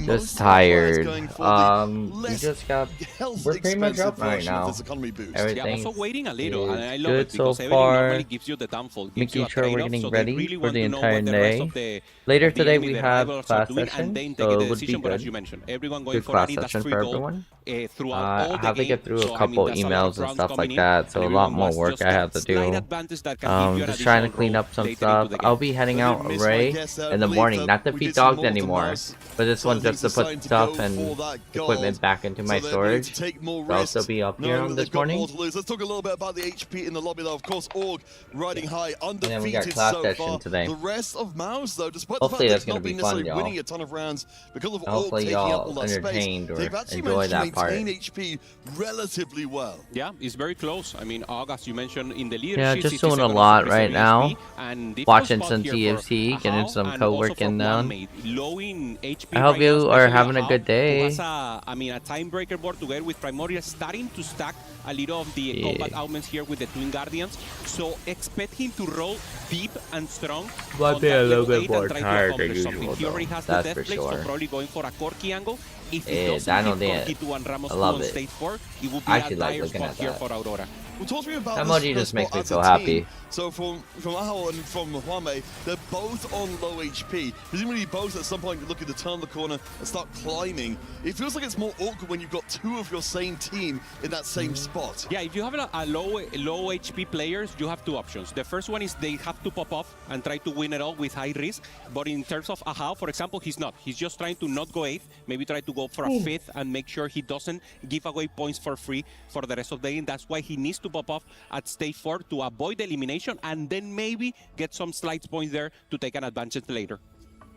Just tired. We just got. We're pretty much up right now. Everything's also waiting a little, and I love good it because so everything far. normally gives you the downfall, gives you Making a sure we're trade-off, getting so they ready really for want the to know entire what the rest day. of Later the today enemy, we the have rivals are class doing, session, and then take so a it would be decision. But as good. you mentioned, everyone going Good for class an session industry for goal everyone. throughout I all the have to game. get through So a I mean, couple that's a lot of emails and rounds stuff coming like in, that, so and a lot everyone more wants work just I have that to slight do. advantage that can give you an Just trying to additional clean role up some later into stuff. the I'll game. be heading out Ray in the morning, not to feed dogs anymore, but this one just to put stuff and equipment back into my storage. So I'll still be up here on this morning. Let's talk a little bit about the HP in the lobby though. Of course, Org riding high, And then we got undefeated class so session far. today. The rest of Mouse though, despite Hopefully the that's fact gonna that be not fun, necessarily y'all. winning a ton of rounds because of Org Hopefully taking up all y'all that space, entertained or they've actually enjoy managed that part. to maintain HP relatively well. Yeah, it's very close. I mean, Og, as you mentioned, in the leadership. Yeah, just doing a lot right now. Watching some TFC, getting some co-working done. I hope you are having a good day. I mean, a time breaker board together with Primordial starting to stack a little of the combat augments here with the Twin Guardians. So expect him to roll deep and strong. Might be a little bit more tired than usual, He already has the death plate, so probably going for a Corki angle. If he doesn't hit Corki 2 and Ramos 2 on stage 4, it will be a dire spot here for Aurora. Well, talk to me about that this emoji just makes me as so a happy. team. So from Aho and from Huame, they're both on low HP. Presumably both at some point looking to turn the corner and start climbing. It feels like it's more awkward when you've got two of your same team in that same spot. Yeah, if you have a low HP players, you have two options. The first one is they have to pop off and try to win it all with high risk. But in terms of Aho, for example, he's not. He's just trying to not go 8th, maybe try to go for a 5th and make sure he doesn't give away points for free for the rest of the game. That's why he needs to pop off at stage 4 to avoid elimination and then maybe get some slight points there to take an advantage later.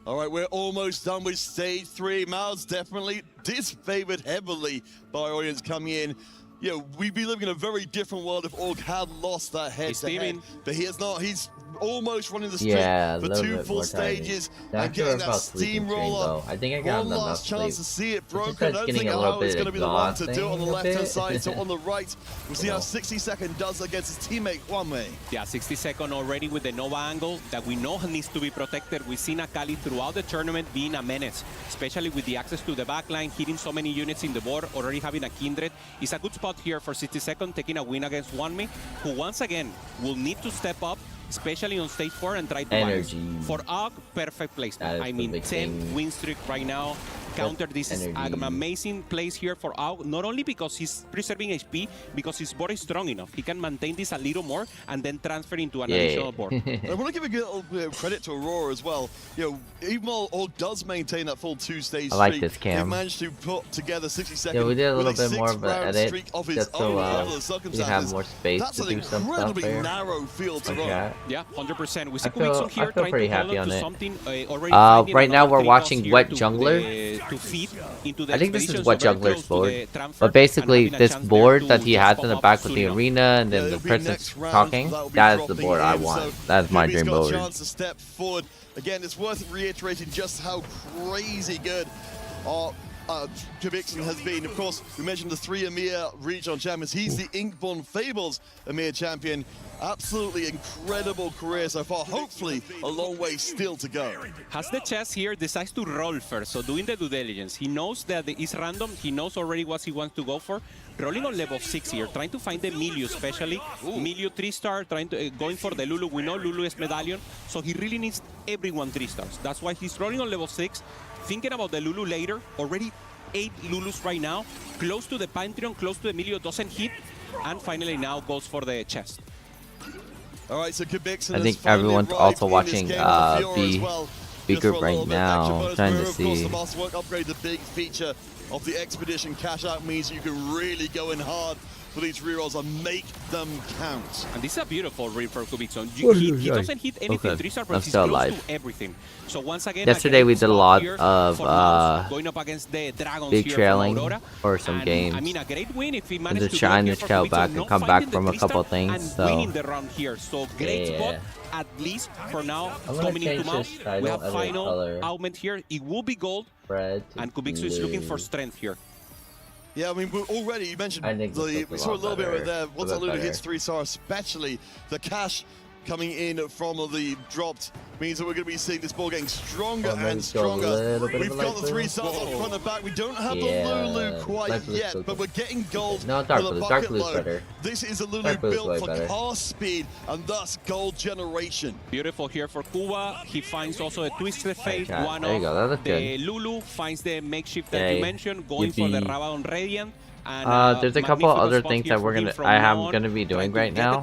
All right, we're almost done with stage 3. Miles definitely disfavored heavily by our audience coming in. You know, we'd be living in a very different world if Org had lost that head-to-head. But he has not. He's almost running the streak for 2 full stages and getting that steamroller. I think I got one enough last chance sleep. to see it broken. I don't Getting think a little Aho is bit going to be the one to do it on the exhausting a left-hand bit. side. So on the right, we'll see how 60-second does against his teammate Juanme. Yeah, 60-second already with the Nova angle that we know needs to be protected. We've seen Akali throughout the tournament being a menace, especially with the access to the backline, hitting so many units in the board, already having a Kindred. It's a good spot here for 60-second, taking a win against Juanme, who once again will need to step up, especially on stage 4 and try to energy. For Og, perfect placement. I mean, 10 win streak right now. Counter, this is an amazing place here for Og, not only because he's preserving HP, because his board is strong enough. He can maintain this a little more and then transfer into an additional board. I want to give a little bit of credit to Aurora as well. You know, even while Og does maintain that full 2-stage streak, this cam. he managed to put together 60-second. Yeah, we did a little bit more of an edit just so we have more space That's to do some stuff incredibly there. narrow field to run. Yeah, 100%. We see I feel here trying pretty to hold happy on on to it. something. Already Right now we're watching here Wet to, Jungler. To feed into the I think this is expedition, Wet so very Jungler's close to board. the transfer But basically, and having a this chance board there that to he just has pop in the up back with soon the enough. arena and then the it'll be person's next round, talking, that'll be that is the dropping board I in, want. so That's my Kubi's dream got board. a chance to step forward. Again, it's worth reiterating just how crazy good our Kubikson has been. Of course, we mentioned the 3 EMEA regional champions. He's the Inkborn Fables EMEA champion. Absolutely incredible career so far. Hopefully, a long way still to go. Has the chess here, decides to roll first, so doing the due diligence. He knows that it's random, he knows already what he wants to go for. Rolling on level 6 here, trying to find the Milio especially. Milio 3-star, trying to going for the Lulu. We know Lulu is medallion, so he really needs everyone 3 stars. That's why he's rolling on level 6, thinking about the Lulu later. Already 8 Lulus right now, close to the Pantheon, close to the Milio, doesn't hit, and finally now goes for the chest. All right, so Kubikson I think everyone's also watching B group right now, trying to see. Of course, the Masterwork upgrade, the big feature of the Expedition cash out means you can really go in hard for these rerolls and make them count. And this is a beautiful read for Kubikson. He doesn't hit anything 3-star, but he's close to everything. So once again, yesterday we did a lot of going up against the Dragons big here trailing Aurora. for some games. I mean, a great win if he And managed to to shine go the here shell for back Kubikson, and come not back finding from the a couple 3-star things. and So winning the round here. So great spot, at least for now. Coming into Mouse, we have final augment here. It will be gold, and Kubikson is looking for strength here. Yeah, I mean, we're already, you mentioned, we we saw a little bit right there. Once that Lulu hits better. 3-star, especially the cash coming in from the dropped means that we're going to be seeing this ball getting stronger and stronger. We've got the 3 stars up front and back. We don't have the Lulu quite yet, but we're getting gold. No, dark blue's better. This is a Lulu built for car speed and thus gold generation. Beautiful here for Cuba. He finds also a twisted fate. One there you go. That looks the good. Lulu finds the makeshift that you mentioned, going for the Rabadon Radiant. And, there's a couple other things that I'm gonna be doing right now.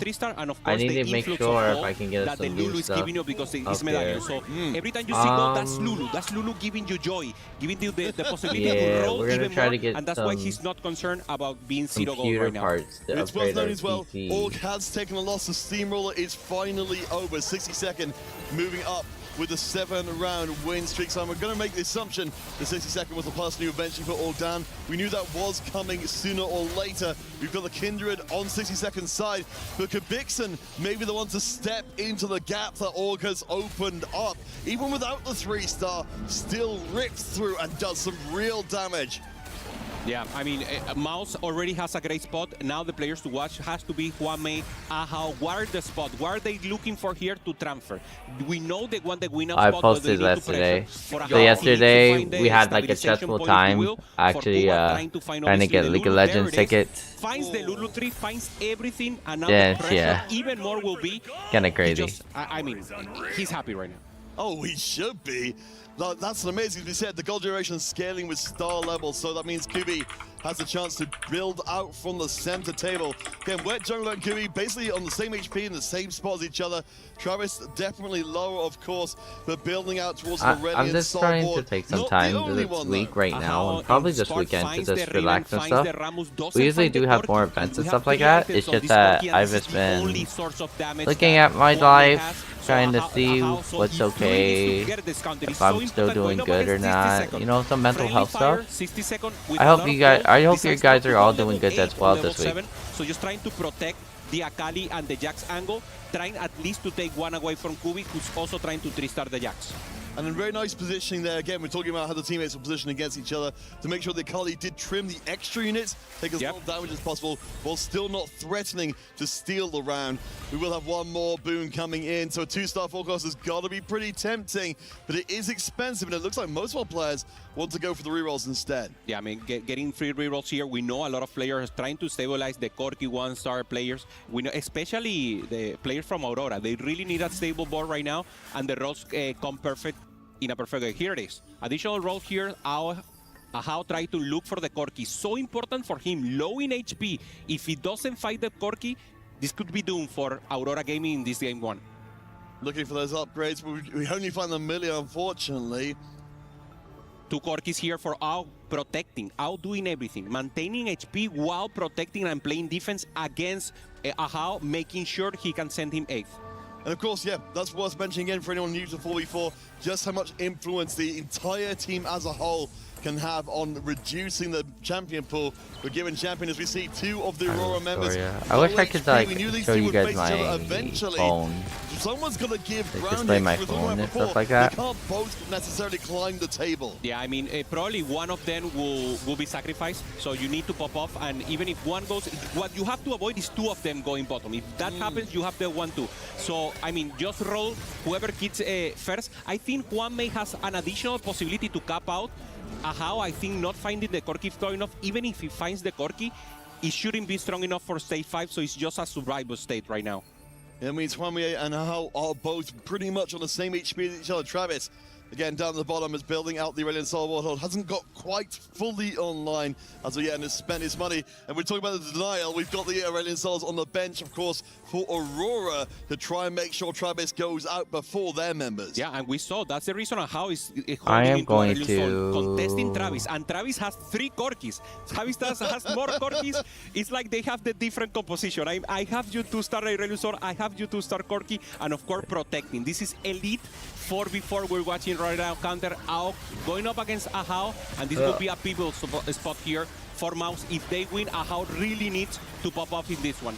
I need to make sure if I can get that some the Lulu new is stuff giving you because it's medallion. So every time you see gold, that's Lulu. That's Lulu giving you joy, giving you the possibility to roll even more. And that's why he's not concerned about being 0 gold right now. It's well known as well. Org has taken a loss. The steamroller is finally over. 60-second moving up with a 7-round win streak. So we're going to make the assumption the 60-second was the person who eventually put all down. We knew that was coming sooner or later. We've got the Kindred on 60-second side, but Kabixen may be the one to step into the gap that Org has opened up. Even without the 3-star, still rips through and does some real damage. Yeah, I mean, Mouse already has a great spot. Now the players to watch has to be Juanmei, Ahao. What are the spot? What are they looking for here to transfer? We know they want the win-out spot. I posted yesterday. So yesterday we had like a stressful time actually trying to get League of Legends tickets. Finds the Lulu 3, finds everything, and now Yes, the pressure even more will be kind of crazy. I mean, he's happy right now. Oh, he should be. That's an amazing, as we said, the gold generation scaling with star level, so that means Kubi has a chance to build out from the center table. Again, Wet Jungler and Kubi basically on the same HP in the same spot as each other. Travis definitely lower, of course, but building out towards the Red. I'm just trying to take some time this week right now, and probably this weekend to just relax and stuff. We usually do have more events and stuff like that. It's just that I've just been looking at my life, trying to see what's okay, if I'm still doing good or not, you know, some mental health stuff. I hope you guys are all doing good as well this week. So just trying to protect the Akali and the Jax angle, trying at least to take one away from Kubi, who's also trying to 3-star the Jax. And in very nice positioning there. Again, we're talking about how the teammates were positioned against each other to make sure that Akali did trim the extra units, take as little damage as possible, while still not threatening to steal the round. We will have one more boon coming in, so a 2-star forecast has got to be pretty tempting, but it is expensive, and it looks like most of our players want to go for the rerolls instead. Yeah, I mean, getting free rerolls here. We know a lot of players trying to stabilize the Corki 1-star players. We know, especially the players from Aurora. They really need a stable board right now, and the rolls come perfect in a perfect way. Here it is. Additional roll here. Ahao try to look for the Corki. So important for him. Low in HP. If he doesn't fight the Corki, this could be doomed for Aurora Gaming in this game 1. Looking for those upgrades, but we only find the Millia, unfortunately. 2 Corkis here for Ao, protecting, Ao doing everything, maintaining HP while protecting and playing defense against Ahao, making sure he can send him 8th. And of course, yeah, that's worth mentioning again for anyone new to 4v4, just how much influence the entire team as a whole can have on reducing the champion pool. We're given champion as we see 2 of the Aurora members. I wish I could like show you guys my phone. Someone's gonna give display my phone and stuff like that. They can't both necessarily climb the table. Yeah, I mean, probably one of them will be sacrificed, so you need to pop off, and even if one goes, what you have to avoid is 2 of them going bottom. If that happens, you have the 1-2. So, I mean, just roll whoever gets first. I think Juanmei has an additional possibility to cap out. Ahao, I think, not finding the Corki strong enough. Even if he finds the Corki, it shouldn't be strong enough for stage 5, so it's just a survival state right now. That means Juanmei and Ahao are both pretty much on the same HP as each other. Travis, again, down the bottom, is building out the Aurelian Soul World. Hasn't got quite fully online as of yet and has spent his money. And we're talking about the denial. We've got the Aurelian Souls on the bench, of course, for Aurora to try and make sure Travis goes out before their members. Yeah, and we saw that's the reason how is I am going to contesting Travis, and Travis has 3 Corkis. Travis has more Corkis. It's like they have the different composition. I have you 2-star Aurelian Soul, I have you 2-star Corki, and of course protecting. This is elite 4v4 we're watching right now. Counter Ao going up against Ahao, and this will be a pivotal spot here for Mouse. If they win, Ahao really needs to pop off in this one.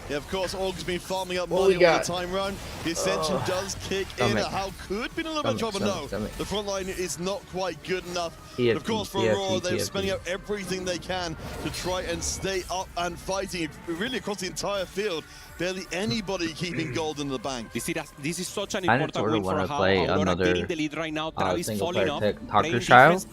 Yeah, of course, Org's been farming up money all the time round. The Ascension does kick in. How could be a little bit of trouble? No, the front line is not quite good enough. But of course, for Aurora, they're spending out everything they can to try and stay up and fighting. Really across the entire field. Barely anybody keeping gold in the bank. This is such an important win for how Aurora getting the lead right now. Travis falling off, playing defense.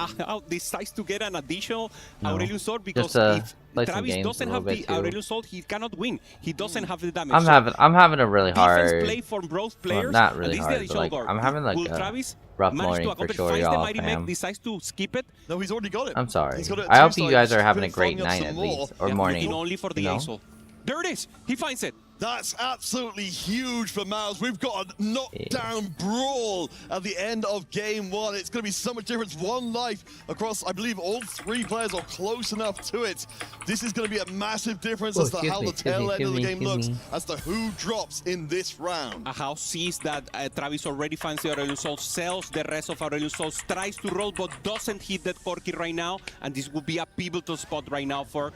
Decides to get an additional Aurelius Sword because if Travis doesn't have the Aurelius Sword, he cannot win. He doesn't have the damage. I'm having a really hard defense play for both players. Not really hard, but like, I'm having like a rough morning for sure, y'all, fam. Decides to skip it. No, he's already got it. I'm sorry. I hope you guys are having a great night at least, or morning. Only for the ASOL. There it is. He finds it. That's absolutely huge for Mouse. We've got a knockdown brawl at the end of game one. It's going to be so much difference. One life across, I believe, all three players are close enough to it. This is going to be a massive difference as to how the tail end of the game looks, as to who drops in this round. How sees that Travis already finds the Aurelius Soul, sells the rest of Aurelius Soul, tries to roll, but doesn't hit that Corki right now. And this will be a pivotal spot right now for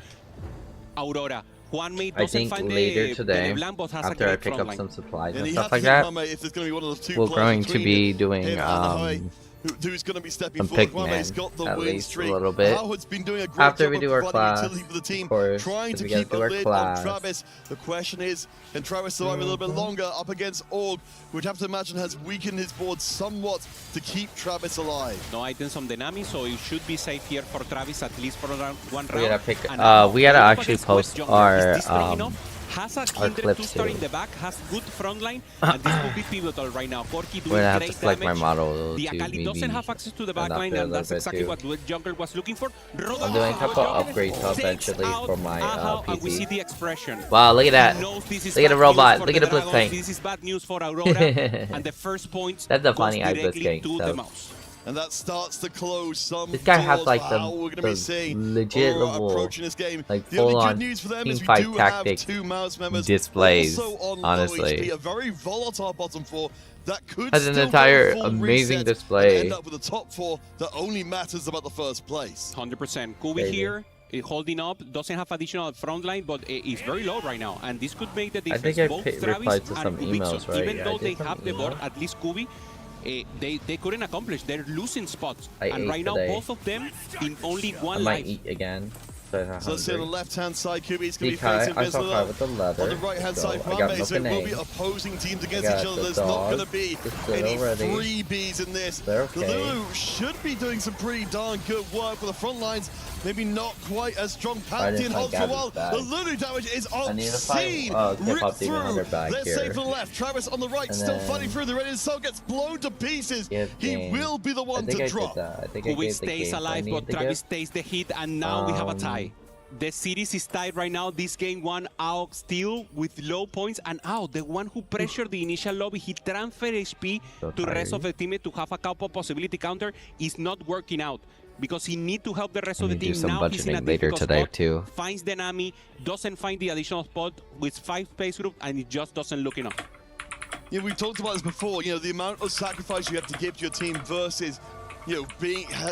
Aurora. I think later today, after I pick up some supplies and stuff like that, we're going to be doing who's going to be stepping some forward. Pigman, at least a little bit. After we do our class, of course, trying to we gotta keep do our class. Travis. The question is, can Travis survive a little bit longer up against Org, which I have to imagine has weakened his board somewhat to keep Travis alive? No items on the Nami, so it should be safe here for Travis at least for one round. We gotta pick. We gotta actually post our has a Kindred 2-star in the back, has good front line, and this will be pivotal right now. Corki doing have great to select damage. my model The Akali doesn't have access to the back line, and that's exactly what Jungle was looking for. I'm doing a couple upgrades eventually for my And we see PC. the expression. Wow, look at that. Look at the robot. Look at the blitz tank. This is bad news for Aurora, and the first points That's a funny eye blitz tank. And that starts to close some This guy has like the legit like full-on team fight tactics displays, honestly. A very volatile bottom four that could has an entire amazing display. End up with the top four that only matters about the first place. 100%. Kubi here. Holding up, doesn't have additional front line, but is very low right now, and this could make the difference. I think both Travis replied to some and emails, right? Even though they have the board, at least Kubi, they couldn't accomplish. They're losing spots, and right now both of them in only one life. I might eat again. So let's see on the left-hand side, Kubi's going to be facing Vizsla. On the right-hand side, Flambe, so it will be opposing teams against each other. There's not going to be any freebies in this. The Lulu should be doing some pretty darn good work for the front lines. Maybe not quite as strong. Pantheon holds for a while. The Lulu damage is obscene. Rip through. Let's say for the left. Travis on the right, still fighting through. The Red Soul gets blown to pieces. He will be the one to drop. Kubi stays alive, but Travis takes the hit, and now we have a tie. The series is tied right now. This game one out still with low points, and the one who pressured the initial lobby, he transferred HP to the rest of the team to have a couple possibility counter, is not working out because he need to help the rest of the team. Now he's in a difficult spot, finds the Nami, doesn't find the additional spot with 5 space group, and it just doesn't look enough. Yeah, we've talked about this before. You know, the amount of sacrifice you have to give to your team versus, you know,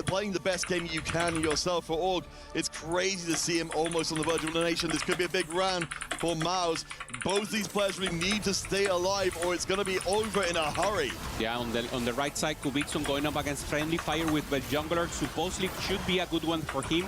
playing the best game you can yourself. For Org, it's crazy to see him almost on the verge of elimination. This could be a big round for Maus. Both these players really need to stay alive, or it's going to be over in a hurry. Yeah, on the right side, Kubikson going up against Friendly Fire with the jungler. Supposedly should be a good one for him.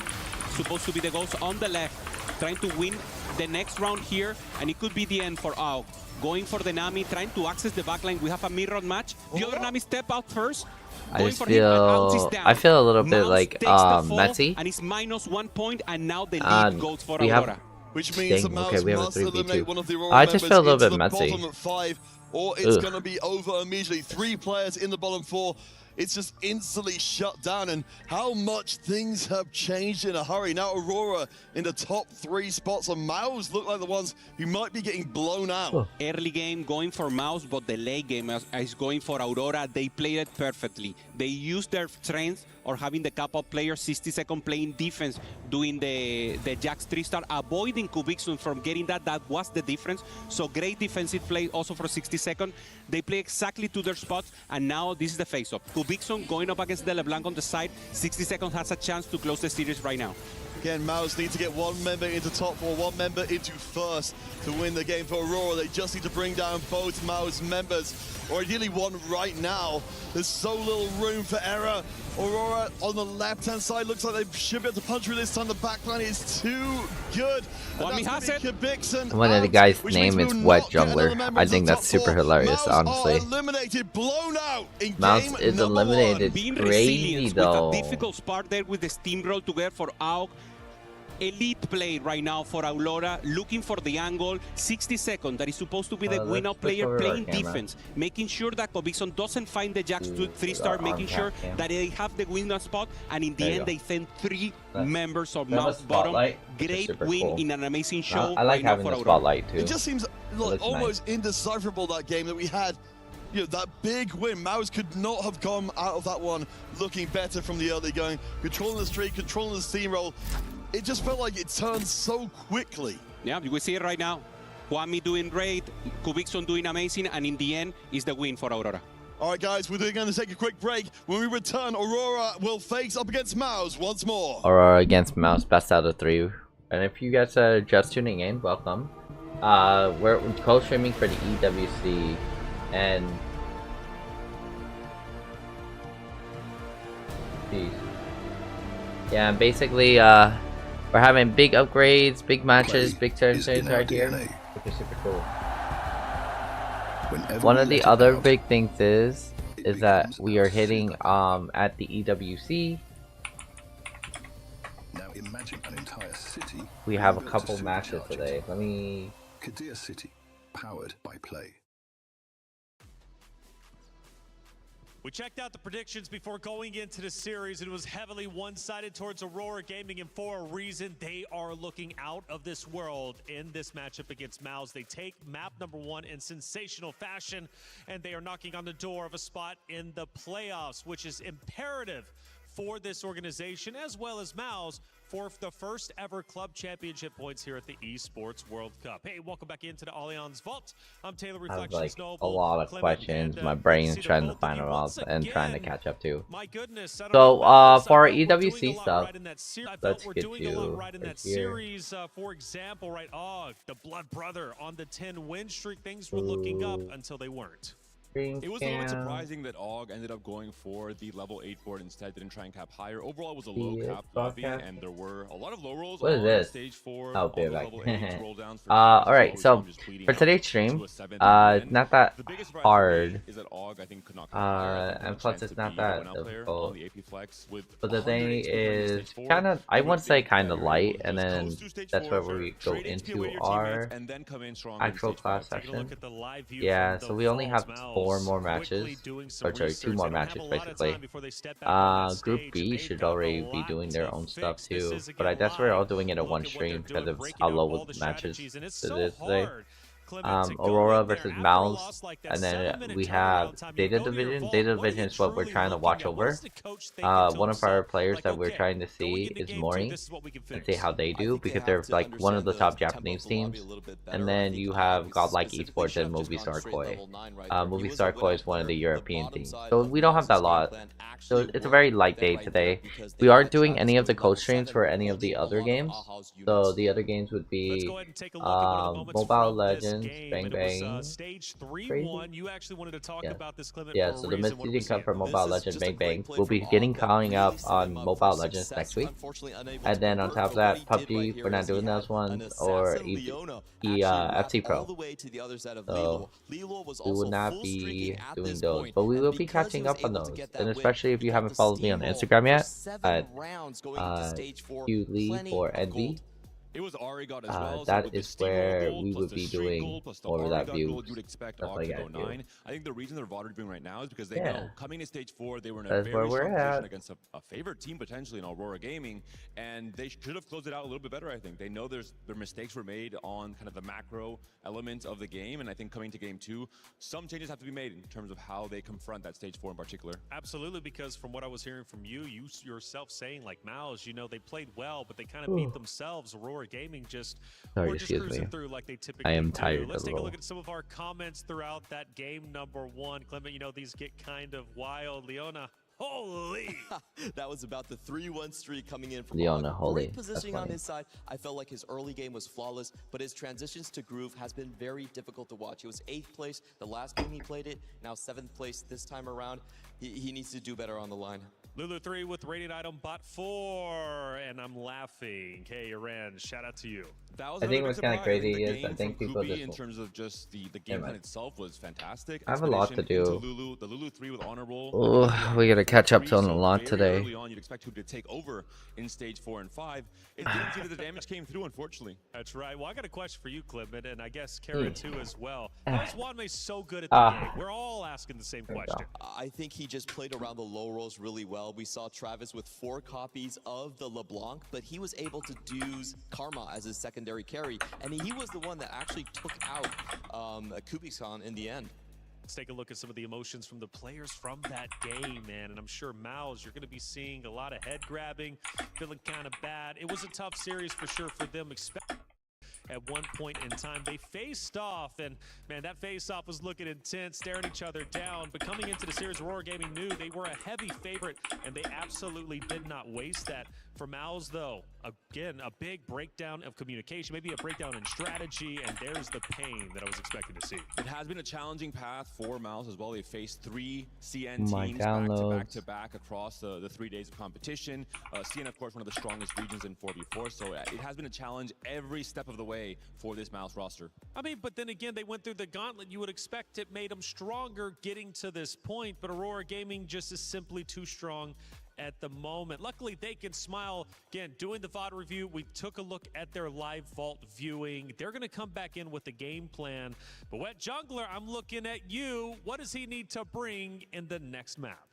Supposed to be the ghost on the left, trying to win the next round here, and it could be the end for Aug. Going for the Nami, trying to access the backline. We have a mirror match. The other Nami step out first. I feel a little bit like messy. And it's -1 point, and now the lead goes for Aurora. Which means the Mouse must eliminate one of the Aurora I just feel a little bit messy. Bottom at 5, or it's going to be over immediately. 3 players in the bottom 4. It's just instantly shut down, and how much things have changed in a hurry. Now Aurora in the top 3 spots, and Mouse look like the ones who might be getting blown out. Early game going for Mouse, but the late game is going for Aurora. They played it perfectly. They used their strengths or having the couple players 60-second playing defense, doing the Jax 3-star, avoiding Kubiksun from getting that. That was the difference. So great defensive play also for 60-second. They play exactly to their spots, and now this is the face-off. Kubiksun going up against the LeBlanc on the side. 60 seconds has a chance to close the series right now. Again, Mouse need to get one member into top 4, one member into first to win the game for Aurora. They just need to bring down both Mouse members, or ideally one right now. There's so little room for error. Aurora on the left-hand side looks like they should be able to punch through this time. The backline is too good. One of the guys' name is Wet Jungler. I think that's super hilarious, honestly. Mouse is eliminated. Crazy though. With a difficult spot there with the steamroll together for AUG. Elite play right now for Aurora, looking for the angle. 60 seconds, that is supposed to be the win-out player playing defense, making sure that Covixon doesn't find the Jax 3-star, making sure that they have the win-out spot, and in the end they send 3 members of Mouse bottom. Great win in an amazing show. I like having the spotlight too. It just seems like almost indecipherable, that game that we had. You know, that big win. Mouse could not have come out of that one looking better from the early going, controlling the streak, controlling the steamroll. It just felt like it turned so quickly. Yeah, we see it right now. Kwame doing great, Covixon doing amazing, and in the end is the win for Aurora. All right, guys, we're going to take a quick break. When we return, Aurora will face up against Mouse once more. Aurora against Mouse, best out of 3. And if you guys are just tuning in, welcome. We're co-streaming for the EWC, and yeah, basically we're having big upgrades, big matches, big turns right here, which is super cool. One of the other big things is that we are hitting at the EWC. Now imagine an entire city. We have a couple matches today. Let me. Kadir City, powered by Play. We checked out the predictions before going into the series. It was heavily one-sided towards Aurora Gaming, and for a reason, they are looking out of this world in this matchup against Mouse. They take map number 1 in sensational fashion, and they are knocking on the door of a spot in the playoffs, which is imperative for this organization, as well as Mouse, for the first ever club championship points here at the Esports World Cup. Hey, welcome back into the Allianz Vault. I'm Taylor Reflections I have Noble. a lot of questions. My brain's trying to find them all and trying to catch up to. My goodness. So for our EWC stuff, let's get to right in that series. For example, right, the Blood Brother on the 10-win streak. Things were looking up until they weren't. It was a little bit surprising that AUG ended up going for the level 8 board instead, didn't try and cap higher. Overall, it was a low cap lobby, and there were a lot of low rolls on stage 4. I'll be back. Alright, so for today's stream, it's not that hard, and plus it's not that difficult. But the thing is kind of, I would say kind of light, and then that's where we go into our actual class session. Yeah, so we only have 4 more matches, or sorry, 2 more matches basically. Group B should already be doing their own stuff too, but that's why we're all doing it in one stream because of how low the matches it is today. Aurora versus Mouse, and then we have Data Division. Data Division is what we're trying to watch over. One of our players that we're trying to see is Mori, and see how they do, because they're like one of the top Japanese teams. And then you have Godlike Esports and Movistar Koi. Movistar Koi is one of the European teams, so we don't have that lot. So it's a very light day today. We aren't doing any of the co-streams for any of the other games. So the other games would be Mobile Legends, Bang Bang. Stage 3-1. You actually wanted to talk about this, Clement. Yeah, so the mid-season cup for Mobile Legends Bang Bang will be coming up on Mobile Legends next week. And then on top of that, PUBG, we're not doing those ones, or FC Pro. So we will not be doing those, but we will be catching up on those. And especially if you haven't followed me on Instagram yet, at QLee for Envy. That is where we would be doing more of that view. Stuff like that. I think the reason they're VOD doing right now is because they know coming to stage 4, they were in a That's very strong position against a favorite team potentially in Aurora Gaming, and they should have closed it out a little bit better. I think they know their mistakes were made on kind of the macro element of the game, and I think coming to game 2, some changes have to be made in terms of how they confront that stage 4 in particular. Absolutely, because from what I was hearing from you yourself saying, like, Mouse, you know, they played well, but they kind of beat themselves. Aurora Gaming just cruising through like they typically I am tired do. Let's take a little. look at some of our comments throughout that game number 1. Clement, you know, these get kind of wild. Leona, Holy! That was about the 3-1 streak coming in from Leona, Og. holy. Great positioning That's on funny. his side. I felt like his early game was flawless, but his transitions to groove has been very difficult to watch. It was 8th place the last game he played it, now 7th place this time around. He needs to do better on the line. Lulu 3 with Radiant Item Bot 4, and I'm laughing. Hey, Iran, shout out to you. That was I think another what's big kind of surprise. crazy The is I game think from people Kubi just in terms of just the game Never plan mind. itself was fantastic. I have a lot to Escalation do. into Lulu, the Lulu 3 with honorable. Oh, we gotta catch up to on a lot Very today. Early on, you'd expect Kubi to take over in stage 4 and 5. It didn't seem that the damage came through, unfortunately. That's right. Well, I got a question for you, Clipman, and I guess Kara too as well. How is Wanmei so good at the game? We're all asking the same question. I think he just played around the low rolls really well. We saw Travis with 4 copies of the LeBlanc, but he was able to use Karma as his secondary carry, and he was the one that actually took out Kubicon in the end. Let's take a look at some of the emotions from the players from that game, man. And I'm sure, Mouse, you're going to be seeing a lot of head grabbing, feeling kind of bad. It was a tough series for sure for them. At one point in time, they faced off, and man, that face-off was looking intense, staring each other down. But coming into the series, Aurora Gaming knew they were a heavy favorite, and they absolutely did not waste that. For Mouse, though, again, a big breakdown of communication, maybe a breakdown in strategy, and there's the pain that I was expecting to see. It has been a challenging path for Mouse as well. They faced 3 CN My teams downloads. back to back across the 3 days of competition. CN, of course, one of the strongest regions in 4v4, so it has been a challenge every step of the way for this Mouse roster. I mean, but then again, they went through the gauntlet. You would expect it made them stronger getting to this point, but Aurora Gaming just is simply too strong at the moment. Luckily, they can smile. Again, doing the VOD review, we took a look at their live vault viewing. They're going to come back in with the game plan. But Wet Jungler, I'm looking at you. What does he need to bring in the next map?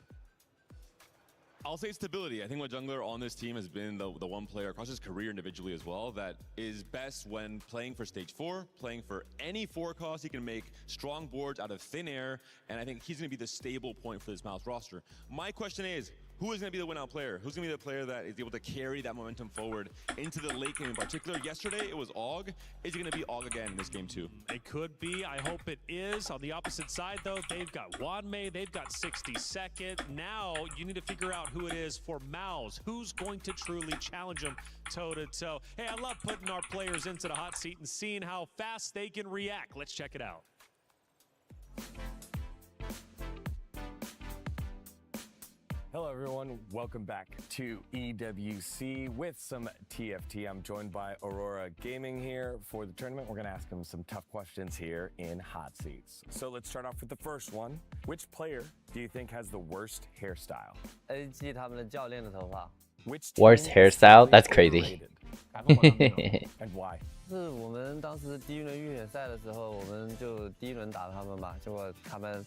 I'll say stability. I think what Jungler on this team has been the one player across his career individually as well that is best when playing for stage 4, playing for any 4 cost. He can make strong boards out of thin air, and I think he's going to be the stable point for this Mouse roster. My question is, who is going to be the win-out player? Who's going to be the player that is able to carry that momentum forward into the late game in particular? Yesterday, it was Og. Is it going to be Og again in this game too? It could be. I hope it is. On the opposite side, though, they've got Wanmei. They've got 62nd. Now, you need to figure out who it is for Mouse. Who's going to truly challenge them toe-to-toe? Hey, I love putting our players into the hot seat and seeing how fast they can react. Let's check it out. Hello everyone, welcome back to EWC with some TFT. I'm joined by Aurora Gaming here for the tournament. We're gonna ask them some tough questions here in Hot Seats. So let's start off with the first one. Which player do you think has the worst hairstyle? AG 他们的教练的头发， Which Worst team is hairstyle? severely That's crazy. overrated? And why? 是我们当时第一轮预选赛的时候，我们就第一轮打他们嘛，结果他们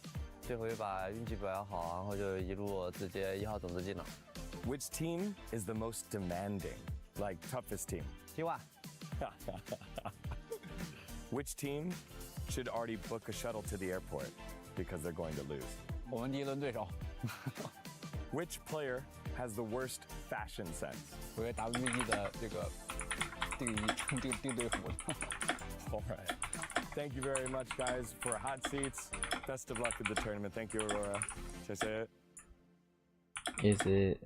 这回把运气比较好，然后就一路直接1号种子进了。 Which team is the most demanding? Like toughest team? 听话， Which team should already book a shuttle to the airport because they're going to lose? 我们第一轮对手， Which player has the worst fashion sense? 我觉得 WG 的这个定队服。 All right. Thank you very much, guys, for hot seats. Best of luck with the tournament. Thank you, Aurora. Just say it. Is it?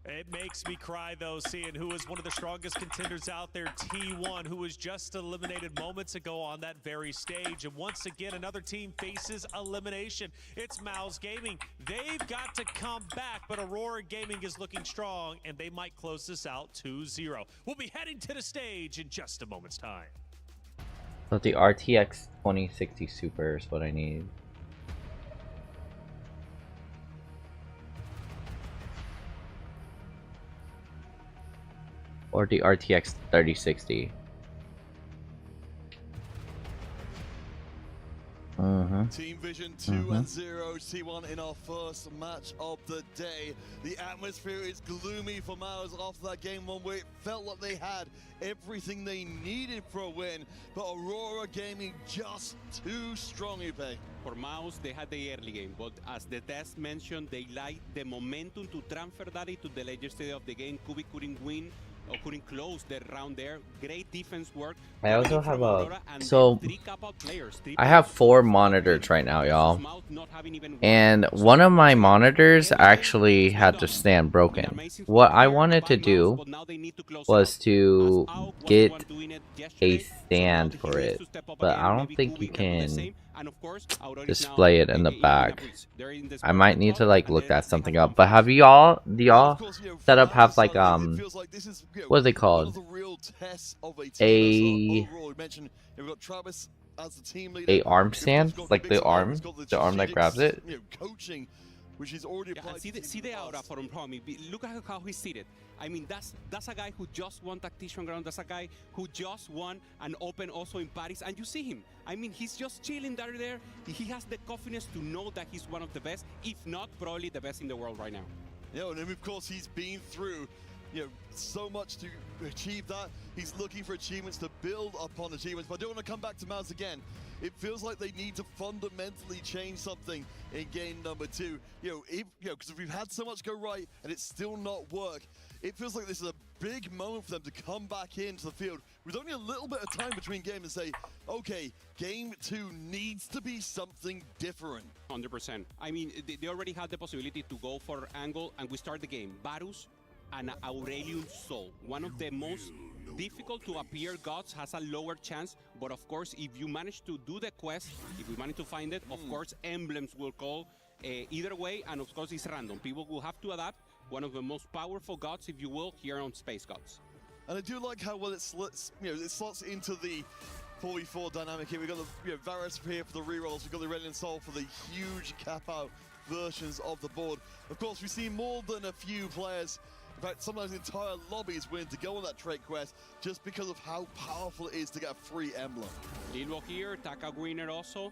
It makes me cry, though, seeing who is one of the strongest contenders out there, T1, who was just eliminated moments ago on that very stage. And once again, another team faces elimination. It's Mouse Gaming. They've got to come back, but Aurora Gaming is looking strong, and they might close this out 2-0. We'll be heading to the stage in just a moment's time. So the RTX 2060 Super is what I need. Or the RTX 3060. Team Vision 2-0, T1 in our first match of the day. The atmosphere is gloomy for Mouse after that game one where it felt like they had everything they needed for a win, but Aurora Gaming just too strong, Upe. For Mouse, they had the early game, but as the test mentioned, they like the momentum to transfer that into the later stage of the game. Kubi couldn't win or couldn't close the round there. Great defense work. I also have a I have 4 monitors right now, y'all, and one of my monitors actually had to stand broken. What I wanted to do was to get a stand for it, but I don't think you can display it in the back. I might need to like look that something up. But do y'all setup have like what is it called? A arm stand, like the arm that grabs it. Which is already see the aura from Romy. Look at how he's seated. I mean, that's a guy who just won Tactician Ground. That's a guy who just won an Open also in Paris. And you see him. I mean, he's just chilling there. He has the confidence to know that he's one of the best, if not probably the best in the world right now. Yeah, and of course he's been through, so much to achieve that. He's looking for achievements to build upon achievements. But I don't want to come back to Mouse again. It feels like they need to fundamentally change something in game number 2. Because if we've had so much go right and it's still not work, it feels like this is a big moment for them to come back into the field with only a little bit of time between games and say, okay, game 2 needs to be something different. 100%. I mean, they already had the possibility to go for angle, and we start the game. Varus and Aurelion Sol, one of the most difficult to appear gods, has a lower chance, but of course if you manage to do the quest, if we manage to find it, of course emblems will call either way, and of course it's random. People will have to adapt. One of the most powerful gods, if you will, here on Space Gods. And I do like how well it slots, it slots into the 4v4 dynamic here. We've got the Varus here for the rerolls, we've got the Aurelion Sol for the huge cap out versions of the board. Of course, we've seen more than a few players, in fact, sometimes entire lobbies willing to go on that trade quest just because of how powerful it is to get a free emblem. Lilwo here, Taka winner also.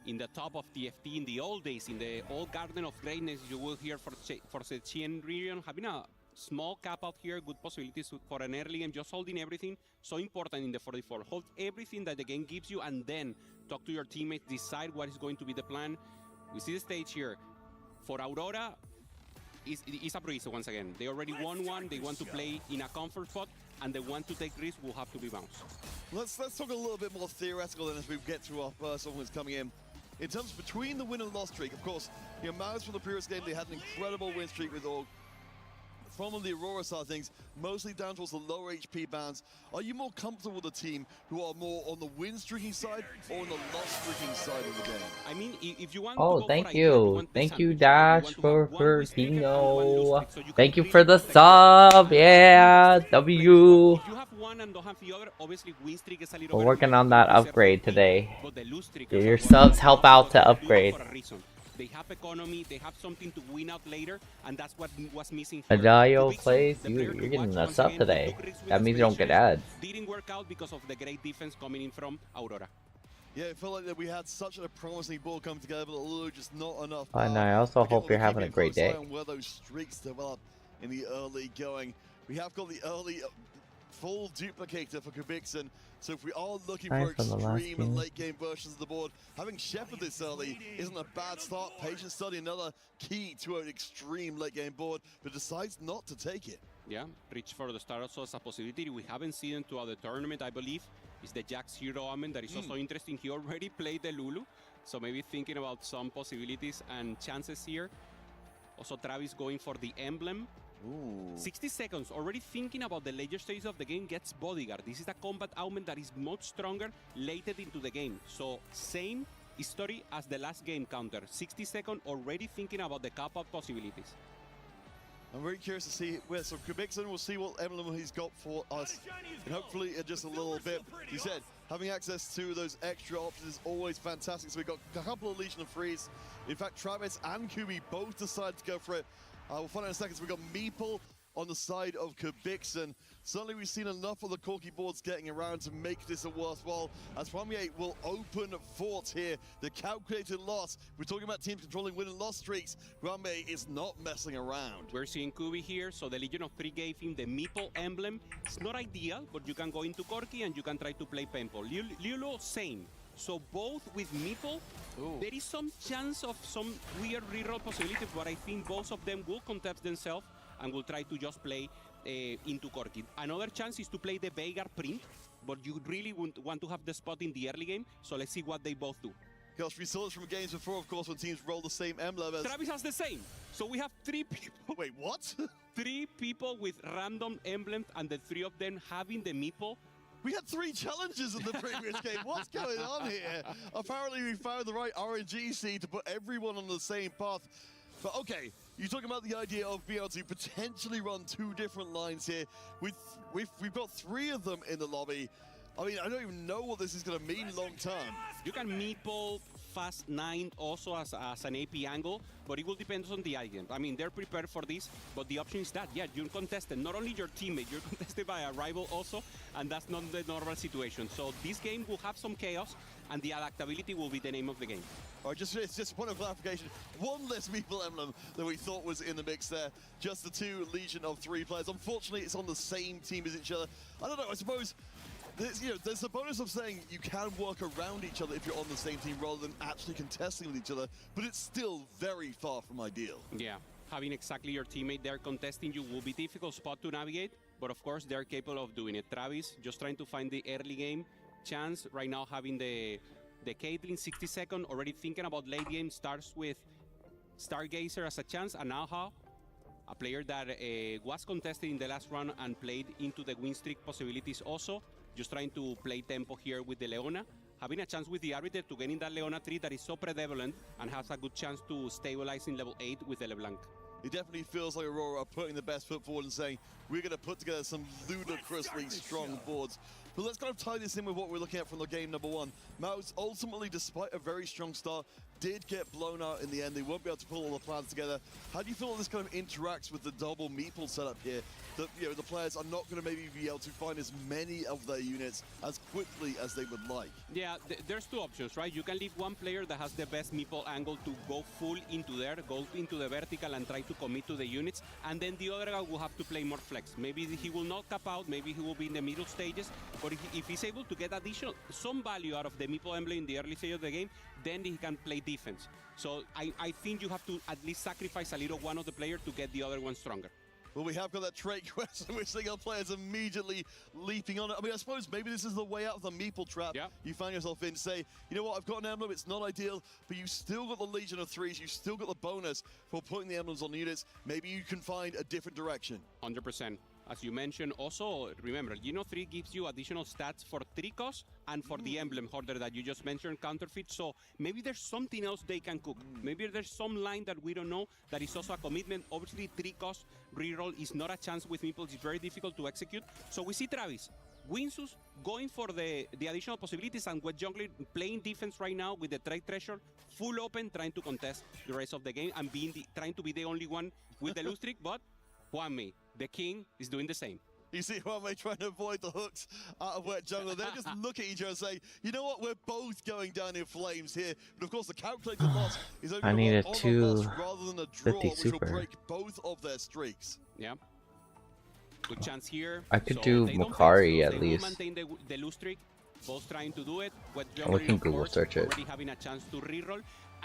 In the top of TFT in the old days, in the old Garden of Greatness, you will hear for the Chien region having a small cap out here, good possibilities for an early game, just holding everything. So important in the 44. Hold everything that the game gives you and then talk to your teammates, decide what is going to be the plan. We see the stage here. For Aurora, it's a breeze once again. They already won one, they want to play in a comfort spot, and the one to take risk will have to be Bounce. Let's talk a little bit more theoretical then as we get through our first one that's coming in. In terms between the win and loss streak, of course, Mouse from the previous game, they had an incredible win streak with all. From the Aurora side of things, mostly down towards the lower HP bands. Are you more comfortable with a team who are more on the win streaking side or on the loss streaking side of the game? I mean, if you want thank you Dash for Dino. Thank you for the sub. Yeah, W. If you have one and don't have the other, obviously win streak is a little We're working on that upgrade today. Your subs help out to upgrade. They have economy, they have something to win out later, and that's what was missing here. Adayo plays, you're getting a sub today. That means you don't get ads. Didn't work out because of the great defense coming in from Aurora. Yeah, it felt like that we had such a promising ball come together, but just not enough. And I also hope you're having a great day. Where those streaks develop in the early going. We have got the early full duplicator for Kubikson. So if we are looking for extreme and late game versions of the board, having Shepherd this early isn't a bad start. Patient Study, another key to an extreme late game board, but decides not to take it. Yeah, reach for the start also as a possibility. We haven't seen it throughout the tournament, I believe. Is the Jax Hero Omen that is also interesting. He already played the Lulu, so maybe thinking about some possibilities and chances here. Also Travis going for the emblem. Ooh. 60 seconds, already thinking about the later stage of the game, gets Bodyguard. This is a combat augment that is much stronger later into the game. So same history as the last game counter. 60 seconds, already thinking about the cap-up possibilities. I'm very curious to see where, so Kubikson will see what emblem he's got for us. And hopefully just a little bit. He said, having access to those extra options is always fantastic. So we've got a couple of Legion of Freeze. In fact, Travis and Kubi both decided to go for it. We'll find out in a second. So we've got Meeple on the side of Kubikson. Certainly we've seen enough of the Corki boards getting around to make this a worthwhile, as Premier will open fort here. The calculated loss. We're talking about teams controlling win and loss streaks. Rambe is not messing around. We're seeing Kubi here, so the Legion of 3 gave him the Meeple emblem. It's not ideal, but you can go into Corki and you can try to play Pempo. Lulu, same. So both with Meeple, there is some chance of some weird reroll possibility, but I think both of them will contest themselves and will try to just play into Corki. Another chance is to play the Veigar print, but you really want to have the spot in the early game, so let's see what they both do. Gosh, we saw this from games before, of course, when teams roll the same emblem as... Travis has the same. So we have 3 people. Wait, what? 3 people with random emblems, and the 3 of them having the Meeple. We had 3 challenges in the previous game. What's going on here? Apparently, we found the right RNG seed to put everyone on the same path. But okay, you're talking about the idea of being able to potentially run 2 different lines here. We've got 3 of them in the lobby. I mean, I don't even know what this is going to mean long term. You can Meeple Fast 9 also as an AP angle, but it will depend on the item. I mean, they're prepared for this, but the option is that, yeah, you're contested. Not only your teammate, you're contested by a rival also, and that's not the normal situation. So this game will have some chaos, and the adaptability will be the name of the game. All right, just a point of clarification. 1 less Meeple emblem that we thought was in the mix there. Just the 2 Legion of 3 players. Unfortunately, it's on the same team as each other. I don't know, I suppose... There's the bonus of saying you can work around each other if you're on the same team rather than actually contesting with each other, but it's still very far from ideal. Yeah, having exactly your teammate there contesting you will be a difficult spot to navigate, but of course they're capable of doing it. Travis just trying to find the early game chance right now, having the Caitlyn 60 second, already thinking about late game, starts with Stargazer as a chance, and now a player that was contested in the last round and played into the win streak possibilities also. Just trying to play tempo here with the Leona, having a chance with the Arbiter to get in that Leona tree that is so prevalent and has a good chance to stabilize in level 8 with the LeBlanc. It definitely feels like Aurora are putting the best foot forward and saying, we're going to put together some ludicrously strong boards. But let's kind of tie this in with what we're looking at from the game number 1. Mouse ultimately, despite a very strong start, did get blown out in the end. They won't be able to pull all the plans together. How do you feel this kind of interacts with the double Meeple setup here? That, you know, the players are not going to maybe be able to find as many of their units as quickly as they would like. Yeah, there's 2 options, right? You can leave one player that has the best Meeple angle to go full into there, go into the vertical and try to commit to the units, and then the other guy will have to play more flex. Maybe he will not cap out, maybe he will be in the middle stages, but if he's able to get some value out of the Meeple emblem in the early stage of the game, then he can play defense. So I think you have to at least sacrifice a little one of the players to get the other one stronger. Well, we have got that trait quest in which single players immediately leaping on it. I mean, I suppose maybe this is the way out of the Meeple trap. Yeah. You find yourself in, say, you know what, I've got an emblem, it's not ideal, but you still got the Legion of 3s, you still got the bonus for putting the emblems on units. Maybe you can find a different direction. 100%. As you mentioned, also, remember, Geno 3 gives you additional stats for 3 costs and for the emblem holder that you just mentioned, counterfeit. So maybe there's something else they can cook. Maybe there's some line that we don't know that is also a commitment. Obviously, 3 cost reroll is not a chance with Meeple. It's very difficult to execute. So we see Travis, Winsus going for the additional possibilities, and with Jungler playing defense right now with the trade treasure full open, trying to contest the rest of the game and trying to be the only one with the lose streak, but Juanmi, the king, is doing the same. You see Juanmi trying to avoid the hooks out of Wet Jungler. They just look at each other and say, you know what, we're both going down in flames here. But of course, the calculated loss is only I need a rather than a draw, which super. will break both of their streaks. Yeah. Good chance here. I could do Makari at least. Maintain the lose streak. Both trying to do it. We can Google search it. Already having a chance to reroll.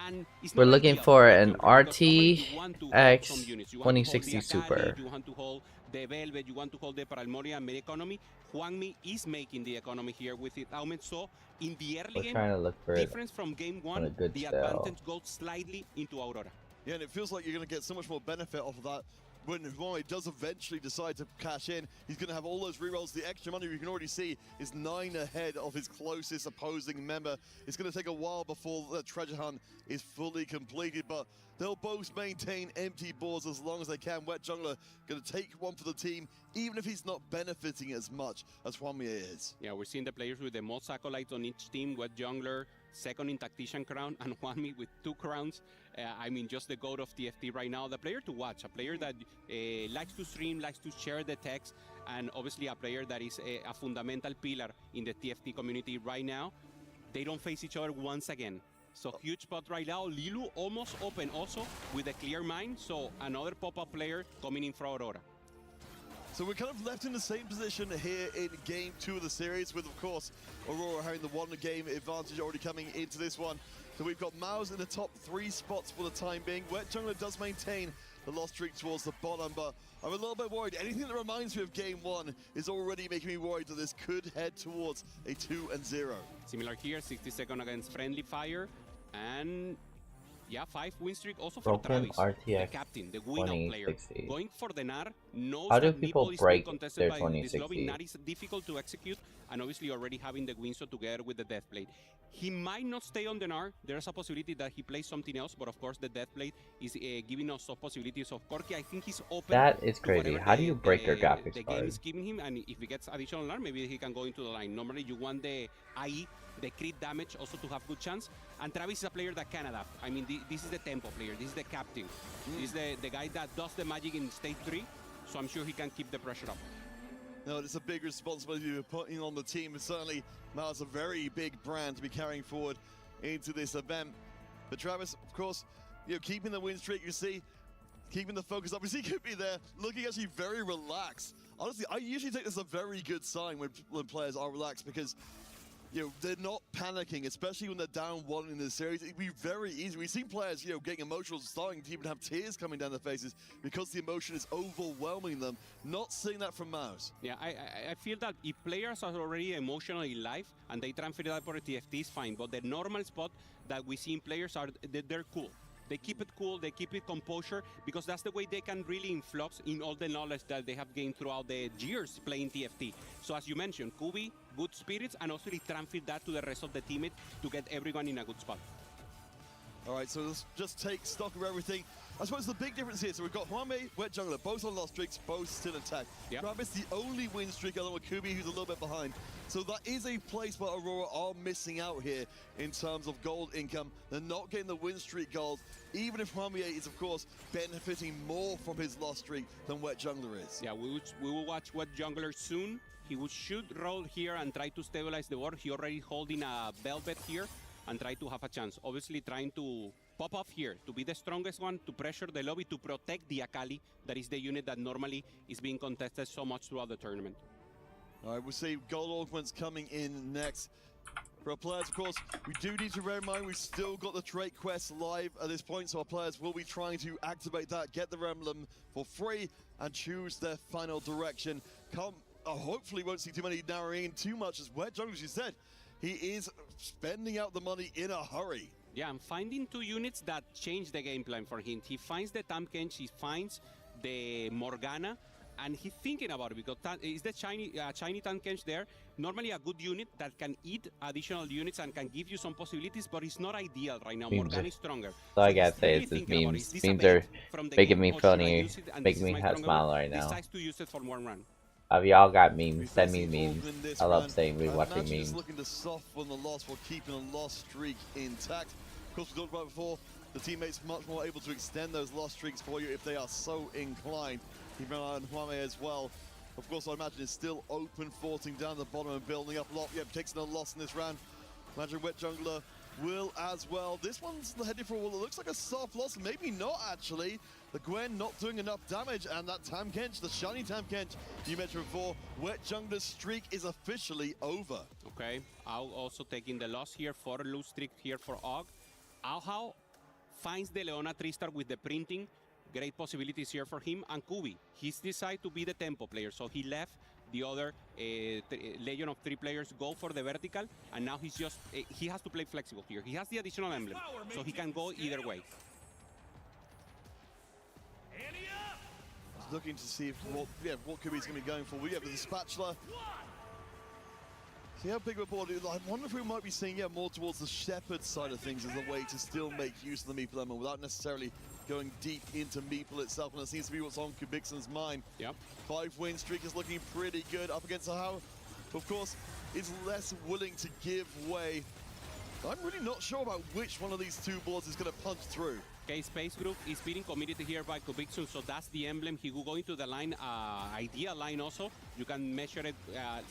And we're looking for an RTX 2060 Super. You want to hold the Velvet, you want to hold the Paralmoria and mid economy. Juanmi is making the economy here with it augment. So in the early game, difference from game 1, the advantage goes slightly into Aurora. Yeah, and it feels like you're going to get so much more benefit off of that. When Juanmi does eventually decide to cash in, he's going to have all those rerolls. The extra money we can already see is 9 ahead of his closest opposing member. It's going to take a while before the treasure hunt is fully completed, but they'll both maintain empty boards as long as they can. Wet Jungler going to take one for the team, even if he's not benefiting as much as Juanmi is. Yeah, we're seeing the players with the most acolytes on each team. Wet Jungler, second in Tactician crown, and Juanmi with 2 crowns. I mean, just the goat of TFT right now. The player to watch, a player that likes to stream, likes to share the text, and obviously a player that is a fundamental pillar in the TFT community right now. They don't face each other once again. So huge spot right now. Lilu almost open also with a clear mind. So another pop-up player coming in for Aurora. So we're kind of left in the same position here in game 2 of the series, with, of course, Aurora having the one-game advantage already coming into this one. So we've got Mouse in the top 3 spots for the time being. Wet Jungler does maintain the loss streak towards the bottom, but I'm a little bit worried. Anything that reminds me of game 1 is already making me worried that this could head towards a 2-0. Similar here, 60 seconds against friendly fire, and yeah, 5 win streak also for Broken Travis, the RTX captain, the win-out player. 2060. Going for the NAR, knows How do that people Meeple is break being contested their by this lobby. 2060? NAR is difficult to execute, and obviously already having the Winso together with the Deathblade. He might not stay on the NAR. There's a possibility that he plays something else, but of course the Deathblade is giving us some possibilities of Corki. I think he's open. That is crazy. How do you break your graphics the card? game is giving him, and if he gets additional NAR, maybe he can go into the line. Normally you want the IE, the crit damage, also to have good chance. And Travis is a player that can adapt. I mean, this is the tempo player. This is the captain. This is the guy that does the magic in stage 3. So I'm sure he can keep the pressure up. No, it's a big responsibility we're putting on the team, and certainly Miles, a very big brand to be carrying forward into this event. But Travis, of course, keeping the win streak, you see, keeping the focus up. You see Kubi there, looking actually very relaxed. Honestly, I usually take this as a very good sign when players are relaxed, because they're not panicking, especially when they're down 1 in the series. It'd be very easy. We've seen players, getting emotional, starting to even have tears coming down their faces because the emotion is overwhelming them. Not seeing that from Mouse. Yeah, I feel that if players are already emotionally live and they transfer that for TFT is fine, but the normal spot that we see in players are they're cool. They keep it cool, they keep it composure, because that's the way they can really influx in all the knowledge that they have gained throughout the years playing TFT. So as you mentioned, Kubi, good spirits, and also transfer that to the rest of the teammate to get everyone in a good spot. All right, so let's just take stock of everything. I suppose the big difference here, so we've got Huame, Wet Jungler, both on lost streaks, both still intact. Yep. Travis, the only win streak, along with Kubi, who's a little bit behind. So that is a place where Aurora are missing out here in terms of gold income. They're not getting the win streak gold, even if Huame is, of course, benefiting more from his lost streak than Wet Jungler is. Yeah, we will watch Wet Jungler soon. He should roll here and try to stabilize the board. He already holding a Velvet here and try to have a chance. Obviously trying to pop off here, to be the strongest one, to pressure the lobby, to protect the Akali. That is the unit that normally is being contested so much throughout the tournament. All right, we'll see gold augments coming in next. For our players, of course, we do need to bear in mind we've still got the trait quest live at this point, so our players will be trying to activate that, get their emblem for free, and choose their final direction. Hopefully won't see too many narrowing in too much, as Wet Jungler, as you said, he is spending out the money in a hurry. Yeah, I'm finding 2 units that change the game plan for him. He finds the Tahm Kench, he finds the Morgana, and he's thinking about it, because is the shiny Tahm Kench there. Normally a good unit that can eat additional units and can give you some possibilities, but it's not ideal right now. Morgana is stronger. So I gotta say, it's just memes. Memes are making me funny, making me smile right now. Decides to use it for 1 run. Y'all got memes. Send me memes. I love saying rewatching memes. Looking to soften the loss while keeping a loss streak intact. Of course, we talked about before, the teammates much more able to extend those loss streaks for you if they are so inclined. Keep an eye on Huame as well. Of course, I imagine it's still open, forcing down the bottom and building up a lot. Yep, takes another loss in this round. Imagine Wet Jungler will as well. This one's headed for a wall. It looks like a soft loss. Maybe not, actually. The Gwen not doing enough damage, and that Tahm Kench, the shiny Tahm Kench you mentioned before, Wet Jungler's streak is officially over. Okay, I'll also taking the loss here for lose streak here for Og. Auhao finds the Leona 3-star with the printing. Great possibilities here for him. And Kubi, he's decided to be the tempo player, so he left the other Legion of 3 players go for the vertical, and now he's just, he has to play flexible here. He has the additional emblem, so he can go either way. Just looking to see if what Kubi's going to be going for. We have the spatula. See how big of a board it is. I wonder if we might be seeing more towards the Shepherd side of things as a way to still make use of the Meeple Emblem without necessarily going deep into Meeple itself, and that seems to be what's on Kubixon's mind. Yep. 5 win streak is looking pretty good up against Ahau. Of course, is less willing to give way. I'm really not sure about which one of these 2 boards is going to punch through. Okay, Space Group is being committed here by Kubixon, so that's the emblem. He will go into the line, ideal line also. You can measure it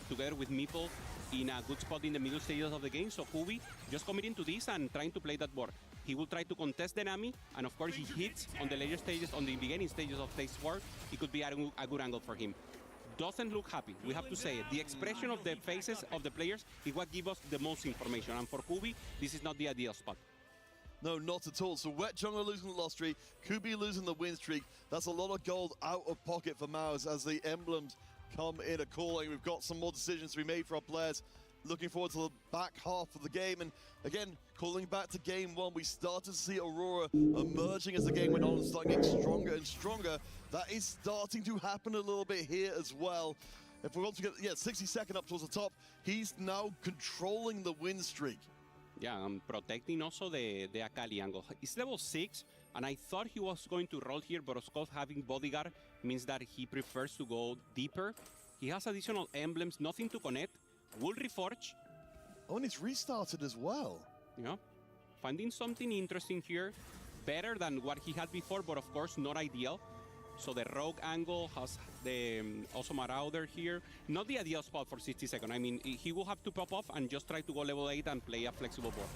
together with Meeple in a good spot in the middle stages of the game. So Kubi just committing to this and trying to play that board. He will try to contest the Nami, and of course he hits on the later stages, on the beginning stages of stage 4. It could be a good angle for him. doesn't look happy. We have to say it. The expression of the faces of the players is what gives us the most information. And for Kubi, this is not the ideal spot. No, not at all. So Wet Jungler losing the loss streak, Kubi losing the win streak. That's a lot of gold out of pocket for MOUZ as the emblems come in a calling. We've got some more decisions to be made for our players. Looking forward to the back half of the game. And again, calling back to game one, we started to see Aurora emerging as the game went on and starting getting stronger and stronger. That is starting to happen a little bit here as well. If we want to get, 60-second up towards the top, he's now controlling the win streak. Yeah, and protecting also the Akali angle. He's level 6, and I thought he was going to roll here, but of course having bodyguard means that he prefers to go deeper. He has additional emblems, nothing to connect. Will reforge. Oh, and it's restarted as well. Yeah, finding something interesting here. Better than what he had before, but of course not ideal. So the rogue angle has the also Marauder here. Not the ideal spot for 60 seconds. I mean, he will have to pop off and just try to go level 8 and play a flexible board.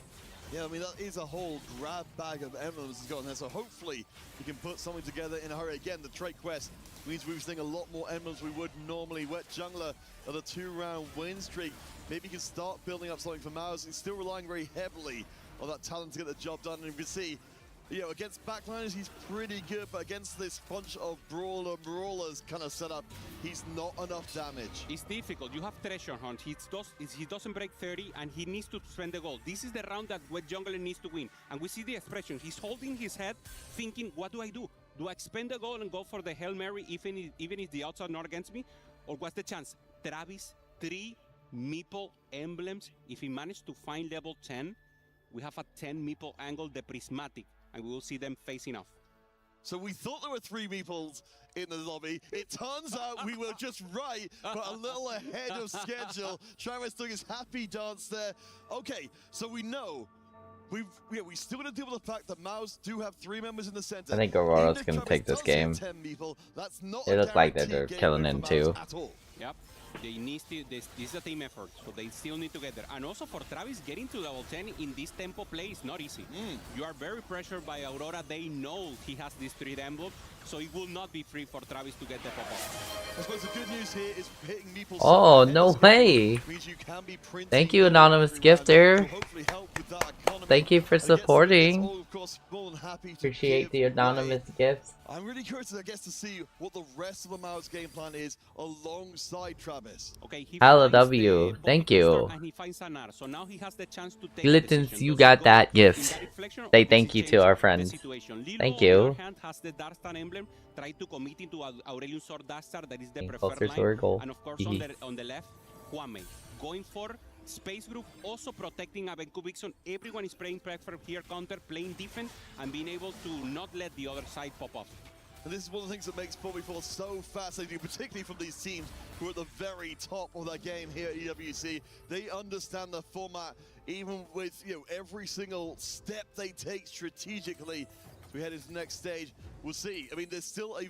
Yeah, I mean, that is a whole grab bag of emblems he's got in there. So hopefully he can put something together in a hurry. Again, the trait quest means we're seeing a lot more emblems we would normally. Wet Jungler at a 2-round win streak. Maybe he can start building up something for MOUZ. He's still relying very heavily on that talent to get the job done. And you can see, you know, against backliners, he's pretty good, but against this bunch of brawlers kind of setup, he's not enough damage. It's difficult. You have Treasure Hunt. He doesn't break 30, and he needs to spend the gold. This is the round that Wet Jungler needs to win. And we see the expression. He's holding his head, thinking, what do I do? Do I spend the gold and go for the Hail Mary, even if the odds are not against me? Or what's the chance? Travis, 3 meeple emblems. If he managed to find level 10, we have a 10 meeple angle, the prismatic, and we will see them facing off. So we thought there were 3 meeples in the lobby. It turns out we were just right, but a little ahead of schedule. Travis doing his happy dance there. Okay, so we know we still got to deal with the fact that MOUZ do have 3 members in the center. I think Aurora's going to take this game. It looks like they're killing in too. Yep. This is a team effort, so they still need to get there. And also for Travis, getting to level 10 in this tempo play is not easy. You are very pressured by Aurora. They know he has this 3 emblem, so it will not be free for Travis to get the pop-up. I suppose the good news here is hitting meeples. Oh, no way! Thank you, Anonymous Gifter. Thank you for supporting. Appreciate the anonymous gifts. I'm really curious, I guess, to see what the rest of the MOUZ game plan is alongside Travis. Okay, Hello W, thank you. And he finds Anar, so now he has the chance to take Glitens, you got that gift. Say thank you to our friends. Thank you. Has the Darkstar emblem, try to commit into Aurelion Sword Darkstar, that is the Getting preferred closer to our line. goal. And of course on the left, Kwame. Going for Space Group, also protecting Abenku Vixen. Everyone is playing preferred here counter, playing defense, and being able to not let the other side pop off. And this is one of the things that makes 4v4 so fascinating, particularly from these teams who are at the very top of their game here at EWC. They understand the format, even with every single step they take strategically. As we head into the next stage, we'll see. I mean, there's still a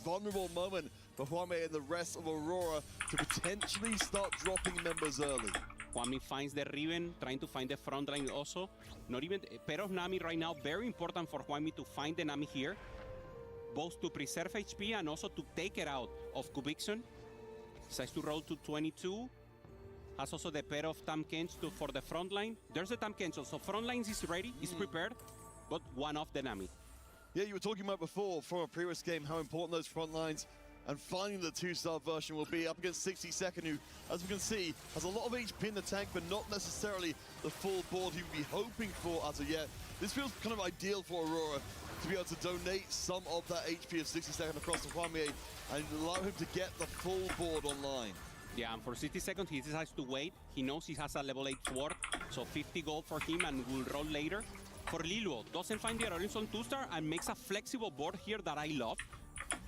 vulnerable moment for Kwame and the rest of Aurora to potentially start dropping members early. Kwame finds the Riven, trying to find the front line also. Not even pair of Nami right now. Very important for Kwame to find the Nami here, both to preserve HP and also to take it out of Kubixon. Decides to roll to 22. Has also the pair of Tam Kench for the front line. There's the Tam Kench, so front lines is ready, is prepared, but one off the Nami. Yeah, you were talking about before from a previous game how important those front lines and finding the 2-star version will be up against 60 Second, who, as we can see, has a lot of HP in the tank, but not necessarily the full board he would be hoping for as of yet. This feels kind of ideal for Aurora to be able to donate some of that HP of 60 Second across to Kwame and allow him to get the full board online. Yeah, and for 60 seconds, he decides to wait. He knows he has a level 8 sword, so 50 gold for him and will roll later. For Liluo, doesn't find the Aurelion 2-star and makes a flexible board here that I love.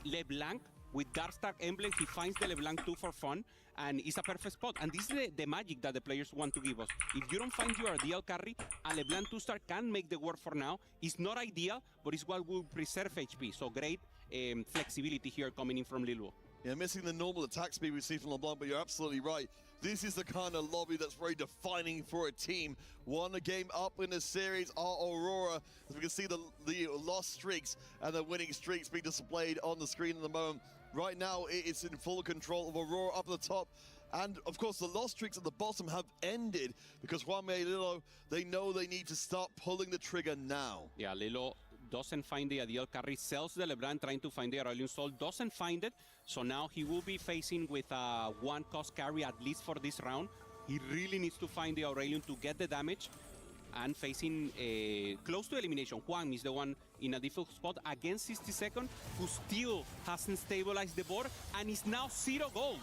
LeBlanc with Darkstar emblem, he finds the LeBlanc 2 for fun, and it's a perfect spot. And this is the magic that the players want to give us. If you don't find your ideal carry, a LeBlanc 2-star can make the work for now. It's not ideal, but it's what will preserve HP. So great flexibility here coming in from Liluo. Yeah, missing the normal attack speed we see from LeBlanc, but you're absolutely right. This is the kind of lobby that's very defining for a team. Won a game up in the series are Aurora, as we can see the lost streaks and the winning streaks being displayed on the screen at the moment. Right now, it's in full control of Aurora up at the top. And, of course, the loss streaks at the bottom have ended because Juanmi Lilo, they know they need to start pulling the trigger now. Yeah, Lilo doesn't find the ideal carry, sells the LeBlanc, trying to find the Aurelion Sol, doesn't find it. So now he will be facing with a one-cost carry, at least for this round. He really needs to find the Aurelion to get the damage. And facing close to elimination, Juanmi is the one in a difficult spot against 60-second, who still hasn't stabilized the board and is now 0 gold.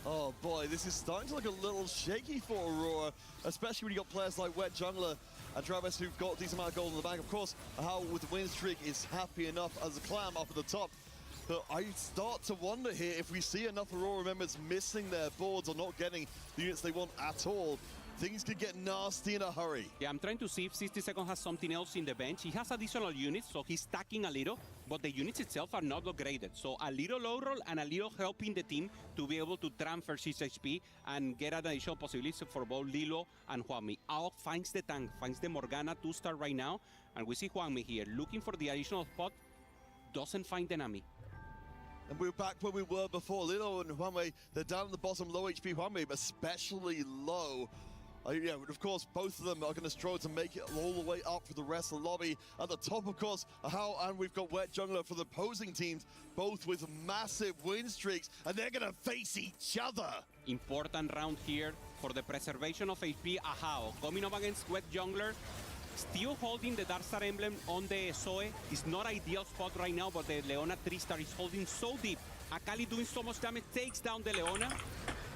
Oh boy, this is starting to look a little shaky for Aurora, especially when you got players like Wet Jungler and Travis who've got a decent amount of gold in the bank. Of course, how with the win streak is happy enough as a clam up at the top. But I start to wonder here if we see enough Aurora members missing their boards or not getting the units they want at all. Things could get nasty in a hurry. Yeah, I'm trying to see if 60-second has something else in the bench. He has additional units, so he's stacking a little, but the units itself are not upgraded. So a little low roll and a little helping the team to be able to transfer 6 HP and get an additional possibility for both Lilo and Juanmi. Ao finds the tank, finds the Morgana 2-star right now, and we see Juanmi here looking for the additional spot, doesn't find the Nami. And we're back where we were before. Lilo and Juanmi, they're down at the bottom, low HP. Juanmi, especially low. Yeah, of course, both of them are going to struggle to make it all the way up for the rest of the lobby. At the top, of course, and we've got Wet Jungler for the opposing teams, both with massive win streaks, and they're going to face each other. Important round here for the preservation of HP. Ahao coming up against Wet Jungler, still holding the Darkstar emblem on the Zoe. It's not ideal spot right now, but the Leona 3-star is holding so deep. Akali doing so much damage, takes down the Leona.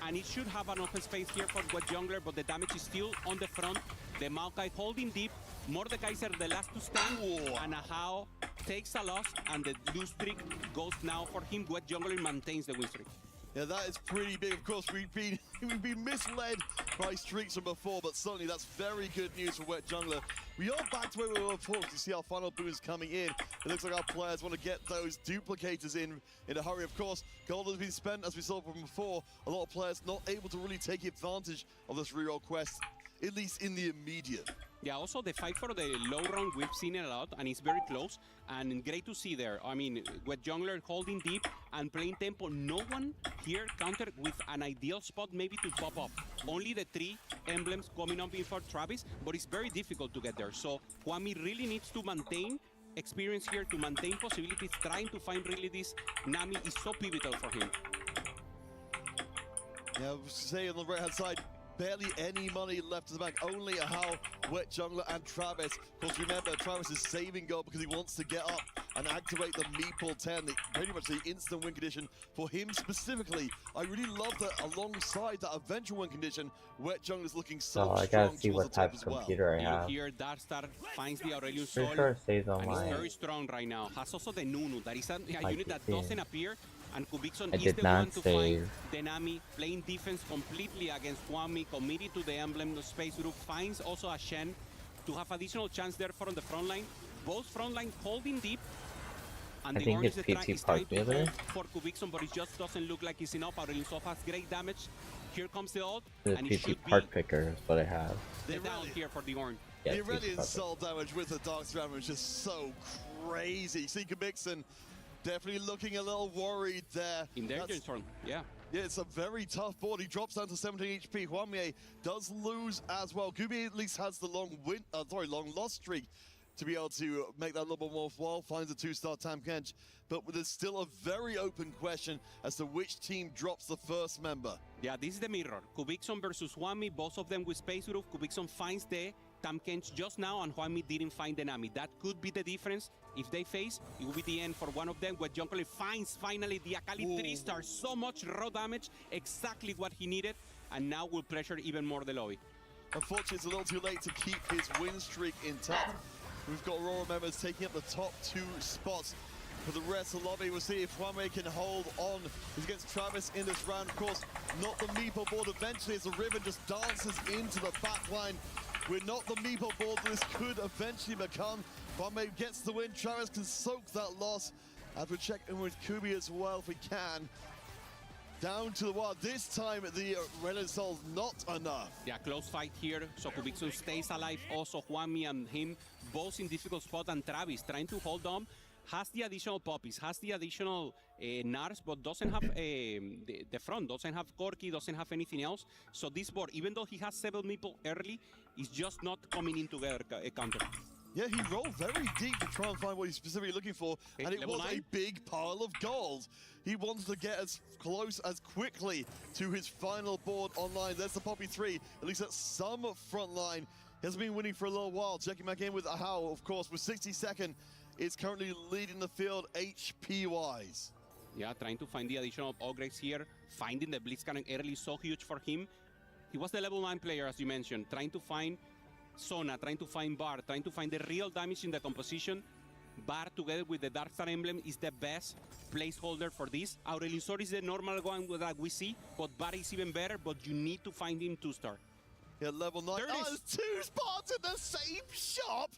And it should have an open space here for Wet Jungler, but the damage is still on the front. The Maokai holding deep. Mordekaiser the last to stand. And Ahao takes a loss, and the lose streak goes now for him. Wet Jungler maintains the win streak. Yeah, that is pretty big. Of course, we've been misled by streaks from before, but certainly that's very good news for Wet Jungler. We are back to where we were before. You see our final boon is coming in. It looks like our players want to get those duplicators in a hurry. Of course, gold has been spent, as we saw from before. A lot of players not able to really take advantage of this reroll quest, at least in the immediate. Yeah, also the fight for the low round, we've seen it a lot, and it's very close, and great to see there. I mean, Wet Jungler holding deep and playing tempo. No one here countered with an ideal spot maybe to pop off. Only the 3 emblems coming up before Travis, but it's very difficult to get there. So Juanmi really needs to maintain experience here, to maintain possibilities, trying to find really this Nami is so pivotal for him. Yeah, say on the right-hand side, barely any money left in the bank. Only Ahao, Wet Jungler, and Travis. Of course, remember, Travis is saving gold because he wants to get up and activate the Meeple 10, pretty much the instant win condition for him specifically. I really love that alongside that eventual win condition, Wet Jungler is looking so strong. I gotta see what type of computer I have. Here, Darkstar finds the Aurelion Sol, Pretty sure it stays on and mine. he's very strong right now. Has also the Nunu, that is a unit that doesn't appear. And Kubikson I is did the not one to save. find the Nami, playing defense completely against Juanmi, committed to the emblem. The space group finds also a Shen to have additional chance there from the front line. Both front line holding deep. And I think it's PT Park the other. For Kubikson, but it just doesn't look like it's enough. Aurelion Sol has great damage. Here comes the ult. The and it PT should Park picker is what I have. They're down here for the Ornn. Yeah, the PT Aurelion Park Sol damage with the Darkstar damage is just so crazy. See Kubikson definitely looking a little worried there. In their turn, yeah. Yeah, it's a very tough board. He drops down to 17 HP. Juanmi does lose as well. Gubi at least has the long loss streak to be able to make that a little bit more worthwhile. Finds a 2-star Tam Kench, but there's still a very open question as to which team drops the first member. Yeah, this is the mirror. Kubikson versus Juanmi, both of them with Space Roof. Kubikson finds the Tam Kench just now, and Juanmi didn't find the Nami. That could be the difference. If they face, it will be the end for one of them. Wet Jungler finds finally the Akali 3-star. So much raw damage, exactly what he needed, and now will pressure even more the lobby. Unfortunately, it's a little too late to keep his win streak intact. We've got Aurora members taking up the top 2 spots. For the rest of the lobby, we'll see if Juanmi can hold on against Travis in this round. Of course, not the Meeple board eventually as the Riven just dances into the back line. We're not the Meeple board this could eventually become. Juanmi gets the win. Travis can soak that loss. As we check in with Kubi as well if we can. Down to the wire. This time, the Aurelion Sol's not enough. Yeah, close fight here. So Kubikson stays alive. Also, Juanmi and him both in difficult spot. And Travis trying to hold on. Has the additional poppies, has the additional Nars, but doesn't have the front, doesn't have Corki, doesn't have anything else. So this board, even though he has 7 meeple early, is just not coming in together a counter. Yeah, he rolled very deep to try and find what he's specifically looking for, and it was 9. a big pile of gold. He wanted to get as close as quickly to his final board online. There's the Poppy 3, at least at some front line. He has been winning for a little while. Checking back in with Ahau, of course, with 62nd. Is currently leading the field HP-wise. Yeah, trying to find the additional upgrades here. Finding the Blitzcrank early so huge for him. He was the level 9 player, as you mentioned, trying to find Sona, trying to find Bar, trying to find the real damage in the composition. Bar together with the Darkstar emblem is the best placeholder for this. Aurelion Sword is the normal one that we see, but Bar is even better, but you need to find him 2-star. Yeah, level 9. Oh, there's 2 spots in the same shop!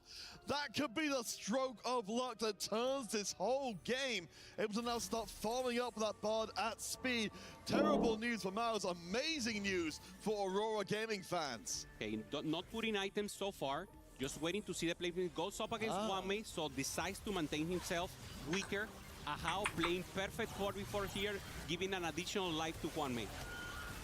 That could be the stroke of luck that turns this whole game. Able to now start following up that Bard at speed. Terrible news for Mouse, amazing news for Aurora Gaming fans. Okay, not putting items so far, just waiting to see the placement. Goes up against Wanmei, so decides to maintain himself weaker. Ahau playing perfect 4v4 here, giving an additional life to Wanmei.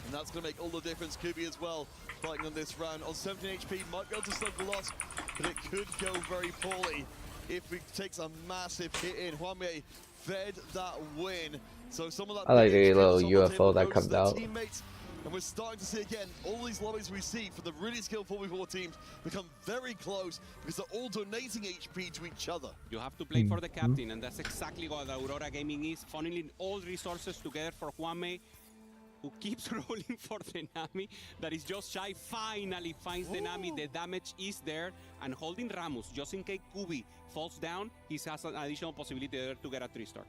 And that's going to make all the difference. Kubi as well, fighting on this round. On 17 HP, might be able to stop the loss, but it could go very poorly if he takes a massive hit in. Hwamei fed that win. So some of that I like the little UFO that comes out. Teammates, and we're starting to see again, all these lobbies we see for the really skillful 4v4 teams become very close because they're all donating HP to each other. You have to play for the captain, and that's exactly what Aurora Gaming is, funneling all resources together for Hwamei, who keeps rolling for the Nami. That is just shy. Finally finds the Nami. The damage is there. And holding Ramus, just in case Kubi falls down, he has an additional possibility there to get a 3-star.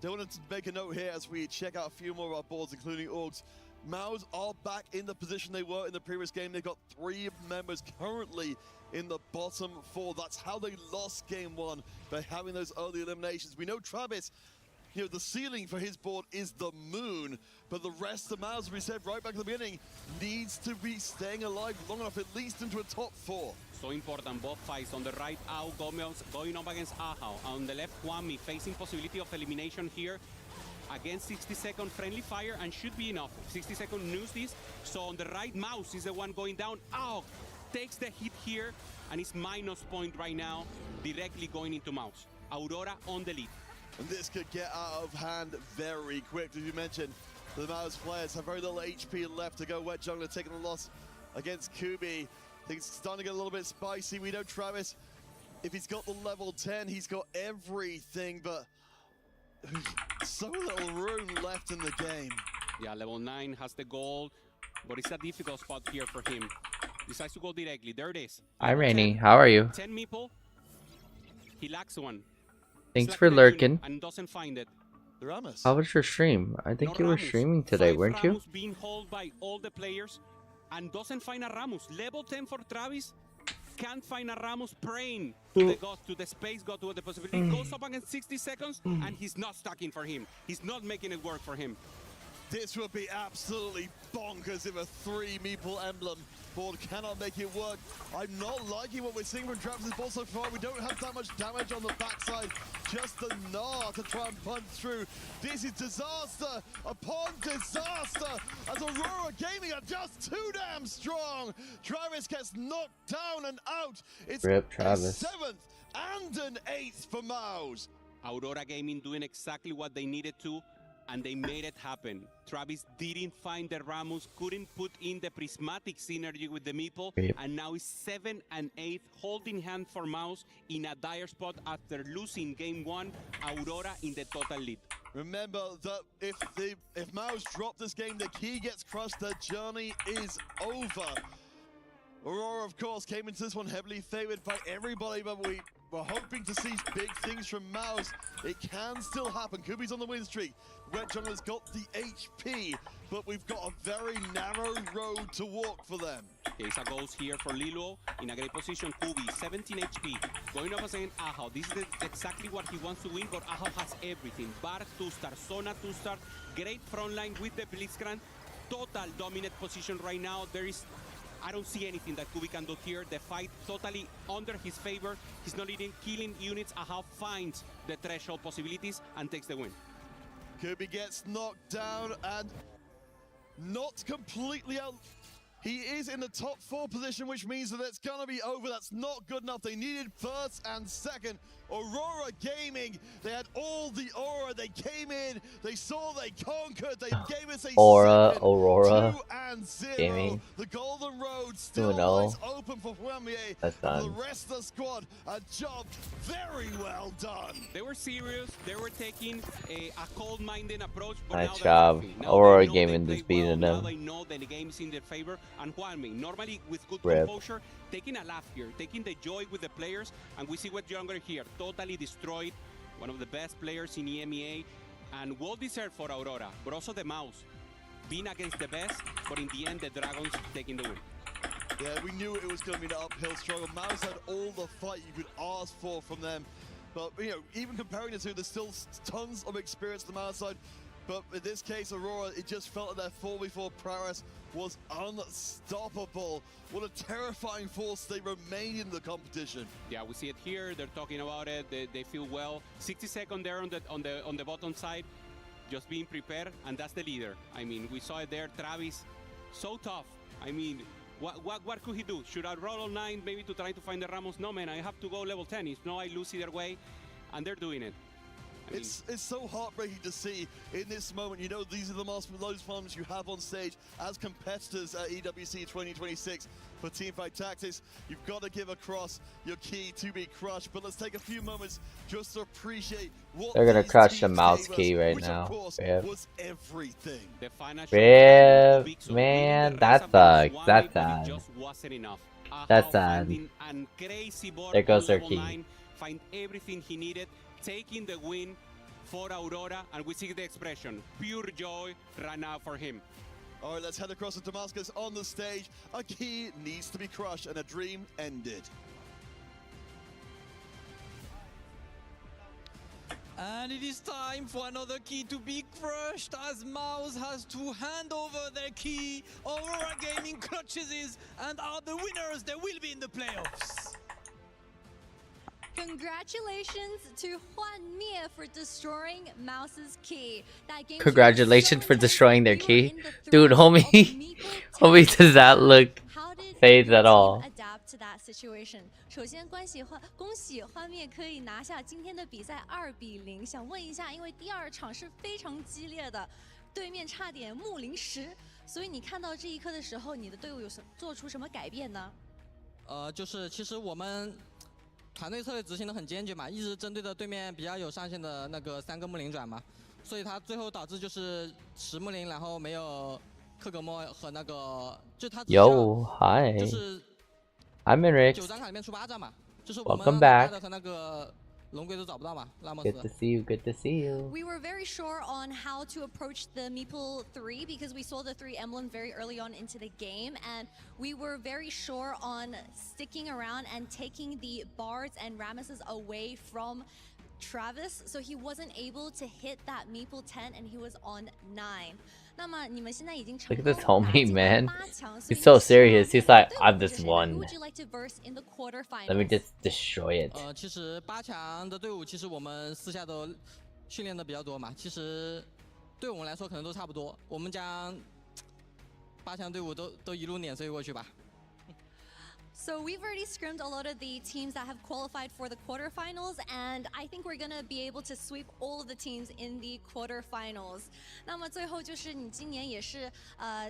I wanted to make a note here as we check out a few more of our boards, including Orgs. Maus are back in the position they were in the previous game. They've got 3 members currently in the bottom 4. That's how they lost game 1, by having those early eliminations. We know Travis, you know, the ceiling for his board is the moon, but the rest of Maus, as we said right back at the beginning, needs to be staying alive long enough, at least into a top 4. So important, both fights. On the right, Ao Gomez going up against Ahau. On the left, Hwamei facing possibility of elimination here. Against 60-second friendly fire, and should be enough. 60-second news this. So on the right, Mouse is the one going down. Ao takes the hit here, and it's minus point right now, directly going into Mouse. Aurora on the lead. And this could get out of hand very quick. As you mentioned, the Mouse players have very little HP left to go. Wet Jungler taking the loss against Kubi. I think it's starting to get a little bit spicy. We know Travis, if he's got the level 10, he's got everything, but so little room left in the game. Yeah, level 9 has the gold, but it's a difficult spot here for him. Decides to go directly. There it is. Hi, Rainy. How are you? 10 meeple. He lacks one. Thanks for lurking. And doesn't find it. Ramus. How was your stream? I think you were streaming today, weren't you? Ramus being held by all the players and doesn't find a Ramus. Level 10 for Travis. Can't find a Ramus, praying to the gods, to the space god, to the possibility. Goes up against 60 seconds and he's not stacking for him. He's not making it work for him. This would be absolutely bonkers if a 3 meeple emblem board cannot make it work. I'm not liking what we're seeing from Travis's board so far. We don't have that much damage on the backside. Just the gnaw to try and punch through. This is disaster upon disaster as Aurora Gaming are just too damn strong. Travis gets knocked down and out. It's Rip Travis. a 7th and an 8th for Maus. Aurora Gaming doing exactly what they needed to, and they made it happen. Travis didn't find the Ramus, couldn't put in the prismatic synergy with the meeple, and now is 7 and 8, holding hand for Mouse in a dire spot after losing game 1. Aurora in the total lead. Remember that if Mouse drop this game, the key gets crushed, the journey is over. Aurora, of course, came into this one heavily favored by everybody, but we were hoping to see big things from Mouse. It can still happen. Kubi's on the win streak. Red Jungler's got the HP, but we've got a very narrow road to walk for them. Kesa goes here for Lilo in a great position. Kubi, 17 HP. Going up against Ahau. This is exactly what he wants to win, but Ahau has everything. Bar 2-star, Sona 2-star. Great front line with the Blitzcrank. Total dominant position right now. I don't see anything that Kubi can do here. The fight totally under his favor. He's not even killing units. Ahau finds the threshold possibilities and takes the win. Kirby gets knocked down and not completely out. He is in the top 4 position, which means that it's gonna be over. That's not good enough. They needed first and second. Aurora Gaming, they had all the aura. They came in, they saw, they conquered, they gave us a Aurora 2-0. Gaming. The Golden Road still 2-0. lies open for Premier. That's done. The rest of the squad, a job very well done. They were serious. They were taking a cold-minded approach. But Nice now they're job. happy. Now Aurora they know Gaming they just played beating well. them. Now they know that the game is in their favor. And Juanmi, normally with good Rip. composure, taking a laugh here, taking the joy with the players, and we see what Younger here, totally destroyed, one of the best players in EMEA, and well deserved for Aurora, but also the Mouse, being against the best, but in the end, the Dragons taking the win. Yeah, we knew it was going to be an uphill struggle. Mouse had all the fight you could ask for from them, but you know, even comparing the two, there's still tons of experience on the Mouse side. But in this case, Aurora, it just felt that their 4v4 prowess was unstoppable. What a terrifying force they remain in the competition. Yeah, we see it here. They're talking about it. They feel well. 60 seconds there on the bottom side, just being prepared, and that's the leader. I mean, we saw it there. Travis, so tough. I mean, what could he do? Should I roll on 9 maybe to try to find the Ramos? No, man, I have to go level 10. If no, I lose either way, and they're doing it. It's so heartbreaking to see in this moment. You know, these are the most moments you have on stage as competitors at EWC 2026 for Teamfight Tactics. You've got to give across your key to be crushed. But let's take a few moments just to appreciate what They're gonna these crush the teams mouse gave key us, right which now. Of course, Rip. was everything. The final Rip, shot, man, the that rest of sucks. Juanmi, That's but it sad. just wasn't enough. That's sad. And crazy board There goes on their level key. 9, find everything he needed, taking the win for Aurora, and we see the expression, pure joy ran out for him. All right, let's head across to Damascus on the stage. A key needs to be crushed and a dream ended. And it is time for another key to be crushed as Mouse has to hand over their key. Aurora Gaming clutches it and are the winners. They will be in the playoffs. Congratulations to Juan Mie for destroying Mouse's key. That game Congratulations for destroying their key. Dude, homie, homie does not look phased at all. Adapt to that situation. 首先，恭喜欢灭可以拿下今天的比赛2-0。想问一下，因为第二场是非常激烈的，对面差点木林10，所以你看到这一刻的时候，你的队伍有做出什么改变呢？就是其实我们团队策略执行的很坚决嘛，一直针对着对面比较有上限的那个3个木林转嘛，所以他最后导致就是10木林，然后没有克格莫和那个，就他Yo, hi. 就是 I'm in Rick. 9张卡里面出8张嘛，就是我们 Welcome back. 和那个龙龟都找不到嘛，拉莫斯。 Good to see you. Good to see you. We were very sure on how to approach the Meeple 3 because we saw the 3 emblems very early on into the game, and we were very sure on sticking around and taking the Bards and Ramesses away from Travis, so he wasn't able to hit that Meeple 10 and he was on 9. Look at this homie, man. He's so serious. He's like, I've this one. Let me just destroy it. 其实8强的队伍，其实我们私下都训练的比较多嘛。其实对我们来说可能都差不多。我们将8强队伍都一路碾碎过去吧。 So we've already scrimmed a lot of the teams that have qualified for the quarterfinals, and I think we're gonna be able to sweep all of the teams in the quarterfinals. 那么最后就是你今年也是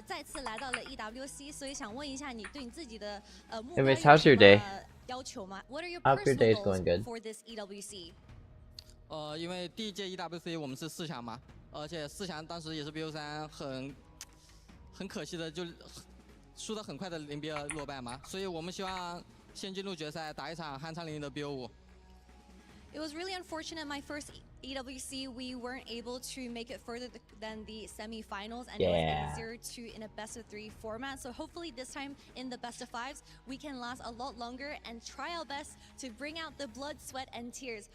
再次来到了 EWC， 所以想问一下你对你自己的目标有什么要求吗？ What are your personal goals for this EWC? 因为第一届 EWC 我们是4强嘛，而且4强当时也是 BO3 很可惜的就。 输得很快的0比2落败嘛，所以我们希望先进入决赛，打一场酣畅淋漓的 BO5。It was really unfortunate. My first EWC, we weren't able to make it further than the semi-finals, and it was 0-2 in a best-of-3 format. So hopefully this time in the best-of-5s, we can last a lot longer and try our best to bring out the blood, sweat, and tears.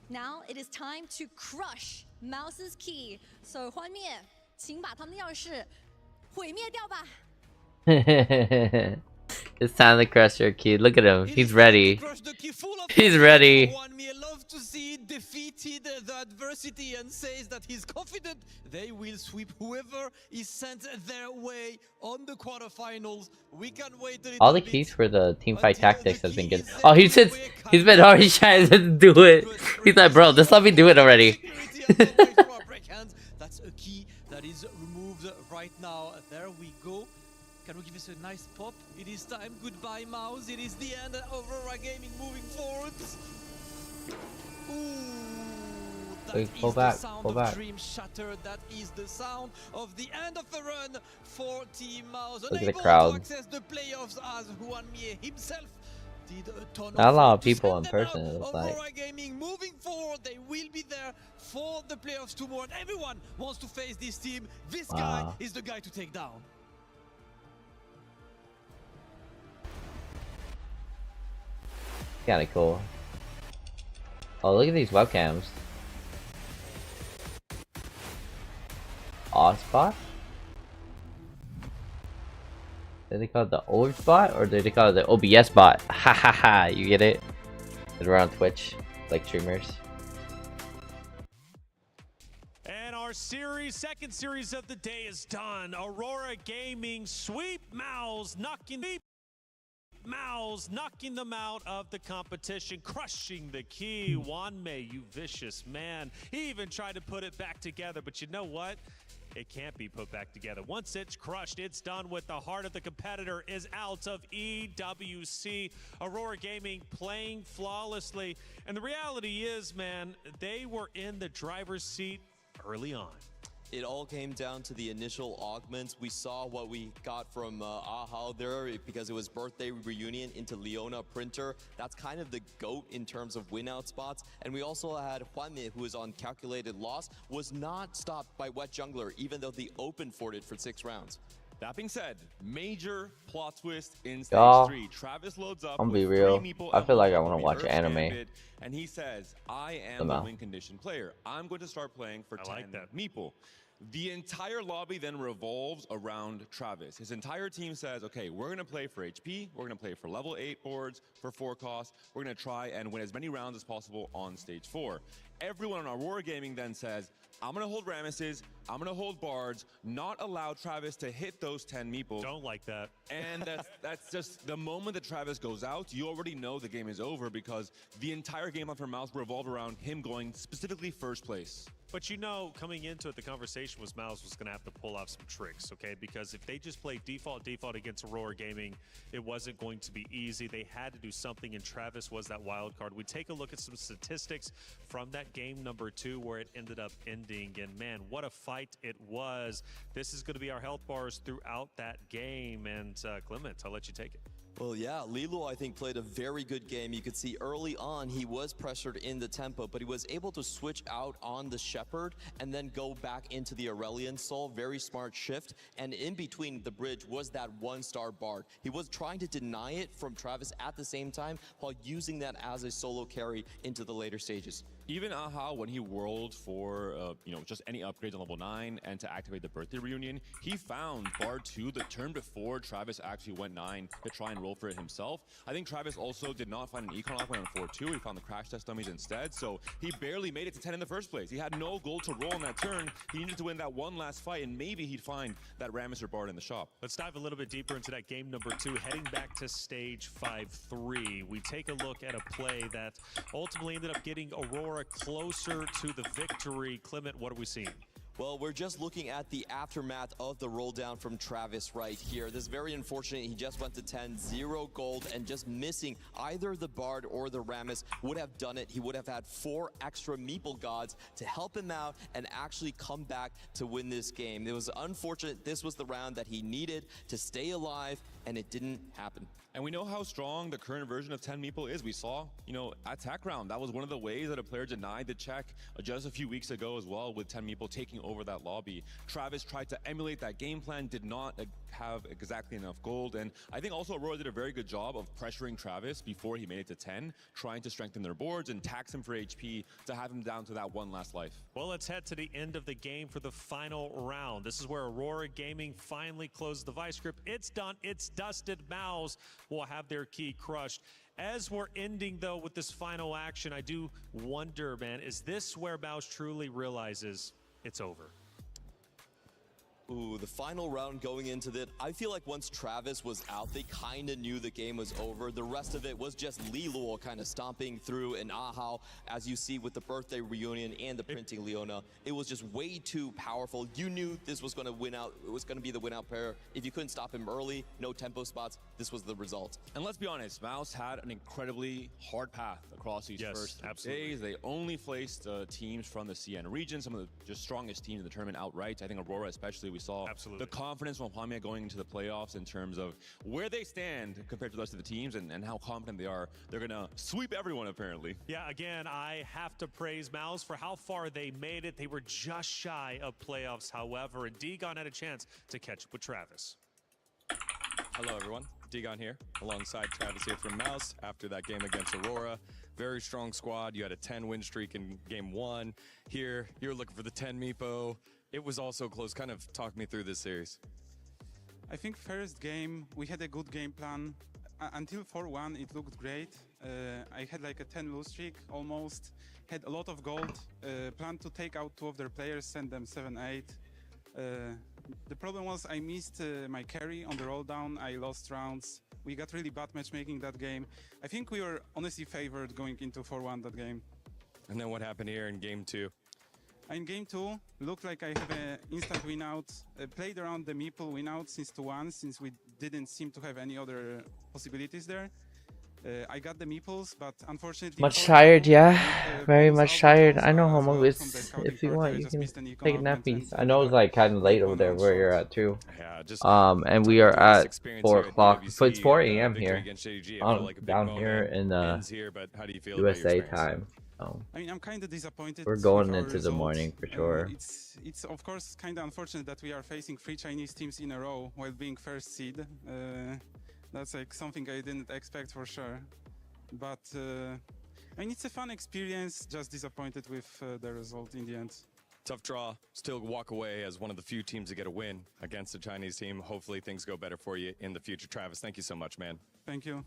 Now it is time to crush Mouse's key. So 幻灭，请把他们的钥匙毁灭掉吧。 It's time to crush your key. Look at him. He's ready. He's ready. to see defeated the adversity and says that he's confident they will sweep whoever is sent their way on the quarterfinals. We can wait a little All the bit keys for the team fight tactics has been good. Oh, he's been already trying to do it. He's like, bro, just let me do it already. That's a key that is removed right now. There we go. Can we give us a nice pop? It is time. Goodbye, Mouse. It is the end of Aurora Gaming moving forward. Ooh, that is the sound of Dream Shatter. That is the sound of the end of the run for Team Mouse. Look at the Unable crowd. to access the playoffs as Juan Mie himself did a ton Not a of lot work of to people send in them person, out. it looks like. Aurora Gaming moving forward. They will be there for the playoffs tomorrow. And everyone wants to face this team. This guy is the guy to take down. Kinda cool. Oh, look at these webcams. Spot? Did they call it the old spot or did they call it the OBS bot? Ha ha ha, you get it? Because we're on Twitch, like streamers. And our second series of the day is done. Aurora Gaming sweep Mouse, knocking them out of the competition, crushing the key. Wanmei, you vicious man. He even tried to put it back together, but you know what? It can't be put back together. Once it's crushed, it's done with. The heart of the competitor is out of EWC. Aurora Gaming playing flawlessly. And the reality is, man, they were in the driver's seat early on. It all came down to the initial augments. We saw what we got from AHA there because it was birthday reunion into Leona Printer. That's kind of the GOAT in terms of win-out spots. And we also had Juanme, who is on calculated loss, was not stopped by Wet Jungler, even though they opened for it for 6 rounds. That being said, major plot twist in stage 3. Travis loads up. I'm gonna be real. I feel like I want to watch anime. And he says, I am the win condition player. I'm going to start playing for 10 Meeple. The entire lobby then revolves around Travis. His entire team says, okay, we're going to play for HP, we're going to play for level 8 boards, for 4 costs, we're going to try and win as many rounds as possible on stage 4. Everyone on Aurora Gaming then says, I'm going to hold Ramesses, I'm going to hold Bards, not allow Travis to hit those 10 meeples. Don't like that. And that's just the moment that Travis goes out, you already know the game is over because the entire game on for Mouse revolved around him going specifically first place. But you know, coming into it, the conversation was Mouse was going to have to pull off some tricks, okay? Because if they just played default against Aurora Gaming, it wasn't going to be easy. They had to do something, and Travis was that wild card. We take a look at some statistics from that game number 2 where it ended up ending, and man, what a fight it was. This is going to be our health bars throughout that game, and Clement, I'll let you take it. Well, yeah, Lilo, I think, played a very good game. You could see early on he was pressured in the tempo, but he was able to switch out on the Shepherd and then go back into the Aurelion Soul. Very smart shift. And in between the bridge was that 1-star Bard. He was trying to deny it from Travis at the same time while using that as a solo carry into the later stages. Even AHA, when he whirled for, just any upgrades on level 9 and to activate the birthday reunion, he found Bard 2 the turn before Travis actually went 9 to try and roll for it himself. I think Travis also did not find an econ offline on 4-2. He found the crash test dummies instead, so he barely made it to 10 in the first place. He had no gold to roll on that turn. He needed to win that one last fight, and maybe he'd find that Rammus or Bard in the shop. Let's dive a little bit deeper into that game number 2, heading back to stage 5-3. We take a look at a play that ultimately ended up getting Aurora closer to the victory. Clement, what are we seeing? Well, we're just looking at the aftermath of the roll down from Travis right here. This is very unfortunate. He just went to 10, 0 gold, and just missing either the Bard or the Rammus would have done it. He would have had 4 extra Meeple gods to help him out and actually come back to win this game. It was unfortunate. This was the round that he needed to stay alive, and it didn't happen. And we know how strong the current version of 10 Meeple is. We saw, at Tech Round, that was one of the ways that a player denied the check just a few weeks ago as well, with 10 Meeple taking over that lobby. Travis tried to emulate that game plan, did not have exactly enough gold, and I think also Aurora did a very good job of pressuring Travis before he made it to 10, trying to strengthen their boards and tax him for HP to have him down to that one last life. Well, let's head to the end of the game for the final round. This is where Aurora Gaming finally closed the vice grip. It's done, it's dusted. MOUZ will have their key crushed. As we're ending, though, with this final action, I do wonder, man, is this where MOUZ truly realizes it's over? Ooh, the final round going into that, I feel like once Travis was out, they kind of knew the game was over. The rest of it was just Lilul kind of stomping through, and Ahau, as you see with the birthday reunion and the printing Leona, it was just way too powerful. You knew this was going to win out. It was going to be the win out pair. If you couldn't stop him early, no tempo spots, this was the result. And let's be honest, MOUZ had an incredibly hard path across these first days. They only faced teams from the CN region, some of the just strongest teams in the tournament outright. I think Aurora especially, we saw the confidence from Pamia going into the playoffs in terms of where they stand compared to the rest of the teams and how confident they are. They're going to sweep everyone, apparently. Yeah, again, I have to praise MOUZ for how far they made it. They were just shy of playoffs, however, and Degon had a chance to catch up with Travis. Hello, everyone. Degon here, alongside Travis here from MOUZ after that game against Aurora. Very strong squad. You had a 10-win streak in game 1. Here, you're looking for the 10 Meepo. It was also close. Kind of talk me through this series. I think first game, we had a good game plan. Until 4-1, it looked great. I had like a 10 lose streak almost. Had a lot of gold. Planned to take out 2 of their players, send them 7-8. The problem was I missed my carry on the roll down. I lost rounds. We got really bad matchmaking that game. I think we were honestly favored going into 4-1 that game. And then what happened here in game 2? In game 2, looked like I have an instant win out. Played around the Meeple win out since 2-1, since we didn't seem to have any other possibilities there. I got the Meeples, but unfortunately... Much tired, yeah. Very much tired. I know Homo is, if you want, you can take nappies. I know it's like kind of late over there where you're at too. And we are at 4 o'clock. So it's 4 a.m. here. Down here in USA time. I mean, I'm kind of disappointed. We're going into the morning for sure. It's of course kind of unfortunate that we are facing 3 Chinese teams in a row while being first seed. That's like something I didn't expect for sure. But I mean, it's a fun experience. Just disappointed with the result in the end. Tough draw. Still walk away as one of the few teams to get a win against the Chinese team. Hopefully things go better for you in the future. Travis, thank you so much, man. Thank you.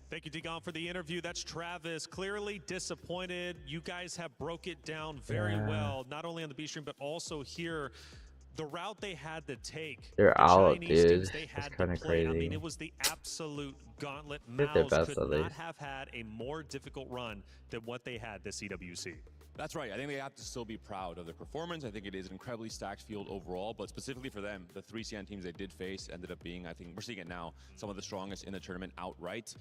Thank you, Degon, for the interview. That's Travis. Clearly disappointed. You guys have broke it down very well, not only on the B stream, but also here. The route they had to take. They're out, Chinese dude. teams they had It's kind of to play. crazy. I mean, it was the absolute gauntlet. Did their MOUZ best, could at not least. have had a more difficult run than what they had this EWC. That's right. I think they have to still be proud of their performance. I think it is an incredibly stacked field overall, but specifically for them, the 3 CN teams they did face ended up being, I think we're seeing it now, some of the strongest in the tournament outright,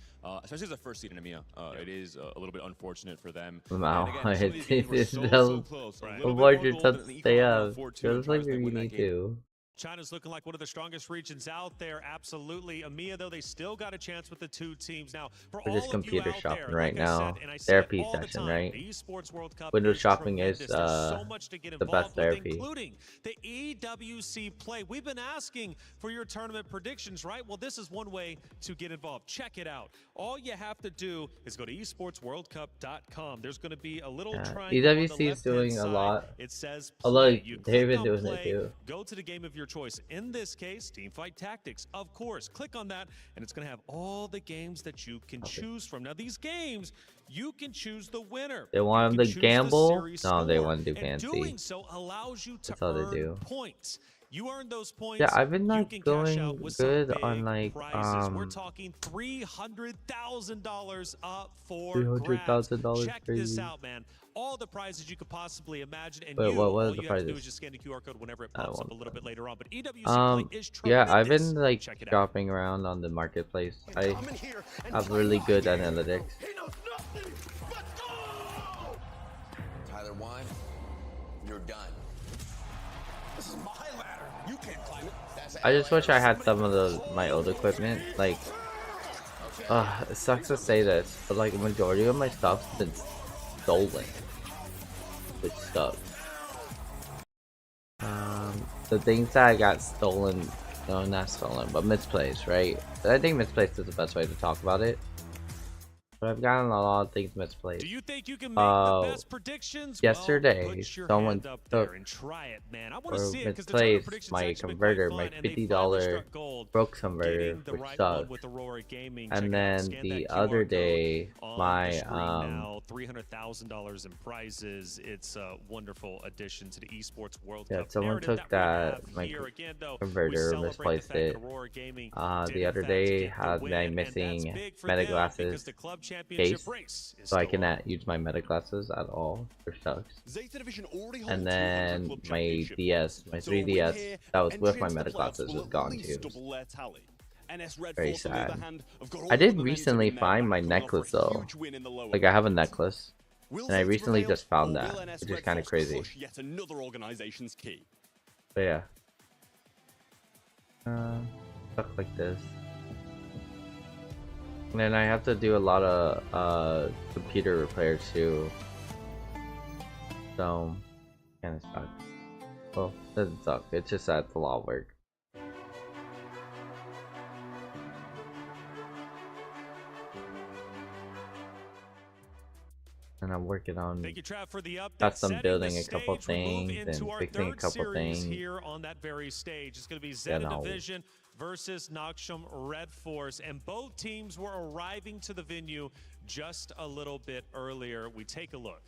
especially as a first seed in EMEA. It is a little bit unfortunate for them. Wow, It's so close. Avoid your touch to stay up. Just like you need to. China's looking like one of the strongest regions out there. Absolutely. EMEA, though, they still got a chance with the 2 teams. Now, for We're all just of computer you out shopping there, right like I now. said, and I say Therapy it all the session, time, right? the Esports World Cup Window is shopping is tremendous. There's so much to get the best involved with, therapy. including the EWC play. We've been asking for your tournament predictions, right? Well, this is one way to get involved. Check it out. All you have to do is go to esportsworldcup.com. There's going to be a little triangle on the EWC is doing a left-hand lot. side. It says Although play. You they've click been on doing play, it too. go to the game of your choice. In this case, TEAMFIGHT Tactics. Of course, click on that, and it's going to have all the games that you can choose from. Now, these games, you can choose the winner. They want You them can to choose the gamble? series No, they score, want to do and fancy. doing so allows you to That's all they earn do. points. You earn those points. Yeah, I've been you not can cash out going with some good big on like prizes. We're talking $300,000 up for $300,000 Check this crazy. out, man. All the prizes you could possibly imagine, and Wait, what are all the you have to do prizes? is just scan the QR code whenever it I pops up want a little bit later on. But EWC play is yeah, I've tremendous. been like Check it out. shopping around on the marketplace. I have really good analytics. Tyler Wine, you're done. This is my ladder. You can't climb it. That's I just wish I had some of my old equipment. Like, it sucks to say this, but like a majority of my stuff's been stolen. which sucks. The things that I got stolen, no, not stolen, but misplaced, right? I think misplaced is the best way to talk about it. But I've gotten a lot of things misplaced. Do you think you can make the best predictions? Yesterday, Well, put your someone hand up took there and try it, man. I or want to see it because the tournament misplaced predictions my actually been converter, quite my fun, and they $50 finally struck gold, Brooks converter, getting the which right sucks. one with Aurora Gaming. And Check then out, scan the that other QR day, code on my the screen now, $300,000 in prizes. It's a wonderful addition to the Esports World Cup. Someone took that my converter, misplaced it. The other day had my missing meta glasses case, so I cannot use my meta glasses at all, which sucks. And then my DS, my 3DS that was with my meta glasses was gone too. Very sad. I did recently find my necklace though. Like I have a necklace, and I recently just found that, which is kind of crazy. But yeah, stuff like this. And then I have to do a lot of computer repairs too. So kinda sucks. Well, it doesn't suck, it's just that it's a lot of work. And I'm working on custom building a couple things and fixing a couple things. Here on that very stage, it's going to be Zeta Division versus Noxium Red Force, and both teams were arriving to the venue just a little bit earlier. We take a look.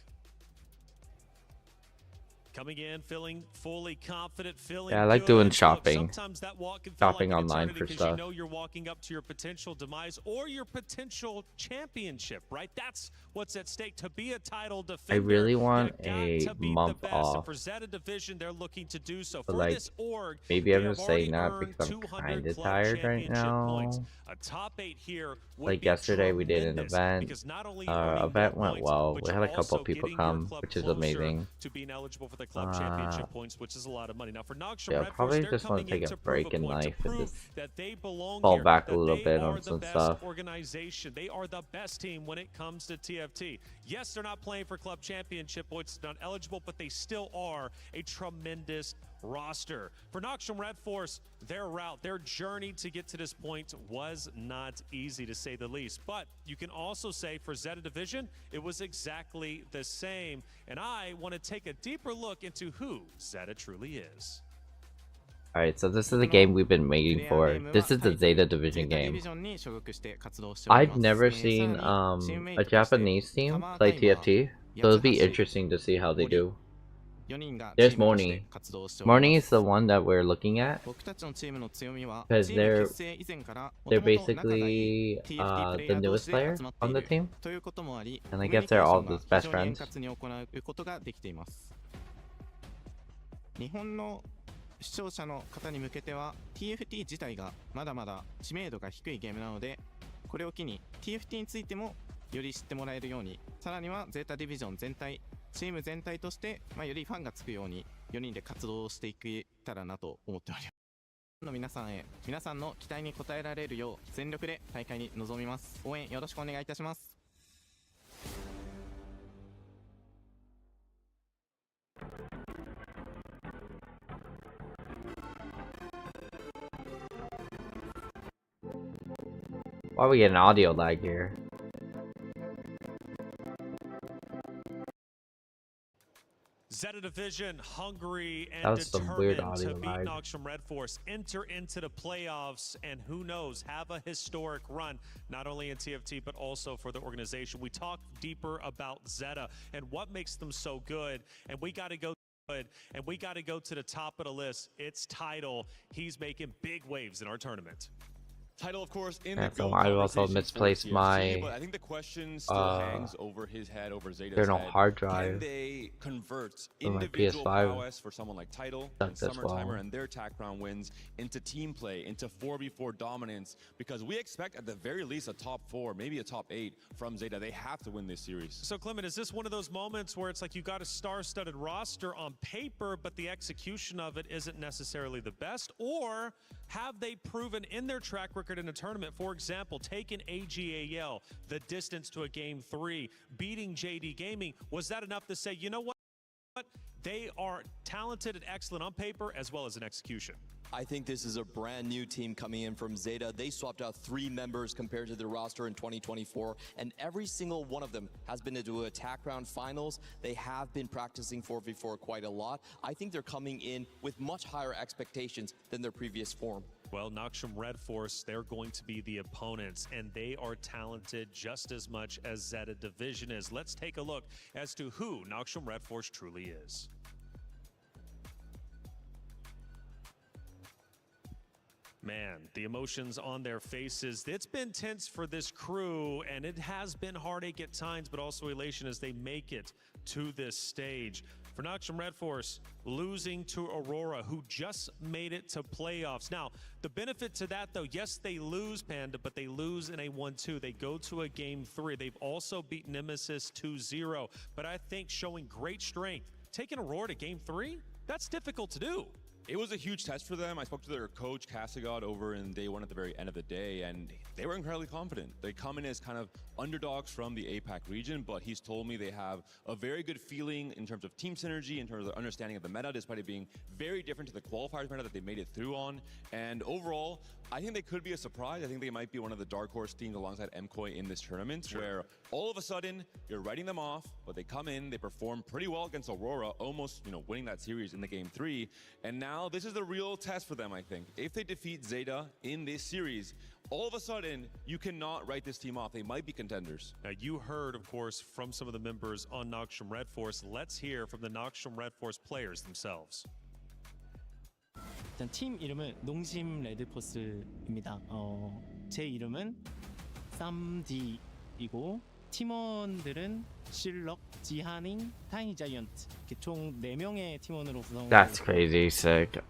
Coming in, feeling fully confident, feeling I like doing shopping. Sometimes that walk can Shopping like online for because stuff. you know you're walking up to your potential demise or your potential championship, right? That's what's at stake. To be a title defender, I really want a month off. For Zeta Division, they're looking to do so. But For like, this org, maybe I'm just saying that because I'm kind of tired right now. A top 8 here like yesterday we did an event. Event went well. We had a couple people come, which is amazing. To being eligible for the club championship points, which is a lot of money. Now for Noxium Yeah, Red probably Force, just want to take a break in life and just fall back a little bit on some stuff. Organization. They are the best team when it comes to TFT. Yes, they're not playing for club championship points, not eligible, but they still are a tremendous roster. For Noxium Red Force, their route, their journey to get to this point was not easy, to say the least. But you can also say for Zeta Division, it was exactly the same. And I want to take a deeper look into who Zeta truly is. Alright, so this is the game we've been waiting for. This is the Zeta Division game. I've never seen a Japanese team play TFT, so it'll be interesting to see how they do. There's Morning. Morning is the one that we're looking at, because they're basically the newest player on the team, and I guess they're all his best friends. 視聴者の方に向けては TFT 自体がまだまだ知名度が低いゲームなので、これを機に TFT についてもより知ってもらえるように、さらにはゼータディビジョン全体、チーム全体として、よりファンがつくように4人で活動していけたらなと思っております。の皆さんへ、皆さんの期待に応えられるよう全力で大会に臨みます。応援よろしくお願いいたします。 Why are we getting audio lag here? Zeta Division, hungry and determined to beat Noxium Red Force, enter into the playoffs, and who knows, have a historic run, not only in TFT, but also for the organization. We talk deeper about Zeta and what makes them so good, and we got to go to the top of the list. It's Tidal. He's making big waves in our tournament. Title, of course, in yeah, the so I also misplaced my but I think the question still hangs over his head, over Zeta's internal head. hard drive. Can they convert my individual PS5 prowess for someone like Title and Summertimer and their attack round wins into team play, into 4v4 dominance? Because we expect at the very least a top 4, maybe a top 8 from Zeta. They have to win this series. So Clement, is this one of those moments where it's like you got a star-studded roster on paper, but the execution of it isn't necessarily the best? Or have they proven in their track record in a tournament, for example, taking AGAL the distance to a game 3, beating JD Gaming, was that enough to say, you know what, They are talented and excellent on paper as well as in execution. I think this is a brand new team coming in from Zeta. They swapped out 3 members compared to their roster in 2024, and every single one of them has been into attack round finals. They have been practicing 4v4 quite a lot. I think they're coming in with much higher expectations than their previous form. Well, Noxium Red Force, they're going to be the opponents, and they are talented just as much as Zeta Division is. Let's take a look as to who Noxium Red Force truly is. Man, the emotions on their faces. It's been tense for this crew, and it has been heartache at times, but also elation as they make it to this stage. For Noxium Red Force, losing to Aurora, who just made it to playoffs. Now, the benefit to that, though, yes, they lose, Panda, but they lose in a 1-2. They go to a Game 3. They've also beat Nemesis 2-0, but I think showing great strength. Taking Aurora to Game 3, that's difficult to do. It was a huge test for them. I spoke to their coach, Casigod, over in day 1 at the very end of the day, and they were incredibly confident. They come in as kind of underdogs from the APAC region, but he's told me they have a very good feeling in terms of team synergy, in terms of their understanding of the meta, despite it being very different to the qualifiers meta that they made it through on. And overall, I think they could be a surprise. I think they might be one of the dark horse teams alongside MKOI in this tournament, where all of a sudden you're writing them off, but they come in, they perform pretty well against Aurora, almost, winning that series in the Game 3. And now this is the real test for them, I think. If they defeat Zeta in this series, all of a sudden you cannot write this team off. They might be contenders. Now, you heard, of course, from some of the members on Noxium Red Force. Let's hear from the Noxium Red Force players themselves. 일단 팀 이름은 농심 레드포스입니다. 제 이름은 쌈디이고 팀원들은 실럭, 지하닝, 타이니 자이언트 이렇게 총 4명의 팀원으로 구성하고 That's crazy sick.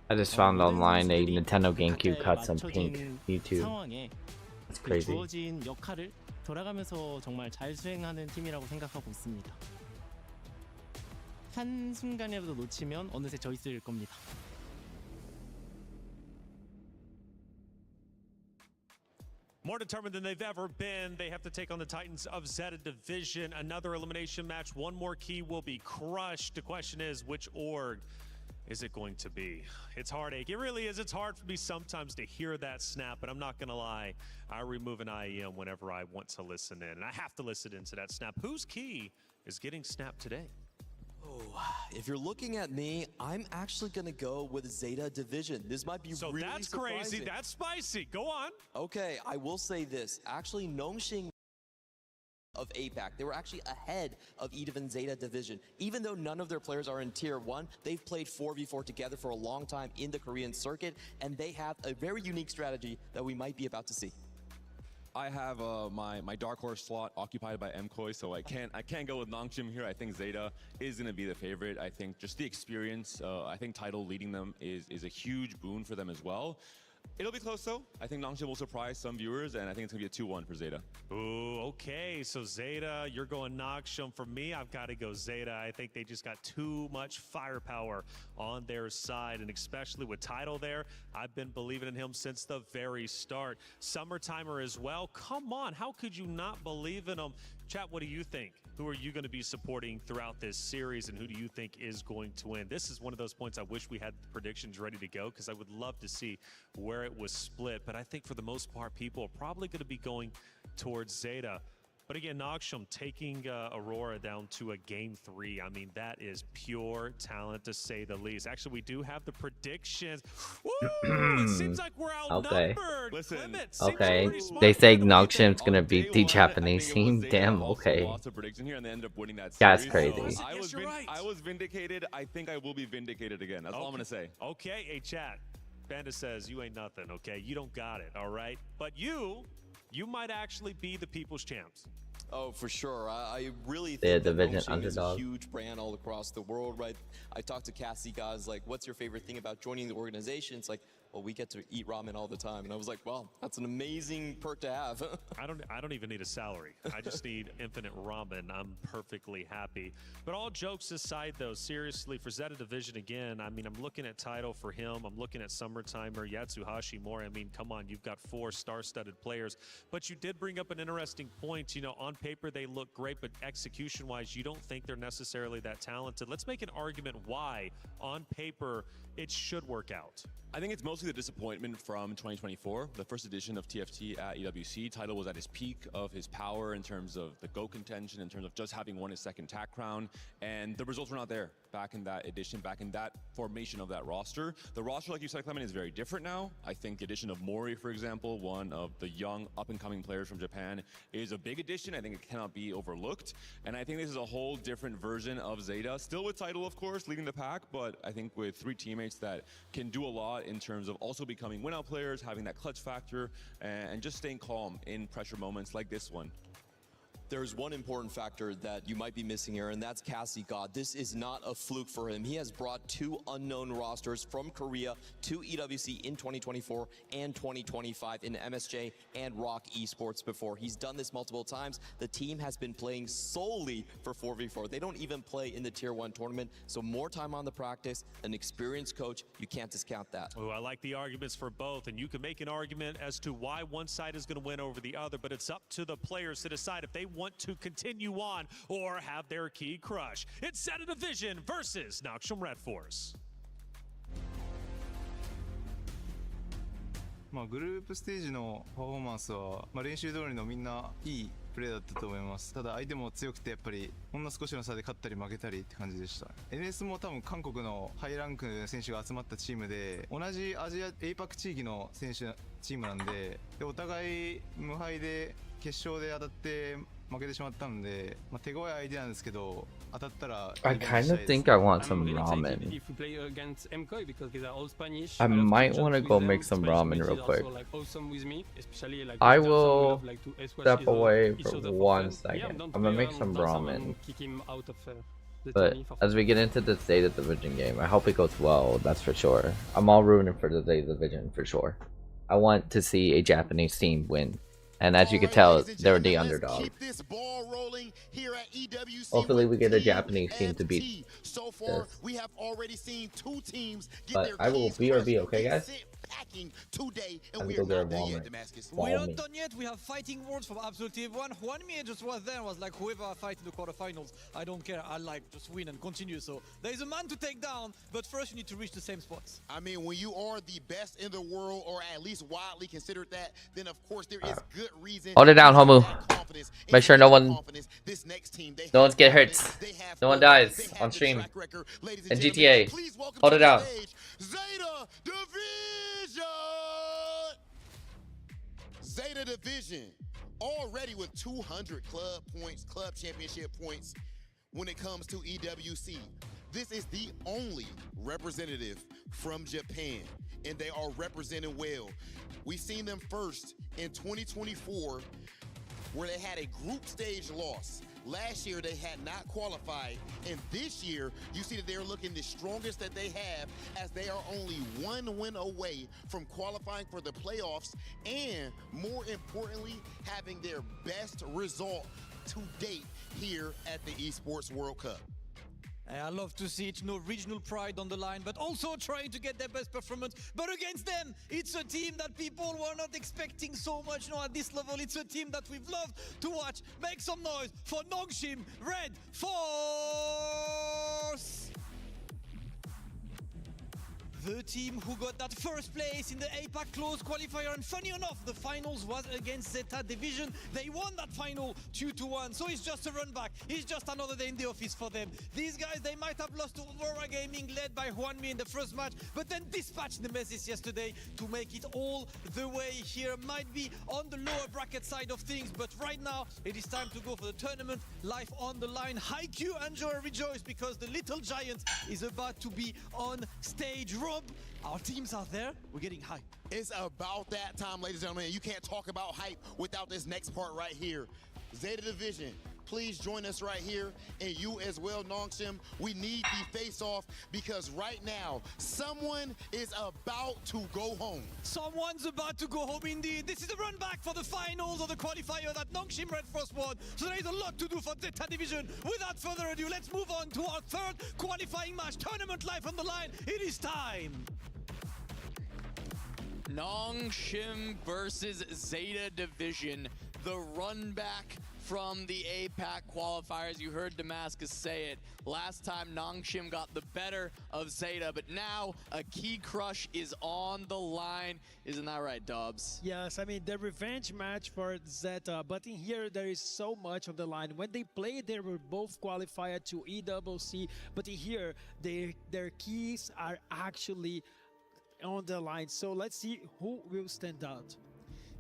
I just found online a Nintendo GameCube cut some pink YouTube. 상황에 That's crazy. 주어진 역할을 돌아가면서 정말 잘 수행하는 팀이라고 생각하고 있습니다. 한 순간이라도 놓치면 어느새 져 있을 겁니다. More determined than they've ever been. They have to take on the Titans of Zeta Division. Another elimination match. One more key will be crushed. The question is, which org is it going to be? It's heartache. It really is. It's hard for me sometimes to hear that snap, but I'm not going to lie. I remove an IEM whenever I want to listen in, and I have to listen into that snap. Whose key is getting snapped today? Oh, if you're looking at me, I'm actually going to go with Zeta Division. This might be really that's surprising. Crazy. That's spicy. Go on. Okay, I will say this. Actually, Nongxing of APAC, they were actually ahead of EVO and Zeta Division. Even though none of their players are in Tier 1, they've played 4v4 together for a long time in the Korean circuit, and they have a very unique strategy that we might be about to see. I have my dark horse slot occupied by MKOI, so I can't go with Nongshim here. I think Zeta is going to be the favorite. I think just the experience, I think Tidal leading them is a huge boon for them as well. It'll be close though. I think Nongshim will surprise some viewers, and I think it's going to be a 2-1 for Zeta. Ooh, okay. So Zeta, you're going Nongshim. For me, I've got to go Zeta. I think they just got too much firepower on their side, and especially with Tidal there, I've been believing in him since the very start. Summertimer as well. Come on, how could you not believe in him? Chat, what do you think? Who are you going to be supporting throughout this series, and who do you think is going to win? This is one of those points I wish we had the predictions ready to go, because I would love to see where it was split. But I think for the most part, people are probably going to be going towards Zeta. But again, Nongshim taking Aurora down to a Game 3. I mean, that is pure talent, to say the least. Actually, we do have the predictions. Woo! It seems like we're outnumbered. Okay. Listen. Okay. They say Nongshim's gonna beat the Japanese team. Damn. Okay. Lost a prediction here, and they ended up winning that That's series. crazy. So I was vindicated. I think I will be vindicated again. That's all I'm gonna say. Okay, hey chat. Banda says you ain't nothing. Okay, you don't got it. All right, but you might actually be the people's champs. Oh, for sure. I really They're think that division Nongshim is a underdog. huge brand all across the world, right? I talked to Cassie guys like, what's your favorite thing about joining the organization? It's like, well, we get to eat ramen all the time. And I was like, well, that's an amazing perk to have. I don't even need a salary. I just need infinite ramen. I'm perfectly happy. But all jokes aside, though, seriously, for Zeta Division again, I mean, I'm looking at Tidal for him. I'm looking at Summertimer, Yatsuhashi Mori. I mean, come on, you've got 4 star-studded players. But you did bring up an interesting point. You know, on paper, they look great, but execution-wise, you don't think they're necessarily that talented. Let's make an argument why, on paper, it should work out. I think it's mostly the disappointment from 2024. The first edition of TFT at EWC. Title was at his peak of his power in terms of the GOAT contention, in terms of just having won his second TAC crown, and the results were not there back in that edition, back in that formation of that roster. The roster, like you said, Clement, is very different now. I think the addition of Mori, for example, one of the young up-and-coming players from Japan, is a big addition. I think it cannot be overlooked, and I think this is a whole different version of Zeta, still with Title, of course, leading the pack, but I think with 3 teammates that can do a lot in terms of also becoming win-out players, having that clutch factor, and just staying calm in pressure moments like this one. There's one important factor that you might be missing here, and that's Cassie God. This is not a fluke for him. He has brought 2 unknown rosters from Korea to EWC in 2024 and 2025 in MSJ and Rock Esports before. He's done this multiple times. The team has been playing solely for 4v4. They don't even play in the Tier 1 tournament, so more time on the practice, an experienced coach, you can't discount that. Oh, I like the arguments for both, and you can make an argument as to why one side is going to win over the other, but it's up to the players to decide if they want to continue on or have their key crush. It's Zeta Division versus Noxium Red Force. グループステージのパフォーマンスは、練習通りのみんないいプレーだったと思います。ただ相手も強くてやっぱりほんの少しの差で勝ったり負けたりって感じでした。NS も多分韓国のハイランクの選手が集まったチームで、同じアジア APAC 地域の選手チームなんで、お互い無敗で決勝で当たって負けてしまったので、手強い相手なんですけど、当たったら I kind of think I want some ramen. I might want to go make some ramen real quick. I will step away for 1 second. I'm gonna make some ramen. But as we get into the Zeta Division game, I hope it goes well, that's for sure. I'm all rooting for the Zeta Division for sure. I want to see a Japanese team win. And as you can tell, they're the underdog. Hopefully we get a Japanese team to beat this. But I will BRB, okay guys? I'm gonna go get a Walmart. We're not done yet. We have fighting words from Absolute One. Juanmi just was there, was like, whoever I fight in the quarterfinals, I don't care. I like just win and continue. So there is a man to take down, but first you need to reach the same spots. I mean, when you are the best in the world, or at least widely considered that, then of course there is good reason. Hold it down, Homu. Make sure no one's get hurt. No one dies on stream. And GTA. Hold it down. Zeta Division! Zeta Division, already with 200 club points, club championship points when it comes to EWC. This is the only representative from Japan, and they are represented well. We've seen them first in 2024, where they had a group stage loss. Last year, they had not qualified, and this year, you see that they're looking the strongest that they have, as they are only 1 win away from qualifying for the playoffs, and more importantly, having their best result to date here at the Esports World Cup. I love to see it, regional pride on the line, but also trying to get their best performance. But against them, it's a team that people were not expecting so much at this level. It's a team that we've loved to watch. Make some noise for Noxium Red Force! The team who got that first place in the APAC close qualifier, and funny enough, the finals was against Zeta Division. They won that final 2-1, so it's just a run back. It's just another day in the office for them. These guys, they might have lost to Aurora Gaming, led by Juanmi in the first match, but then dispatched Nemesis yesterday to make it all the way here. Might be on the lower bracket side of things, but right now, it is time to go for the tournament. Life on the line. Haikyuu and Joy rejoice because the little giant is about to be on stage. Our teams are there. We're getting hype. It's about that time, ladies and gentlemen. You can't talk about hype without this next part right here. Zeta Division, please join us right here. And you as well, Noxium. We need the face-off because right now, someone is about to go home. Someone's about to go home indeed. This is a run back for the finals of the qualifier that Noxium Red Force won. So there is a lot to do for Zeta Division. Without further ado, let's move on to our third qualifying match. Tournament life on the line. It is time. Noxium versus Zeta Division. The run back from the APAC qualifiers. You heard Damascus say it. Last time Nongshim got the better of Zeta, but now a key crush is on the line. Isn't that right, Dobbs? Yes, I mean, the revenge match for Zeta, but in here there is so much on the line. When they played, they were both qualified to EWC, but in here, their keys are actually on the line. So let's see who will stand out.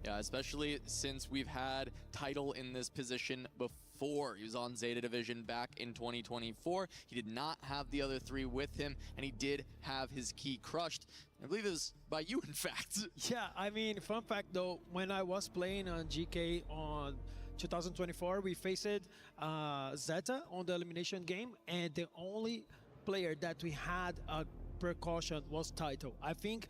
Yeah, especially since we've had Title in this position before. He was on Zeta Division back in 2024. He did not have the other three with him, and he did have his key crushed. I believe it was by you, in fact. Yeah, I mean, fun fact though, when I was playing on GK on 2024, we faced Zeta on the elimination game, and the only player that we had a precaution was Title. I think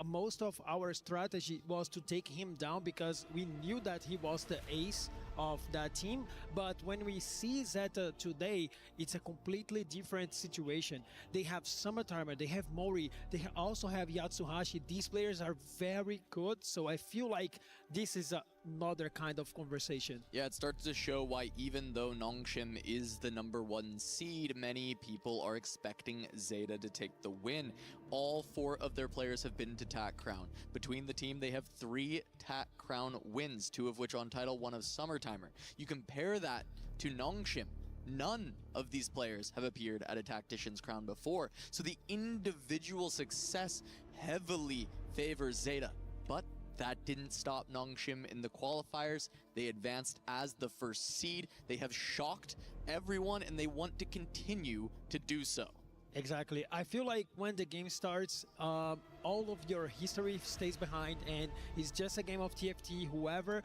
most of our strategy was to take him down because we knew that he was the ace of that team. But when we see Zeta today, it's a completely different situation. They have Summertimer, they have Mori, they also have Yatsuhashi. These players are very good, so I feel like this is another kind of conversation. Yeah, it starts to show why even though Nongshim is the #1 seed, many people are expecting Zeta to take the win. All 4 of their players have been to TAC Crown. Between the team, they have 3 TAC Crown wins, 2 of which on Title, 1 of Summertimer. You compare that to Nongshim. None of these players have appeared at a Tactician's Crown before, so the individual success heavily favors Zeta. But that didn't stop Nongshim in the qualifiers. They advanced as the first seed. They have shocked everyone, and they want to continue to do so. Exactly. I feel like when the game starts, all of your history stays behind, and it's just a game of TFT. Whoever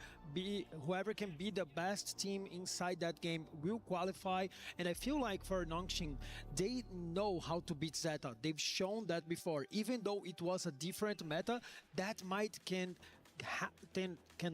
can be the best team inside that game will qualify. And I feel like for Nongshim, they know how to beat Zeta. They've shown that before. Even though it was a different meta, that can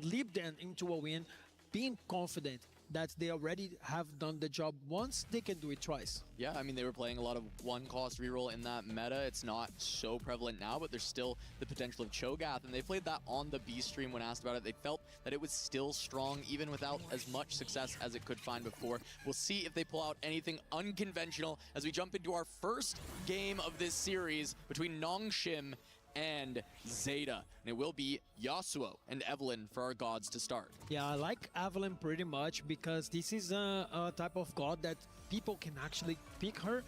lead them into a win, being confident that they already have done the job once, they can do it twice. Yeah, I mean, they were playing a lot of one-cost reroll in that meta. It's not so prevalent now, but there's still the potential of Cho'Gath, and they played that on the B stream when asked about it. They felt that it was still strong, even without as much success as it could find before. We'll see if they pull out anything unconventional as we jump into our first game of this series between Nongshim and Zeta, and it will be Yasuo and Evelyn for our gods to start. Yeah, I like Evelyn pretty much because this is a type of god that people can actually pick her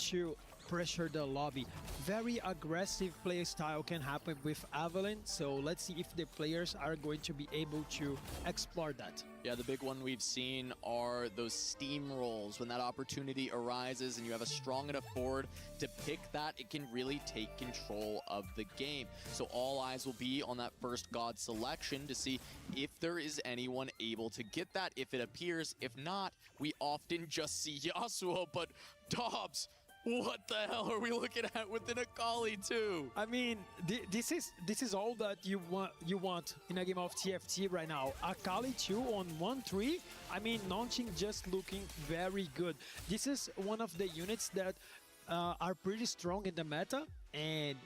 to pressure the lobby. Very aggressive play style can happen with Evelyn, so let's see if the players are going to be able to explore that. Yeah, the big one we've seen are those steamrolls. When that opportunity arises and you have a strong enough board to pick that, it can really take control of the game. So all eyes will be on that first god selection to see if there is anyone able to get that, if it appears. If not, we often just see Yasuo, but Dobbs, what the hell are we looking at with an Akali too? I mean, this is all that you want in a game of TFT right now. Akali 2 on 1-3. I mean, Nongshim just looking very good. This is one of the units that are pretty strong in the meta, and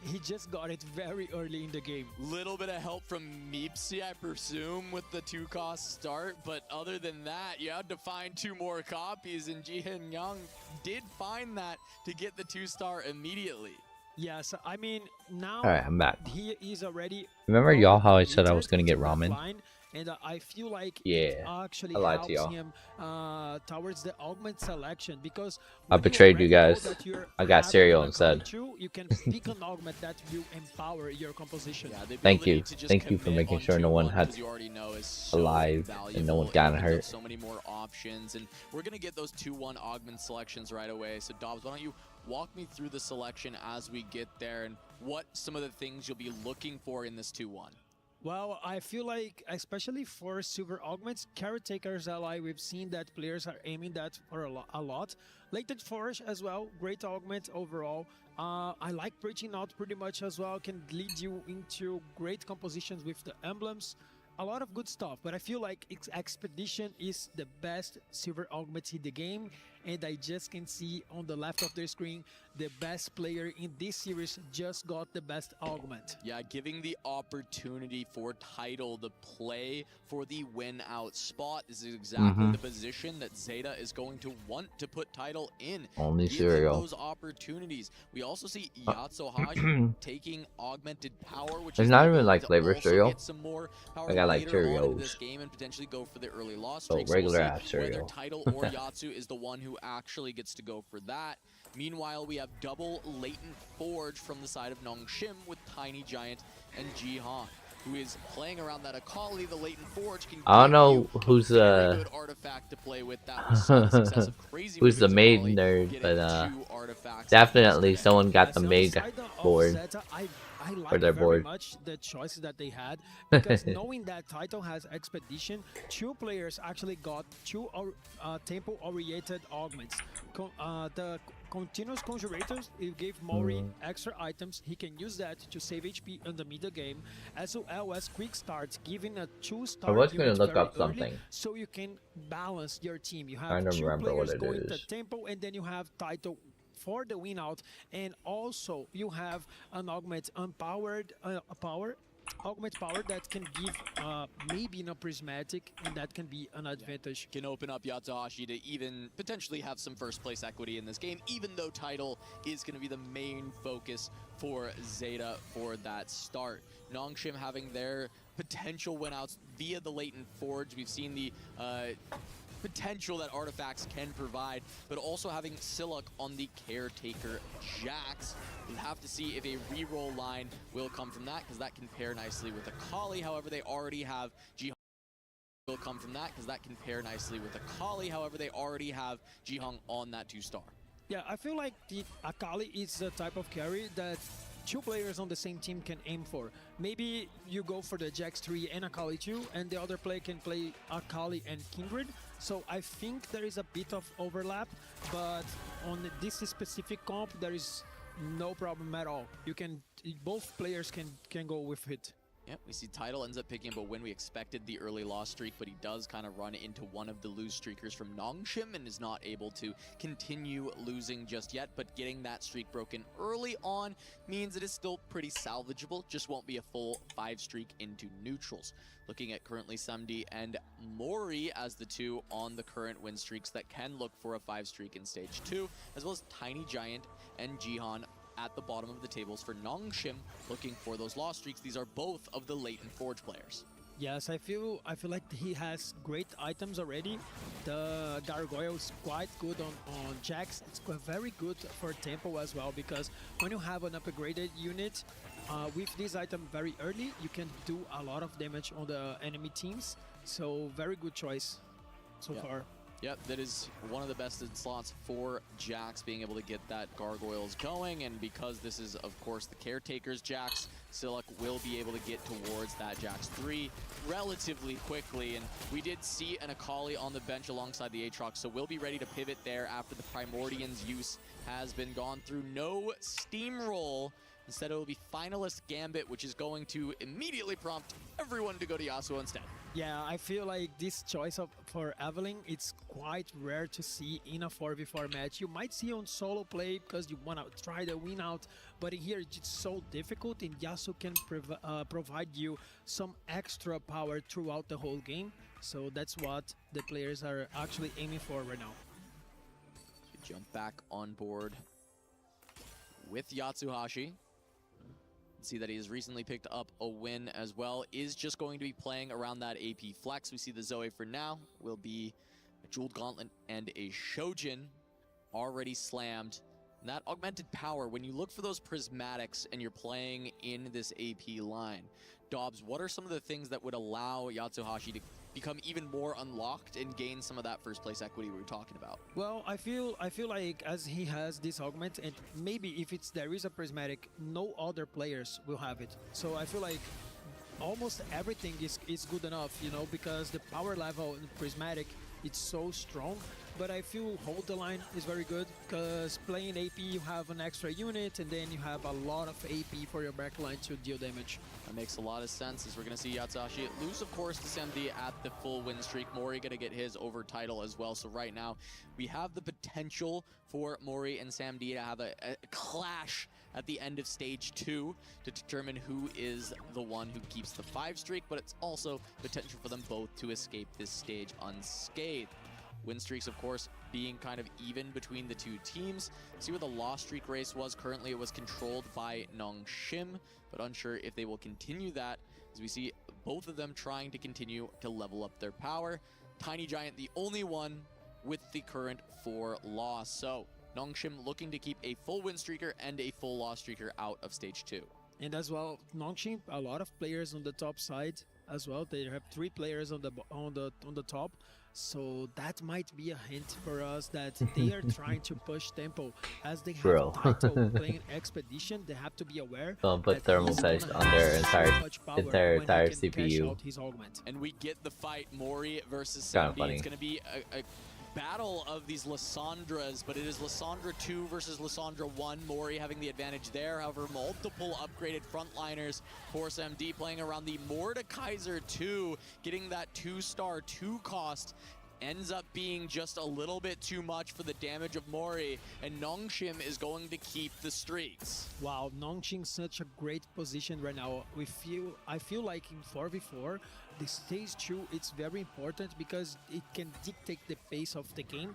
he just got it very early in the game. Little bit of help from Meepsy, I presume, with the 2-cost start, but other than that, you had to find 2 more copies, and Jihin Young did find that to get the 2-star immediately. Yes, I mean, now Alright, I'm back. He is already... Remember y'all how I said I was going to get ramen? Line, and I feel like Yeah, it actually I lied to helps y'all. him towards the augment selection, because I when betrayed you already know guys. that you're I got having cereal an instead. Akali 2, you can pick an augment that will empower your composition. Thank you. Thank you for making sure no one had alive and no one got hurt. So many more options, and we're going to get those 2-1 augment selections right away. So Dobbs, why don't you walk me through the selection as we get there, and what some of the things you'll be looking for in this 2-1? Well, I feel like, especially for silver augments, Caretaker's Ally, we've seen that players are aiming that for a lot. Latent Forge as well, great augment overall. I like Preaching Out pretty much as well, can lead you into great compositions with the emblems. A lot of good stuff, but I feel like Expedition is the best silver augment in the game, and I just can see on the left of the screen the best player in this series just got the best augment. Yeah, giving the opportunity for Title to play for the win out spot. This is exactly the position that Zeta is going to want to put Title in. Only Give cereal. him those opportunities. We also see Yatsuhashi taking augmented power, which It's is not the even ability like to flavor also cereal. get some more power I got like later on in Cheerios. this game and potentially go for the early loss Oh, streak. regular we'll ass see whether cereal. Title or Yatsu is the one who actually gets to go for that. Meanwhile, we have double latent forge from the side of Nongshim with Tiny Giant and Jihan, who is playing around that Akali. The latent forge can I don't give know you who's a very good artifact to play with. That was the success of Crazy who's the Moving maid Akali nerd, getting but 2 artifacts definitely yesterday. someone got the On maid side of board. Zeta, I Or like their very board. much the choices that they had, because knowing that Title has Expedition, 2 players actually got 2 tempo-oriented augments. The continuous conjurators, it gave Mori extra items. He can use that to save HP in the middle game, as well as quick starts, giving a 2-star I was gonna unit look very up early, something. so you can balance your team. You have Trying to 2 remember what players it going to is. tempo, and then you have Title for the win out, and also you have an augment augment power that can give maybe in a prismatic, and that can be an advantage. Can open up Yatsuhashi to even potentially have some first place equity in this game, even though Title is going to be the main focus for Zeta for that start. Nongshim having their potential win outs via the latent forge. We've seen the potential that artifacts can provide, but also having Siluk on the Caretaker Jax. We'll have to see if a reroll line will come from that, because that can pair nicely with Akali. However, they already have Jihong will come from that, because that can pair nicely with Akali. However, they already have Jihong on that 2-star. Yeah, I feel like the Akali is the type of carry that 2 players on the same team can aim for. Maybe you go for the Jax 3 and Akali 2, and the other player can play Akali and Kindred. So I think there is a bit of overlap, but on this specific comp, there is no problem at all. Both players can go with it. Yep, we see Title ends up picking up a win. We expected the early loss streak, but he does kind of run into one of the lose streakers from Nongshim and is not able to continue losing just yet. But getting that streak broken early on means it is still pretty salvageable, just won't be a full 5 streak into neutrals. Looking at currently Samdi and Mori as the 2 on the current win streaks that can look for a 5 streak in stage 2, as well as Tiny Giant and Jihan at the bottom of the tables for Nongshim, looking for those loss streaks. These are both of the latent forge players. Yes, I feel like he has great items already. The Gargoyle is quite good on Jax. It's very good for tempo as well, because when you have an upgraded unit with this item very early, you can do a lot of damage on the enemy teams. So very good choice so far. Yep, that is one of the best slots for Jax, being able to get that Gargoyles going, and because this is, of course, the Caretaker's Jax, Siluk will be able to get towards that Jax 3 relatively quickly, and we did see an Akali on the bench alongside the Aatrox, so we'll be ready to pivot there after the Primordian's use has been gone through. No steamroll. Instead, it will be Finalist Gambit, which is going to immediately prompt everyone to go to Yasuo instead. Yeah, I feel like this choice for Evelyn, it's quite rare to see in a 4v4 match. You might see on solo play because you want to try the win out, but here it's so difficult, and Yasuo can provide you some extra power throughout the whole game. So that's what the players are actually aiming for right now. Jump back on board with Yatsuhashi. See that he has recently picked up a win as well. Is just going to be playing around that AP flex. We see the Zoe for now will be a Jeweled Gauntlet and a Shojin already slammed. And that augmented power, when you look for those prismatics and you're playing in this AP line, Dobbs, what are some of the things that would allow Yatsuhashi to become even more unlocked and gain some of that first place equity we were talking about? Well, I feel like as he has this augment, and maybe if there is a prismatic, no other players will have it. So I feel like almost everything is good enough, you know, because the power level in prismatic, it's so strong but I feel hold the line is very good because playing AP you have an extra unit and then you have a lot of AP for your backline to deal damage. That makes a lot of sense as we're going to see Yatsuhashi lose, of course, to SMD at the full win streak. Mori going to get his over title as well. So right now we have the potential for Mori and SMD to have a clash at the end of stage 2 to determine who is the one who keeps the 5 streak, but it's also potential for them both to escape this stage unscathed. Win streaks, of course, being kind of even between the two teams. See where the loss streak race was. Currently, it was controlled by Nongshim, but unsure if they will continue that, as we see both of them trying to continue to level up their power. Tiny Giant, the only one with the current 4 loss. So Nongshim looking to keep a full win streaker and a full loss streaker out of stage 2. And as well, Nongshim, a lot of players on the top side as well. They have 3 players on the top. So that might be a hint for us that they are trying to push tempo as they have title playing Expedition. They have to be aware. Don't put thermal test on their entire CPU. And we get the fight, Mori versus Kinda 70. It's going to be a battle of these Lissandras, but it is Lissandra 2 versus Lissandra 1. Mori having the advantage there. However, multiple upgraded frontliners. Force MD playing around the Mordekaiser 2, getting that 2-star 2 cost. Ends up being just a little bit too much for the damage of Mori, and Nongshim is going to keep the streaks. Wow, Nongshim's such a great position right now. I feel like in 4v4, the stage 2 it's very important because it can dictate the pace of the game.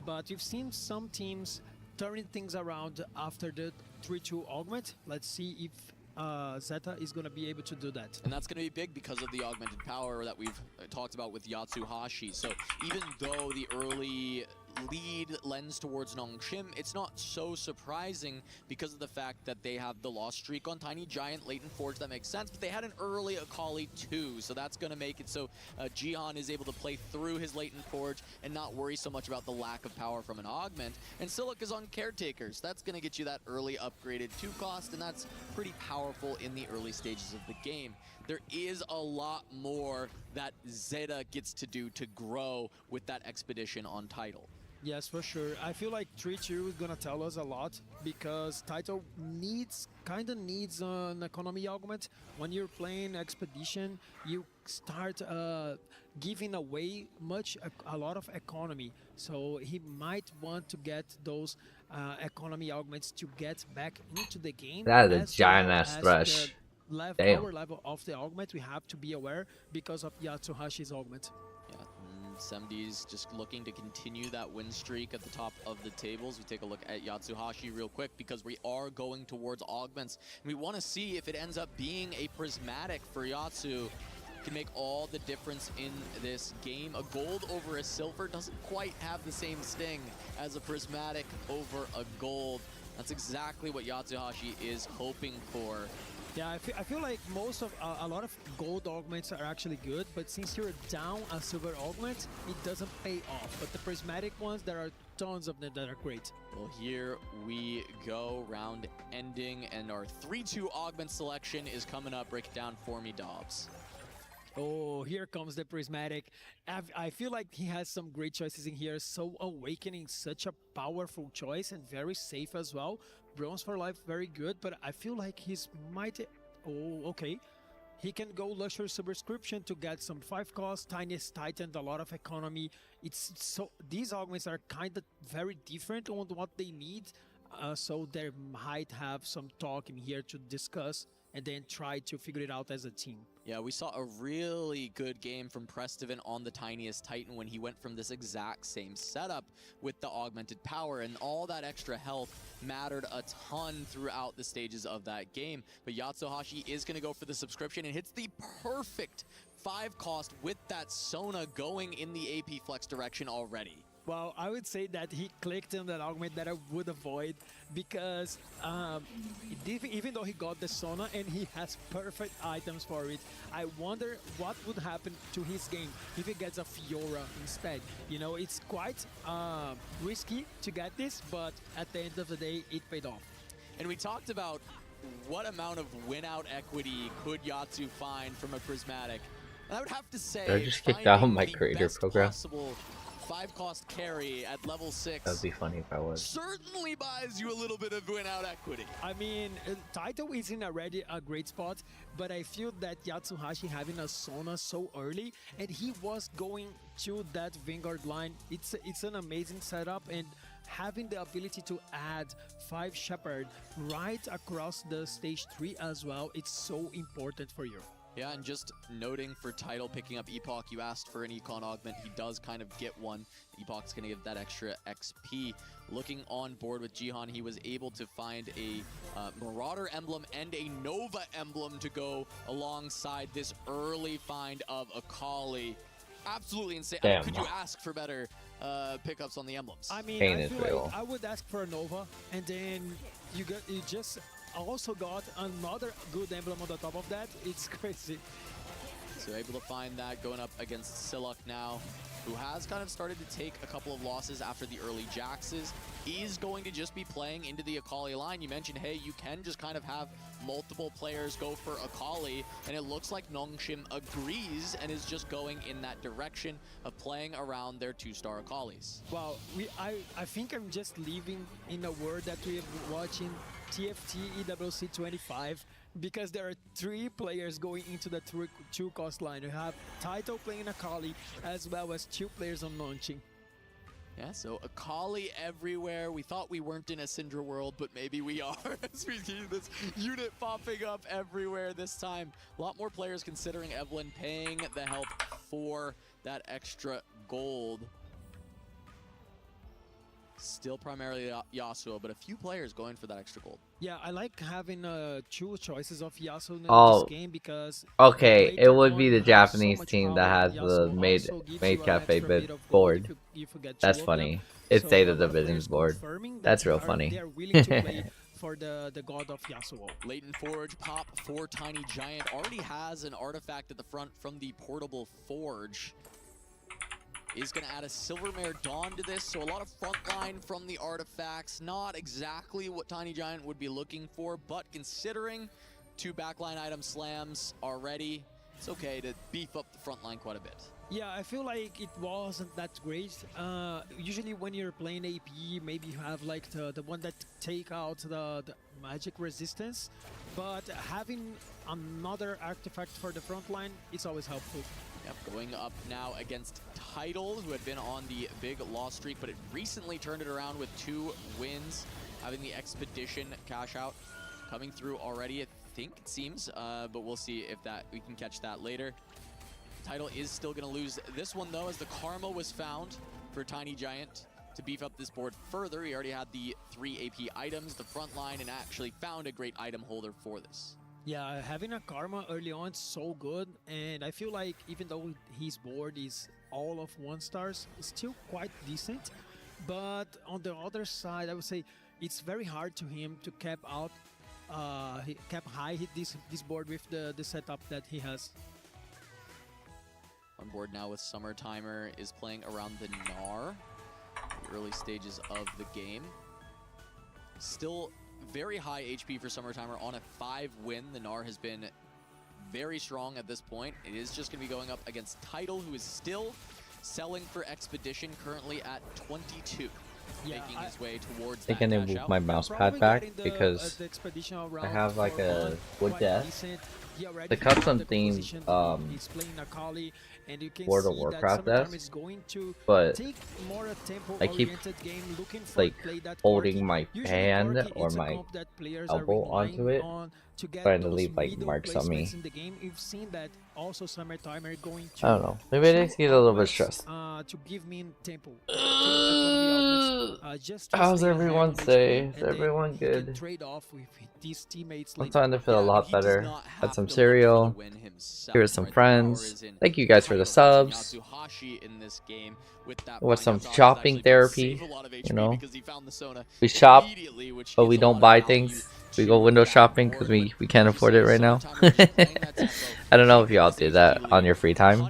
But we've seen some teams turning things around after the 3-2 augment. Let's see if Zeta is going to be able to do that. And that's going to be big because of the augmented power that we've talked about with Yatsuhashi. So even though the early lead lends towards Nongshim, it's not so surprising because of the fact that they have the loss streak on Tiny Giant, Latent Forge. That makes sense, but they had an early Akali too, so that's going to make it so Jihan is able to play through his Latent Forge and not worry so much about the lack of power from an augment. And Silic is on Caretakers. That's going to get you that early upgraded 2 cost, and that's pretty powerful in the early stages of the game. There is a lot more that Zeta gets to do to grow with that Expedition on title. Yes, for sure. I feel like 3-2 is gonna tell us a lot because title kind of needs an economy augment. When you're playing Expedition, you start giving away a lot of economy. So he might want to get those economy augments to get back into the game. That is a giant ass thresh. Power level of the augment, we have to be aware because of Yatsuhashi's augment. SMD's just looking to continue that win streak at the top of the tables. We take a look at Yatsuhashi real quick because we are going towards augments. And we want to see if it ends up being a prismatic for Yatsu. Can make all the difference in this game. A gold over a silver doesn't quite have the same sting as a prismatic over a gold. That's exactly what Yatsuhashi is hoping for. Yeah, I feel like a lot of gold augments are actually good, but since you're down a silver augment, it doesn't pay off. But the prismatic ones, there are tons of them that are great. Well, here we go, round ending, and our 3-2 augment selection is coming up. Break it down for me, Dobbs. Oh, here comes the prismatic. I feel like he has some great choices in here. So Awakening, such a powerful choice and very safe as well. Bronze for Life, very good, but I feel like he's might... Oh, okay. He can go Luxury Subscription to get some 5 cost, Tiniest Titan, a lot of economy. It's so these augments are kind of very different on what they need, so they might have some talk in here to discuss and then try to figure it out as a team. Yeah, we saw a really good game from Prestivan on the Tiniest Titan when he went from this exact same setup with the augmented power, and all that extra health mattered a ton throughout the stages of that game. But Yatsuhashi is going to go for the subscription and hits the perfect 5 cost with that Sona going in the AP flex direction already. Well, I would say that he clicked on that augment that I would avoid because even though he got the Sona and he has perfect items for it, I wonder what would happen to his game if he gets a Fiora instead. You know, it's quite risky to get this, but at the end of the day, it paid off. And we talked about what amount of win-out equity could Yatsu find from a prismatic. And I would have to say, I just kicked out my creator program. 5-cost carry at level 6. That'd be funny if I was. Certainly buys you a little bit of win out equity. I mean, Taito is in already a great spot, but I feel that Yatsuhashi having a Sona so early, and he was going to that Vanguard line. It's an amazing setup, and having the ability to add 5 Shepherd right across the stage 3 as well, it's so important for you. Yeah, and just noting for Tidal picking up Epoch, you asked for an Econ augment. He does kind of get one. Epoch's going to give that extra XP. Looking on board with Jihan, he was able to find a Marauder emblem and a Nova emblem to go alongside this early find of Akali. Absolutely insane. Damn. Could you ask for better pickups on the emblems? I mean, I feel like I would ask for a Nova, and then you just also got another good emblem on the top of that. It's crazy. So able to find that going up against Siluk now, who has kind of started to take a couple of losses after the early Jaxes. He's going to just be playing into the Akali line. You mentioned, hey, you can just kind of have multiple players go for Akali, and it looks like Nongshim agrees and is just going in that direction of playing around their 2-star Akalis. Well, I think I'm just living in a world that we're watching TFT EWC 25, because there are 3 players going into the 2-cost line. You have Taito playing Akali, as well as 2 players on launching. Yeah, so Akali everywhere. We thought we weren't in a Syndra world, but maybe we are as we see this unit popping up everywhere this time. A lot more players considering Evelyn paying the help for that extra gold. Still primarily Yasuo, but a few players going for that extra gold. Yeah, I like having 2 choices of Yasuo in this game, because okay, it would be the Japanese team that has the maid cafe board. That's funny. It's Zeta Division's board. That's real funny. They're willing to play for the god of Yasuo. Latent Forge pop for Tiny Giant. Already has an artifact at the front from the portable forge. Is going to add a Silvermare Dawn to this, so a lot of frontline from the artifacts. Not exactly what Tiny Giant would be looking for, but considering 2 backline item slams already, it's okay to beef up the frontline quite a bit. Yeah, I feel like it wasn't that great. Usually when you're playing AP, maybe you have like the one that take out the magic resistance, but having another artifact for the front line, it's always helpful. Yep, going up now against Tidal, who had been on the big loss streak, but it recently turned it around with 2 wins, having the Expedition cash out coming through already, I think it seems, but we'll see if we can catch that later. Tidal is still going to lose this one, though, as the Karma was found for Tiny Giant to beef up this board further. He already had the 3 AP items, the front line, and actually found a great item holder for this. Yeah, having a Karma early on is so good, and I feel like even though his board is all of 1-stars, it's still quite decent. But on the other side, I would say it's very hard to him to cap out, hit this board with the setup that he has. On board now with Summertimer is playing around the Gnar, the early stages of the game. Still very high HP for Summertimer on a 5-win. The Gnar has been very strong at this point. It is just going to be going up against Tidal, who is still selling for Expedition, currently at 22. Yeah, making his way towards I think I need to move my mouse pad back because I have like a wood desk. The custom themed World of Warcraft desk, but I keep like holding my hand or my elbow onto it, trying to leave like marks on me. I don't know, maybe I just get a little bit stressed. How's everyone say? Is everyone good? I'm starting to feel a lot better. Had some cereal. Here's some friends. Thank you guys for the subs. With some shopping therapy, you know. We shop, but we don't buy things. We go window shopping because we can't afford it right now. I don't know if y'all do that on your free time,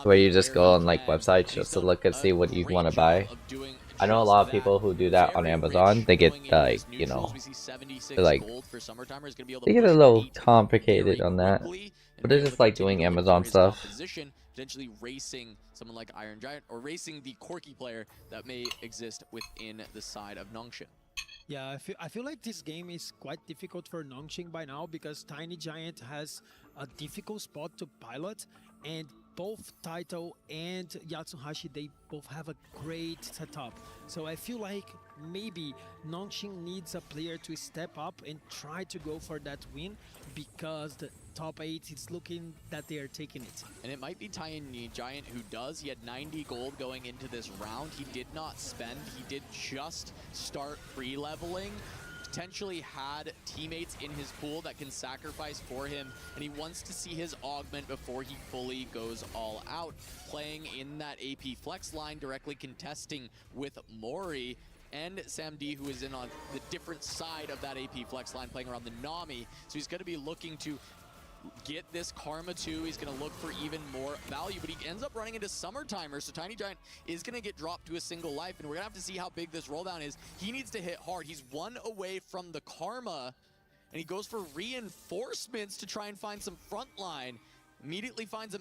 where you just go on like websites just to look and see what you want to buy. I know a lot of people who do that on Amazon. They get like, you know, they get a little complicated on that, but it's just like doing Amazon stuff. potentially racing someone like Iron Giant or racing the quirky player that may exist within the side of Nongshim. Yeah, I feel like this game is quite difficult for Nongshim by now because Tiny Giant has a difficult spot to pilot, and both Taito and Yatsuhashi, they both have a great setup. So I feel like maybe Nongshim needs a player to step up and try to go for that win because the top 8 is looking that they are taking it. And it might be Tiny Giant who does. He had 90 gold going into this round. He did not spend. He did just start pre-leveling. Potentially had teammates in his pool that can sacrifice for him, and he wants to see his augment before he fully goes all out. Playing in that AP flex line, directly contesting with Mori and Sam D, who is in on the different side of that AP flex line, playing around the Nami. So he's going to be looking to get this Karma too. He's going to look for even more value, but he ends up running into Summertimer, so Tiny Giant is going to get dropped to a single life, and we're going to have to see how big this rolldown is. He needs to hit hard. He's 1 away from the Karma, and he goes for reinforcements to try and find some front line. Immediately finds a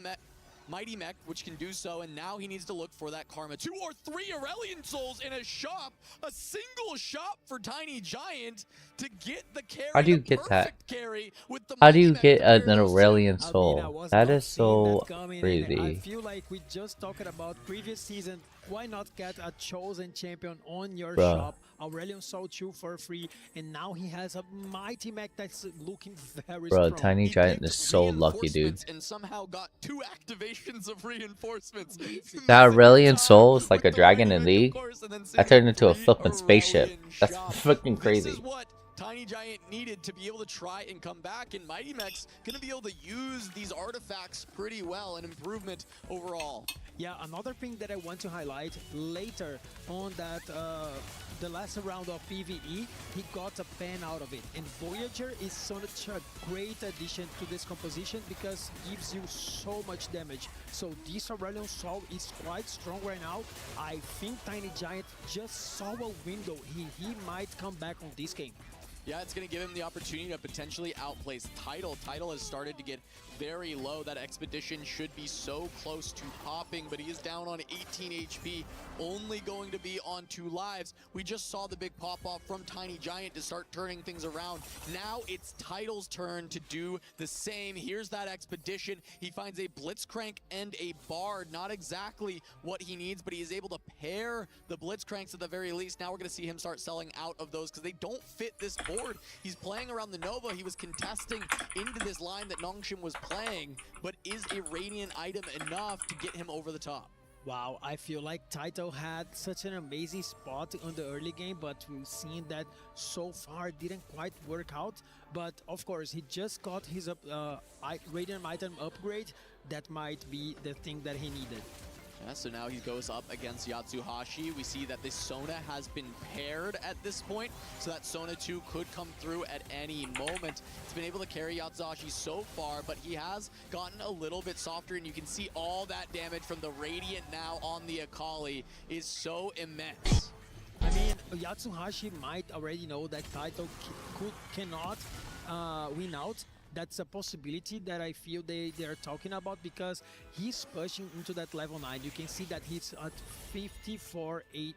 Mighty Mech, which can do so, and now he needs to look for that Karma. 2 or 3 Aurelion Souls in a shop, a single shop for Tiny Giant to get the carry. How do you get that? How do you get an Aurelion Soul? That is so crazy. I feel like we just talked about previous season. Why not get a chosen champion on your shop? Aurelion Soul 2 for free, and now he has a Mighty Mech that's looking very strong. Tiny Giant is so lucky, dude. And somehow got 2 activations of reinforcements. That Aurelion Soul is like a dragon in League. I turned into a flippin' spaceship. That's freaking crazy. This is what Tiny Giant needed to be able to try and come back, and Mighty Mech's gonna be able to use these artifacts pretty well, an improvement overall. Yeah, another thing that I want to highlight later on that the last round of PvE, he got a pen out of it, and Voyager is such a great addition to this composition because it gives you so much damage. So this Aurelion Soul is quite strong right now. I think Tiny Giant just saw a window. He might come back on this game. Yeah, it's going to give him the opportunity to potentially outplace Tidal. Tidal has started to get very low. That Expedition should be so close to popping, but he is down on 18 HP, only going to be on 2 lives. We just saw the big pop-off from Tiny Giant to start turning things around. Now it's Tidal's turn to do the same. Here's that Expedition. He finds a Blitzcrank and a Bard. Not exactly what he needs, but he is able to pair the Blitzcranks at the very least. Now we're going to see him start selling out of those because they don't fit this board. He's playing around the Nova. He was contesting into this line that Nongshim was playing, but is a Radiant item enough to get him over the top? Wow, I feel like Taito had such an amazing spot on the early game, but we've seen that so far didn't quite work out. But of course, he just got his Radiant item upgrade. That might be the thing that he needed. Yeah, so now he goes up against Yatsuhashi. We see that the Sona has been paired at this point, so that Sona 2 could come through at any moment. He's been able to carry Yatsuhashi so far, but he has gotten a little bit softer, and you can see all that damage from the Radiant now on the Akali is so immense. I mean, Yatsuhashi might already know that Taito cannot win out. That's a possibility that I feel they are talking about because he's pushing into that level 9. You can see that he's at 54.8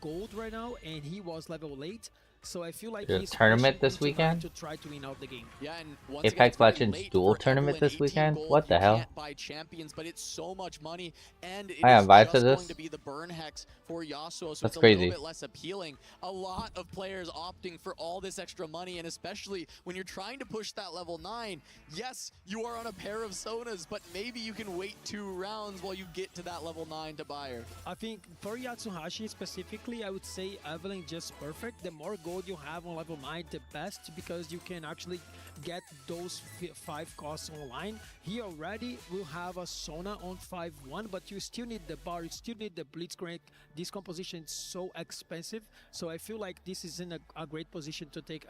gold right now, and he was level 8. So I feel like he's tournament this weekend. To try to win out the game. Yeah, and Apex Legends dual tournament this weekend. What the hell? Buy champions, but it's so much money, and it I is invited just to this. going to be the burn hex for Yasuo, so That's it's a crazy. little bit less appealing. A lot of players opting for all this extra money, and especially when you're trying to push that level 9. Yes, you are on a pair of Sonas, but maybe you can wait 2 rounds while you get to that level 9 to buy her. I think for Yatsuhashi specifically, I would say Evelyn just perfect. The more gold you have on level 9, the best, because you can actually get those 5 costs online. He already will have a Sona on 5-1, but you still need the bar, you still need the Blitzcrank. This composition is so expensive, so I feel like this is in a great position to take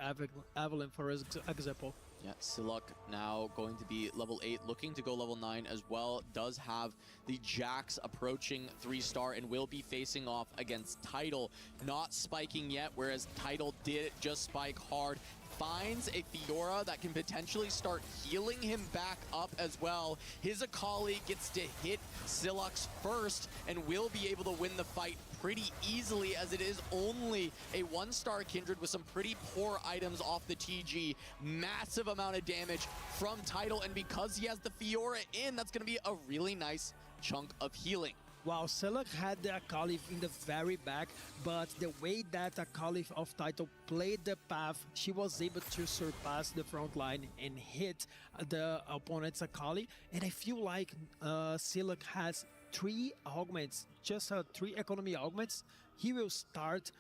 Evelyn, for example. Yeah, Siluk now going to be level 8, looking to go level 9 as well. Does have the Jax approaching 3-star and will be facing off against Tidal. Not spiking yet, whereas Tidal did just spike hard. finds a Fiora that can potentially start healing him back up as well. His Akali gets to hit Silux first and will be able to win the fight pretty easily, as it is only a 1-star Kindred with some pretty poor items off the TG. Massive amount of damage from Tidal, and because he has the Fiora in, that's going to be a really nice chunk of healing. Wow, Selak had the Akali in the very back, but the way that Akali of Title played the path, she was able to surpass the front line and hit the opponent's Akali. And I feel like Selak has 3 augments, just 3 economy augments. He will start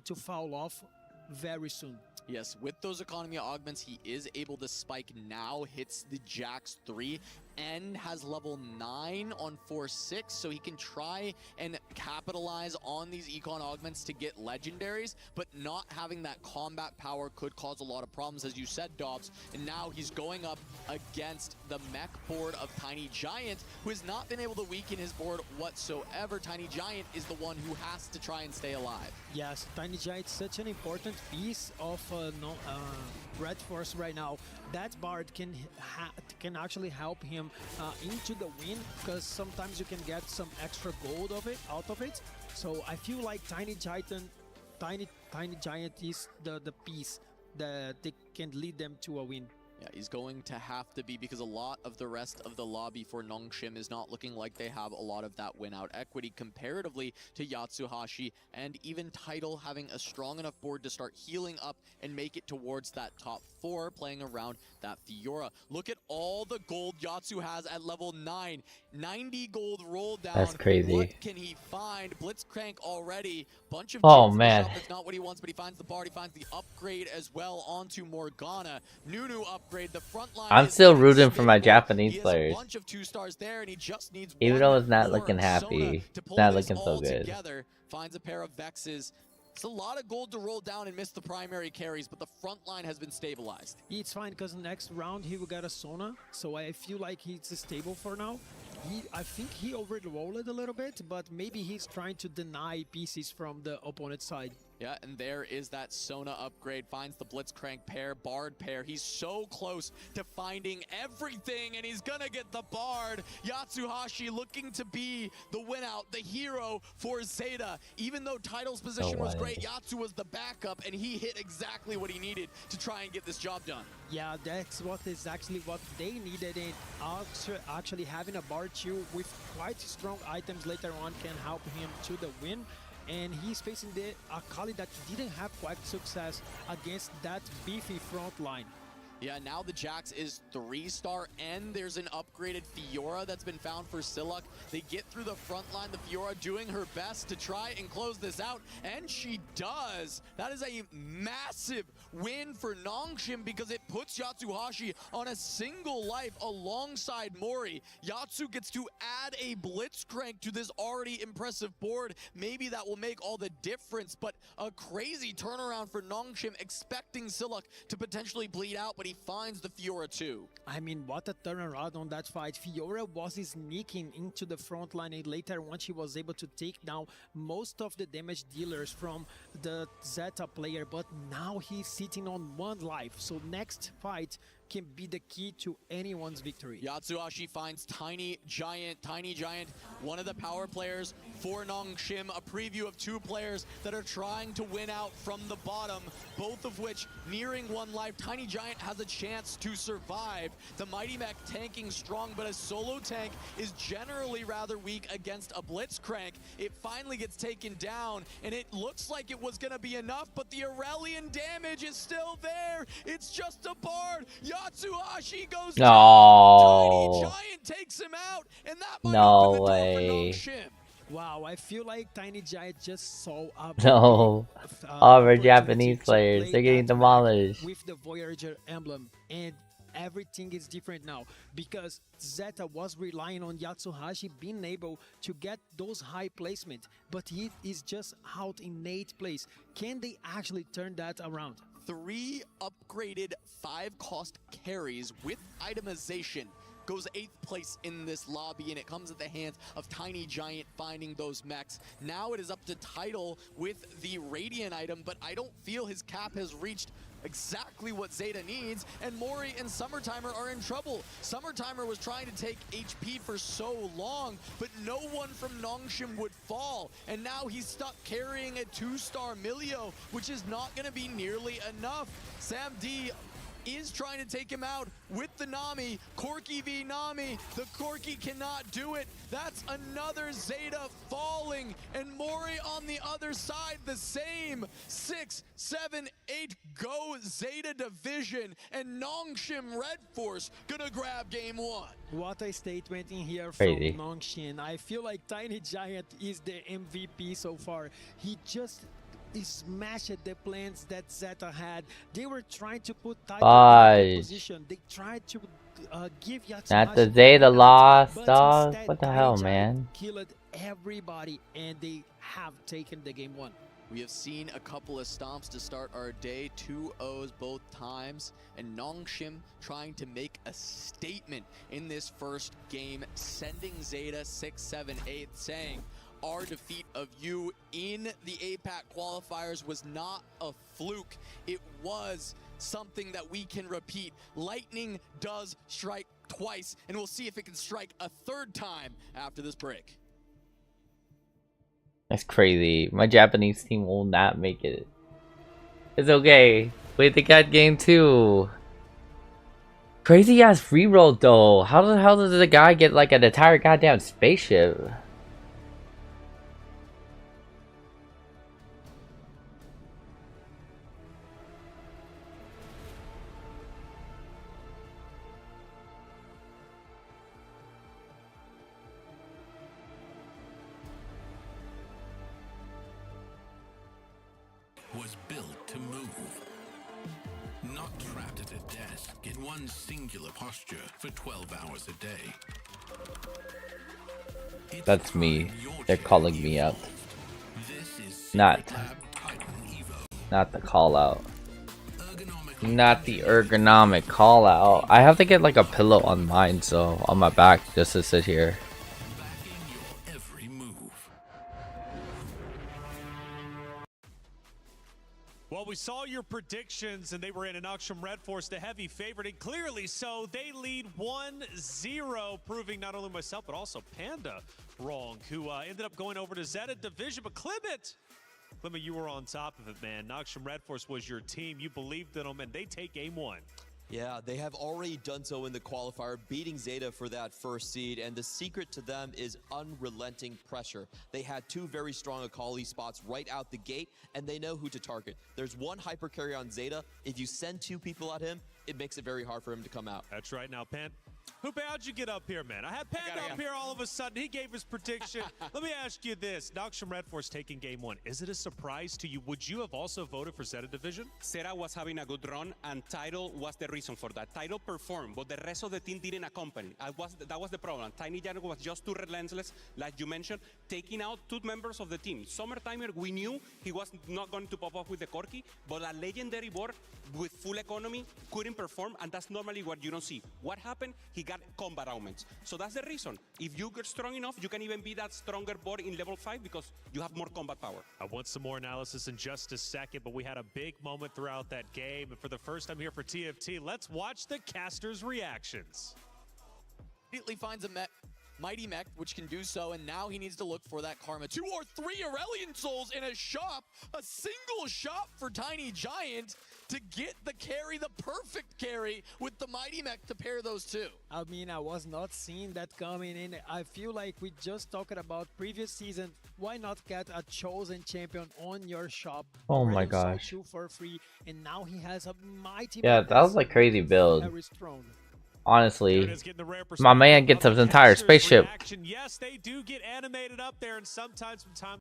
to fall off very soon. Yes, with those economy augments, he is able to spike now, hits the Jax 3, and has level 9 on 4-6, so he can try and capitalize on these econ augments to get legendaries, but not having that combat power could cause a lot of problems, as you said, Dobbs. And now he's going up against the mech board of Tiny Giant, who has not been able to weaken his board whatsoever. Tiny Giant is the one who has to try and stay alive. Yes, Tiny Giant is such an important piece of Red Force right now. That Bard can actually help him into the win, because sometimes you can get some extra gold out of it. So I feel like Tiny Giant is the piece that they can lead them to a win. Yeah, he's going to have to be, because a lot of the rest of the lobby for Nongshim is not looking like they have a lot of that win-out equity comparatively to Yatsuhashi, and even Tidal having a strong enough board to start healing up and make it towards that top 4, playing around that Fiora. Look at all the gold Yatsu has at level 9. 90 gold rolled down. That's crazy. What can he find? Blitzcrank already. Bunch of Oh, gems in the man. shop. That's not what he wants, but he finds the Bard. He finds the upgrade as well onto Morgana. Nunu upgrade. The front line. I'm still rooting for my Japanese players. A bunch of 2-stars there, and he just needs Even one though it's not more looking happy, to it's pull not this looking all so good. together. Finds a pair of Vexes. It's a lot of gold to roll down and miss the primary carries, but the front line has been stabilized. It's fine, because next round he will get a Sona, so I feel like he's stable for now. I think he overrolled it a little bit, but maybe he's trying to deny pieces from the opponent's side. Yeah, and there is that Sona upgrade. Finds the Blitzcrank pair, Bard pair. He's so close to finding everything, and he's gonna get the Bard. Yatsuhashi looking to be the win-out, the hero for Zeta. Even though Tidal's position was great, Yatsu was the backup, and he hit exactly what he needed to try and get this job done. Yeah, that's exactly what they needed, and actually having a Bard too with quite strong items later on can help him to the win. And he's facing the Akali that didn't have quite success against that beefy front line. Yeah, now the Jax is 3-star, and there's an upgraded Fiora that's been found for Siluk. They get through the front line, the Fiora doing her best to try and close this out, and she does. That is a massive win for Nongshim, because it puts Yatsuhashi on a single life alongside Mori. Yatsu gets to add a Blitzcrank to this already impressive board. Maybe that will make all the difference, but a crazy turnaround for Nongshim, expecting Siluk to potentially bleed out, but he finds the Fiora too. I mean, what a turnaround on that fight. Fiora was sneaking into the front line, and later on she was able to take down most of the damage dealers from the Zeta player, but now he's sitting on 1 life. So next fight can be the key to anyone's victory. Yatsuhashi finds Tiny Giant, one of the power players for Nongshim, a preview of 2 players that are trying to win out from the bottom, both of which nearing 1 life. Tiny Giant has a chance to survive. The Mighty Mech tanking strong, but a solo tank is generally rather weak against a Blitzcrank. It finally gets taken down, and it looks like it was gonna be enough, but the Aurelian damage is still there. It's just a Bard. Yatsuhashi goes No. Tiny Giant takes him out, and that might No open the door for way. Nongshim. Wow, I feel like Tiny Giant just saw a No. All of our Japanese players, they're getting demolished. with the Voyager emblem, and everything is different now, because Zeta was relying on Yatsuhashi being able to get those high placement, but he is just out in 8th place. Can they actually turn that around? 3 upgraded 5-cost carries with itemization goes 8th place in this lobby, and it comes at the hands of Tiny Giant finding those mechs. Now it is up to Tidal with the Radiant item, but I don't feel his cap has reached exactly what Zeta needs, and Mori and Summertimer are in trouble. Summertimer was trying to take HP for so long, but no one from Nongshim would fall, and now he's stuck carrying a 2-star Milio, which is not going to be nearly enough. Sam D is trying to take him out with the Nami. Corki v Nami. The Corki cannot do it. That's another Zeta falling. And Mori on the other side, the same. 6, 7, 8, go Zeta division. And Nongshim Red Force gonna grab game 1. What a statement in here Crazy. from Nongshim. I feel like Tiny Giant is the MVP so far. He just smashed the plans that Zeta had. They were trying to put Titan in that position. They tried to give Yatsumashi Not the Zeta lost, but dog. instead, What the Tiny hell, Giant man? killed everybody, and they have taken the game 1. We have seen a couple of stomps to start our day, 2-0s both times, and Nongshim trying to make a statement in this first game, sending Zeta 6, 7, 8, saying, our defeat of you in the APAC qualifiers was not a fluke. It was something that we can repeat. Lightning does strike twice, and we'll see if it can strike a 3rd time after this break. That's crazy. My Japanese team will not make it. It's okay. Wait, they got game 2. Crazy ass free roll though. How the hell does the guy get like an entire goddamn spaceship? Was built to move, not trapped at a desk in one singular posture for 12 hours a day. That's me. They're calling me out. Not the call out. Not the ergonomic call out. I have to get like a pillow on mine, so on my back, just to sit here. Well, we saw your predictions, and they were in an Nongshim Red Force, the heavy favorite, and clearly so. They lead 1-0, proving not only myself, but also Panda wrong, who ended up going over to Zeta Division. But Clement, you were on top of it, man. Nongshim Red Force was your team. You believed in them, and they take game 1. Yeah, they have already done so in the qualifier, beating Zeta for that first seed, and the secret to them is unrelenting pressure. They had 2 very strong Akali spots right out the gate, and they know who to target. There's one hyper carry on Zeta. If you send 2 people at him, it makes it very hard for him to come out. That's right. Now, Pan, how'd you get up here, man? I had Panda up here all of a sudden. He gave his prediction. Let me ask you this. Nongshim Red Force taking game 1. Is it a surprise to you? Would you have also voted for Zeta Division? Zeta was having a good run, and Tidal was the reason for that. Tidal performed, but the rest of the team didn't accompany. That was the problem. Tiny Giant was just too relentless, like you mentioned, taking out 2 members of the team. Summertimer, we knew he was not going to pop up with the Corki, but a legendary board with full economy couldn't perform, and that's normally what you don't see. What happened? He got combat augments. So that's the reason. If you get strong enough, you can even be that stronger board in level 5 because you have more combat power. I want some more analysis in just a second, but we had a big moment throughout that game. And for the first time here for TFT, let's watch the casters' reactions. Immediately finds a Mighty Mech, which can do so, and now he needs to look for that Karma. 2 or 3 Aurelion Souls in a shop, a single shop for Tiny Giant to get the carry, the perfect carry with the Mighty Mech to pair those 2. I mean, I was not seeing that coming in. I feel like we just talked about previous season. Why not get a chosen champion on your shop? Oh my Aurelion Soul gosh. 2 for free, and now he has a Mighty Yeah, Mech that was like crazy build. very strong. Honestly, my man gets his entire spaceship. Yes, they do get animated up there, and sometimes from time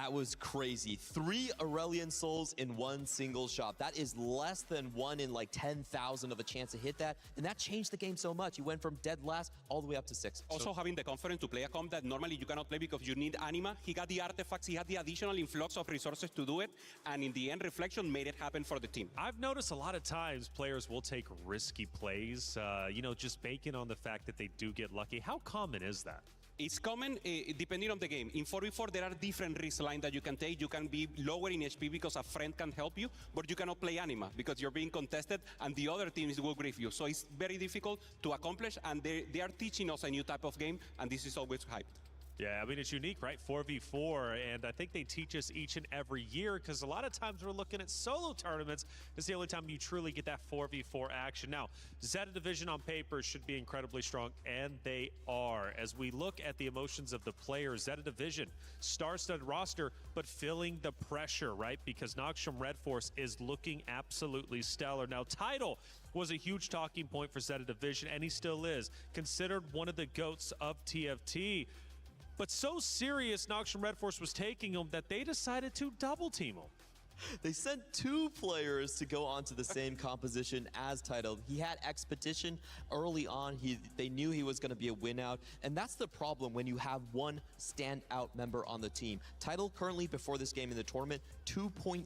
That was crazy. 3 Aurelion Souls in one single shot. That is less than 1 in like 10,000 of a chance to hit that. And that changed the game so much. You went from dead last all the way up to 6. Also having the confidence to play a comp that normally you cannot play because you need anima. He got the artifacts, he had the additional influx of resources to do it. And in the end, Reflection made it happen for the team. I've noticed a lot of times players will take risky plays, you know, just banking on the fact that they do get lucky. How common is that? It's common depending on the game. In 4v4, there are different risk lines that you can take. You can be lower in HP because a friend can help you, but you cannot play anima because you're being contested and the other teams will grief you. So it's very difficult to accomplish, and they are teaching us a new type of game, and this is always hyped. Yeah, I mean, it's unique, right? 4v4, and I think they teach us each and every year because a lot of times we're looking at solo tournaments. It's the only time you truly get that 4v4 action. Now, Zeta Division on paper should be incredibly strong, and they are. As we look at the emotions of the players, Zeta Division, star-studded roster, but feeling the pressure, right? Because Noxium Red Force is looking absolutely stellar. Now, Tidal was a huge talking point for Zeta Division, and he still is. Considered one of the GOATs of TFT. But so serious Noxium Red Force was taking him that they decided to double team him. They sent 2 players to go onto the same composition as Tidal. He had Expedition early on. They knew he was going to be a win out. And that's the problem when you have one standout member on the team. Tidal currently before this game in the tournament, 2.8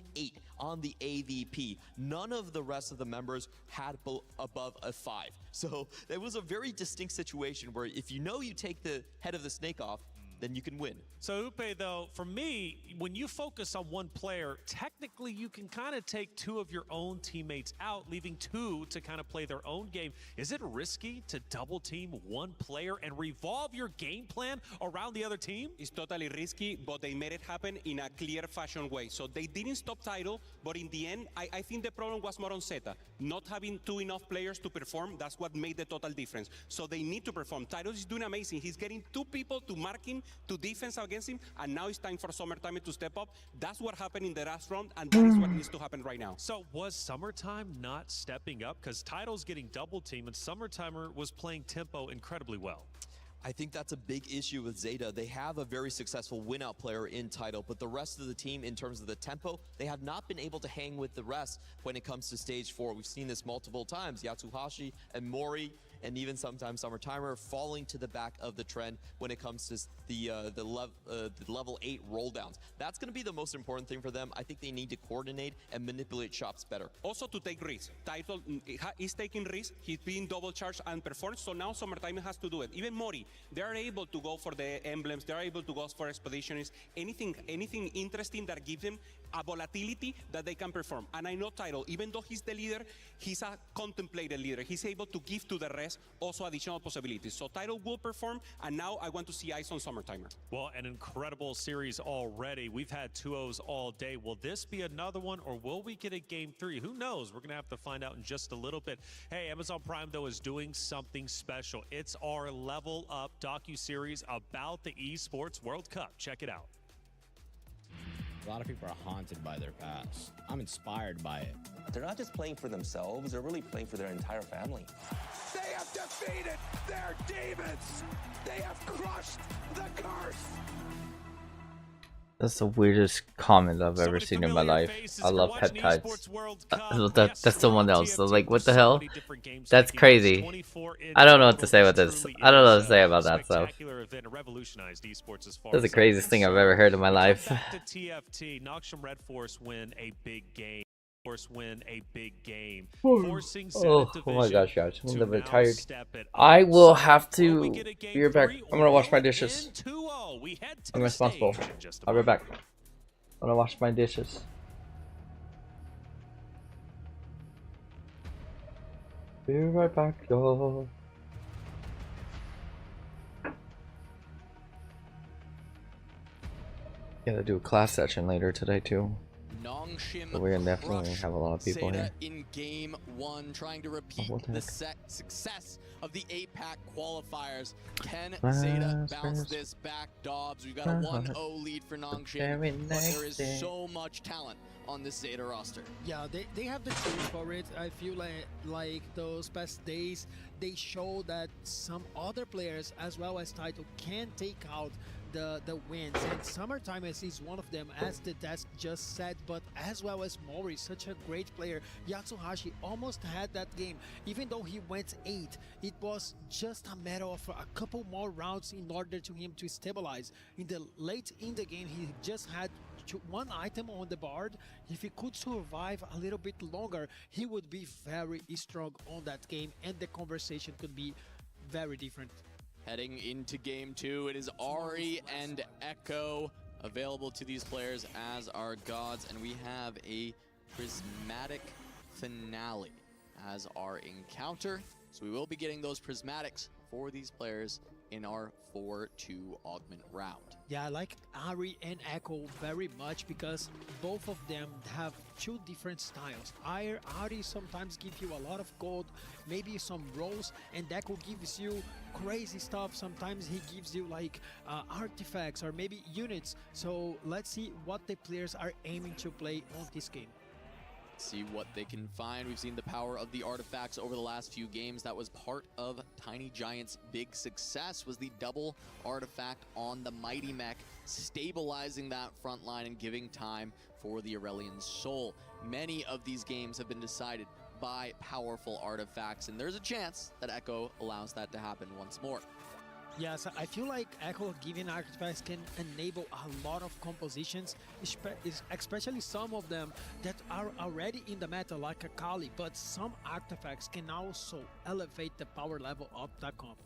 on the AVP. None of the rest of the members had above a 5. So it was a very distinct situation where if you know you take the head of the snake off, then you can win. So Upe, though, for me, when you focus on one player, technically you can kind of take 2 of your own teammates out, leaving 2 to kind of play their own game. Is it risky to double team one player and revolve your game plan around the other team? It's totally risky, but they made it happen in a clear fashion way. So they didn't stop Tidal, but in the end, I think the problem was more on Zeta. Not having enough players to perform, that's what made the total difference. So they need to perform. Tidal is doing amazing. He's getting 2 people to mark him, to defense against him, and now it's time for Summertime to step up. That's what happened in the last round, and that is what needs to happen right now. So was Summertime not stepping up? Because Tidal's getting double team, and Summertimer was playing tempo incredibly well. I think that's a big issue with Zeta. They have a very successful win-out player in Tidal, but the rest of the team, in terms of the tempo, they have not been able to hang with the rest when it comes to stage 4. We've seen this multiple times. Yatsuhashi and Mori, and even sometimes Summertimer falling to the back of the trend when it comes to the level 8 roll downs. That's going to be the most important thing for them. I think they need to coordinate and manipulate shops better. Also to take risks. Tidal is taking risks. He's being double charged and performed, so now Summertime has to do it. Even Mori, they are able to go for the emblems. They are able to go for expeditions. Anything interesting that gives them a volatility that they can perform. And I know Tidal, even though he's the leader, he's a contemplated leader. He's able to give to the rest also additional possibilities. So Tidal will perform, and now I want to see eyes on Summertimer. Well, an incredible series already. We've had 2-0s all day. Will this be another one, or will we get a game 3? Who knows? We're going to have to find out in just a little bit. Hey, Amazon Prime, though, is doing something special. It's our Level Up docuseries about the Esports World Cup. Check it out. A lot of people are haunted by their past. I'm inspired by it. They're not just playing for themselves, they're really playing for their entire family. They have defeated their demons! They have crushed the curse! That's the weirdest comment I've ever seen in my life. I love peptides. That's someone else. So like, what the hell? That's crazy. I don't know what to say about this. I don't know what to say about that stuff. That's the craziest thing I've ever heard in my life. Back to TFT, Noxium Red Force win a big game. Forcing oh my gosh, guys, I'm a little bit tired. I will have to be right back. I'm gonna wash my dishes. I'm responsible. I'll be right back. I'm gonna wash my dishes. Be right back, y'all. Gotta do a class session later today too. So we're gonna definitely have a lot of people here. In game 1, trying to repeat the success of the APAC qualifiers. Can Zeta bounce this back, Dobbs? We've got a 1-0 lead for Nongshim, but there is so much talent on this Zeta roster. Yeah, they have the tools for it. I feel like those past days, they show that some other players, as well as Tidal, can take out the wins, and Summertime is one of them, as the desk just said, but as well as Mori, such a great player. Yatsuhashi almost had that game, even though he went 8. It was just a matter of a couple more rounds in order to him to stabilize. In the late in the game, he just had one item on the board. If he could survive a little bit longer, he would be very strong on that game, and the conversation could be very different. Heading into game 2, it is Ari and Echo available to these players as our gods, and we have a prismatic finale as our encounter. So we will be getting those prismatics for these players in our 4-2 augment round. Yeah, I like Ari and Echo very much because both of them have 2 different styles. Ari sometimes gives you a lot of gold, maybe some rolls, and Echo gives you crazy stuff. Sometimes he gives you like artifacts or maybe units. So let's see what the players are aiming to play on this game. See what they can find. We've seen the power of the artifacts over the last few games. That was part of Tiny Giant's big success, was the double artifact on the Mighty Mech, stabilizing that front line and giving time for the Aurelian Soul. Many of these games have been decided by powerful artifacts, and there's a chance that Echo allows that to happen once more. Yes, I feel like Echo giving artifacts can enable a lot of compositions, especially some of them that are already in the meta, like a Kali, but some artifacts can also elevate the power level of that comp.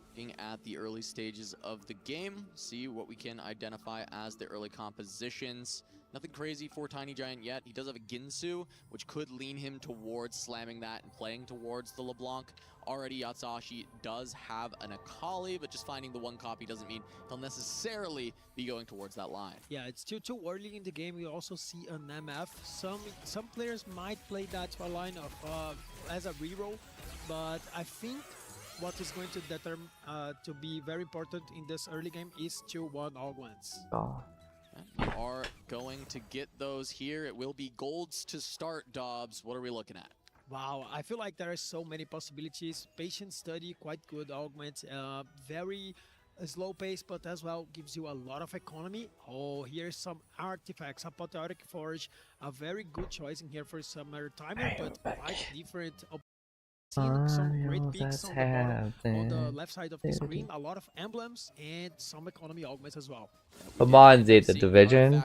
Looking at the early stages of the game, see what we can identify as the early compositions. Nothing crazy for Tiny Giant yet. He does have a Ginsu, which could lean him towards slamming that and playing towards the LeBlanc. Already Yatsuhashi does have an Akali, but just finding the one copy doesn't mean he'll necessarily be going towards that line. Yeah, it's still too early in the game. We also see an MF. Some players might play that line of as a reroll, but I think what is going to determine to be very important in this early game is 2-1 augments. You are going to get those here. It will be golds to start, Dobbs. What are we looking at? Wow, I feel like there are so many possibilities. Patient study, quite good augment, very slow pace, but as well gives you a lot of economy. Oh, here's some artifacts, Apotheotic Forge, a very good choice in here for Summer Timer, but quite different. Some great picks on the bottom, on the left side of the screen, a lot of emblems and some economy augments as well. Come on, Zeta Division.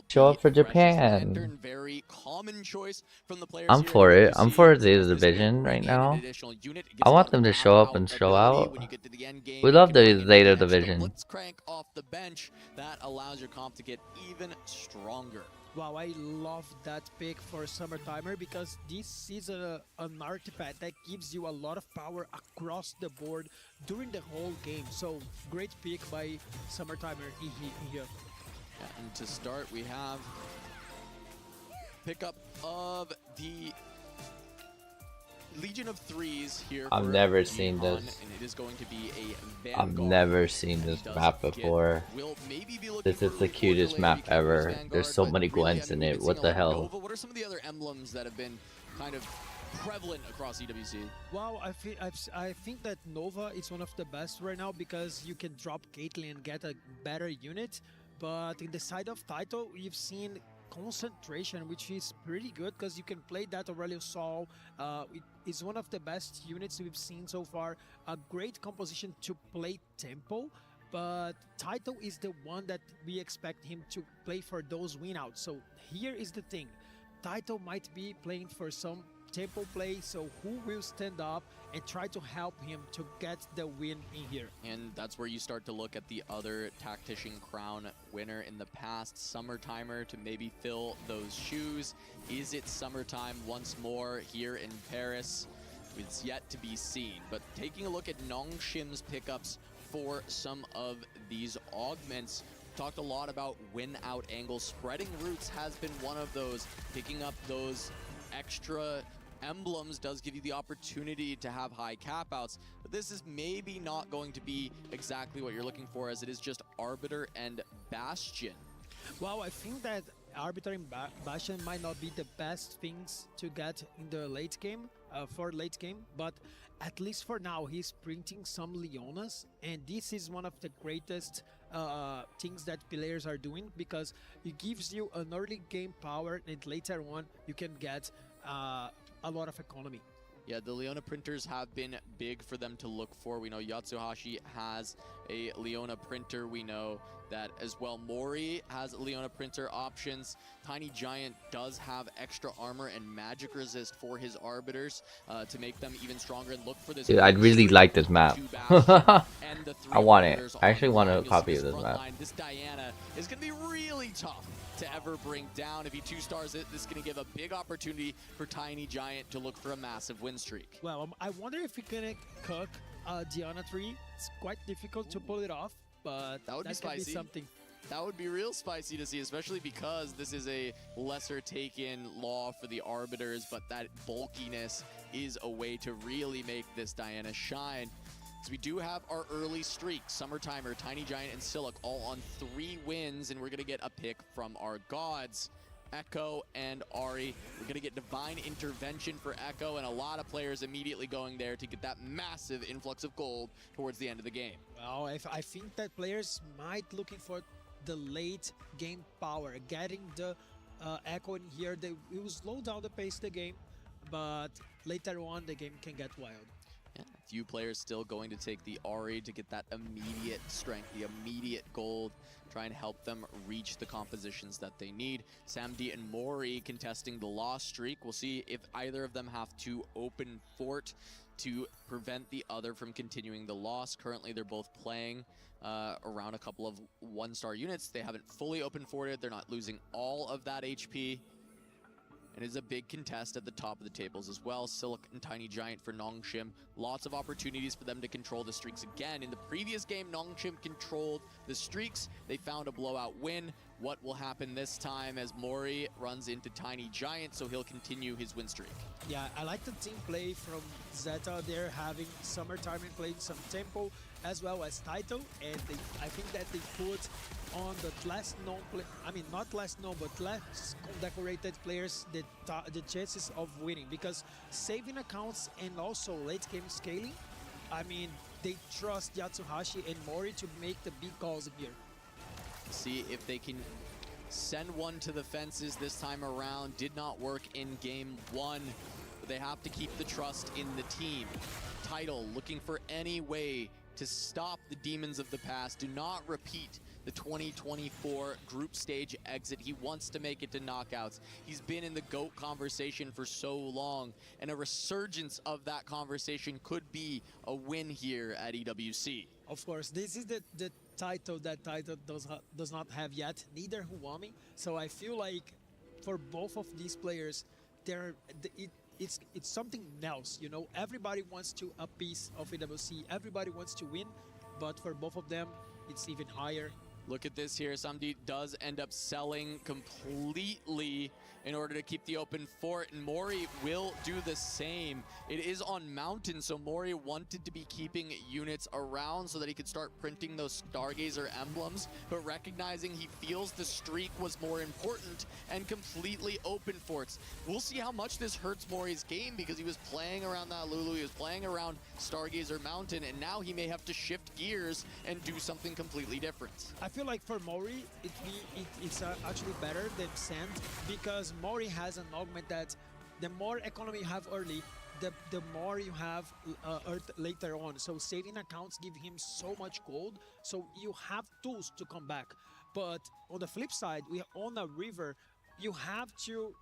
Show up for Japan. I'm for it. I'm for Zeta Division right now. I want them to show up and show out. We love the Zeta Division. Let's crank off the bench. That allows your comp to get even stronger. Wow, I love that pick for Summer Timer because this is an artifact that gives you a lot of power across the board during the whole game. So great pick by Summer Timer in here. Yeah, and to start, we have pickup of the Legion of Threes here. I've never seen this. And it is going to be a I've never seen this map before. This is the cutest map ever. There's so many Gwents in it. What the hell? What are some of the other emblems that have been kind of prevalent across EWC? Wow, I think that Nova is one of the best right now because you can drop Caitlyn and get a better unit. But in the side of Taito, we've seen Concentration, which is pretty good because you can play that Aurelian Soul. It is one of the best units we've seen so far. A great composition to play tempo, but Taito is the one that we expect him to play for those win outs. So here is the thing, Taito might be playing for some tempo play, so who will stand up and try to help him to get the win in here? And that's where you start to look at the other Tactician Crown winner in the past, Summer Timer, to maybe fill those shoes. Is it Summertime once more here in Paris? It's yet to be seen, but taking a look at Nongshim's pickups for some of these augments, talked a lot about win out angles. Spreading Roots has been one of those. Picking up those extra emblems does give you the opportunity to have high cap outs, but this is maybe not going to be exactly what you're looking for, as it is just Arbiter and Bastion. Well, I think that Arbiter and Bastion might not be the best things to get in the late game, for late game, but at least for now, he's printing some Leonas, and this is one of the greatest things that players are doing, because it gives you an early game power, and later on you can get a lot of economy. Yeah, the Leona printers have been big for them to look for. We know Yatsuhashi has a Leona printer. We know that as well Mori has Leona printer options. Tiny Giant does have extra armor and magic resist for his arbiters to make them even stronger, and look for this. Dude, I'd really like this map. I want it. I actually want a copy of this map. This Diana is going to be really tough to ever bring down. If he 2-stars it, this is going to give a big opportunity for Tiny Giant to look for a massive win streak. Well, I wonder if he can cook Diana 3. It's quite difficult to pull it off, but that would be spicy. Be something. That would be real spicy to see, especially because this is a lesser taken law for the arbiters, but that bulkiness is a way to really make this Diana shine. So we do have our early streak. Summertimer, Tiny Giant, and Siluk all on 3 wins, and we're going to get a pick from our gods. Echo and Ari. We're going to get Divine Intervention for Echo, and a lot of players immediately going there to get that massive influx of gold towards the end of the game. Well, I think that players might looking for the late game power. Getting the Echo in here, it will slow down the pace of the game, but later on the game can get wild. Yeah, a few players still going to take the Ari to get that immediate strength, the immediate gold, try and help them reach the compositions that they need. Samdi and Mori contesting the loss streak. We'll see if either of them have to open fort to prevent the other from continuing the loss. Currently, they're both playing around a couple of 1-star units. They haven't fully open forted. They're not losing all of that HP. And it's a big contest at the top of the tables as well. Siluk and Tiny Giant for Nongshim. Lots of opportunities for them to control the streaks again. In the previous game, Nongshim controlled the streaks. They found a blowout win. What will happen this time as Mori runs into Tiny Giant, so he'll continue his win streak? Yeah, I like the team play from Zeta. They're having Summertime and playing some tempo as well as Taito, and I think that they put on the less known not less known, but less decorated players the chances of winning, because saving accounts and also late game scaling, I mean, they trust Yatsuhashi and Mori to make the big calls here. See if they can send one to the fences this time around. Did not work in game 1, but they have to keep the trust in the team. Title looking for any way to stop the demons of the past. Do not repeat the 2024 group stage exit. He wants to make it to knockouts. He's been in the GOAT conversation for so long, and a resurgence of that conversation could be a win here at EWC. Of course, this is the title that Taito does not have yet, neither Huami. So I feel like for both of these players, it's something else, you know. Everybody wants to a piece of EWC, everybody wants to win, but for both of them, it's even higher. Look at this here. Samdi does end up selling completely in order to keep the open fort, and Mori will do the same. It is on Mountain, so Mori wanted to be keeping units around so that he could start printing those Stargazer emblems, but recognizing he feels the streak was more important and completely open forts. We'll see how much this hurts Mori's game, because he was playing around that Lulu, he was playing around Stargazer Mountain, and now he may have to shift gears and do something completely different. I feel like for Mori, it's actually better than Sand, because Mori has an augment that the more economy you have early, the more you have later on. So saving accounts give him so much gold, so you have tools to come back. But on the flip side, we are on a river, you have to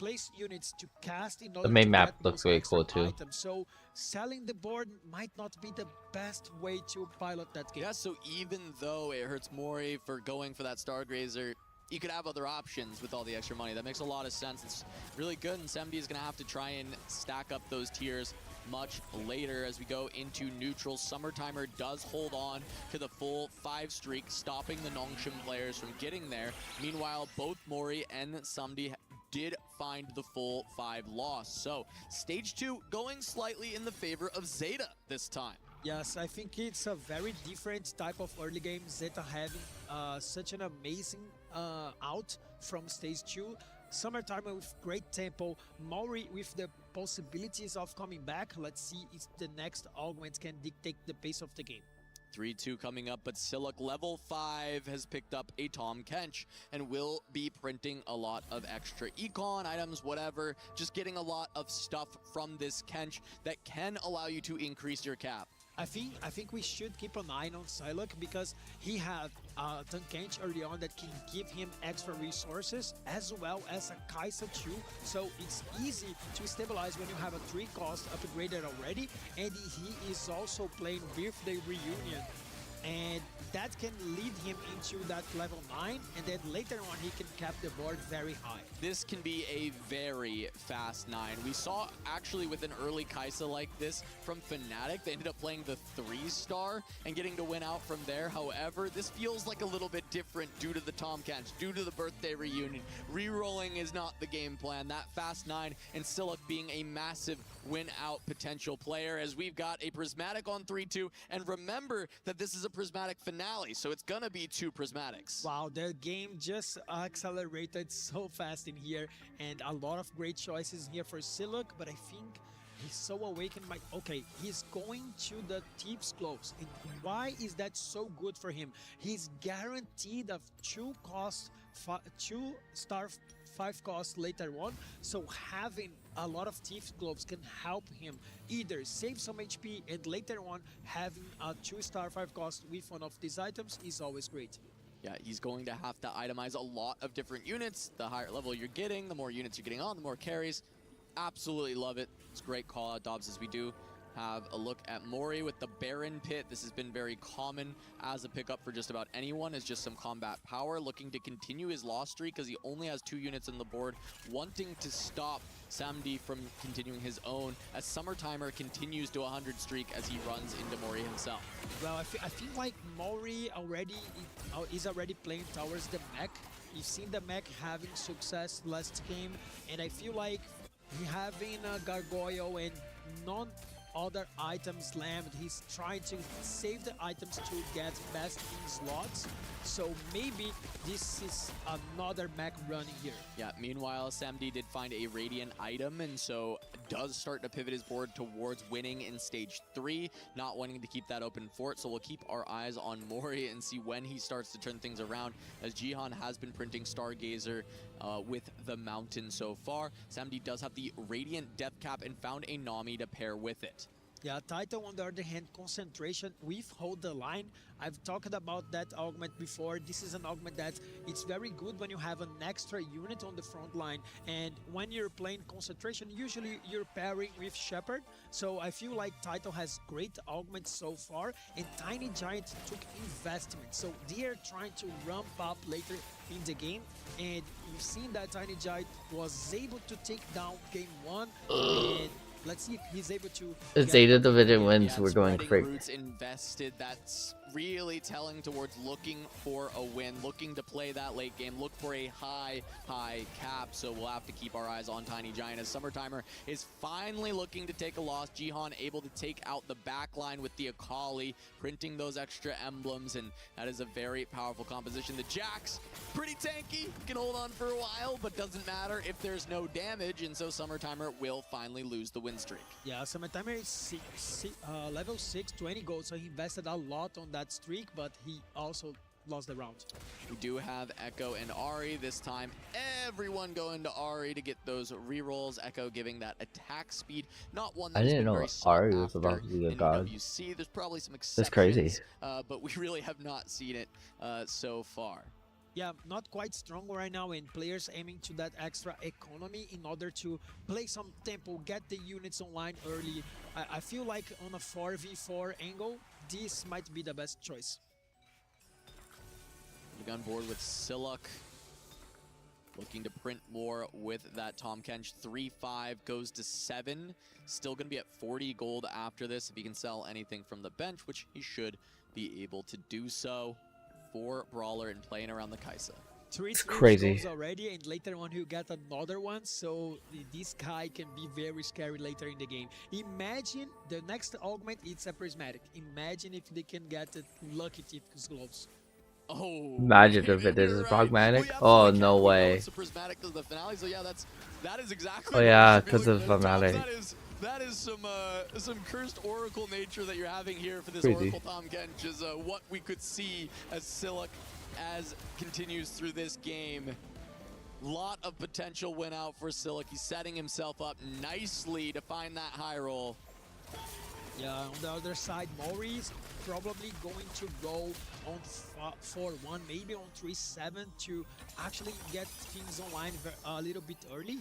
place units to cast in order the main to map get looks those really cool extra too. items. So selling the board might not be the best way to pilot that game. Yeah, so even though it hurts Mori for going for that Stargazer, you could have other options with all the extra money. That makes a lot of sense. It's really good, and Semdi is going to have to try and stack up those tiers much later as we go into neutral. Summertimer does hold on to the full 5 streak, stopping the Nongshim players from getting there. Meanwhile, both Mori and Samdi did find the full 5 loss. So stage 2 going slightly in the favor of Zeta this time. Yes, I think it's a very different type of early game. Zeta having such an amazing out from stage 2. Summertime with great tempo, Mori with the possibilities of coming back. Let's see if the next augment can dictate the pace of the game. 3-2 coming up, but Siluk level 5 has picked up a Tahm Kench and will be printing a lot of extra econ items, whatever, just getting a lot of stuff from this Kench that can allow you to increase your cap. I think we should keep an eye on Siluk because he had Kench early on that can give him extra resources as well as a Kai'Sa too. So it's easy to stabilize when you have a 3 cost upgraded already, and he is also playing with the reunion. And that can lead him into that level 9, and then later on he can cap the board very high. This can be a very fast 9. We saw actually with an early Kai'Sa like this from Fnatic, they ended up playing the 3-star and getting to win out from there. However, this feels like a little bit different due to the Tahm Kench, due to the birthday reunion. Rerolling is not the game plan. That fast 9 and Siluk being a massive win out potential player, as we've got a Prismatic on 3-2, and remember that this is a Prismatic finale, so it's gonna be 2 Prismatics. Wow, the game just accelerated so fast in here, and a lot of great choices here for Siluk, but I think he's so awakened by, okay, he's going to the Thief's Close. And why is that so good for him? He's guaranteed of 2-star 5 costs later on, so having a lot of Thief's Gloves can help him either save some HP, and later on having a 2-star 5 cost with one of these items is always great. Yeah, he's going to have to itemize a lot of different units. The higher level you're getting, the more units you're getting on, the more carries. Absolutely love it. It's a great call out, Dobbs, as we do have a look at Mori with the Baron Pit. This has been very common as a pickup for just about anyone, is just some combat power, looking to continue his loss streak because he only has 2 units on the board, wanting to stop Samdi from continuing his own as Summertimer continues to 100 streak as he runs into Mori himself. Well, I feel like Mori is already playing towards the mech. You've seen the mech having success last game, and I feel like he having a Gargoyle and other items slammed. He's trying to save the items to get best in slots. So maybe this is another mech running here. Yeah, meanwhile, Samdi did find a Radiant item, and so does start to pivot his board towards winning in stage 3, not wanting to keep that open fort. So we'll keep our eyes on Mori and see when he starts to turn things around, as Jihan has been printing Stargazer with the Mountain so far. Samdi does have the Radiant Death Cap and found a Nami to pair with it. Yeah, Taito on the other hand, concentration with Hold the Line. I've talked about that augment before. This is an augment that it's very good when you have an extra unit on the front line. And when you're playing concentration, usually you're pairing with Shepherd. So I feel like Taito has great augments so far, and Tiny Giant took investment. So they are trying to ramp up later in the game. And you've seen that Tiny Giant was able to take down game 1. And let's see if he's able to. Zeta Division wins. We're going quick. Roots invested. That's really telling towards looking for a win, looking to play that late game, look for a high cap. So we'll have to keep our eyes on Tiny Giant as Summertimer is finally looking to take a loss. Jihan able to take out the back line with the Akali, printing those extra emblems, and that is a very powerful composition. The Jax, pretty tanky, can hold on for a while, but doesn't matter if there's no damage, and so Summertimer will finally lose the win streak. Yeah, Summertimer is level 6, 20 gold, so he invested a lot on that streak, but he also lost the round. We do have Echo and Ahri this time. Everyone going to Ahri to get those rerolls. Echo giving that attack speed, not one that I didn't know Ahri was about to be a god. EWC. There's probably some exceptions. That's crazy. But we really have not seen it so far. Yeah, not quite strong right now, and players aiming to that extra economy in order to play some tempo, get the units online early. I feel like on a 4v4 angle, this might be the best choice. On board with Siluk, looking to print more with that Tahm Kench. 3-5 goes to 7. Still going to be at 40 gold after this if he can sell anything from the bench, which he should be able to do so. For Brawler and playing around the Kai'Sa. It's crazy already, and later on he'll get another one, so this guy can be very scary later in the game. Imagine the next augment, it's a Prismatic. Imagine if they can get the lucky Thief's Gloves. Oh, Imagine if it is pragmatic. Oh, no way. Prismatic to the finale. So yeah, that is exactly. Oh yeah, because of pragmatic. That is some cursed Oracle nature that you're having here for this Crazy. Oracle Tom Kench is what we could see as Siluk as continues through this game. Lot of potential win out for Siluk. He's setting himself up nicely to find that high roll. Yeah, on the other side, Mori's probably going to go on 4-1, maybe on 3-7 to actually get things online a little bit early.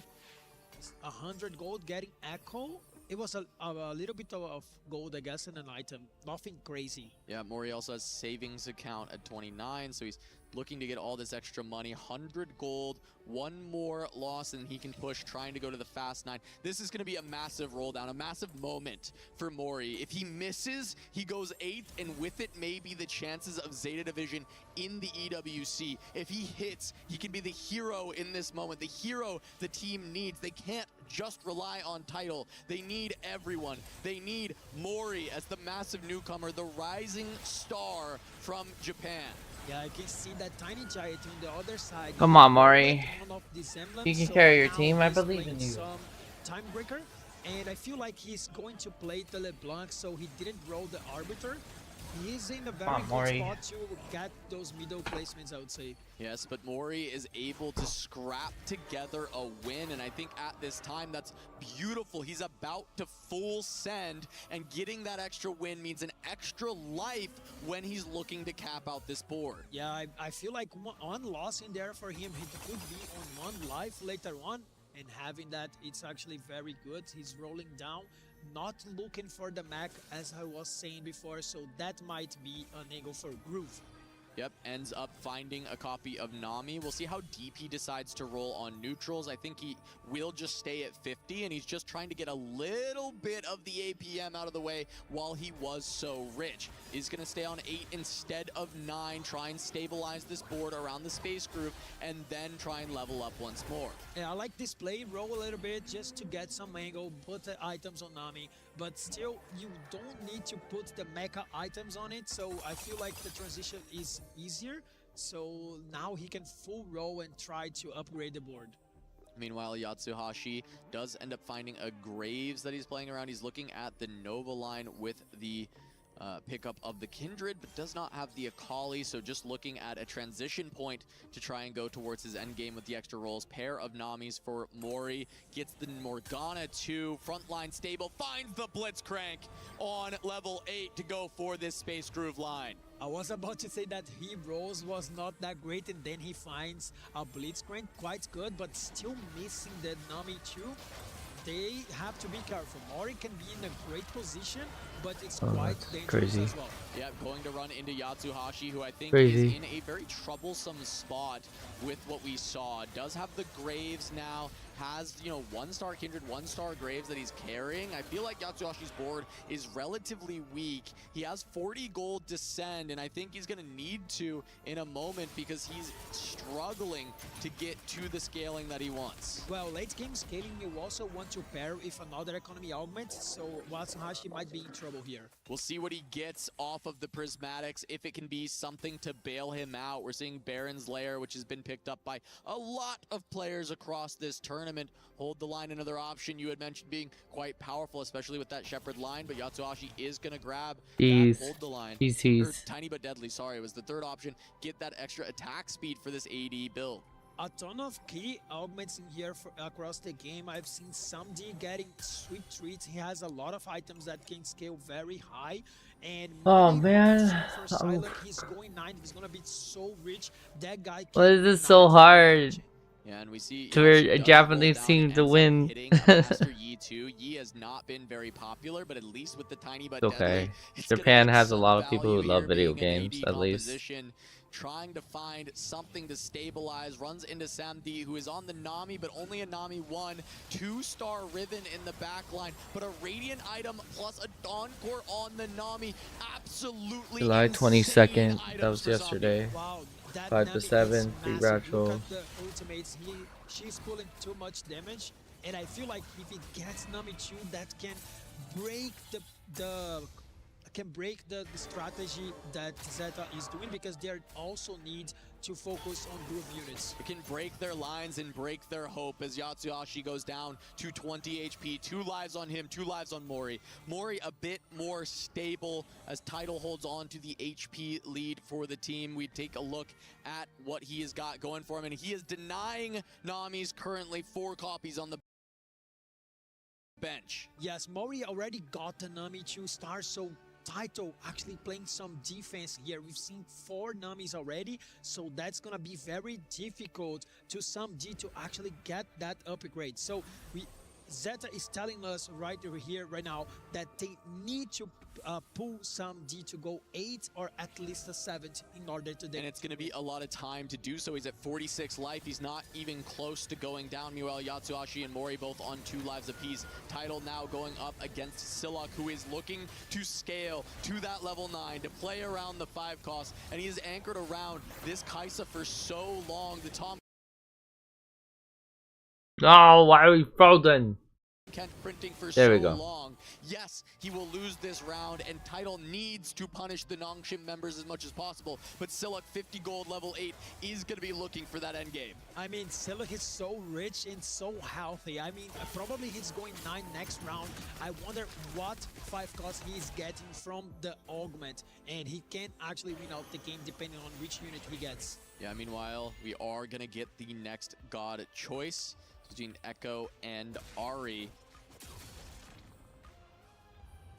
100 gold getting Echo. It was a little bit of gold, I guess, in an item. Nothing crazy. Yeah, Mori also has savings account at 29, so he's looking to get all this extra money. 100 gold, one more loss, and he can push, trying to go to the Fast 9. This is going to be a massive roll down, a massive moment for Mori. If he misses, he goes 8th, and with it, maybe the chances of Zeta Division in the EWC. If he hits, he can be the hero in this moment, the hero the team needs. They can't just rely on title. They need everyone. They need Mori as the massive newcomer, the rising star from Japan. Yeah, I can see that Tiny Giant on the other side. Come on, Mori. You can carry your team. I believe in you. Some Timebreaker, and I feel like he's going to play the LeBlanc, so he didn't roll the Arbiter. He's in a very good spot to get those middle placements, I would say. Yes, but Mori is able to scrap together a win, and I think at this time that's beautiful. He's about to full send, and getting that extra win means an extra life when he's looking to cap out this board. Yeah, I feel like one loss in there for him, he could be on one life later on, and having that, it's actually very good. He's rolling down, not looking for the mech as I was saying before, so that might be an angle for Groove. Yep, ends up finding a copy of Nami. We'll see how deep he decides to roll on neutrals. I think he will just stay at 50, and he's just trying to get a little bit of the APM out of the way while he was so rich. He's going to stay on 8 instead of 9, try and stabilize this board around the space group, and then try and level up once more. Yeah, I like this play, roll a little bit just to get some angle, put the items on Nami, but still, you don't need to put the mecha items on it, so I feel like the transition is easier, so now he can full roll and try to upgrade the board. Meanwhile, Yatsuhashi does end up finding a Graves that he's playing around. He's looking at the Nova line with the pickup of the Kindred, but does not have the Akali, so just looking at a transition point to try and go towards his end game with the extra rolls. Pair of Namis for Mori, gets the Morgana too, frontline stable, finds the Blitzcrank on level 8 to go for this Space Groove line. I was about to say that he rolls was not that great, and then he finds a Blitzcrank, quite good, but still missing the Nami too. They have to be careful. Mori can be in a great position, but it's quite dangerous as well. Yeah, going to run into Yatsuhashi, who I think Crazy. is in a very troublesome spot with what we saw. Does have the Graves now, has, you know, 1-star Kindred, 1-star Graves that he's carrying. I feel like Yatsuhashi's board is relatively weak. He has 40 gold to send, and I think he's going to need to in a moment because he's struggling to get to the scaling that he wants. Well, late game scaling, you also want to pair with another economy augment, so Yatsuhashi might be in trouble here. We'll see what he gets off of the Prismatics, if it can be something to bail him out. We're seeing Baron's Lair, which has been picked up by a lot of players across this tournament. Hold the line, another option you had mentioned being quite powerful, especially with that Shepherd line, but Yatsuhashi is going to grab that Hold the Line. Or Tiny but Deadly, sorry, was the third option. Get that extra attack speed for this AD build. A ton of key augments in here across the game. I've seen Samdi getting sweet treats. He has a lot of items that can scale very high. And oh man, for Silent, he's going 9. He's gonna be so rich. That guy. Why is this so hard? Yeah, and we see to a Japanese team to win. Yi too. Yi has not been very popular, but at least with the Tiny but okay. Deadly, Japan has a lot of people who love video games, at least. Trying to find something to stabilize, runs into Samdi, who is on the Nami, but only a Nami 1. 2-star Riven in the back line, but a Radiant item plus a Dawn Core on the Nami. Absolutely July 22nd, that was yesterday. Wow, 5 to 7, 3 Ratchel. Look at the ultimates. She's pulling too much damage, and I feel like if he gets Nami 2, that can break the can break the strategy that Zeta is doing, because they also need to focus on group units. It can break their lines and break their hope as Yatsuhashi goes down to 20 HP. 2 lives on him, 2 lives on Mori. Mori a bit more stable as Tidal holds on to the HP lead for the team. We take a look at what he has got going for him, and he is denying Nami's currently 4 copies on the bench. Yes, Mori already got the Nami 2 stars, so Taito actually playing some defense here. We've seen 4 Namis already, so that's gonna be very difficult to some D to actually get that upgrade. So Zeta is telling us right over here, right now, that they need to pull some D to go 8 or at least a 7 in order to... And it's going to be a lot of time to do so. He's at 46 life. He's not even close to going down. Meanwhile, Yatsuhashi and Mori both on 2 lives apiece. Tidal now going up against Silok, who is looking to scale to that level 9, to play around the 5 cost. And he is anchored around this Kaisa for so long. The Tom... Oh, why are we frozen? Kent printing for there so we go. long. Yes, he will lose this round, and Tidal needs to punish the Nongshim members as much as possible. But Siluk, 50 gold, level 8, is going to be looking for that end game. I mean, Siluk is so rich and so healthy. I mean, probably he's going 9 next round. I wonder what 5 cost he is getting from the augment, and he can actually win out the game depending on which unit he gets. Yeah, meanwhile, we are going to get the next god choice between Echo and Ari.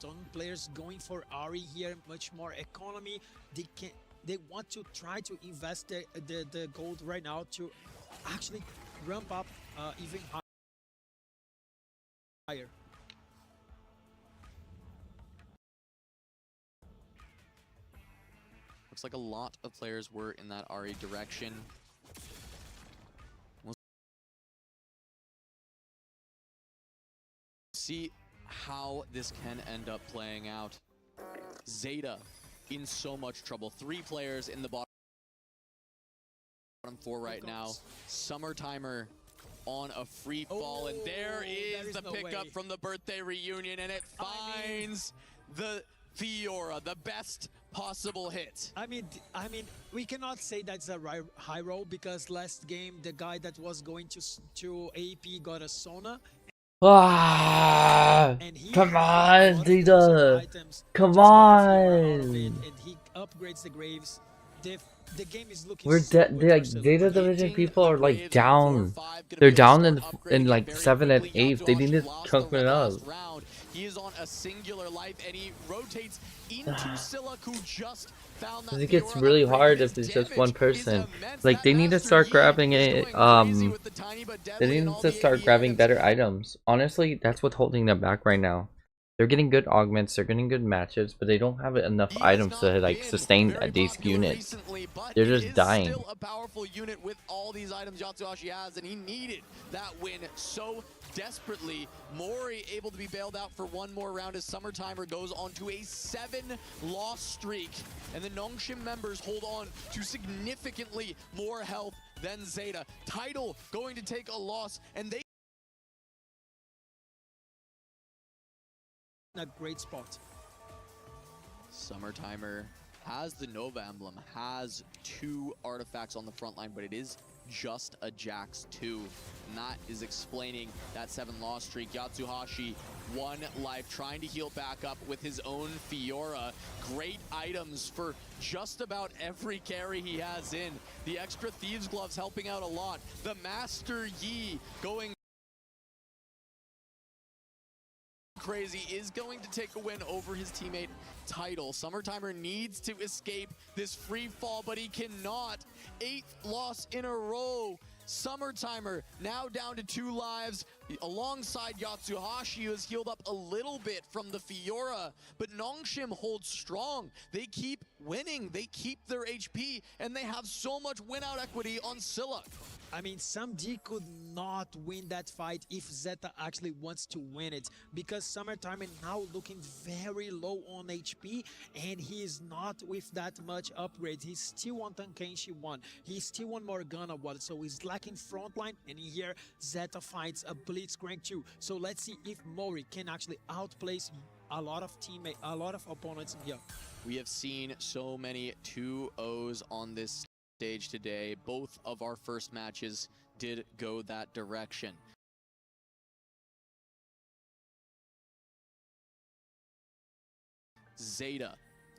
Some players going for Ari here, much more economy. They want to try to invest the gold right now to actually ramp up even higher. Looks like a lot of players were in that Ari direction. See how this can end up playing out. Zeta in so much trouble. 3 players in the bottom 4 right now. Summertimer on a free fall, and there is the pickup from the birthday reunion, and it finds the Fiora, the best possible hit. I mean, we cannot say that's a high roll, because last game the guy that was going to AP got a Sona. Ah, come on, Zeta. Come on. And he upgrades the graves. The game is looking We're like Zeta Division people are like down. They're down in like 7 and 8. They need to chunk it up. He is on a singular life, and he rotates into Siluk, who just found that. It gets really hard if it's just one person. Like, they need to start grabbing it. They need to start grabbing better items. Honestly, that's what's holding them back right now. They're getting good augments, they're getting good matches, but they don't have enough items to like sustain these units. They're just dying. Still a powerful unit with all these items Yatsuhashi has, and he needed that win so desperately. Mori able to be bailed out for 1 more round as Summertimer goes on to a 7-loss streak, and the Nongshim members hold on to significantly more health than Zeta. Tidal going to take a loss, and they a great spot. Summertimer has the Nova emblem, has 2 artifacts on the front line, but it is just a Jax 2. And that is explaining that 7-loss streak. Yatsuhashi, 1 life, trying to heal back up with his own Fiora. Great items for just about every carry he has in. The extra Thieves Gloves helping out a lot. The Master Yi going crazy, is going to take a win over his teammate Tidal. Summertimer needs to escape this free fall, but he cannot. 8th loss in a row. Summertimer now down to 2 lives alongside Yatsuhashi, who has healed up a little bit from the Fiora, but Nongshim holds strong. They keep winning, they keep their HP, and they have so much win out equity on Siluk. I mean, SamD could not win that fight if Zeta actually wants to win it, because Summertimer now looking very low on HP, and he is not with that much upgrades. He's still on Tankenshi 1, he's still on Morgana 1, so he's lacking frontline, and in here Zeta finds a Blitzcrank 2. So let's see if Mori can actually outplace a lot of opponents in here. We have seen so many 2-0s on this stage today. Both of our first matches did go that direction. Zeta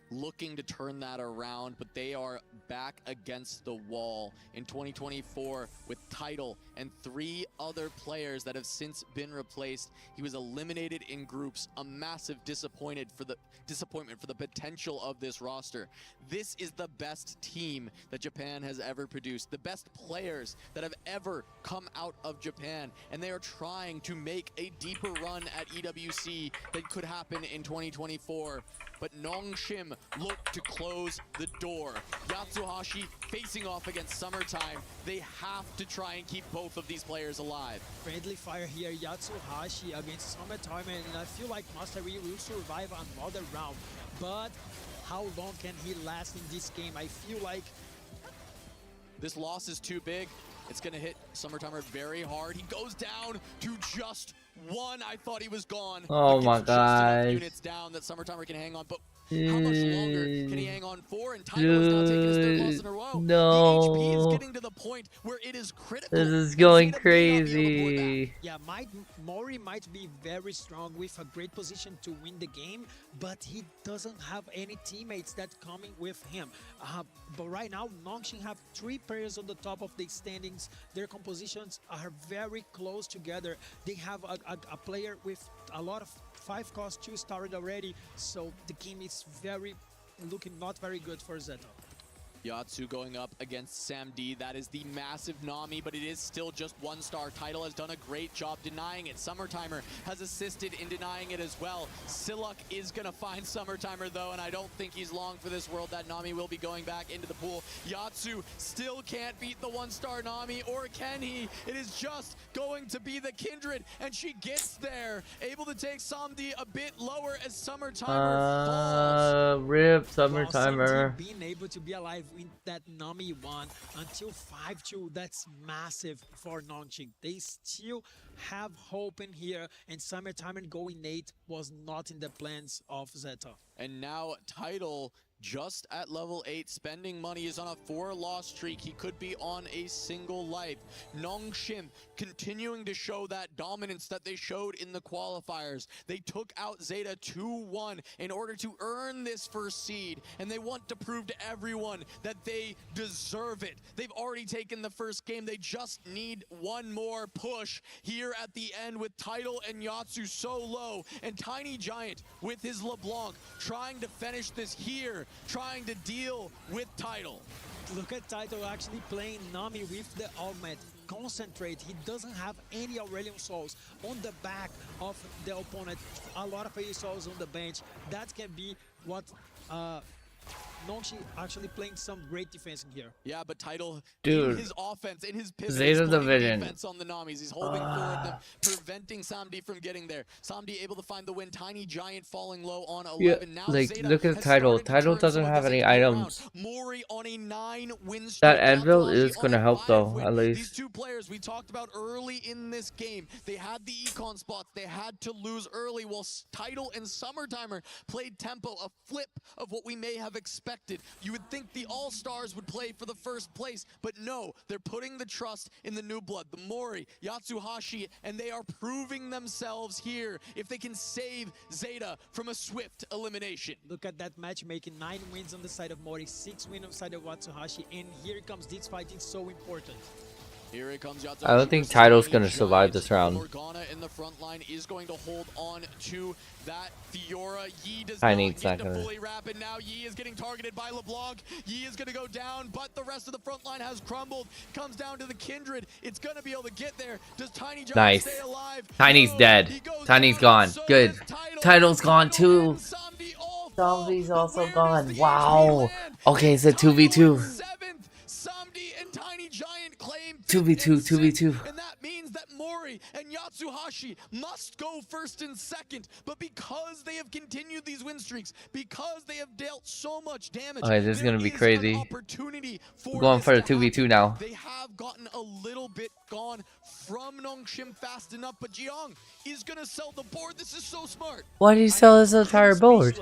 looking to turn that around, but they are back against the wall in 2024 with Title and 3 other players that have since been replaced. He was eliminated in groups, a massive disappointment for the potential of this roster. This is the best team that Japan has ever produced, the best players that have ever come out of Japan, and they are trying to make a deeper run at EWC that could happen in 2024. But Nongshim look to close the door. Yatsuhashi facing off against Summertime. They have to try and keep both of these players alive. Friendly fire here, Yatsuhashi against Summertime, and I feel like Master Yi will survive another round. But how long can he last in this game? I feel like this loss is too big. It's gonna hit Summertimer very hard. He goes down to just 1. I thought he was gone. Oh my god. Units down that Summertimer can hang on, but how much longer can he hang on for? And Title is now taking his 3rd loss in a row. No. The HP is getting to the point where it is critical. This is going crazy. yeah, Mori might be very strong with a great position to win the game, but he doesn't have any teammates that coming with him. But right now, Nongshim have 3 players on the top of the standings. Their compositions are very close together. They have a player with a lot of 5 cost 2 started already, so the game is looking not very good for Zeta. Yatsu going up against Sam D. That is the massive Nami, but it is still just 1 star. Title has done a great job denying it. Summertimer has assisted in denying it as well. Siluk is going to find Summertimer, though, and I don't think he's long for this world. That Nami will be going back into the pool. Yatsu still can't beat the 1-star Nami, or can he? It is just going to be the Kindred, and she gets there. Able to take Samdi a bit lower as Summertimer falls. Rip Summertimer. Being able to be alive in that Nami 1 until 5-2, that's massive for Nongshim. They still have hope in here, and Summertime and going 8 was not in the plans of Zeta. And now Title just at level 8, spending money, is on a 4-loss streak. He could be on a single life. Nongshim continuing to show that dominance that they showed in the qualifiers. They took out Zeta 2-1 in order to earn this first seed, and they want to prove to everyone that they deserve it. They've already taken the first game. They just need one more push here at the end with Title and Yatsu so low, and Tiny Giant with his LeBlanc trying to finish this here, trying to deal with Title. Look at Title actually playing Nami with the ultimate. Concentrate. He doesn't have any Aurelion Souls on the back of the opponent. A lot of AE Souls on the bench. That can be what Nongshim actually playing some great defense in here. Yeah, but Title, dude, in his offense, in his pivot, Zeta division. Defense on the Namis. He's holding forward them, preventing Samdi from getting there. Samdi able to find the win. Tiny Giant falling low on 11. Yeah, now like, Zeta look at the Title. Title doesn't have any items. Mori on a 9-win streak. That Anvil is going to help, though, at least. These 2 players we talked about early in this game, they had the econ spots. They had to lose early, while Title and Summertimer played tempo, a flip of what we may have expected. You would think the All-Stars would play for the first place, but no, they're putting the trust in the new blood, the Mori, Yatsuhashi, and they are proving themselves here if they can save Zeta from a swift elimination. Look at that matchmaking, 9 wins on the side of Mori, 6 wins on the side of Yatsuhashi, and here comes this fighting, so important. Here it comes. I don't think Title's going to survive this round. Morgana in the front line is going to hold on to that Fiora. Yi does I not need get to fully wrap, and now Yi is getting targeted by LeBlanc. Yi is going to go down, but the rest of the front line has crumbled. Comes down to the Kindred. It's going to be able to get there. Does Tiny Giant stay alive? Tiny's dead. Tiny's gone. Good. Title's gone too. Zombie's also gone. Wow. Okay, it's a 2v2. 2v2, 2v2. And that means that Mori and Yatsuhashi must go first and second, but because they have continued these win streaks, because they have dealt so much damage, Okay, this is gonna be crazy. We're going for the 2v2 now. They have gotten a little bit gone from Nongshim fast enough, but Jiang is gonna sell the board. This is so smart. Why did he sell his entire board?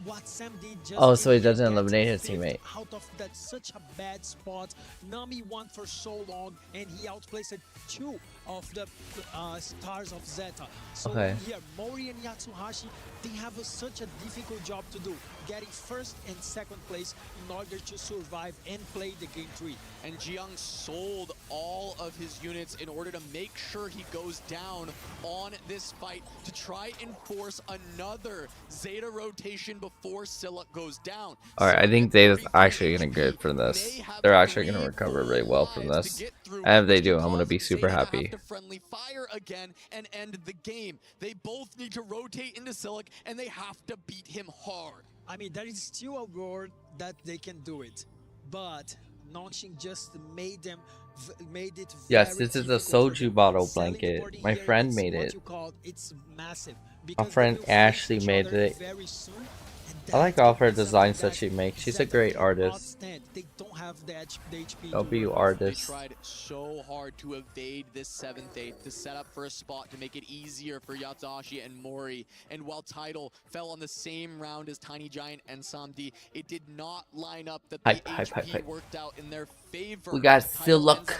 What Sam did just Oh, so he doesn't get eliminate his fifth teammate. Out of that, such a bad spot. Nami won for so long, and he outplaced two of the stars of Zeta. So Okay. here, Mori and Yatsuhashi, they have such a difficult job to do, getting first and second place in order to survive and play the game 3. And Jiang sold all of his units in order to make sure he goes down on this fight to try and force another Zeta rotation before Siluk goes down. Alright, I think Zeta's actually gonna good for this. They're actually gonna recover really well from this. And if they do, I'm gonna be super happy. Friendly fire again and end the game. They both need to rotate into Siluk and they have to beat him hard. I mean, there is still a world that they can do it, but Nongshim just made it. Yes, this is a soju bottle blanket. My friend made it. It's massive. My friend Ashley made it. I like all of her designs that she makes. She's a great artist. They don't have the HP. W artist. They tried so hard to evade this 7th-8 to set up for a spot to make it easier for Yatsuhashi and Mori. And while Tidal fell on the same round as Tiny Giant and Samdi, it did not line up that the HP worked out in their favor. We got Siluk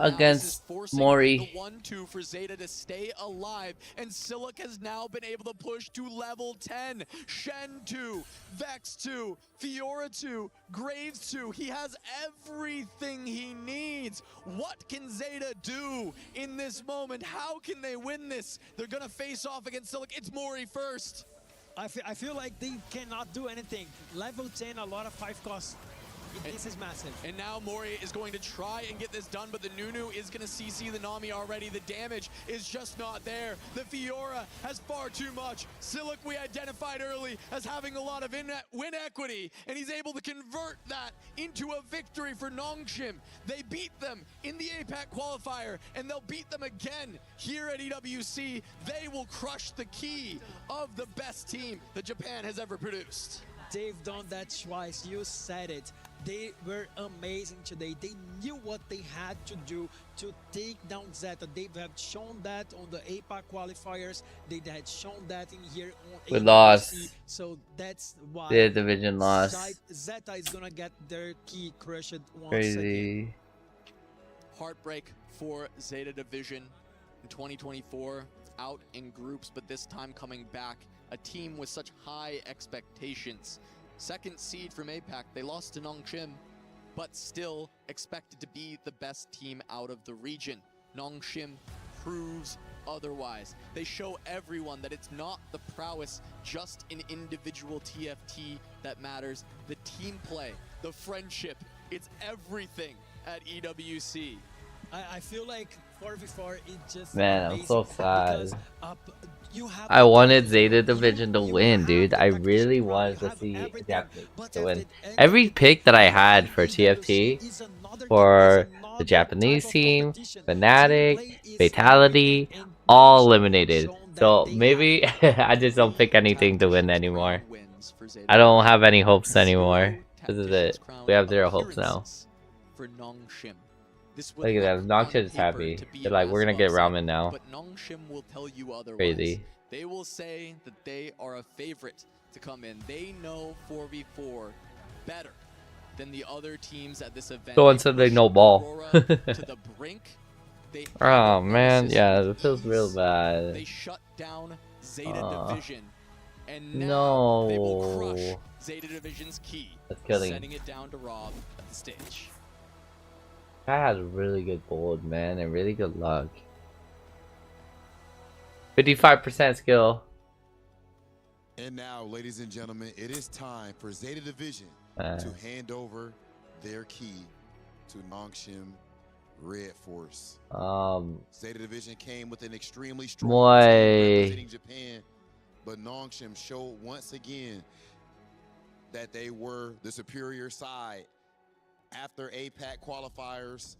against Mori. The 1-2 for Zeta to stay alive, and Siluk has now been able to push to level 10. Shen 2, Vex 2, Fiora 2, Graves 2. He has everything he needs. What can Zeta do in this moment? How can they win this? They're gonna face off against Siluk. It's Mori first. I feel like they cannot do anything. Level 10, a lot of 5 costs. This is massive. And now Mori is going to try and get this done, but the Nunu is going to CC the Nami already. The damage is just not there. The Fiora has far too much. Siluk we identified early as having a lot of win equity, and he's able to convert that into a victory for Nongshim. They beat them in the APAC qualifier, and they'll beat them again here at EWC. They will crush the key of the best team that Japan has ever produced. They've done that twice. You said it. They were amazing today. They knew what they had to do to take down Zeta. They have shown that on the APAC qualifiers. They had shown that in here on We AWC. lost. So that's why The division lost. Zeta is gonna get their key crushed once Crazy. again. Heartbreak for Zeta Division in 2024. Out in groups, but this time coming back. A team with such high expectations. Second seed from APAC, they lost to Nongshim, but still expected to be the best team out of the region. Nongshim proves otherwise. They show everyone that it's not the prowess, just an individual TFT that matters. The team play, the friendship, it's everything at EWC. I feel like 4v4 it just Man, I'm so sad. because, you have I wanted Zeta Division to win, dude. I really wanted to see Japanese to win. Every pick that I had for TFT, for the Japanese team, Fnatic, Fatality, all eliminated. So maybe I just don't pick anything to win anymore. I don't have any hopes anymore. This is it. We have 0 hopes now. For Nongshim. Look at that. Nongshim is happy. They're like, we're gonna get ramen now. But Nongshim will tell you otherwise. Crazy. They will say that they are a favorite to come in. They know 4v4 better than the other teams at this event. Someone said they know ball. to the brink. Oh man, yeah, it feels real bad. They shut down Zeta Division. And now No. they will crush Zeta Division's key. That's killing. Sending it down to Rob at the stage. I had a really good board, man, and really good luck. 55% skill. And now, ladies and gentlemen, it is time for Zeta Division to hand over their key to Nongshim Red Force. Zeta Division came with an extremely strong team representing Japan, but Nongshim showed once again that they were the superior side. After APAC qualifiers,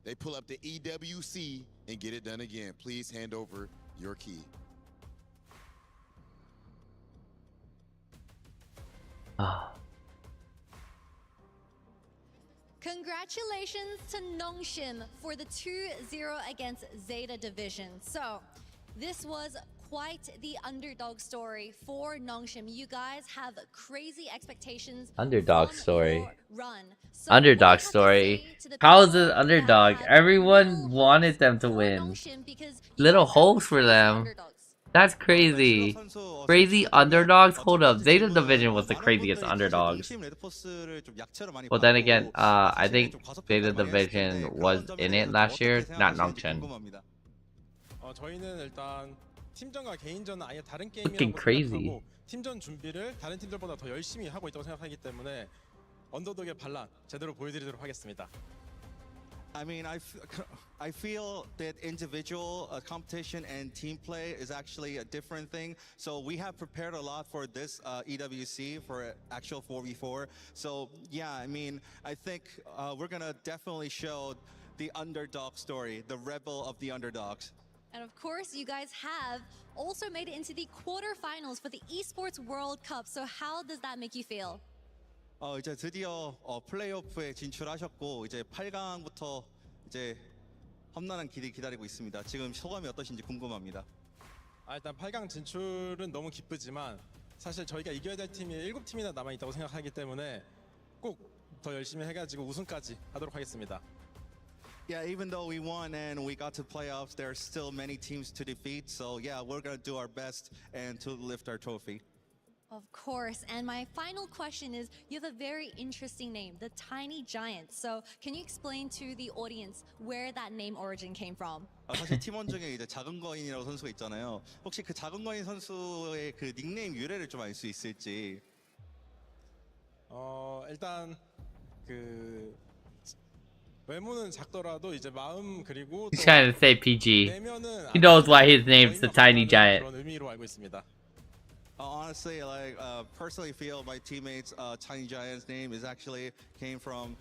they pull up the EWC and get it done again. Please hand over your key. Congratulations to Nongshim for the 2-0 against Zeta Division. So this was quite the underdog story for Nongshim. You guys have crazy expectations. Underdog story. Run. So Underdog story. How is it underdog? Everyone wanted them to win. Little hopes for them. That's crazy. Crazy underdogs? Hold up. Zeta Division was the craziest underdogs. Well, then again, I think Zeta Division was in it last year, not Nongchen. 저희는 일단 팀전과 개인전은 아예 다른 Looking 게임이라고 crazy. 생각하고 팀전 준비를 다른 팀들보다 더 열심히 하고 있다고 생각하기 때문에 언더독의 반란 제대로 보여드리도록 하겠습니다. I mean, I feel that individual competition and team play is actually a different thing. So we have prepared a lot for this EWC for actual 4v4. So yeah, I mean, I think we're gonna definitely show the underdog story, the rebel of the underdogs. And of course, you guys have also made it into the quarterfinals for the Esports World Cup. So how does that make you feel? 이제 드디어 플레이오프에 진출하셨고 이제 8강부터 이제 험난한 길이 기다리고 있습니다. 지금 소감이 어떠신지 궁금합니다. 일단 8강 진출은 너무 기쁘지만 사실 저희가 이겨야 될 팀이 7팀이나 남아 있다고 생각하기 때문에 꼭 더 열심히 해가지고 우승까지 하도록 하겠습니다. Yeah, even though we won and we got to playoffs, there are still many teams to defeat. So yeah, we're gonna do our best and to lift our trophy. Of course. And my final question is, you have a very interesting name, the Tiny Giant. So can you explain to the audience where that name origin came from? 사실 팀원 중에 이제 작은 거인이라고 선수가 있잖아요. 혹시 그 작은 거인 선수의 그 닉네임 유래를 좀 알 수 있을지? 일단 그 외모는 작더라도 이제 마음 그리고 He's trying to say PG. He knows why his name's the Tiny Giant. 그런 의미로 알고 있습니다. Honestly, like personally feel my teammates Tiny Giant's name is actually came from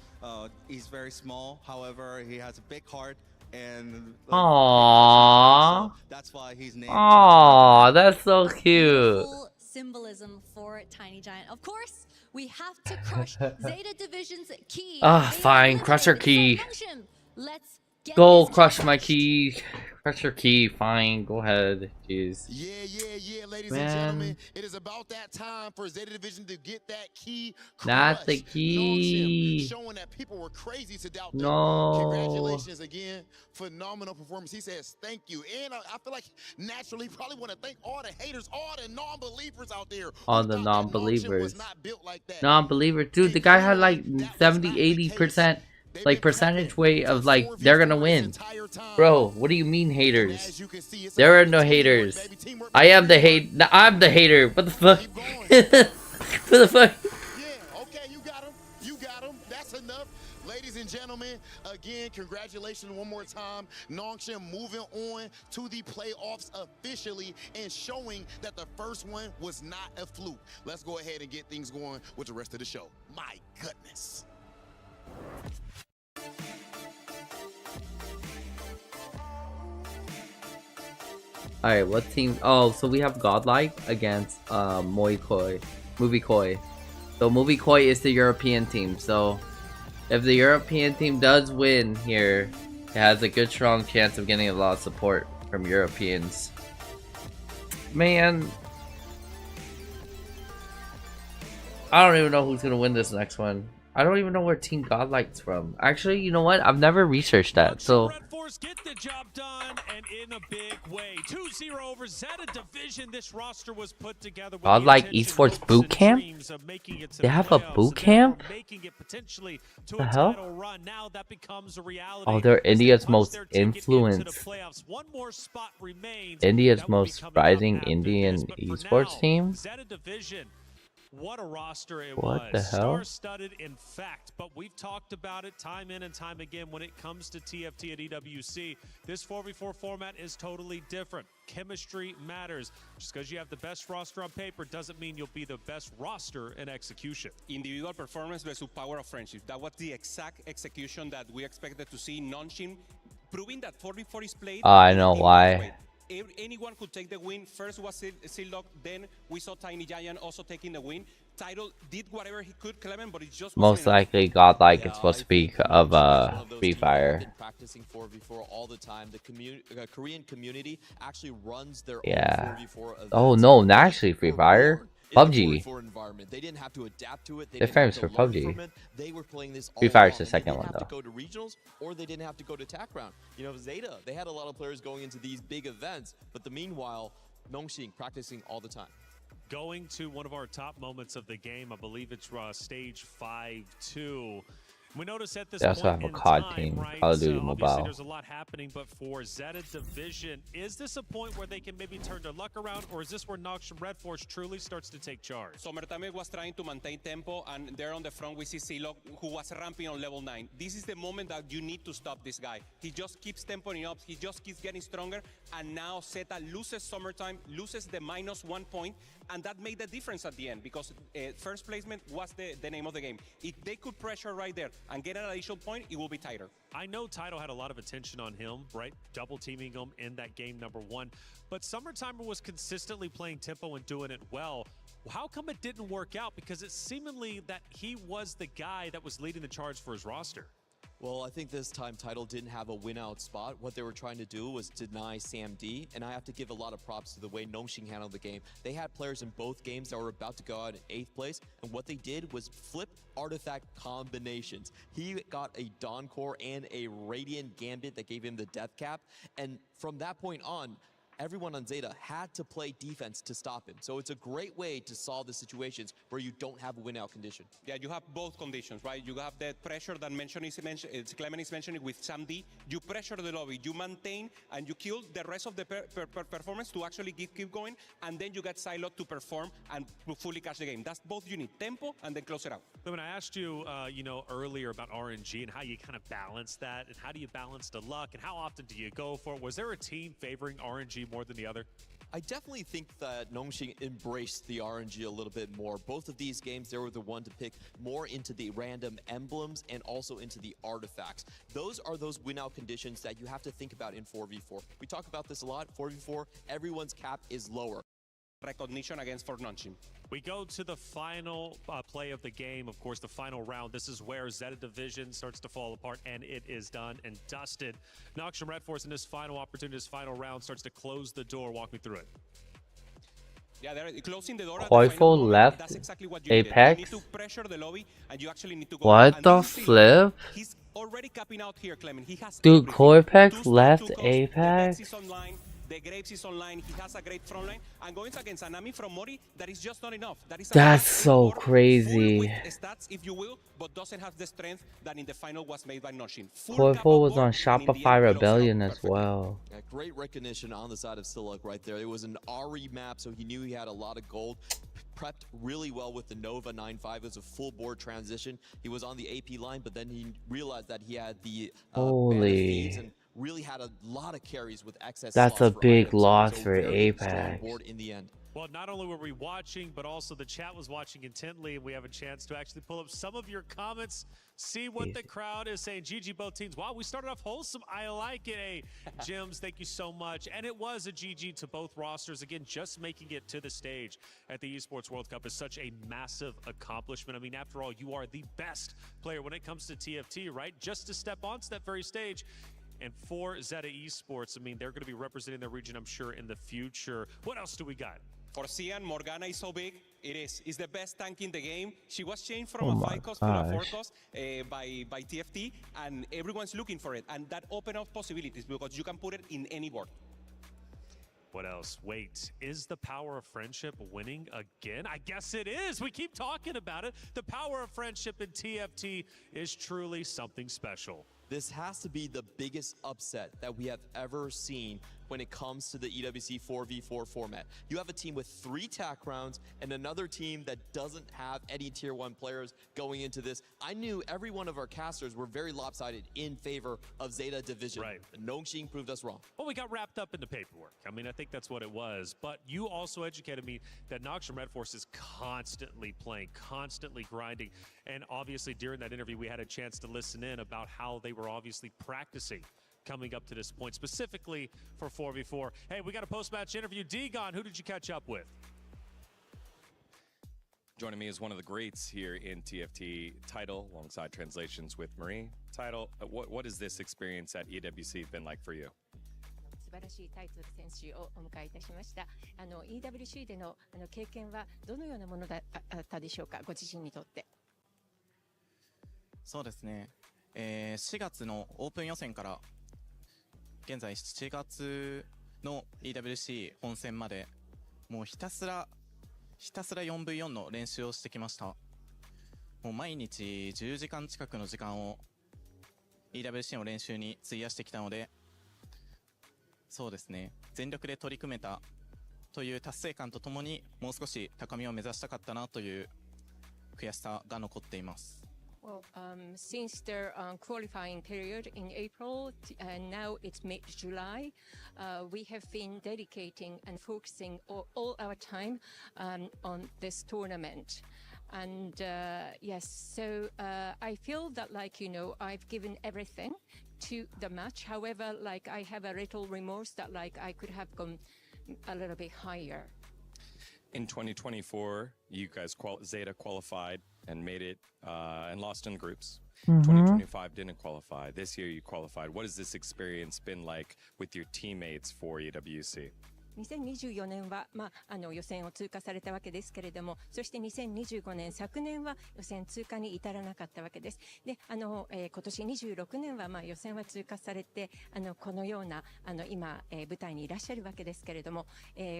he's very small. However, he has a big heart and Aww. so that's why he's named. Aww, that's so cute. Full symbolism for Tiny Giant. Of course, we have to crush Zeta Division's key. Fine, crush her key. Let's get Go crush my key. Crush your key, fine, go ahead. Jeez. Yeah, ladies and gentlemen. It is about that time for Zeta Division to get that key crushed. Not the key. Showing that people were crazy to doubt them. No. Congratulations again. Phenomenal performance. He says thank you. And I feel like naturally probably want to thank all the haters, all the non-believers out there. All the non-believers. Non-believers. Dude, the guy had like 70-80%. Like percentage weight of like they're gonna win. Bro, what do you mean haters? There are no haters. I am the I'm the hater. What the fuck? What the fuck? Yeah, okay, you got him. That's enough. Ladies and gentlemen, again, congratulations one more time. Nongshim moving on to the playoffs officially and showing that the first one was not a fluke. Let's go ahead and get things going with the rest of the show. My goodness. Alright, what team? Oh, so we have Godlike against Movie Koi. So Movie Koi is the European team. So if the European team does win here, it has a good strong chance of getting a lot of support from Europeans. Man, I don't even know who's gonna win this next one. I don't even know where Team Godlike's from. Actually, you know what? I've never researched that. So get the job done and in a big way. 2-0 over Zeta Division. This roster was put together with Godlike Esports boot camp? They have a boot camp? The hell? Oh, they're India's most influenced. India's most rising Indian esports team? What a roster it What was. the hell? Star-studded, in fact, but we've talked about it time in and time again when it comes to TFT at EWC. This 4v4 format is totally different. Chemistry matters. Just because you have the best roster on paper doesn't mean you'll be the best roster in execution. Individual performance versus power of friendship. That was the exact execution that we expected to see. Nongshim proving that 4v4 is played. I know why. Anyone could take the win. First was Sealog, then we saw Tiny Giant also taking the win. Title did whatever he could, Clement, but it just Most likely godlike it's supposed to be of Free Fire. Been practicing 4v4 all the time. The Korean community actually runs their Yeah. own 4v4 events. Oh no, not actually Free Fire. PUBG. Environment. They didn't have to adapt to it. They The didn't have frames to for learn PUBG. from it. They were playing this all Free Fire's along. the They second didn't one, have though. to go to regionals, or they didn't have to go to TAC round. You know, Zeta, they had a lot of players going into these big events, but the meanwhile, Nongshim practicing all the time. Going to one of our top moments of the game, I believe it's stage 5-2. We notice at this They also point have a in COD time, team, right? Call of Duty Obviously Mobile. there's a lot happening, but for Zeta Division, is this a point where they can maybe turn their luck around, or is this where Nongshim Red Force truly starts to take charge? Summertime was trying to maintain tempo, and there on the front we see Sealog, who was ramping on level 9. This is the moment that you need to stop this guy. He just keeps tempoing up, he just keeps getting stronger, and now Zeta loses Summertime, loses the -1 point, and that made the difference at the end, because first placement was the name of the game. If they could pressure right there and get an additional point, it will be tighter. I know Tidal had a lot of attention on him, right? Double teaming him in that game #1. But Summertimer was consistently playing tempo and doing it well. How come it didn't work out? Because it's seemingly that he was the guy that was leading the charge for his roster. Well, I think this time Tidal didn't have a win-out spot. What they were trying to do was deny Sam D, and I have to give a lot of props to the way Nongshim handled the game. They had players in both games that were about to go out in 8th place, and what they did was flip artifact combinations. He got a Dawn Core and a Radiant Gambit that gave him the death cap, and from that point on, everyone on Zeta had to play defense to stop him. So it's a great way to solve the situations where you don't have a win-out condition. Yeah, you have both conditions, right? You have that pressure that Clement is mentioning with Sam D. You pressure the lobby, you maintain, and you kill the rest of the performance to actually keep going, and then you get Psylocke to perform and fully catch the game. That's both you need, tempo and then close it out. When I asked you, earlier about RNG and how you kind of balance that, and how do you balance the luck, and how often do you go for it? Was there a team favoring RNG more than the other? I definitely think that Nongshim embraced the RNG a little bit more. Both of these games, they were the one to pick more into the random emblems and also into the artifacts. Those are those win-out conditions that you have to think about in 4v4. We talk about this a lot. 4v4, everyone's cap is lower. Recognition against for Nongshim. We go to the final play of the game, of course, the final round. This is where Zeta Division starts to fall apart, and it is done and dusted. Nongshim Red Force in this final opportunity, this final round, starts to close the door. Walk me through it. Yeah, they're closing the door. Joyful left That's exactly what you Apex. need to pressure the lobby, and you actually need to go. What And the this is flip? He's already capping out here, Clement. He has Dude, everything. Corpex 2 left 2 costs, Apex? The Vex is online, the Grapes is online, he has a great front line, and going against Anami from Mori, that is just not enough. That is That's so crazy. with stats, if you will, but doesn't have the strength that in the final was made by Nongshim. Corporal was on Shopify Rebellion as well. Yeah, great recognition on the side of Siluk right there. It was an RE map, so he knew he had a lot of gold. Prepped really well with the Nova 9.5. It was a full board transition. He was on the AP line, but then he realized that he had the Holy. and really had a lot of carries with excess. That's slots a for big items. loss So for very strong Apex. board in the end. Well, not only were we watching, but also the chat was watching intently, and we have a chance to actually pull up some of your comments, see what the crowd is saying. GG both teams. Wow, we started off wholesome. I like it. Hey, Jims, thank you so much. And it was a GG to both rosters. Again, just making it to the stage at the Esports World Cup is such a massive accomplishment. I mean, after all, you are the best player when it comes to TFT, right? Just to step onto that very stage. And for Zeta Esports, I mean, they're going to be representing their region, I'm sure, in the future. What else do we got? For Cian, Morgana is so big. It is. It's the best tank in the game. She was changed Oh from a my 5 cost to a 4 gosh. cost by TFT, and everyone's looking for it. And that opens up possibilities because you can put it in any board. What else? Wait, is the power of friendship winning again? I guess it is. We keep talking about it. The power of friendship in TFT is truly something special. This has to be the biggest upset that we have ever seen when it comes to the EWC 4v4 format. You have a team with 3 TAC rounds and another team that doesn't have any tier 1 players going into this. I knew every one of our casters were very lopsided in favor of Zeta Division. Right. Nongxing proved us wrong. Well, we got wrapped up in the paperwork. I mean, I think that's what it was. But you also educated me that Noxium Red Force is constantly playing, constantly grinding. And obviously, during that interview, we had a chance to listen in about how they were obviously practicing coming up to this point, specifically for 4v4. Hey, we got a post-match interview. Degon, who did you catch up with? Joining me is one of the greats here in TFT, Title, alongside translations with Marie. Title, what has this experience at EWC been like for you? 素晴らしいタイトル選手をお迎えいたしました。EWC での経験はどのようなものだったでしょうか、ご自身にとって。そうですね。4月のオープン予選から現在7月の EWC 本戦までもうひたすら 4v4 の練習をしてきました。もう毎日10時間近くの時間を EWC の練習に費やしてきたので、そうですね、全力で取り組めたという達成感とともにもう少し高みを目指したかったなという悔しさが残っています。Well, since their qualifying period in April and now it's mid-July, we have been dedicating and focusing all our time on this tournament. And yes, so I feel that I've given everything to the match. However, I have a little remorse that I could have gone a little bit higher. In 2024, you guys, Zeta qualified and made it and lost in groups. 2025 didn't qualify. This year you qualified. What has this experience been like with your teammates for EWC? 2024年は、予選を通過されたわけですけれども、そして2025年、昨年は予選通過に至らなかったわけです。で、今年26年は、予選は通過されて、このような、今、舞台にいらっしゃるわけですけれども、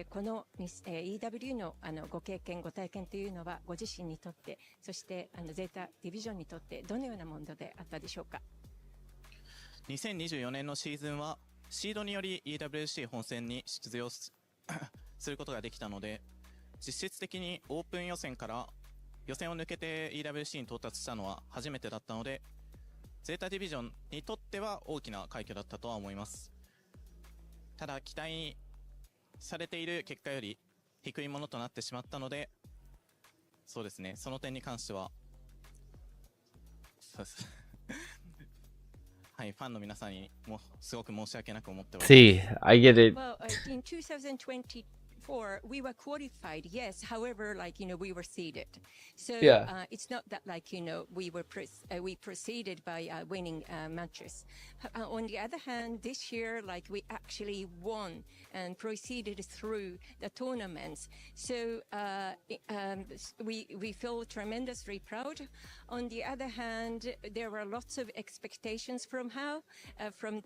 この、EW の、ご経験、ご体験というのは、ご自身にとって、そして、ゼータディビジョンにとって、どのようなものであったでしょうか。2024年のシーズンは、シードにより EWC 本戦に出場することができたので、実質的にオープン予選から予選を抜けて EWC に到達したのは初めてだったので、ゼータディビジョンにとっては大きな快挙だったとは思います。ただ期待されている結果より低いものとなってしまったので、そうですね、その点に関してはそうですはい、ファンの皆さんにもすごく申し訳なく思っております。See, I get it. Well, in 2024, we were qualified, yes. However, we were seeded. So it's not that we proceeded by winning matches. On the other hand, this year, we actually won and proceeded through the tournaments. So we feel tremendously proud. On the other hand, there were lots of expectations from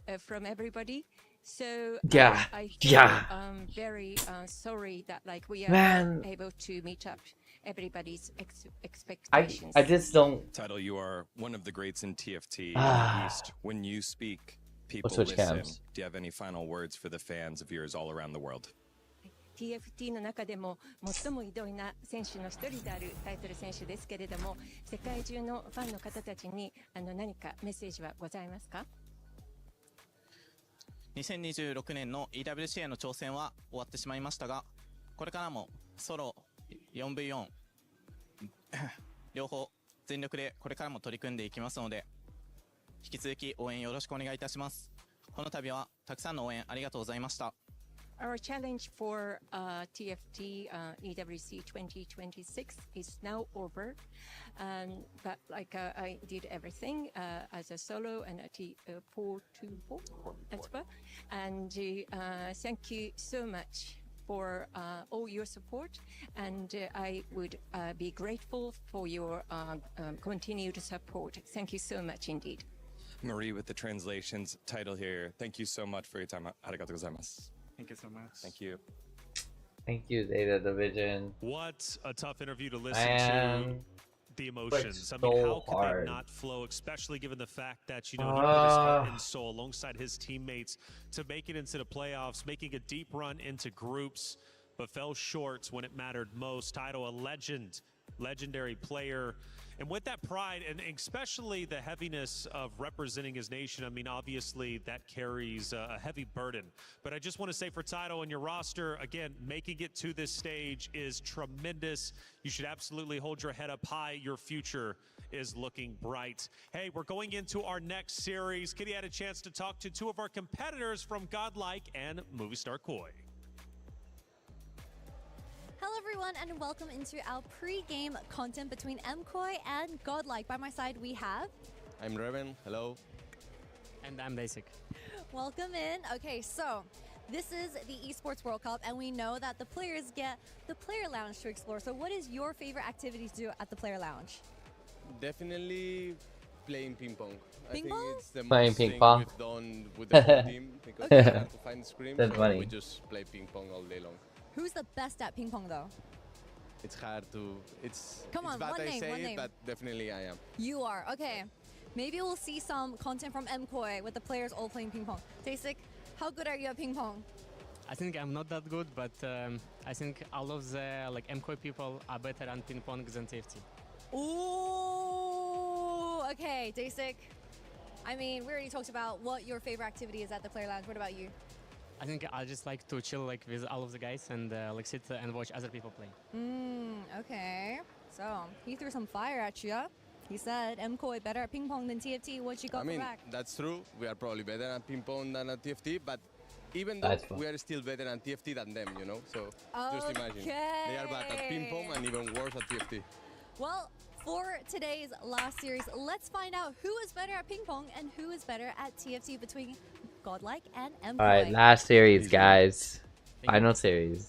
everybody. So I feel very sorry that we are able to meet up everybody's expectations. I just don't. Title, you are one of the greats in TFT in the East. When you speak, people listen. Cams. Do you have any final words for the fans of yours all around the world? TFT の中でも最も偉大な選手の一人であるタイトル選手ですけれども、世界中のファンの方たちに何かメッセージはございますか？2026年の EWC への挑戦は終わってしまいましたが、これからもソロ 4v4 両方全力でこれからも取り組んでいきますので、引き続き応援よろしくお願いいたします。この度はたくさんの応援ありがとうございました。Our challenge for TFT EWC 2026 is now over. But I did everything as a solo and a T424 as well. And thank you so much for all your support. And I would be grateful for your continued support. Thank you so much indeed. Marie with the translations. Title here. Thank you so much for your time. Arigatou gozaimasu. Thank you so much. Thank you. Thank you, Zeta Division. What a tough interview to listen to. the emotions. so I mean, how could hard. they not flow, especially given the fact that, you know, he put his heart and soul alongside his teammates to make it into the playoffs, making a deep run into groups, but fell short when it mattered most. Taito, a legendary player. And with that pride, and especially the heaviness of representing his nation, I mean, obviously that carries a heavy burden. But I just want to say for Taito and your roster, again, making it to this stage is tremendous. You should absolutely hold your head up high. Your future is looking bright. Hey, we're going into our next series. Kitty had a chance to talk to two of our competitors from Godlike and Movie Star Koi. Hello everyone and welcome into our pre-game content between MKOI and Godlike. By my side we have... I'm Reven, hello. And I'm Basic. Welcome in. Okay, so this is the Esports World Cup and we know that the players get the player lounge to explore. So what is your favorite activity to do at the player lounge? Definitely playing ping pong. Ping I pong? think it's the Playing most ping thing pong. we've done with the whole team because it's hard to find the scream, That's so funny. we just play ping pong all day long. Who's the best at ping pong though? It's hard to, it's Come on, bad one I name, say one it, name. but definitely I am. You are, okay. Maybe we'll see some content from MKOI with the players all playing ping pong. Basic, how good are you at ping pong? I think I'm not that good, but I think all of the like MKOI people are better at ping pong than TFT. Ooh, okay, Basic. I mean, we already talked about what your favorite activity is at the player lounge. What about you? I think I just like to chill like with all of the guys and like sit and watch other people play. Okay. So he threw some fire at you. He said MKOI better at ping pong than TFT. What you got I mean, for back? that's true. We are probably better at ping pong than at TFT, but even though That's fun. we are still better at TFT than them, you know? So just imagine. They are bad at ping pong and even worse at TFT. Well, for today's last series, let's find out who is better at ping pong and who is better at TFT between Godlike and MKOI. Alright, last series, guys. Final series.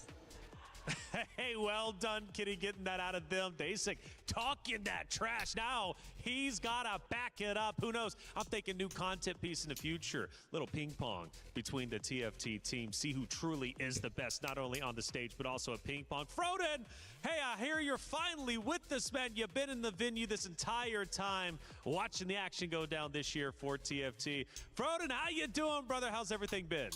Hey, well done, Kitty, getting that out of them. Basic talking that trash. Now he's got to back it up. Who knows? I'm thinking new content piece in the future. Little ping pong between the TFT team. See who truly is the best, not only on the stage, but also at ping pong. Froden, hey, I hear you're finally with us, man. You've been in the venue this entire time, watching the action go down this year for TFT. Froden, how you doing, brother? How's everything been?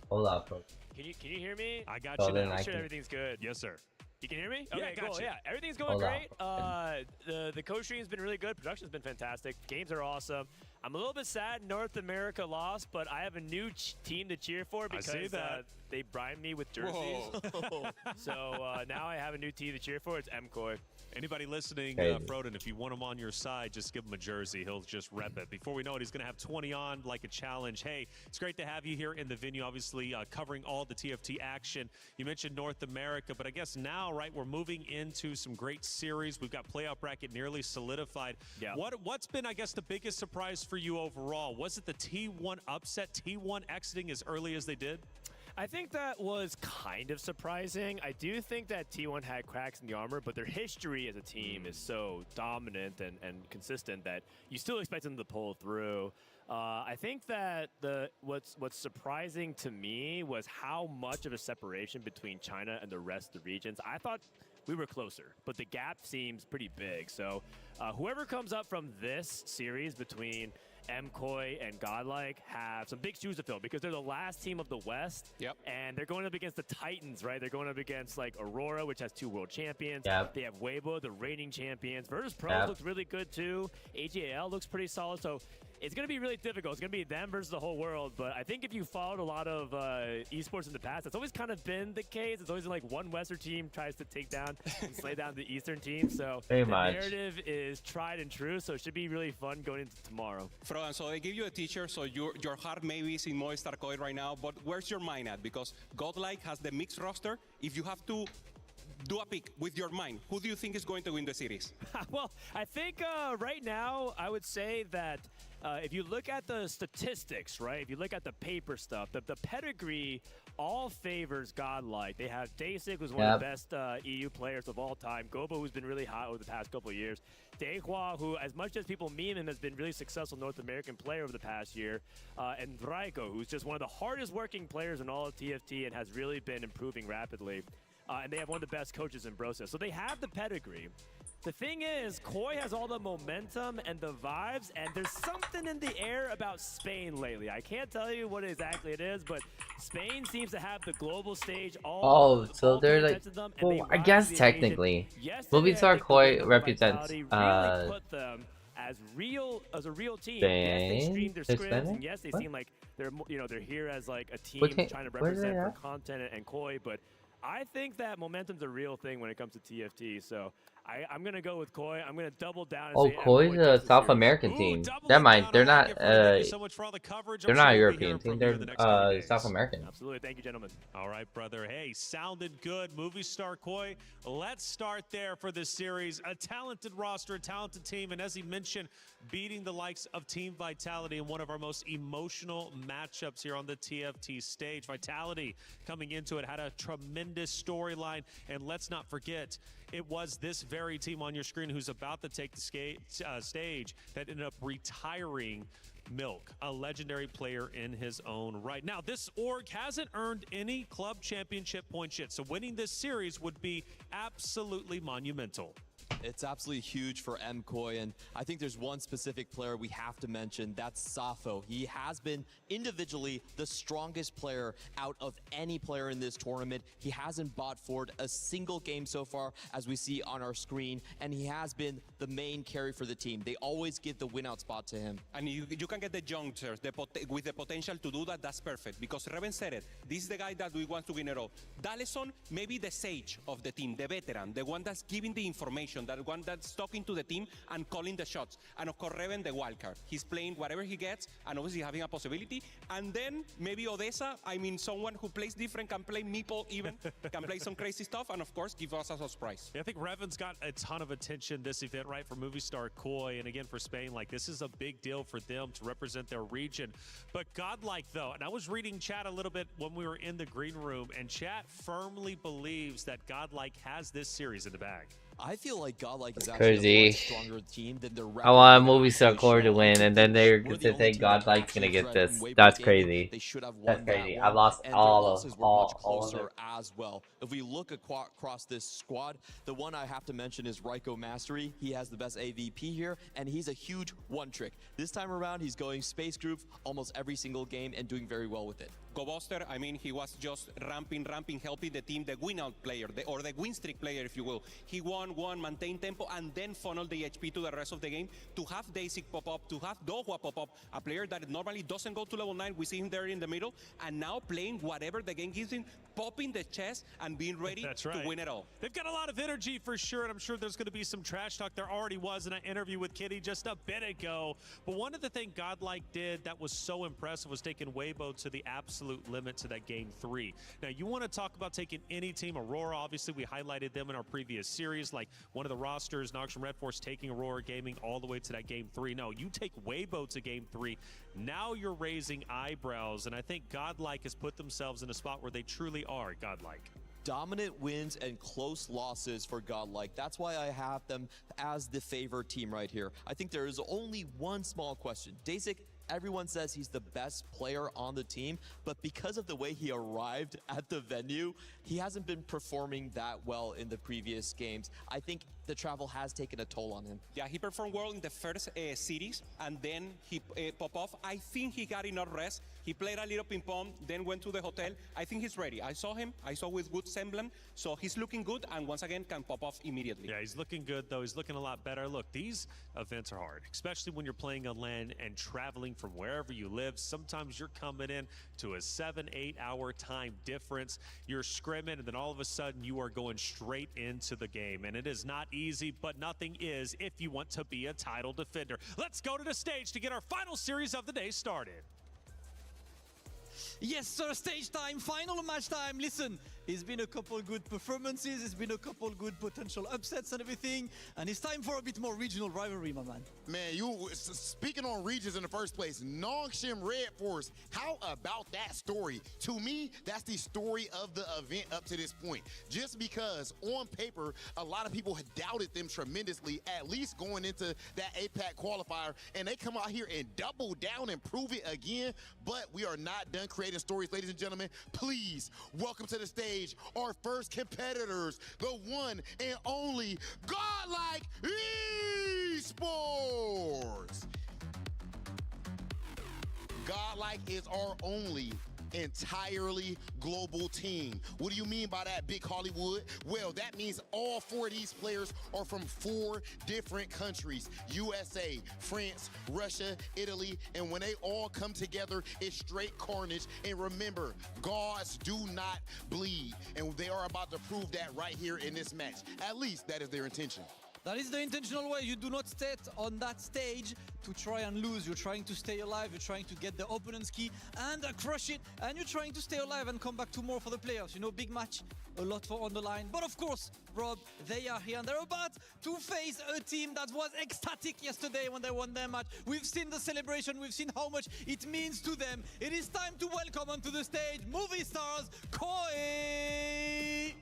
Hold up, bro. Can you hear me? I got Oh, you then now. I I'm sure can- everything's good. Yes, sir. You can hear me? Yeah, Okay, got cool. you. Yeah, everything's going Hold great. on. The co-stream's been really good. Production's been fantastic. Games are awesome. I'm a little bit sad North America lost, but I have a new team to cheer for I see because that. they bribed me with jerseys. So now I have a new team to cheer for. It's MKOI. Anybody listening, Crazy. Froden, if you want him on your side, just give him a jersey. He'll just rep it. Before we know it, he's going to have 20 on like a challenge. Hey, it's great to have you here in the venue, obviously covering all the TFT action. You mentioned North America, but I guess now, right, we're moving into some great series. We've got playoff bracket nearly solidified. Yeah. What's been, I guess, the biggest surprise for you overall? Was it the T1 upset, T1 exiting as early as they did? I think that was kind of surprising. I do think that T1 had cracks in the armor, but their history as a team is so dominant and consistent that you still expect them to pull through. I think that what's surprising to me was how much of a separation between China and the rest of the regions. I thought we were closer, but the gap seems pretty big. So whoever comes up from this series between MKOI and Godlike have some big shoes to fill because they're the last team of the West. Yep. And they're going up against the Titans, right? They're going up against like Aurora, which has 2 world champions. Yep. They have Weibo, the reigning champions. Virtus Pro Yep. looks really good too. AJL looks pretty solid. So it's going to be really difficult. It's going to be them versus the whole world. But I think if you followed a lot of esports in the past, it's always kind of been the case. It's always like one Western team tries to take down and slay down the Eastern team. So Pretty the much. narrative is tried and true. So it should be really fun going into tomorrow. Frodan, so they give you a teacher, so your heart maybe is in Movistar Koi right now, but where's your mind at? Because Godlike has the mixed roster. If you have to do a pick with your mind, who do you think is going to win the series? Well, I think right now, I would say that if you look at the statistics, right? If you look at the paper stuff, the pedigree all favors Godlike. They have Dasik, who's one of the best EU players of all time. Gobo, who's been really hot over the past couple of years. Dehua, who, as much as people meme him, has been really successful North American player over the past year. And Draiko, who's just one of the hardest working players in all of TFT and has really been improving rapidly. And they have one of the best coaches in Brosa. So they have the pedigree. The thing is, Koi has all the momentum and the vibes, and there's something in the air about Spain lately. I can't tell you what exactly it is, but Spain seems to have the global stage all. Oh, so they're like, well, I guess technically, Movistar Koi represents as a real team. Spain? Yes, they stream their They're scrims, Spanish? and yes, they What? seem like they're they're here as like a team What trying to where are they represent for at? content and Koi, but I think that momentum's a real thing when it comes to TFT. So I'm gonna go with Koi. I'm gonna double down. And Oh, say Koi's a South American team. Never mind, they're not they're not a European team, they're South American. Absolutely, thank you, gentlemen. All right, brother. Hey, sounded good. Movistar Koi. Let's start there for this series. A talented roster, a talented team, and as he mentioned, beating the likes of Team Vitality in one of our most emotional matchups here on the TFT stage. Vitality coming into it had a tremendous storyline, and let's not forget, it was this very team on your screen who's about to take the stage that ended up retiring Milk, a legendary player in his own right. Now, this org hasn't earned any club championship points yet, so winning this series would be absolutely monumental. It's absolutely huge for MKoi, and I think there's one specific player we have to mention. That's Safo. He has been individually the strongest player out of any player in this tournament. He hasn't bought forward a single game so far, as we see on our screen, and he has been the main carry for the team. They always give the win-out spot to him. And you can get the youngsters with the potential to do that. That's perfect, because Reven said it. This is the guy that we want to win it all. Daleson, maybe the sage of the team, the veteran, the one that's giving the information, that one that's talking to the team and calling the shots. And of course, Reven, the wildcard. He's playing whatever he gets and obviously having a possibility. And then maybe Odessa, I mean, someone who plays different, can play Meeple even, can play some crazy stuff, and of course, give us a surprise. Yeah, I think Reven's got a ton of attention this event, right, for Movistar Koi, and again for Spain. Like, this is a big deal for them to represent their region. But Godlike, though, and I was reading chat a little bit when we were in the green room, and chat firmly believes that Godlike has this series in the bag. I feel like Godlike is Crazy. actually a much stronger team than the I want Movistar Koi to win, and then they're to say Godlike's gonna get this. That's crazy. That's crazy. I lost all of it. As well. If we look across this squad, the one I have to mention is Raiko Mastery. He has the best AVP here, and he's a huge one trick. This time around, he's going space group almost every single game and doing very well with it. GoBuster, I mean, he was just ramping, helping the team, the win-out player, or the win streak player, if you will. He won, maintain tempo, and then funnel the HP to the rest of the game. To have Daisy pop up, to have Dohwa pop up, a player that normally doesn't go to level 9, we see him there in the middle, and now playing whatever the game gives him, popping the chest, and being ready to win it all. They've got a lot of energy for sure, and I'm sure there's going to be some trash talk. There already was in an interview with Kitty just a bit ago. But one of the things Godlike did that was so impressive was taking Weibo to the absolute limit to that game 3. Now, you want to talk about taking any team, Aurora, obviously we highlighted them in our previous series, like one of the rosters, Noxian Red Force taking Aurora Gaming all the way to that game 3. No, you take Weibo to game 3. Now you're raising eyebrows, and I think Godlike has put themselves in a spot where they truly are Godlike. Dominant wins and close losses for Godlike. That's why I have them as the favored team right here. I think there is only one small question. Dasic, everyone says he's the best player on the team, but because of the way he arrived at the venue, he hasn't been performing that well in the previous games. I think the travel has taken a toll on him. Yeah, he performed well in the first series, and then he popped off. I think he got enough rest. He played a little ping pong, then went to the hotel. I think he's ready. I saw with good semblance, so he's looking good, and once again can pop off immediately. Yeah, he's looking good, though. He's looking a lot better. Look, these events are hard, especially when you're playing on LAN and traveling from wherever you live. Sometimes you're coming in to a 7-8 hour time difference. You're scrimming, and then all of a sudden you are going straight into the game. And it is not easy, but nothing is if you want to be a title defender. Let's go to the stage to get our final series of the day started. Yes, sir, stage time, final match time. Listen, it's been a couple good performances, it's been a couple good potential upsets and everything, and it's time for a bit more regional rivalry, my man. Man, you speaking on regions in the first place, Noxian Red Force, how about that story? To me, that's the story of the event up to this point. Just because on paper, a lot of people had doubted them tremendously, at least going into that APAC qualifier, and they come out here and double down and prove it again. But we are not done creating stories, ladies and gentlemen. Please welcome to the stage stage, our first competitors, the one and only Godlike Esports. Godlike is our only entirely global team. What do you mean by that, Big Hollywood? Well, that means all 4 of these players are from 4 different countries: USA, France, Russia, Italy, and when they all come together, it's straight carnage. And remember, gods do not bleed, and they are about to prove that right here in this match. At least that is their intention. That is the intentional way. You do not stay on that stage to try and lose. You're trying to stay alive. You're trying to get the opponent's key and crush it. And you're trying to stay alive and come back to more for the playoffs. You know, big match, a lot for on the line. But of course, Rob, they are here and they're about to face a team that was ecstatic yesterday when they won their match. We've seen the celebration. We've seen how much it means to them. It is time to welcome onto the stage movie stars Koi.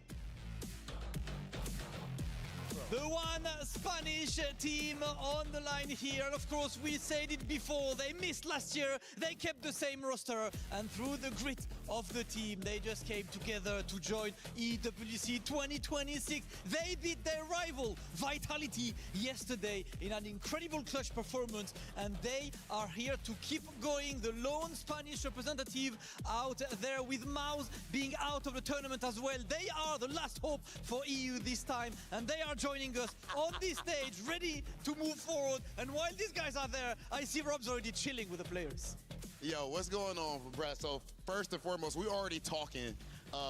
The one Spanish team on the line here. And of course, we said it before, they missed last year. They kept the same roster, and through the grit of the team, they just came together to join EWC 2026. They beat their rival Vitality yesterday in an incredible clutch performance, and they are here to keep going. The lone Spanish representative out there, with Mouse being out of the tournament as well. They are the last hope for EU this time, and they are joining us on this stage, ready to move forward. And while these guys are there, I see Rob's already chilling with the players. Yo, what's going on, Brad? So first and foremost, we're already talking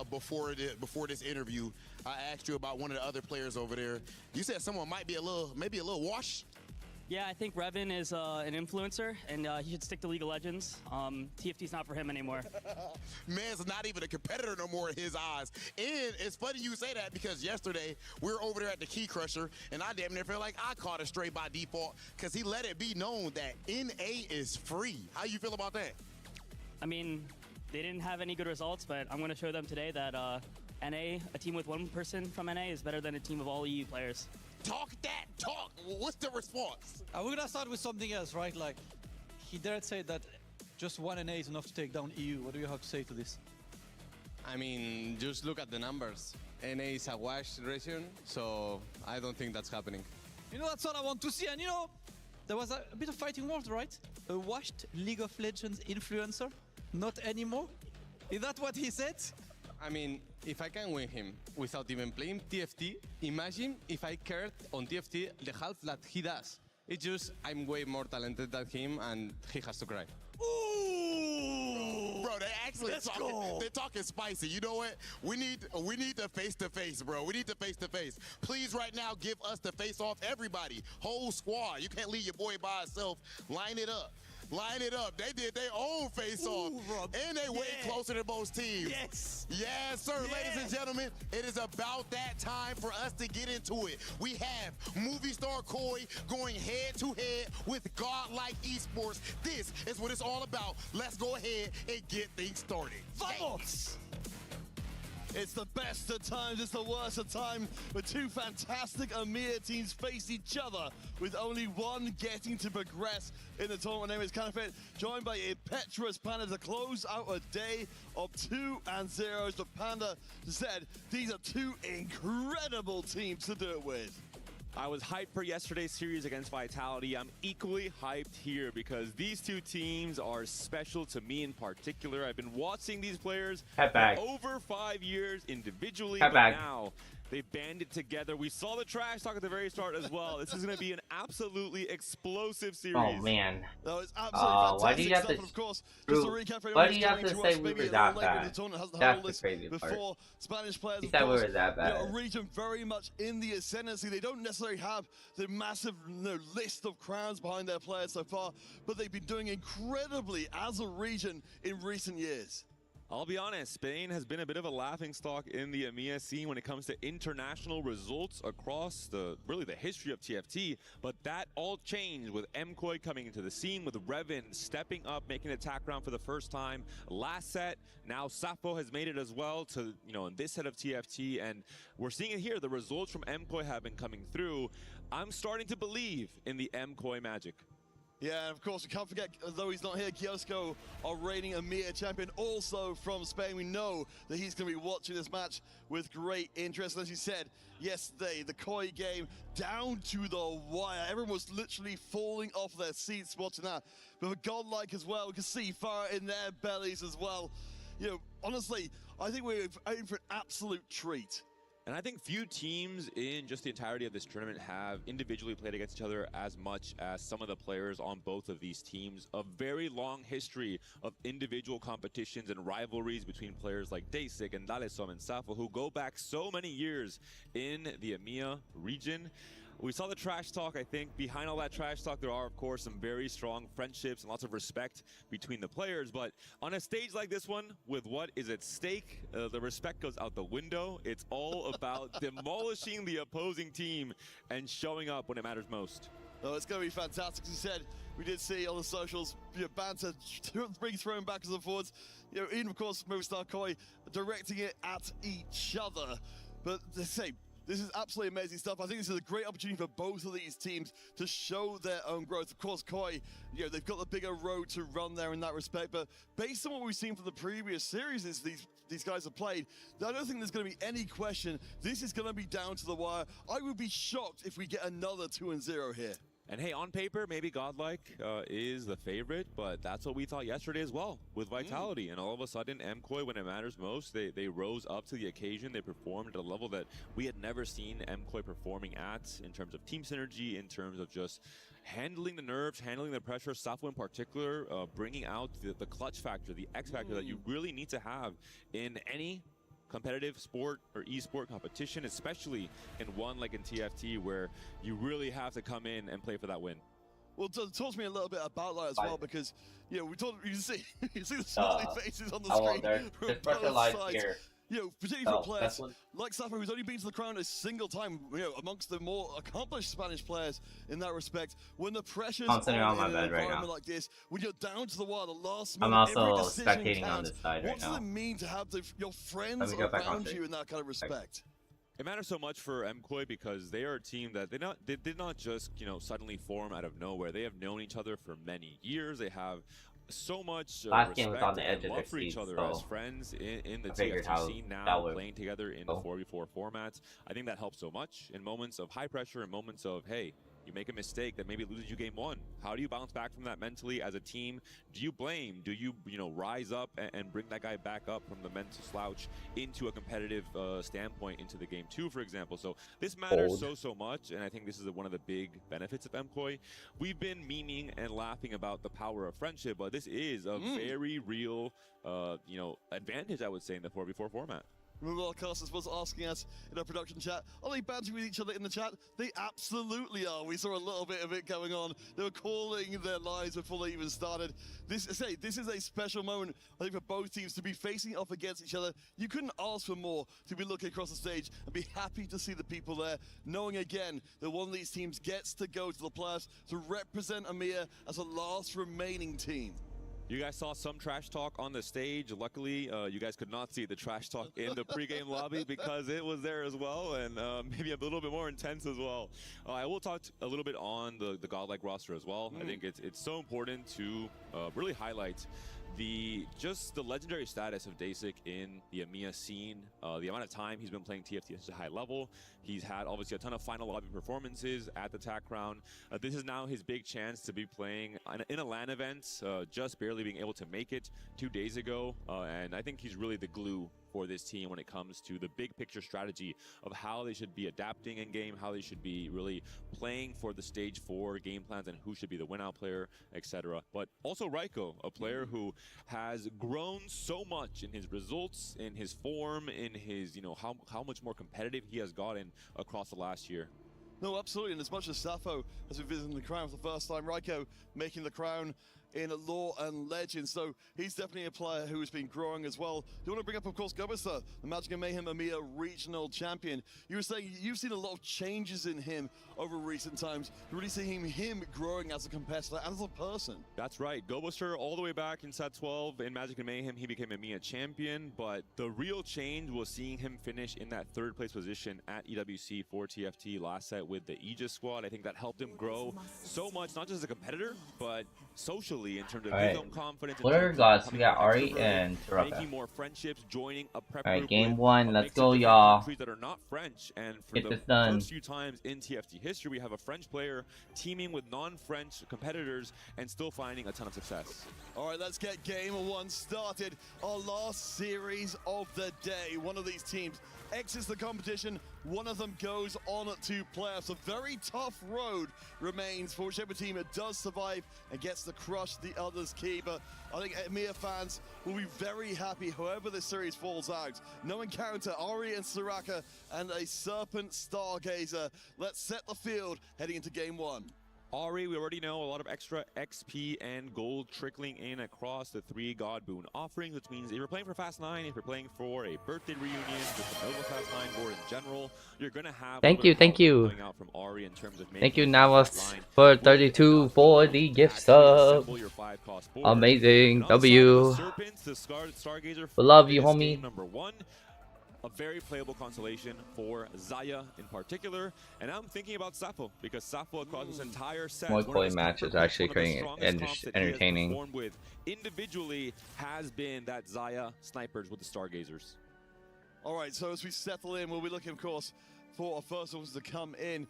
before this interview. I asked you about one of the other players over there. You said someone might be maybe a little washed. Yeah, I think Revan is an influencer, and he should stick to League of Legends. TFT's not for him anymore. Man's not even a competitor no more in his eyes. And it's funny you say that, because yesterday we were over there at the Key Crusher, and I damn near feel like I caught a stray by default, because he let it be known that NA is free. How you feel about that? I mean, they didn't have any good results, but I'm going to show them today that NA, a team with one person from NA, is better than a team of all EU players. Talk that talk. What's the response? We're gonna start with something else, right? Like, he dared say that just one NA is enough to take down EU. What do you have to say to this? I mean, just look at the numbers. NA is a washed region, so I don't think that's happening. You know, that's what I want to see. And you know, there was a bit of fighting words, right? A washed League of Legends influencer? Not anymore? Is that what he said? I mean, if I can win him without even playing TFT, imagine if I cared on TFT the half that he does. It's just, I'm way more talented than him, and he has to cry. Ooh! Bro, they actually they're talking spicy. You know what? We need the face-to-face, bro. We need the face-to-face. Please, right now, give us the face-off, everybody. Whole squad. You can't leave your boy by himself. Line it up. Line it up. They did their own face-off, and they way closer than most teams. Yes. Yes, sir. Yeah. Ladies and gentlemen, it is about that time for us to get into it. We have movie star Koi going head-to-head with Godlike Esports. This is what it's all about. Let's go ahead and get things started. Vamos! It's the best of times, it's the worst of times, where two fantastic EMEA teams face each other, with only one getting to progress in the tournament. My name is Canafit, joined by Impetuous Panda to close out a day of 2-0. As the Panda said, these are two incredible teams to do it with. I was hyped for yesterday's series against Vitality. I'm equally hyped here because these two teams are special to me in particular. I've been watching these players for over 5 years individually, but now they've banded together. We saw the trash talk at the very start as well. This is going to be an absolutely explosive series. Oh, man. No, it's absolutely why do you have to, of course, why do you have to say we were that bad? That's the crazy part. Spanish players, he said we were that bad. A region very much in the ascendancy. They don't necessarily have the massive list of crowns behind their players so far, but they've been doing incredibly as a region in recent years. I'll be honest, Spain has been a bit of a laughingstock in the EMEA scene when it comes to international results across really the history of TFT, but that all changed with MKOI coming into the scene, with Revan stepping up, making an attack round for the first time last set. Now Sappho has made it as well to, in this set of TFT, and we're seeing it here. The results from MKOI have been coming through. I'm starting to believe in the MKOI magic. Yeah, and of course, we can't forget, though he's not here, Kiosko, our reigning EMEA champion, also from Spain. We know that he's going to be watching this match with great interest. And as you said, yesterday, the Koi game down to the wire. Everyone was literally falling off their seats watching that. But for Godlike as well, we can see fire in their bellies as well. You know, honestly, I think we're in for an absolute treat. And I think few teams in just the entirety of this tournament have individually played against each other as much as some of the players on both of these teams. A very long history of individual competitions and rivalries between players like Dasik and Dalesom and Safo, who go back so many years in the EMEA region. We saw the trash talk. I think behind all that trash talk, there are, of course, some very strong friendships and lots of respect between the players. But on a stage like this one, with what is at stake, the respect goes out the window. It's all about demolishing the opposing team and showing up when it matters most. Oh, it's going to be fantastic. As you said, we did see on the socials, banter being thrown backwards and forwards. You know, even, of course, Movistar Koi directing it at each other. But they say, this is absolutely amazing stuff. I think this is a great opportunity for both of these teams to show their own growth. Of course, Koi, you know, they've got the bigger road to run there in that respect. But based on what we've seen from the previous series these guys have played, I don't think there's going to be any question. This is going to be down to the wire. I would be shocked if we get another 2-0 here. And hey, on paper, maybe Godlike is the favorite, but that's what we thought yesterday as well with Vitality. And all of a sudden, MKOI, when it matters most, they rose up to the occasion. They performed at a level that we had never seen MKOI performing at in terms of team synergy, in terms of just handling the nerves, handling the pressure. Safo in particular, bringing out the clutch factor, the X factor that you really need to have in any competitive sport or esport competition, especially in one like in TFT where you really have to come in and play for that win. Well, talk to me a little bit about that as well, because you know you see the smiley faces on the screen. There's pressure live here. You know, particularly for players like Safo, who's only been to the crown a single time, you know, amongst the more accomplished Spanish players in that respect. When the pressure's on in an environment like this, when you're down to the wire, the last moment, I'm also every decision spectating counts. on this side right What now. does it mean to have your friends around you in that kind of respect? It matters so much for MKOI because they are a team that they did not just, you know, suddenly form out of nowhere. They have known each other for many years. They have so much respect and love for each other as friends in the TFT scene now, playing together in the 4v4 formats. I think that helps so much in moments of high pressure, in moments of, hey, you make a mistake that maybe loses you game one. How do you bounce back from that mentally as a team? Do you blame? Do you rise up and bring that guy back up from the mental slouch into a competitive standpoint into the game two, for example? So this matters so much, and I think this is one of the big benefits of MKOI. We've been memeing and laughing about the power of friendship, but this is a very real, advantage, I would say, in the 4v4 format. Remember, our casters was asking us in our production chat, are they bantering with each other in the chat? They absolutely are. We saw a little bit of it going on. They were calling their lines before they even started. This is a special moment, I think, for both teams to be facing off against each other. You couldn't ask for more, to be looking across the stage and be happy to see the people there, knowing again that one of these teams gets to go to the playoffs to represent EMEA as the last remaining team. You guys saw some trash talk on the stage. Luckily, you guys could not see the trash talk in the pregame lobby because it was there as well, and maybe a little bit more intense as well. I will talk a little bit on the Godlike roster as well. I think it's so important to really highlight the legendary status of Dasik in the EMEA scene, the amount of time he's been playing TFT at such a high level. He's had obviously a ton of final lobby performances at the TAC Crown. This is now his big chance to be playing in a LAN event, just barely being able to make it 2 days ago. And I think he's really the glue for this team when it comes to the big picture strategy of how they should be adapting in game, how they should be really playing for the stage 4 game plans, and who should be the win-out player, etc. But also Raiko, a player who has grown so much in his results, in his form, in his, how much more competitive he has gotten across the last year. No, absolutely, and as much as Safo has been visiting the crown for the first time, Raiko making the crown in lore and legend. So he's definitely a player who has been growing as well. Do you want to bring up, of course, Gobasa, the Magic and Mayhem EMEA regional champion? You were saying you've seen a lot of changes in him over recent times. You're really seeing him growing as a competitor and as a person. That's right. Gobuster, all the way back in set 12 in Magic and Mayhem, he became EMEA champion. But the real change was seeing him finish in that third place position at EWC for TFT last set with the Aegis squad. I think that helped him grow so much, not just as a competitor, but socially in terms of his own confidence. What are your thoughts? We got Ari and Taraka. Making more friendships, joining a prep Alright, group game with 1, a let's mix go, of different y'all. countries that are not French, and for Get the this done. first few times in TFT history, we have a French player teaming with non-French competitors and still finding a ton of success. All right, let's get game 1 started. Our last series of the day. One of these teams exits the competition, one of them goes on to playoffs. A very tough road remains for whichever team it does survive and gets to crush the other's key. But I think EMEA fans will be very happy however this series falls out. No encounter, Ari and Soraka and a Serpent Stargazer. Let's set the field heading into game 1. Ari, we already know a lot of extra XP and gold trickling in across the 3 God Boon offerings, which means if you're playing for Fast 9, if you're playing for a birthday reunion, just a Nova Fast 9 board in general, you're going to have Thank you. coming out from Ari in terms of Thank you, making Navas, for 32 for the gift sub. Amazing. W. We love you, homie. Number 1. A very playable constellation for Zaya in particular, and I'm thinking about Sappho because Sappho across this entire set, More play match is actually creating entertaining. Performed with individually has been that Zaya snipers with the Stargazers. All right, so as we settle in, we'll be looking, of course, for our first ones to come in.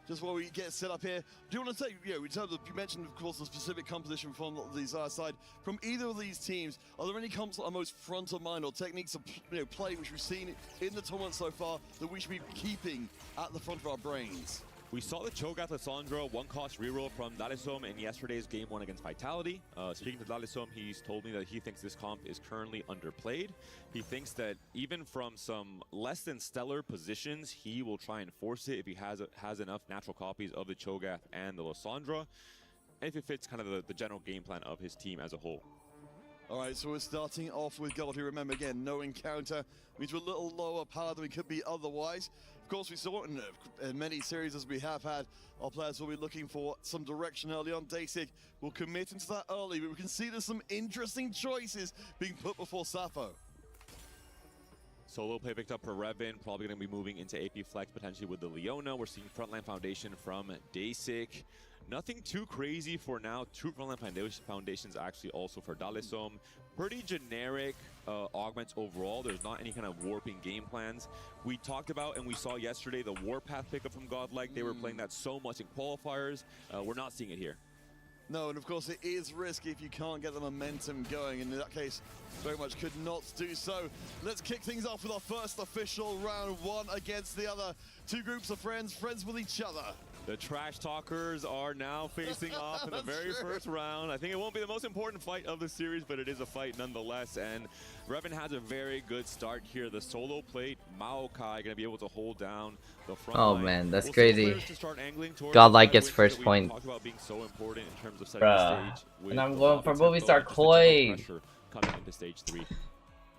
Just while we get set up here, do you want to say, in terms of, you mentioned, of course, the specific composition from the Zaya side. From either of these teams, are there any comps that are most front of mind or techniques of play which we've seen in the tournament so far that we should be keeping at the front of our brains? We saw the Cho'Gath Lissandra 1-cost reroll from Dalisom in yesterday's game 1 against Vitality. Speaking to Dalisom, he's told me that he thinks this comp is currently underplayed. He thinks that even from some less than stellar positions, he will try and force it if he has enough natural copies of the Cho'Gath and the Lissandra, if it fits kind of the general game plan of his team as a whole. All right, so we're starting off with Gold. Remember, again, no encounter. Means we're a little lower power than we could be otherwise. Of course, we saw in many series as we have had, our players will be looking for some direction early on. Dasik will commit into that early, but we can see there's some interesting choices being put before Sappho. Solo play picked up for Revin, probably going to be moving into AP Flex potentially with the Leona. We're seeing Frontline Foundation from Dasik. Nothing too crazy for now. True Frontline Foundations actually also for Dalisom. Pretty generic augments overall. There's not any kind of warping game plans. We talked about and we saw yesterday the Warpath pickup from Godlike. They were playing that so much in qualifiers. We're not seeing it here. No, and of course it is risky if you can't get the momentum going, and in that case, very much could not do so. Let's kick things off with our first official round, 1 against the other. 2 groups of friends with each other. The Trash Talkers are now facing off in the very first round. I think it won't be the most important fight of the series, but it is a fight nonetheless. And Revin has a very good start here. The solo plate, Maokai, going to be able to hold down the front line. Man, that's we'll crazy. Godlike gets first point. Talked about being so important in terms of setting the stage. And I'm going for movie star Koi. Coming into stage 3.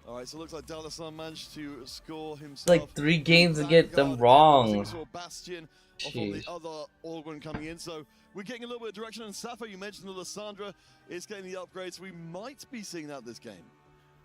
All right, so it looks like Dalisom managed to score himself. Like 3 games to get them wrong. Bastion off on the other Orgwin coming in, so we're getting a little bit of direction. And Sappho, you mentioned the Lissandra is getting the upgrades. We might be seeing that this game.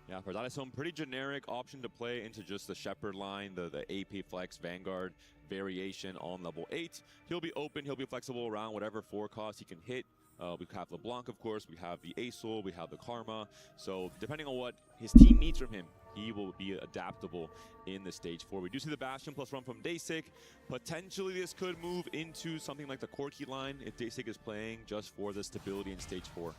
Yeah, for Dalisom, pretty generic option to play into just the Shepherd line, the AP Flex Vanguard variation on level 8. He'll be open, he'll be flexible around whatever 4 cost he can hit. We have LeBlanc, of course, we have the Aesol, we have the Karma. So depending on what his team needs from him, he will be adaptable in the stage 4. We do see the Bastion plus run from Dasik. Potentially this could move into something like the Corki line if Dasik is playing just for the stability in stage 4.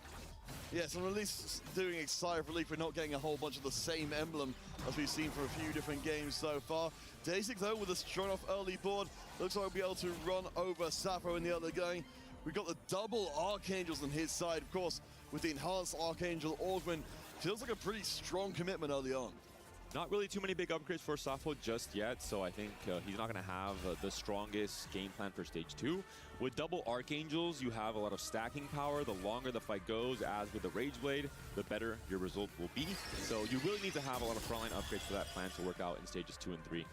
Yes, and at least doing a sigh of relief, we're not getting a whole bunch of the same emblem as we've seen for a few different games so far. Dasik, though, with a strong off early board, looks like we'll be able to run over Sappho in the other game. We've got the double Archangels on his side, of course, with the enhanced Archangel Orgwin. Feels like a pretty strong commitment early on. Not really too many big upgrades for Sappho just yet, so I think he's not going to have the strongest game plan for stage 2. With double Archangels, you have a lot of stacking power. The longer the fight goes, as with the Rage Blade, the better your result will be. So you really need to have a lot of frontline upgrades for that plan to work out in stages 2 and 3.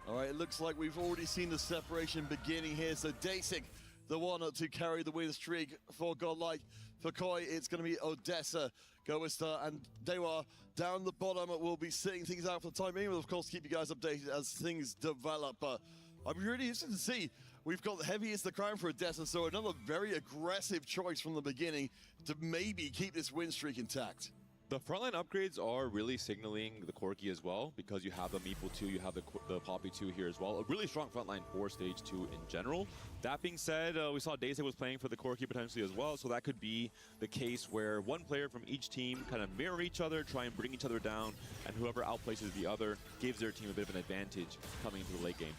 All right, it looks like we've already seen the separation beginning here. So Dasik, the one to carry the win streak for Godlike. For Koi, it's going to be Odessa, Goistar, and Dewa down the bottom. We'll be seeing things out for the time being. We'll, of course, keep you guys updated as things develop. I'm really interested to see. We've got Heavy is the crown for Odessa, so another very aggressive choice from the beginning to maybe keep this win streak intact. The frontline upgrades are really signaling the Corki as well, because you have the Meeple 2, you have the Poppy 2 here as well. A really strong frontline for Stage 2 in general. That being said, we saw Daisy was playing for the Corki potentially as well, so that could be the case where one player from each team kind of mirror each other, try and bring each other down, and whoever outplaces the other gives their team a bit of an advantage coming into the late game.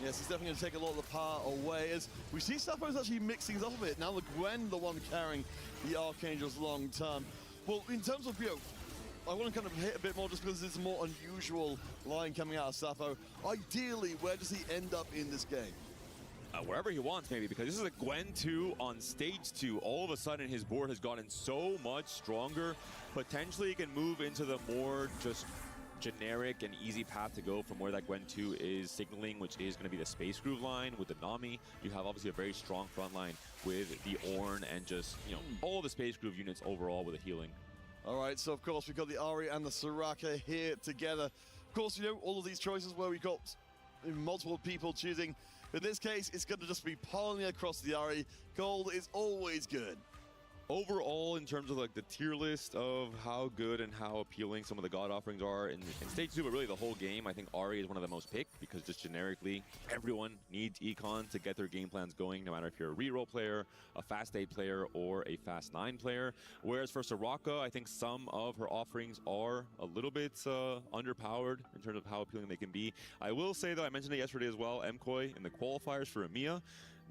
Yes, he's definitely going to take a lot of the power away, as we see Sappho's actually mix things up a bit. Now the Gwen, the one carrying the Archangels long term. Well, in terms of, I want to kind of hit a bit more just because it's a more unusual line coming out of Sappho. Ideally, where does he end up in this game? Wherever he wants, maybe, because this is a Gwen 2 on stage 2. All of a sudden, his board has gotten so much stronger. Potentially, he can move into the more just generic and easy path to go from where that Gwen 2 is signaling, which is going to be the Space Groove line with the Nami. You have obviously a very strong front line with the Ornn and just, all the Space Groove units overall with the healing. All right, so of course we've got the Ahri and the Soraka here together. Of course, all of these choices where we've got multiple people choosing. In this case, it's going to just be piling across the Ahri. Gold is always good. Overall, in terms of like the tier list of how good and how appealing some of the God offerings are in stage 2, but really the whole game, I think Ahri is one of the most picked, because just generically, everyone needs econ to get their game plans going, no matter if you're a reroll player, a fast 8 player, or a fast 9 player. Whereas for Soraka, I think some of her offerings are a little bit underpowered in terms of how appealing they can be. I will say, though, I mentioned it yesterday as well, MKOI in the qualifiers for EMEA,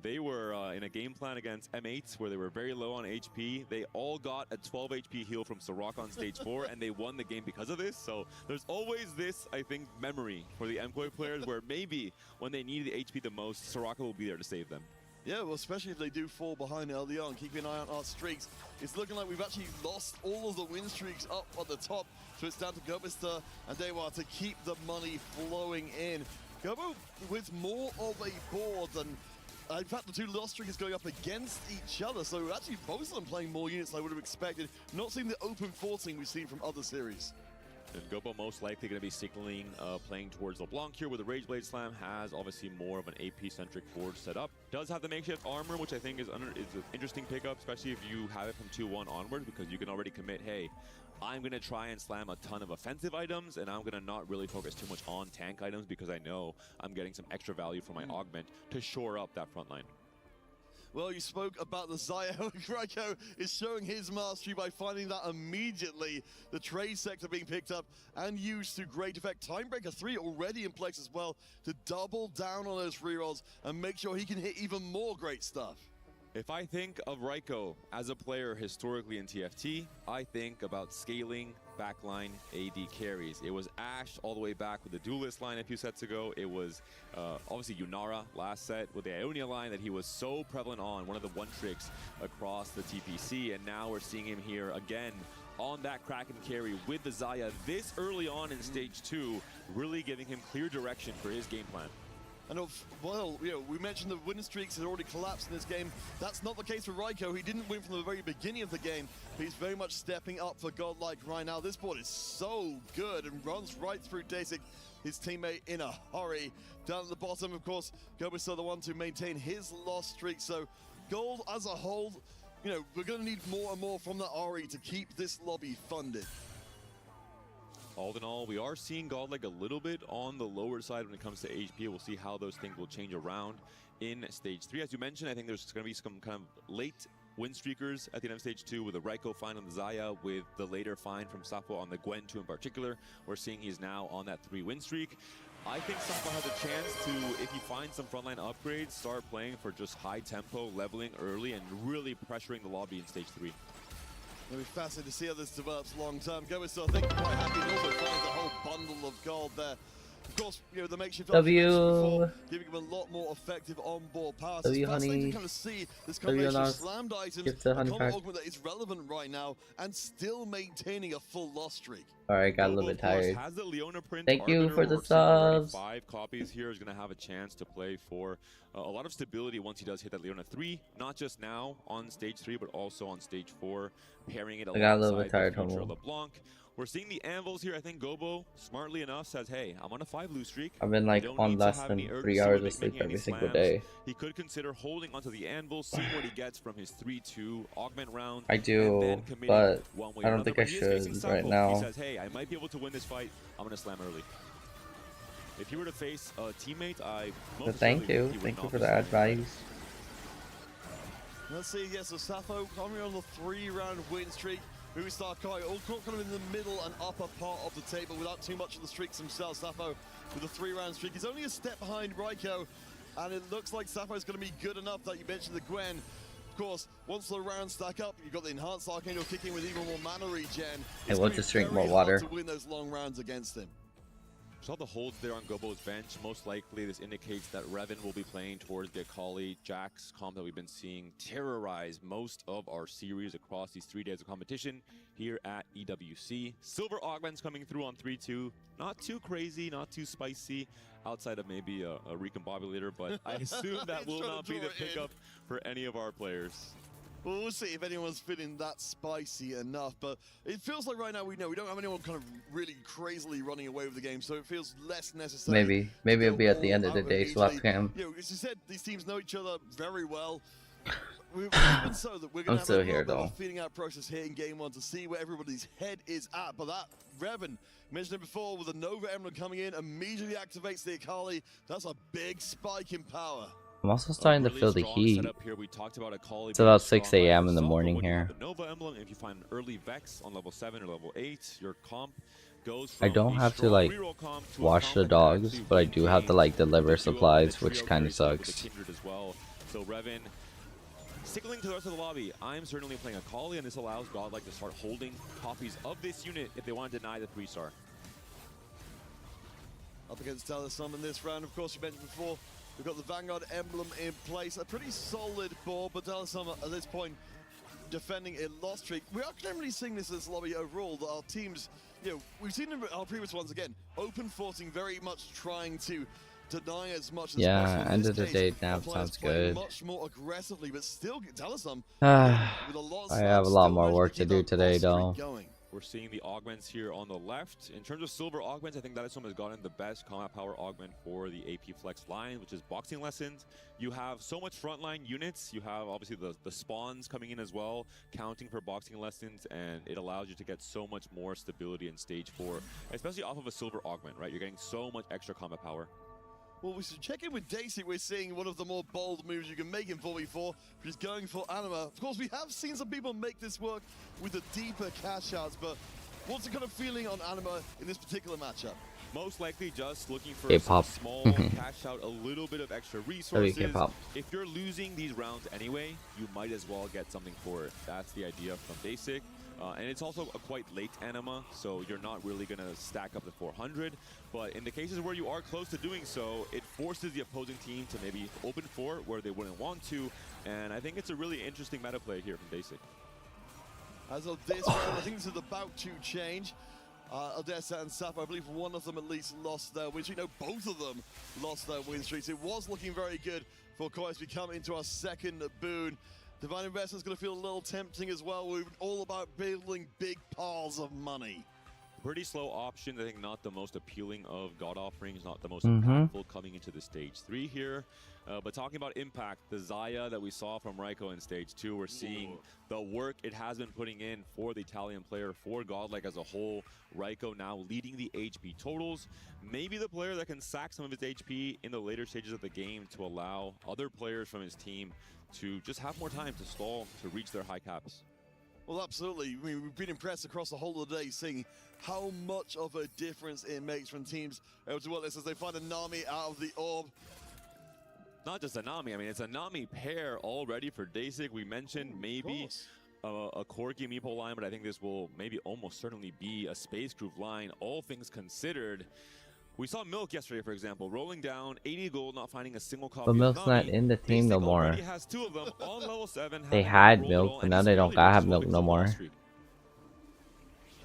they were in a game plan against M8s where they were very low on HP. They all got a 12 HP heal from Soraka on stage 4, and they won the game because of this. So there's always this, I think, memory for the MKOI players where maybe when they need the HP the most, Soraka will be there to save them. Yeah, well, especially if they do fall behind early on. Keeping an eye on our streaks. It's looking like we've actually lost all of the win streaks up at the top. So it's down to Gobister and Dewa to keep the money flowing in. Gobo with more of a board than... in fact, the two loss streakers going up against each other, so actually both of them playing more units than I would have expected. Not seeing the open forcing we've seen from other series. And Gobo most likely going to be signaling playing towards LeBlanc here, where the Rage Blade Slam has obviously more of an AP-centric board set up. Does have the makeshift armor, which I think is an interesting pickup, especially if you have it from 2-1 onward, because you can already commit, hey, I'm going to try and slam a ton of offensive items, and I'm going to not really focus too much on tank items because I know I'm getting some extra value from my augment to shore up that front line. Well, you spoke about the Xayah. Raiko is showing his mastery by finding that immediately. The trade sector being picked up and used to great effect. Timebreaker 3 already in place as well to double down on those rerolls and make sure he can hit even more great stuff. If I think of Raiko as a player historically in TFT, I think about scaling backline AD carries. It was Ashe all the way back with the Duelist line a few sets ago. It was obviously Yunara last set with the Ionia line that he was so prevalent on, one of the one tricks across the TPC, and now we're seeing him here again on that Kraken carry with the Xayah this early on in stage 2, really giving him clear direction for his game plan. And well, we mentioned the win streaks had already collapsed in this game. That's not the case for Raiko. He didn't win from the very beginning of the game. He's very much stepping up for Godlike right now. This board is so good and runs right through Dasik, his teammate, in a hurry. Down at the bottom, of course, Gobister the one to maintain his loss streak. So Gold as a whole, we're going to need more and more from the Ahri to keep this lobby funded. All in all, we are seeing Godlike a little bit on the lower side when it comes to HP. We'll see how those things will change around in stage 3. As you mentioned, I think there's going to be some kind of late win streakers at the end of stage 2 with a Raiko find on the Xayah, with the later find from Sappho on the Gwen 2 in particular. We're seeing he's now on that 3 win streak. I think Sappho has a chance to, if he finds some frontline upgrades, start playing for just high tempo, leveling early, and really pressuring the lobby in stage 3. It'll be fascinating to see how this develops long term. Gobister, I think, quite happy. He also finds a whole bundle of gold there. Of course, you know, the makeshift W. before, giving him a lot more effective on-board power. So W, it's fascinating honey. to kind of see this W, combination of lost. slammed items, Gives the a honey combo pack. augment that is relevant right now, and still maintaining a full loss streak. Alright, got a little bit tired. Has the Leona print Thank you Arbiter, for the we're seeing already subs. 5 copies here is going to have a chance to play for a lot of stability once he does hit that Leona 3, not just now on stage 3, but also on stage 4, pairing it I got a little alongside bit tired, the future homo. LeBlanc. We're seeing the anvils here. I think Gobo, smartly enough, says, hey, I'm on a 5 lose streak. I've been You like don't on need to less have than any 3 urgency hours with of sleep making any every single slams. day. He could consider holding onto the anvil, seeing what he gets from his 3-2 augment round. I and do, then committing but one way I or don't another. think I But he is facing should Safo. right now. He says, hey, I might be able to win this fight. I'm going to slam early. If he were to face a teammate, But thank you for the advice. Let's see, yes, so Safo coming on the 3-round win streak. Movistar Kai all kind of in the middle and upper part of the table without too much of the streaks themselves. Safo with a 3-round streak. He's only a step behind Raiko, and it looks like Safo's going to be good enough that you mentioned the Gwen. Of course, once the rounds stack up, you've got the enhanced Arcane kicking with even more mana regen. Hey, we'll just drink more water. To win those long rounds against him. Saw the holds there on Gobo's bench. Most likely, this indicates that Revan will be playing towards the Akali Jax comp that we've been seeing terrorize most of our series across these 3 days of competition here at EWC. Silver Augments coming through on 3-2. Not too crazy, not too spicy, outside of maybe a recombobulator, but I assume that will not be the pickup for any of our players. Well, we'll see if anyone's feeling that spicy enough, but it feels like right now we don't have anyone kind of really crazily running away with the game, so it feels less necessary. Maybe it'll be at the end of the day, swap cam. You know, as you said, these teams know each other very well. Even so that we're going to have a little bit of a feeling out process here in game 1 to see where everybody's head is at. But that Revan, mentioned it before, with the Nova Emerald coming in, immediately activates the Akali. That's a big spike in power. I'm also starting to feel the heat. It's about 6 a.m. a.m. in the morning here. The Nova Emblem, if you find an early Vex on level 7 or level 8, your comp goes I don't have to like wash the dogs, but I do have to like deliver supplies, which kind of sucks. So Revan, signaling to the rest of the lobby, I'm certainly playing Akali, and this allows Godlike to start holding copies of this unit if they want to deny the 3-star. Up against Talisman in this round, of course, you mentioned before, we've got the Vanguard emblem in place. A pretty solid board, but Talisman at this point defending a loss streak. We are generally seeing this lobby overall, that our teams, you know, we've seen in our previous ones again, open forcing, very much trying to deny as much as possible. Yeah, end of the day nap sounds good. Much more aggressively, but still Talisman. I have a lot more work to do today, though. We're seeing the augments here on the left. In terms of silver augments, I think that has gotten the best combat power augment for the AP Flex line, which is boxing lessons. You have so much frontline units. You have obviously the spawns coming in as well, counting for boxing lessons, and it allows you to get so much more stability in stage 4, especially off of a silver augment, right? You're getting so much extra combat power. Well, we should check in with Daisy. We're seeing one of the more bold moves you can make in 4v4, which is going for Anima. Of course, we have seen some people make this work with the deeper cash outs, but what's the kind of feeling on Anima in this particular matchup? Most likely just looking for K-pop. some small cash out, a little bit of extra resources. K-pop. If you're losing these rounds anyway, you might as well get something for it. That's the idea from Basic. And it's also a quite late anima, so you're not really going to stack up the 400. But in the cases where you are close to doing so, it forces the opposing team to maybe open for where they wouldn't want to. And I think it's a really interesting meta play here from Basic. As of this round, I think this is about to change. Odessa and Safo, I believe one of them at least lost their win streak. No, both of them lost their win streaks. It was looking very good for Koi as we come into our second boon. Divine Investor is going to feel a little tempting as well. We're all about building big piles of money. Pretty slow option. I think not the most appealing of God Offerings, not the most impactful coming into the stage 3 here. But talking about impact, the Zaya that we saw from Raiko in stage 2, we're seeing the work it has been putting in for the Italian player, for Godlike as a whole. Raiko now leading the HP totals. Maybe the player that can sack some of his HP in the later stages of the game to allow other players from his team to just have more time to stall, to reach their high caps. Well, absolutely. I mean, we've been impressed across the whole of the day seeing how much of a difference it makes when teams able to work this as they find a Nami out of the orb. Not just a Nami, I mean, it's a Nami pair already for Dasik. We mentioned maybe a Corki Meeple line, but I think this will maybe almost certainly be a Space Groove line, all things considered. We saw Milk yesterday, for example, rolling down 80 gold, not finding a single copy. But Milk's of not Nami. in the team no more. Already has 2 of them on level 7. They had Milk, but now they don't gotta have Milk no more.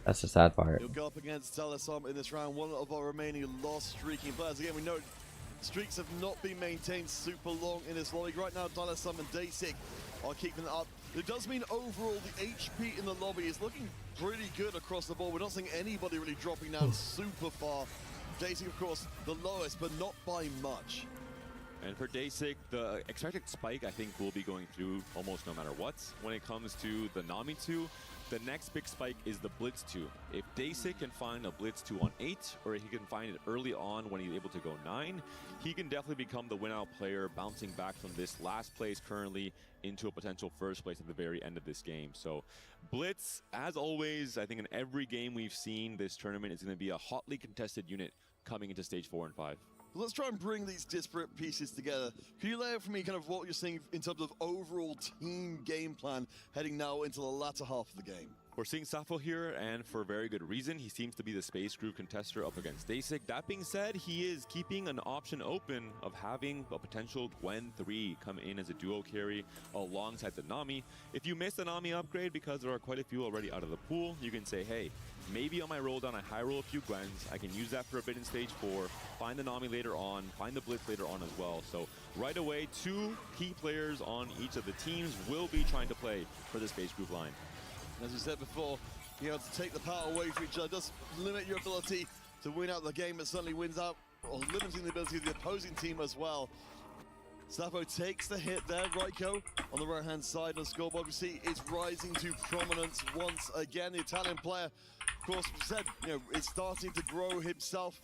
That's the sad part. He'll go up against Talasam in this round, one of our remaining lost streaking players. Again, we know streaks have not been maintained super long in this league. Right now, Talasam and Daysik are keeping it up. It does mean overall the HP in the lobby is looking pretty good across the board. We're not seeing anybody really dropping down super far. Daysik, of course, the lowest, but not by much. And for Daysik, the expected spike, I think, will be going through almost no matter what. When it comes to the Nami 2, the next big spike is the Blitz 2. If Daysik can find a Blitz 2 on 8, or he can find it early on when he's able to go 9, he can definitely become the win-out player, bouncing back from this last place currently into a potential first place at the very end of this game. So Blitz, as always, I think in every game we've seen this tournament is going to be a hotly contested unit coming into stage 4 and 5. Let's try and bring these disparate pieces together. Can you lay out for me kind of what you're seeing in terms of overall team game plan heading now into the latter half of the game? We're seeing Safo here, and for very good reason. He seems to be the Space Group contester up against Daysik. That being said, he is keeping an option open of having a potential Gwen 3 come in as a duo carry alongside the Nami. If you miss the Nami upgrade because there are quite a few already out of the pool, you can say, hey, maybe on my roll down I high roll a few Gwens. I can use that for a bit in stage 4, find the Nami later on, find the Blitz later on as well. So right away, 2 key players on each of the teams will be trying to play for the Space Group line. As we said before, you have to take the power away from each other. It does limit your ability to win out the game, but certainly wins out, or limiting the ability of the opposing team as well. Safo takes the hit there. Raiko on the right-hand side of the scoreboard. We see it's rising to prominence once again. The Italian player, of course, said, is starting to grow himself.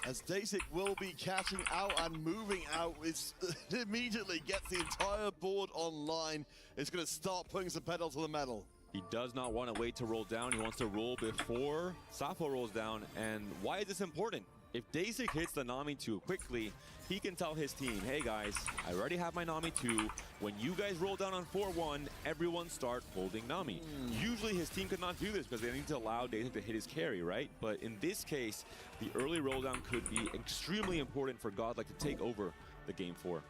As Daysik will be catching out and moving out, it immediately gets the entire board online. It's going to start putting some pedal to the metal. He does not want to wait to roll down. He wants to roll before Safo rolls down. And why is this important? If Daysik hits the Nami 2 quickly, he can tell his team, hey guys, I already have my Nami 2. When you guys roll down on 4-1, everyone start holding Nami. Usually his team could not do this because they need to allow Daysik to hit his carry, right? But in this case, the early roll down could be extremely important for Godlike to take over the game 4.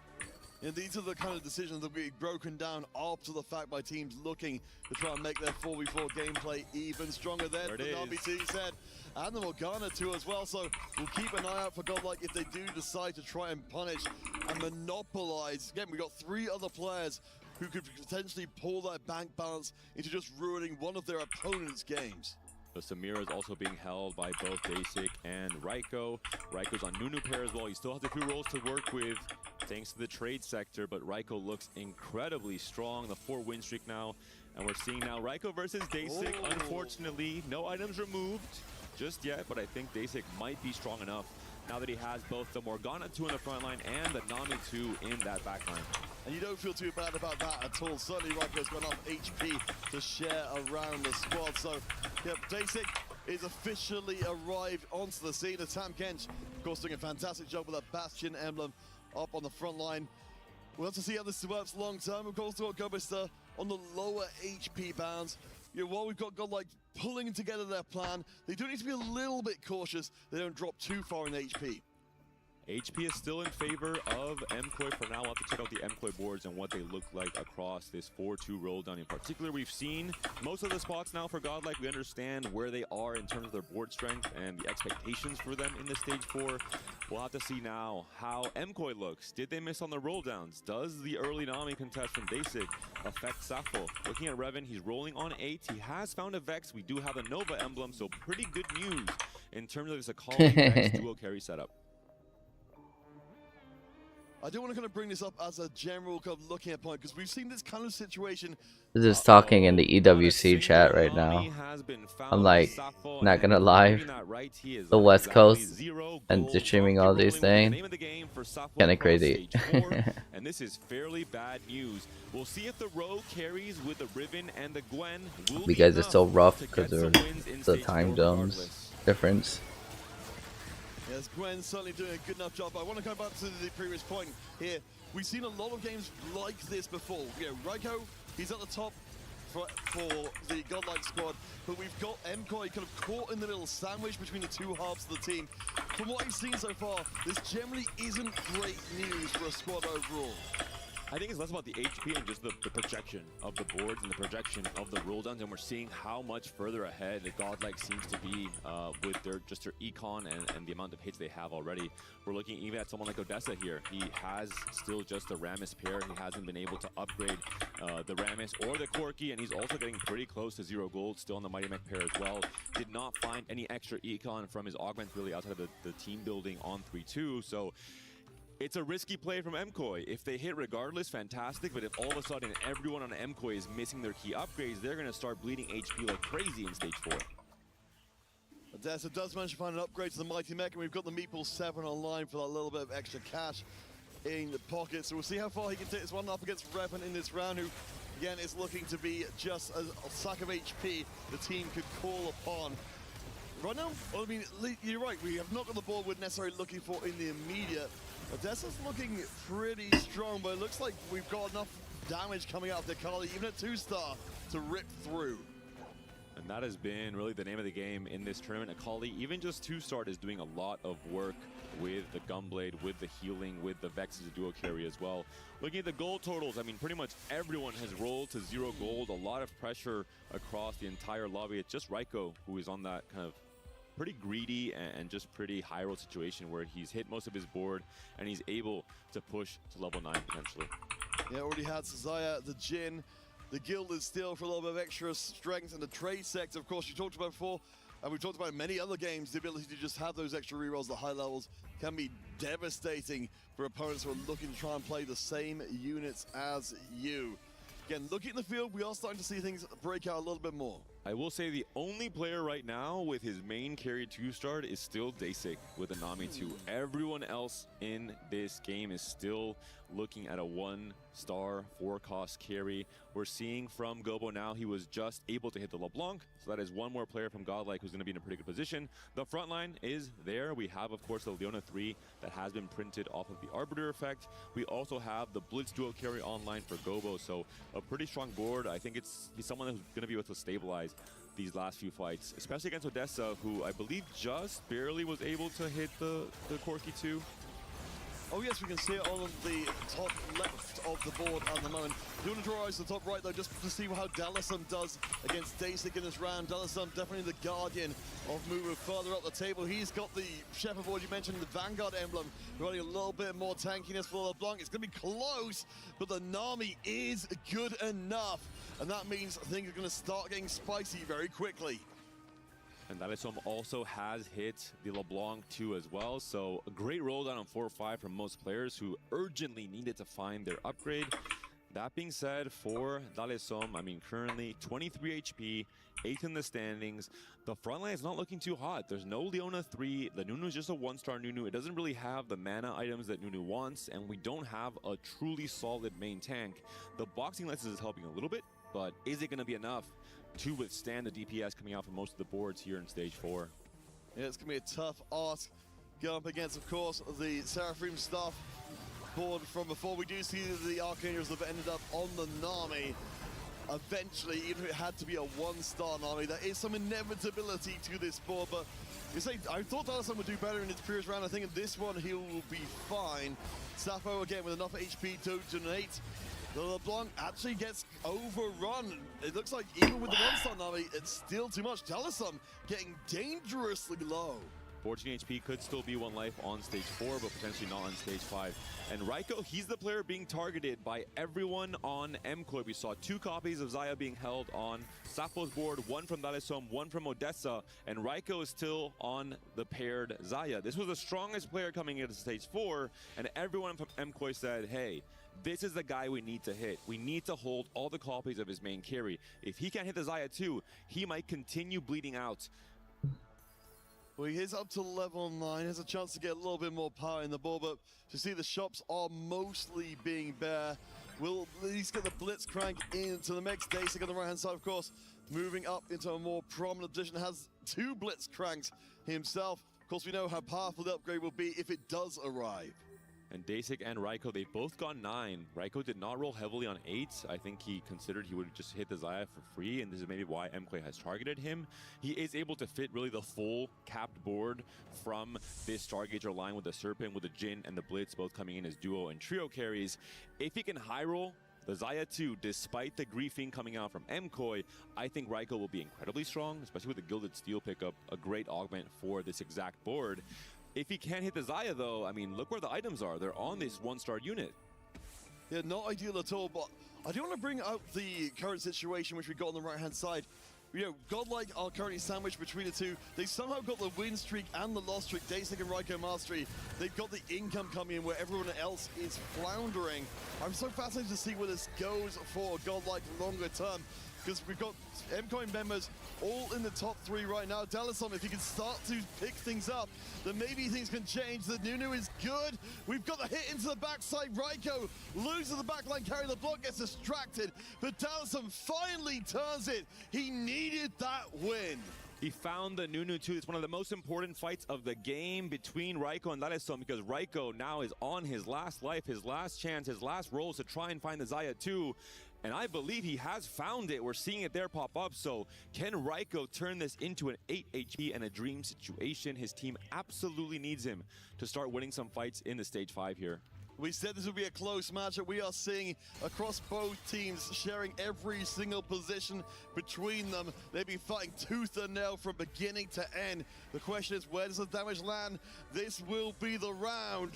And these are the kind of decisions that will be broken down after the fact by teams looking to try and make their 4v4 gameplay even stronger. There the Nami 2 said, and the Morgana 2 as well. So we'll keep an eye out for Godlike if they do decide to try and punish and monopolize. Again, we've got 3 other players who could potentially pull their bank balance into just ruining one of their opponent's games. The Samira is also being held by both Daysik and Raiko. Raiko's on Nunu pair as well. He still has a few rolls to work with thanks to the trade sector, but Raiko looks incredibly strong. The 4 win streak now, and we're seeing now Raiko versus Daysik. Unfortunately, no items removed just yet, but I think Daysik might be strong enough now that he has both the Morgana 2 in the front line and the Nami 2 in that back line. And you don't feel too bad about that at all. Certainly Raiko's got enough HP to share around the squad. So, yeah, Daysik is officially arrived onto the scene. The Tam Kench, of course, doing a fantastic job with that Bastion emblem up on the front line. We'll have to see how this works long term. Of course, we've got Gobister on the lower HP bounds. While we've got Godlike pulling together their plan, they do need to be a little bit cautious they don't drop too far in HP. HP is still in favor of MKOI for now. We'll have to check out the MKOI boards and what they look like across this 4-2 roll down. In particular, we've seen most of the spots now for Godlike. We understand where they are in terms of their board strength and the expectations for them in the stage 4. We'll have to see now how MKOI looks. Did they miss on the roll downs? Does the early Nami contest from Daysik affect Safo? Looking at Revan, he's rolling on 8. He has found a Vex. We do have a Nova emblem, so pretty good news in terms of this Akali Vex duo carry setup. I do want to kind of bring this up as a general kind of looking at point, because we've seen this kind of situation. This is talking in the EWC chat right now. I'm like, not gonna lie, the West Coast and streaming all these things, kinda crazy. And this is fairly bad news. We'll see if the row carries with the Riven and the Gwen. You guys are so rough because of the time zones difference. Yes, Gwen's certainly doing a good enough job. I want to go back to the previous point here. We've seen a lot of games like this before. Raiko, he's at the top for the Godlike squad, but we've got MKOI kind of caught in the middle, sandwiched between the 2 halves of the team. from what I've seen so far, this generally isn't great news for a squad overall. I think it's less about the HP and just the projection of the boards and the projection of the rule downs, and we're seeing how much further ahead the Godlike seems to be with their econ and the amount of hits they have already. We're looking even at someone like Odessa here. He has still just the Rammus pair. He hasn't been able to upgrade the Rammus or the Corki, and he's also getting pretty close to 0 gold still on the Mighty Mech pair as well. Did not find any extra econ from his augments really outside of the team building on 3-2, so it's a risky play from MKOI. If they hit regardless, fantastic, but if all of a sudden everyone on MKOI is missing their key upgrades, they're going to start bleeding HP like crazy in Stage 4. Odessa does manage to find an upgrade to the Mighty Mech, and we've got the Meeple 7 online for that little bit of extra cash in the pocket. So we'll see how far he can take this one up against Revan in this round, who, again, is looking to be just a sack of HP the team could call upon. Right now, well, I mean, you're right, we have not got the ball we're necessarily looking for in the immediate. Odessa's looking pretty strong, but it looks like we've got enough damage coming out of Dekali, even at 2-star, to rip through. And that has been really the name of the game in this tournament. Akali, even just 2-star, is doing a lot of work with the Gunblade, with the healing, with the Vex as a duo carry as well. Looking at the gold totals, I mean, pretty much everyone has rolled to 0 gold. A lot of pressure across the entire lobby. It's just Raiko who is on that kind of pretty greedy and just pretty high roll situation where he's hit most of his board and he's able to push to level 9 potentially. Yeah, already had Zaya, the Jhin, the Gilded Steel for a little bit of extra strength, and the trade sector, of course, you talked about before, and we've talked about in many other games, the ability to just have those extra rerolls at high levels can be devastating for opponents who are looking to try and play the same units as you. Again, looking at the field, we are starting to see things break out a little bit more. I will say the only player right now with his main carry 2-star is still Dasik with a Nami 2. Everyone else in this game is still looking at a 1-star 4-cost carry. We're seeing from Gobo now, he was just able to hit the LeBlanc, so that is one more player from Godlike who's going to be in a pretty good position. The front line is there. We have, of course, the Leona 3 that has been printed off of the Arbiter effect. We also have the Blitz duo carry online for Gobo, so a pretty strong board. I think he's someone who's going to be able to stabilize these last few fights, especially against Odessa, who I believe just barely was able to hit the Corki 2. Oh yes, we can see it on the top left of the board at the moment. You want to draw eyes to the top right though, just to see how Dallasum does against Dasik in this round. Dallasum definitely the guardian of moving further up the table. He's got the Shepherd board, you mentioned the Vanguard emblem, running a little bit more tankiness for LeBlanc. It's going to be close, but the Nami is good enough. And that means things are going to start getting spicy very quickly. And Dalisom also has hit the LeBlanc 2 as well, so a great roll down on 4-5 from most players who urgently needed to find their upgrade. That being said, for Dalisom, I mean, currently 23 HP, 8th in the standings. The front line is not looking too hot. There's no Leona 3. The Nunu is just a 1-star Nunu. It doesn't really have the mana items that Nunu wants, and we don't have a truly solid main tank. The boxing license is helping a little bit, but is it going to be enough to withstand the DPS coming out from most of the boards here in Stage 4? Yeah, it's going to be a tough ask. Go up against, of course, the Seraphim stuff board from before. We do see the Archangels have ended up on the Nami. Eventually, even if it had to be a 1-star Nami, there is some inevitability to this board, but you say, I thought Dalisson would do better in his previous round. I think in this one, he will be fine. Sappho, again, with enough HP to donate. The LeBlanc actually gets overrun. It looks like even with the 1-star Nami, it's still too much. Dalisson getting dangerously low. 14 HP could still be 1 life on Stage 4, but potentially not on Stage 5. And Raiko, he's the player being targeted by everyone on MKOI. We saw 2 copies of Zaya being held on Sappho's board, 1 from Dalisom, 1 from Odessa, and Raiko is still on the paired Zaya. This was the strongest player coming into Stage 4, and everyone from MKOI said, hey, this is the guy we need to hit. We need to hold all the copies of his main carry. If he can't hit the Zaya 2, he might continue bleeding out. Well, he is up to level 9. Has a chance to get a little bit more power in the ball, but to see the shops are mostly being bare. We'll at least get the Blitzcrank into the mix. Dasik on the right-hand side, of course, moving up into a more prominent position. Has 2 Blitzcranks himself. Of course, we know how powerful the upgrade will be if it does arrive. And Dasik and Raiko, they've both gone 9. Raiko did not roll heavily on 8. I think he considered he would just hit the Xayah for free, and this is maybe why MKOI has targeted him. He is able to fit really the full capped board from this Stargazer line with the Serpent, with the Jhin and the Blitz both coming in as duo and trio carries. If he can high roll the Xayah 2, despite the griefing coming out from MKOI, I think Raiko will be incredibly strong, especially with the Gilded Steel pickup, a great augment for this exact board. If he can't hit the Xayah though, I mean, look where the items are. They're on this 1-star unit. Yeah, not ideal at all, but I do want to bring up the current situation which we got on the right-hand side. You know, Godlike are currently sandwiched between the two. They somehow got the win streak and the loss streak. Dasik and Raiko Mastery. They've got the income coming in where everyone else is floundering. I'm so fascinated to see where this goes for Godlike longer term, because we've got MKOI members all in the top 3 right now. Dalasom, if he can start to pick things up, then maybe things can change. The Nunu is good. We've got the hit into the backside. Raiko loses the backline carry. The block gets distracted, but Dalasom finally turns it. He needed that win. He found the Nunu too. It's one of the most important fights of the game between Raiko and Dalasom, because Raiko now is on his last life, his last chance, his last rolls to try and find the Xayah 2. And I believe he has found it. We're seeing it there pop up. So can Raiko turn this into an 8 HP and a dream situation? His team absolutely needs him to start winning some fights in the stage 5 here. We said this would be a close matchup. We are seeing across both teams sharing every single position between them. They've been fighting tooth and nail from beginning to end. The question is, where does the damage land? This will be the round.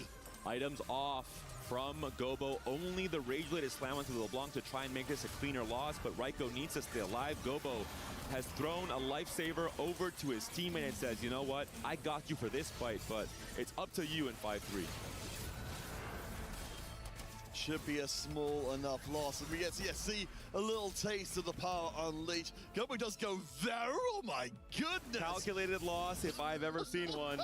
Items off from Gobo. Only the Rage Blade is slammed onto the LeBlanc to try and make this a cleaner loss, but Raiko needs to stay alive. Gobo has thrown a lifesaver over to his teammate and says, you know what, I got you for this fight, but it's up to you in 5-3. Should be a small enough loss. And we get to see a little taste of the power unleashed. Gobo does go there. Oh my goodness. Calculated loss if I've ever seen one.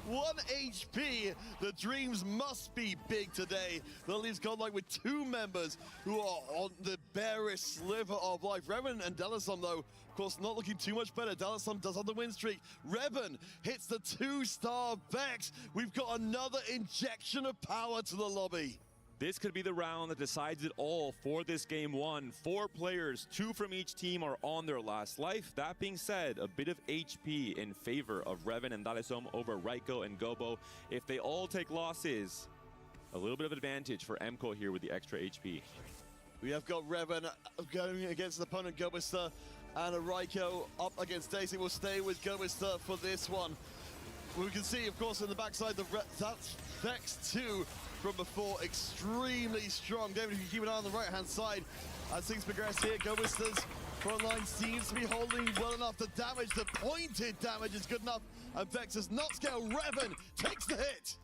1 HP. The dreams must be big today. That leaves Godlike with 2 members who are on the barest sliver of life. Revan and Dalasom, though, of course, not looking too much better. Dalasom does have the win streak. Revan hits the 2-star Vex. We've got another injection of power to the lobby. This could be the round that decides it all for this game 1. 4 players, 2 from each team, are on their last life. That being said, a bit of HP in favor of Revan and Dalasom over Raiko and Gobo. If they all take losses, a little bit of advantage for MKOI here with the extra HP. We have got Revan going against an opponent, Gobister, and a Raiko up against Daisy. Will stay with Gobister for this one. We can see, of course, in the backside, that's Vex 2 from before, extremely strong. David, if you keep an eye on the right-hand side, as things progress here, Gobister's front line seems to be holding well enough. The damage, the pointed damage is good enough, and Vex does not scale. Revan takes the hit.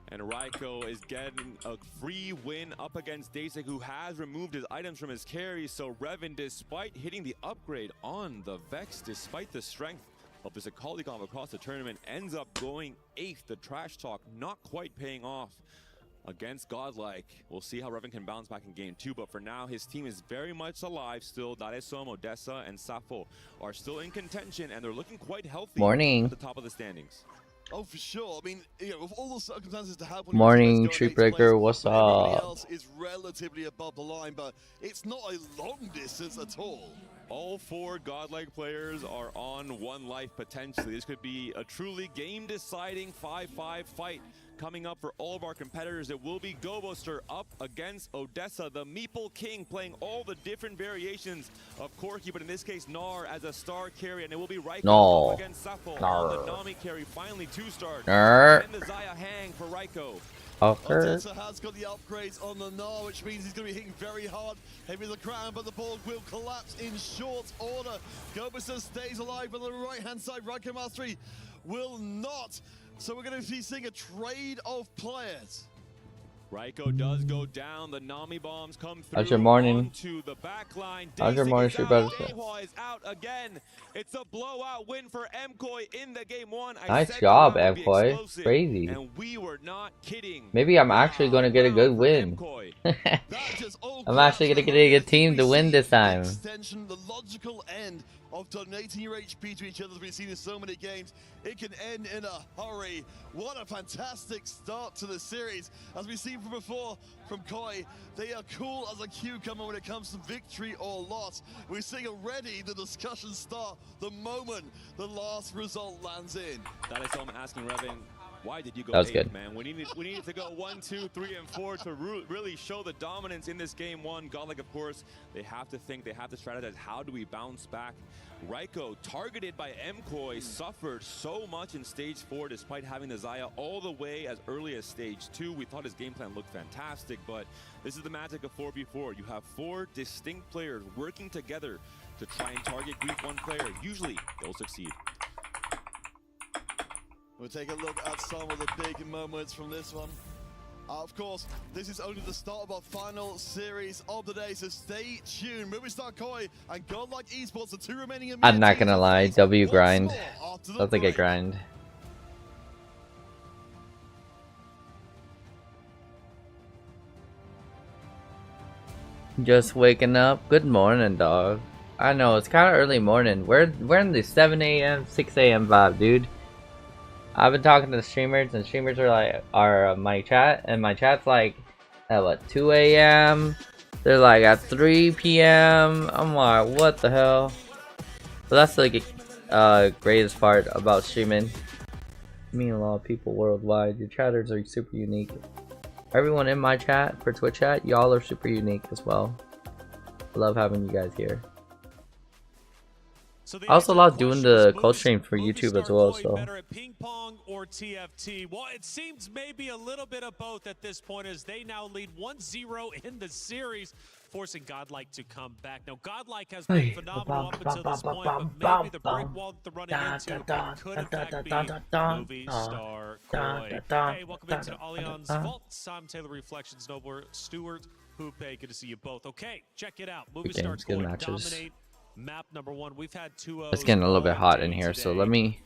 And Raiko is getting a free win up against Dasik, who has removed his items from his carry. So Revan, despite hitting the upgrade on the Vex, despite the strength of this Akali combo across the tournament, ends up going 8th. The trash talk not quite paying off against Godlike. We'll see how Revan can bounce back in game 2, but for now his team is very much alive still. Dalasom, Odessa, and Safo are still in contention, and they're looking quite healthy Morning. at the top of the standings. Oh, for sure. I mean, you know, with all the circumstances to have. Morning, Treebreaker. What's everybody up? else is relatively above the line, but it's not a long distance at all. All 4 Godlike players are on 1 life potentially. This could be a truly game-deciding 5-5 fight coming up for all of our competitors. It will be Goboster up against Odessa, the Meeple King, playing all the different variations of Corki, but in this case, Gnar as a star carry, and it will be Raiko up against Safo on the Nami carry, finally 2-star. And the Xayah hang for Raiko. Odessa has got the upgrades on the Gnar, which means he's going to be hitting very hard. Heavy the crown, but the ball will collapse in short order. Gobister stays alive on the right-hand side. Raiko Mastery will not. So we're going to be seeing a trade of players. Raiko does go down. The Nami bombs come through. How's your morning? Onto the back line. How's your morning, Treebreaker? Dehua is out again. It's a blowout win for MKOI in the game 1. Nice job, MKOI. Crazy. And we were not kidding. Maybe I'm actually going to get a good win. I'm actually going to get a good team to win this time. Extension, the logical end of donating your HP to each other, as we've seen in so many games. It can end in a hurry. What a fantastic start to the series. As we've seen from before from Koi, they are cool as a cucumber when it comes to victory or loss. We're seeing already the discussion start the moment the last result lands in. That is all I'm asking, Revan. Why did you go That was 8, good. man? We needed to go 1, 2, 3, and 4 to really show the dominance in this game one. Godlike, of course, they have to think, they have to strategize. How do we bounce back? Raiko, targeted by MKOI, suffered so much in stage 4 despite having the Xayah all the way as early as stage 2. We thought his game plan looked fantastic, but this is the magic of 4v4. You have 4 distinct players working together to try and target group 1 player. Usually, they'll succeed. We'll take a look at some of the big moments from this one. Of course, this is only the start of our final series of the day, so stay tuned. Movistar Koi and Godlike Esports, the 2 remaining. I'm not gonna lie, W grind. That's like a grind. Just waking up. Good morning, dog. I know it's kind of early morning. We're in the 7 a.m., 6 a.m. vibe, dude. I've been talking to the streamers, and streamers are like, my chat, and my chat's like, at what, 2 a.m.? They're like at 3 p.m. I'm like, what the hell? But that's the greatest part about streaming. Me and a lot of people worldwide. Your chatters are super unique. Everyone in my chat for Twitch chat, y'all are super unique as well. I love having you guys here. I also love doing the cold stream for YouTube as well. So. Better at ping pong or TFT? Well, it seems maybe a little bit of both at this point, as they now lead 1-0 in the series, forcing Godlike to come back. Now, Godlike has been phenomenal up until this point, but maybe the brick wall that they're running into could in fact be Movistar Koi. Hey, welcome into the Allianz Vault. I'm Taylor Reflections Nobler Stewart Hoope. Good to see you both. Okay, check it out. Movistar Koi dominate. Map number 1. We've had 2 It's getting a little bit hot in here, so let me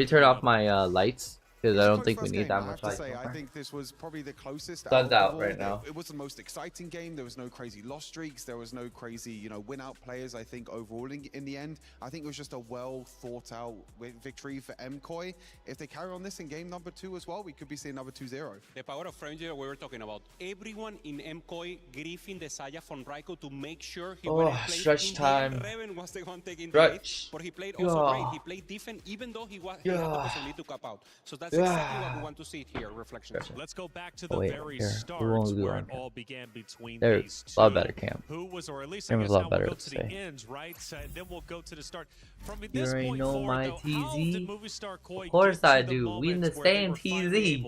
turn off my lights, because I don't think we need that much light. I think this was probably the closest. Sun's out right now. It was the most exciting game. There was no crazy loss streaks. There was no crazy, win-out players. I think overall, in the end, I think it was just a well thought-out victory for MKOI. If they carry on this in game number 2 as well, we could be seeing another 2-0. The power of friendship we were talking about. Everyone in MKOI griefing the Xayah from Raiko to make sure he wouldn't play. Stretch time. Reven was the one taking the lead, but he played also great. He played different, even though he had the possibility to cap out. So that's exactly what we want to see it here. Reflections. Let's go back to the very start where it all began between these two. A lot better camp. Who was, or at least I guess now we'll go to the ends, right? And then we'll go to the start. From this point know forward, my though, TZ? Movistar Koi Of course I do. We in the same TZ.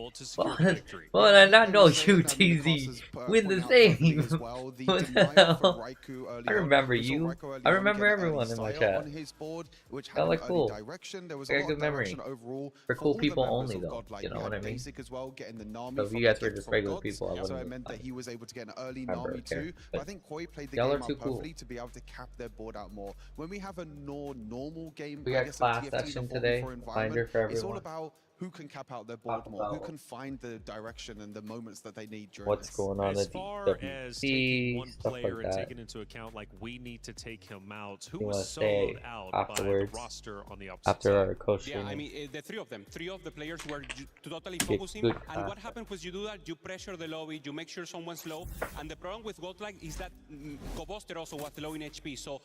Well, I not know you, TZ. We in the same. What the hell? I remember you. I remember everyone in my chat. That look cool. Very good memory. For cool people only, though. You know what I mean? So if you guys were just regular people, I wouldn't. So it meant that he was able to get an early Nami too. But I think Koi played the game out perfectly to be able to cap their board out more. When we have a normal game, we got class session today. Binder for everyone. It's all about who can cap out their board more, who can find the direction and the moments that they need during what's going on as at far as taking one player like and that. taking into account, like, we need to take him out, who You was soloed out afterwards, by the roster on the opposite after side. our coach. Yeah, I mean, the 3 of them. 3 of the players were totally focusing. And what happens when you do that? You pressure the lobby, you make sure someone's low. And the problem with Godlike is that Gobuster also was low in HP. So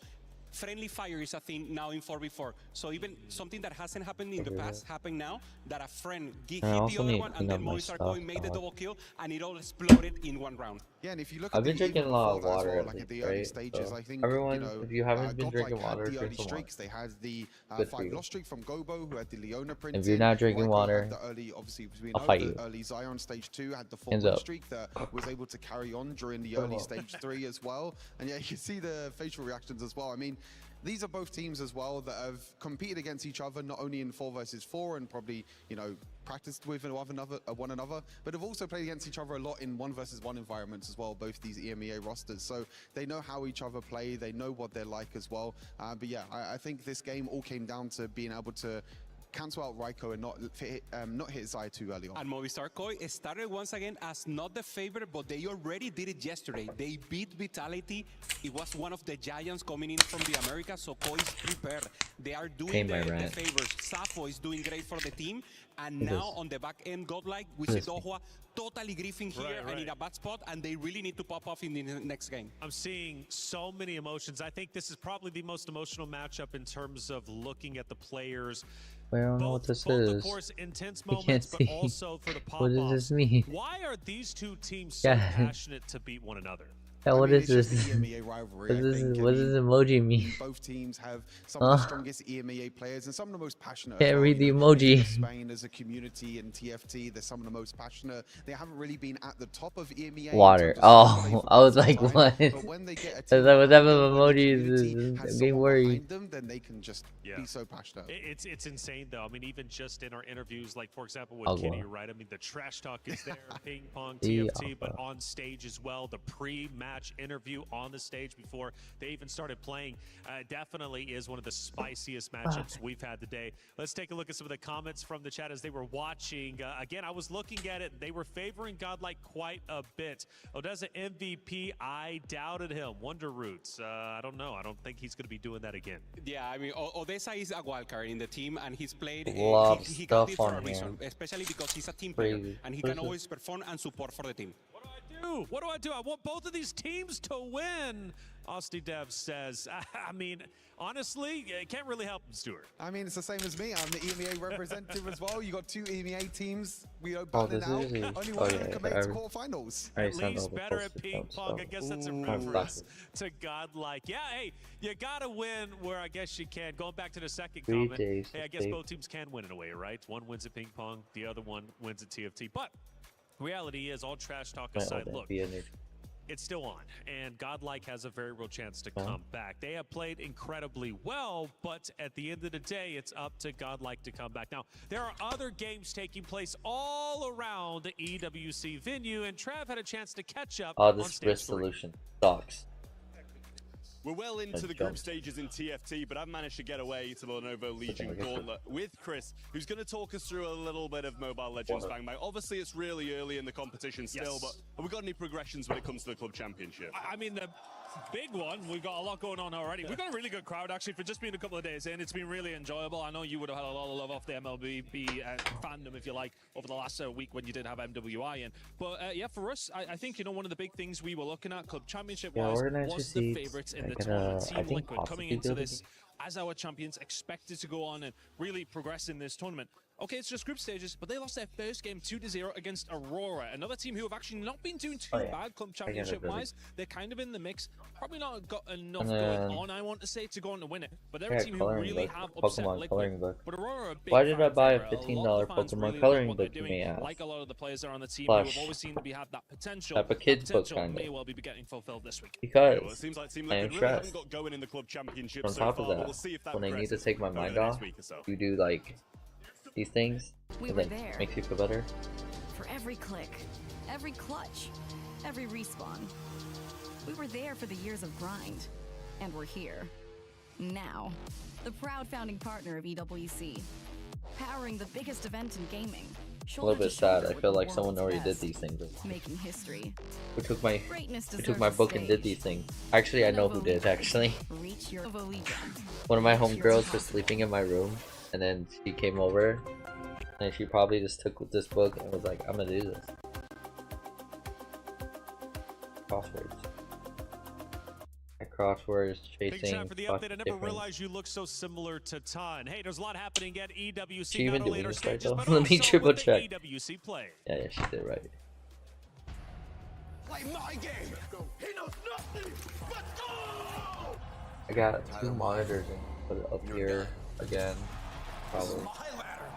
friendly fire is a thing now in 4v4. So even something that hasn't happened in the past happened now, that a friend hit the other one, and then Movistar Koi made the double kill, and it all exploded in 1 round. Yeah, and if you look I've at been drinking a lot of water, like at the early stages, so I think everyone, if you haven't been drinking water, the drink early some water. streaks. They had the Good for 5 you. loss streak from Gobo, who had the Leona print. If you're not drinking water, the early, obviously, we I'll know fight the you. early Zion stage 2 had the 4 Hands win up. streak that was able to carry on during the early stage 3 as well. And yeah, you can see the facial reactions as well. I mean, these are both teams as well that have competed against each other, not only in 4 versus 4 and probably, practiced with one another, but have also played against each other a lot in 1 versus 1 environments as well, both these EMEA rosters. So they know how each other play, they know what they're like as well. But yeah, I think this game all came down to being able to cancel out Raiko and not hit Zaya too early on. And Movistar Koi started once again as not the favorite, but they already did it yesterday. They beat Vitality. It was one of the giants coming in from the Americas, so Koi is prepared. They are doing the favors. Safo is doing great for the team. And now on the back end, Godlike, we see Dohua totally griefing here and in a bad spot, and they really need to pop off in the next game. I'm seeing so many emotions. I think this is probably the most emotional matchup in terms of looking at the players. I don't know what this both, is. of course, intense I moments, can't see. but also for the What does this pop-offs. mean? Why are these two teams so passionate to beat one another? Yeah, what is this? EMEA rivalry, What does this emoji mean? Both teams have some of the strongest EMEA players and some of the most passionate. Can't read the emoji. Spain as a community and TFT, they're some of the most passionate. They haven't really been at the top of EMEA. Water. Oh, I was like, what? But when they get a Is that what type of emoji is? I'm getting worried. Them, then they can just be so passionate. It's insane though. I mean, even just in our interviews, like for example with Kitty, right? I mean, the trash talk is there, ping pong, TFT, but on stage as well. The pre-match interview on the stage before they even started playing definitely is one of the spiciest matchups we've had today. Let's take a look at some of the comments from the chat as they were watching. Again, I was looking at it. They were favoring Godlike quite a bit. Odessa MVP, I doubted him. Wonder Roots, I don't know. I don't think he's going to be doing that again. Yeah, I mean, Odessa is a wildcard in the team, and he's played. He got this for a reason, especially because he's a team player, and he can always perform and support for the team. What do? I want both of these teams to win. Austin Dev says, I mean, honestly, it can't really help him, Stuart. I mean, it's the same as me. I'm the EMEA representative as well. You got two EMEA teams. We are battling out. Only one of them can make it to quarterfinals. At least better at ping pong. I guess that's a reference to Godlike. Yeah, hey, you gotta win where I guess you can. Going back to the second comment, hey, I guess both teams can win in a way, right? One wins at ping pong, the other one wins at TFT. But reality is, all trash talk aside, look, it's still on, and Godlike has a very real chance to come back. They have played incredibly well, but at the end of the day, it's up to Godlike to come back. Now, there are other games taking place all around the EWC venue, and Trav had a chance to catch up on this stage risk solution sucks. We're well into the group stages in TFT, but I've managed to get away to the Lenovo Legion Gauntlet with Chris, who's going to talk us through a little bit of Mobile Legends Bang Bang. Obviously, it's really early in the competition still, but have we got any progressions when it comes to the club championship? I mean, the big one, we've got a lot going on already. We've got a really good crowd, actually, for just being a couple of days in. It's been really enjoyable. I know you would have had a lot of love off the MLB fandom, if you like, over the last week when you did have MWI in. But yeah, for us, I think, you know, one of the big things we were looking at club championship-wise was the favorites in the tournament. Team Liquid coming into this as our champions, expected to go on and really progress in this tournament. Okay, it's just group stages, but they lost their first game 2-0 against Aurora, another team who have actually not been doing too bad club championship-wise. They're kind of in the mix. Probably not got enough going on, I want to say, to go on to win it. But they're a team who really have upset Liquid. But Aurora are a big Why did I buy a fan $15 favorite. Pokemon coloring book, you may ask? Like a lot of the players that are on the team who have always seemed to have that potential. Type of kid's book, Potential may well be getting fulfilled this week. Because well, it seems like Team I am Liquid really haven't stressed. got going in the club championship On so top far, of but that, we'll see if that when I need to progresses take my over mind the next off, week or so. you do like these things. We and were then there. makes you feel better. For every click, every clutch, every respawn. We were there for the years of grind, and we're here. Now, the proud founding partner of EWC, powering the biggest event in gaming. A little bit sad. I feel like someone already did these things. Making history. Who took my Greatness book and did these things? Actually, I know who did. Actually, Reach your one of my homegirls was sleeping in my room, and then she came over, and she probably just took this book and was like, "I'm gonna do this." Crosswords. Crosswords, Big chasing. chat for the update. I never realized you look so similar to Ton. Hey, there's a lot happening at EWC. She even not doing only this stages, right but though? Let me also triple with the check. EWC play. Yeah, she did right. Play my game. He knows nothing. Let's go. I got 2 monitors and put it up here again. Probably.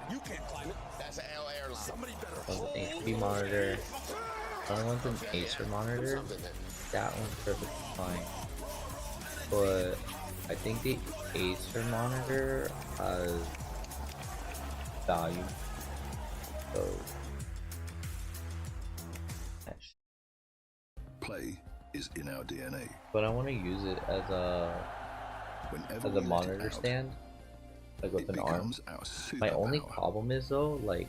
You can't climb it. That's an L airline. Somebody better One's an HP monitor. Other one's an Acer monitor. That one's perfectly fine. But I think the Acer monitor has value. So play is in our DNA. But I want to use it as a monitor stand. like with It an arm. becomes our My only superpower. problem is though, like,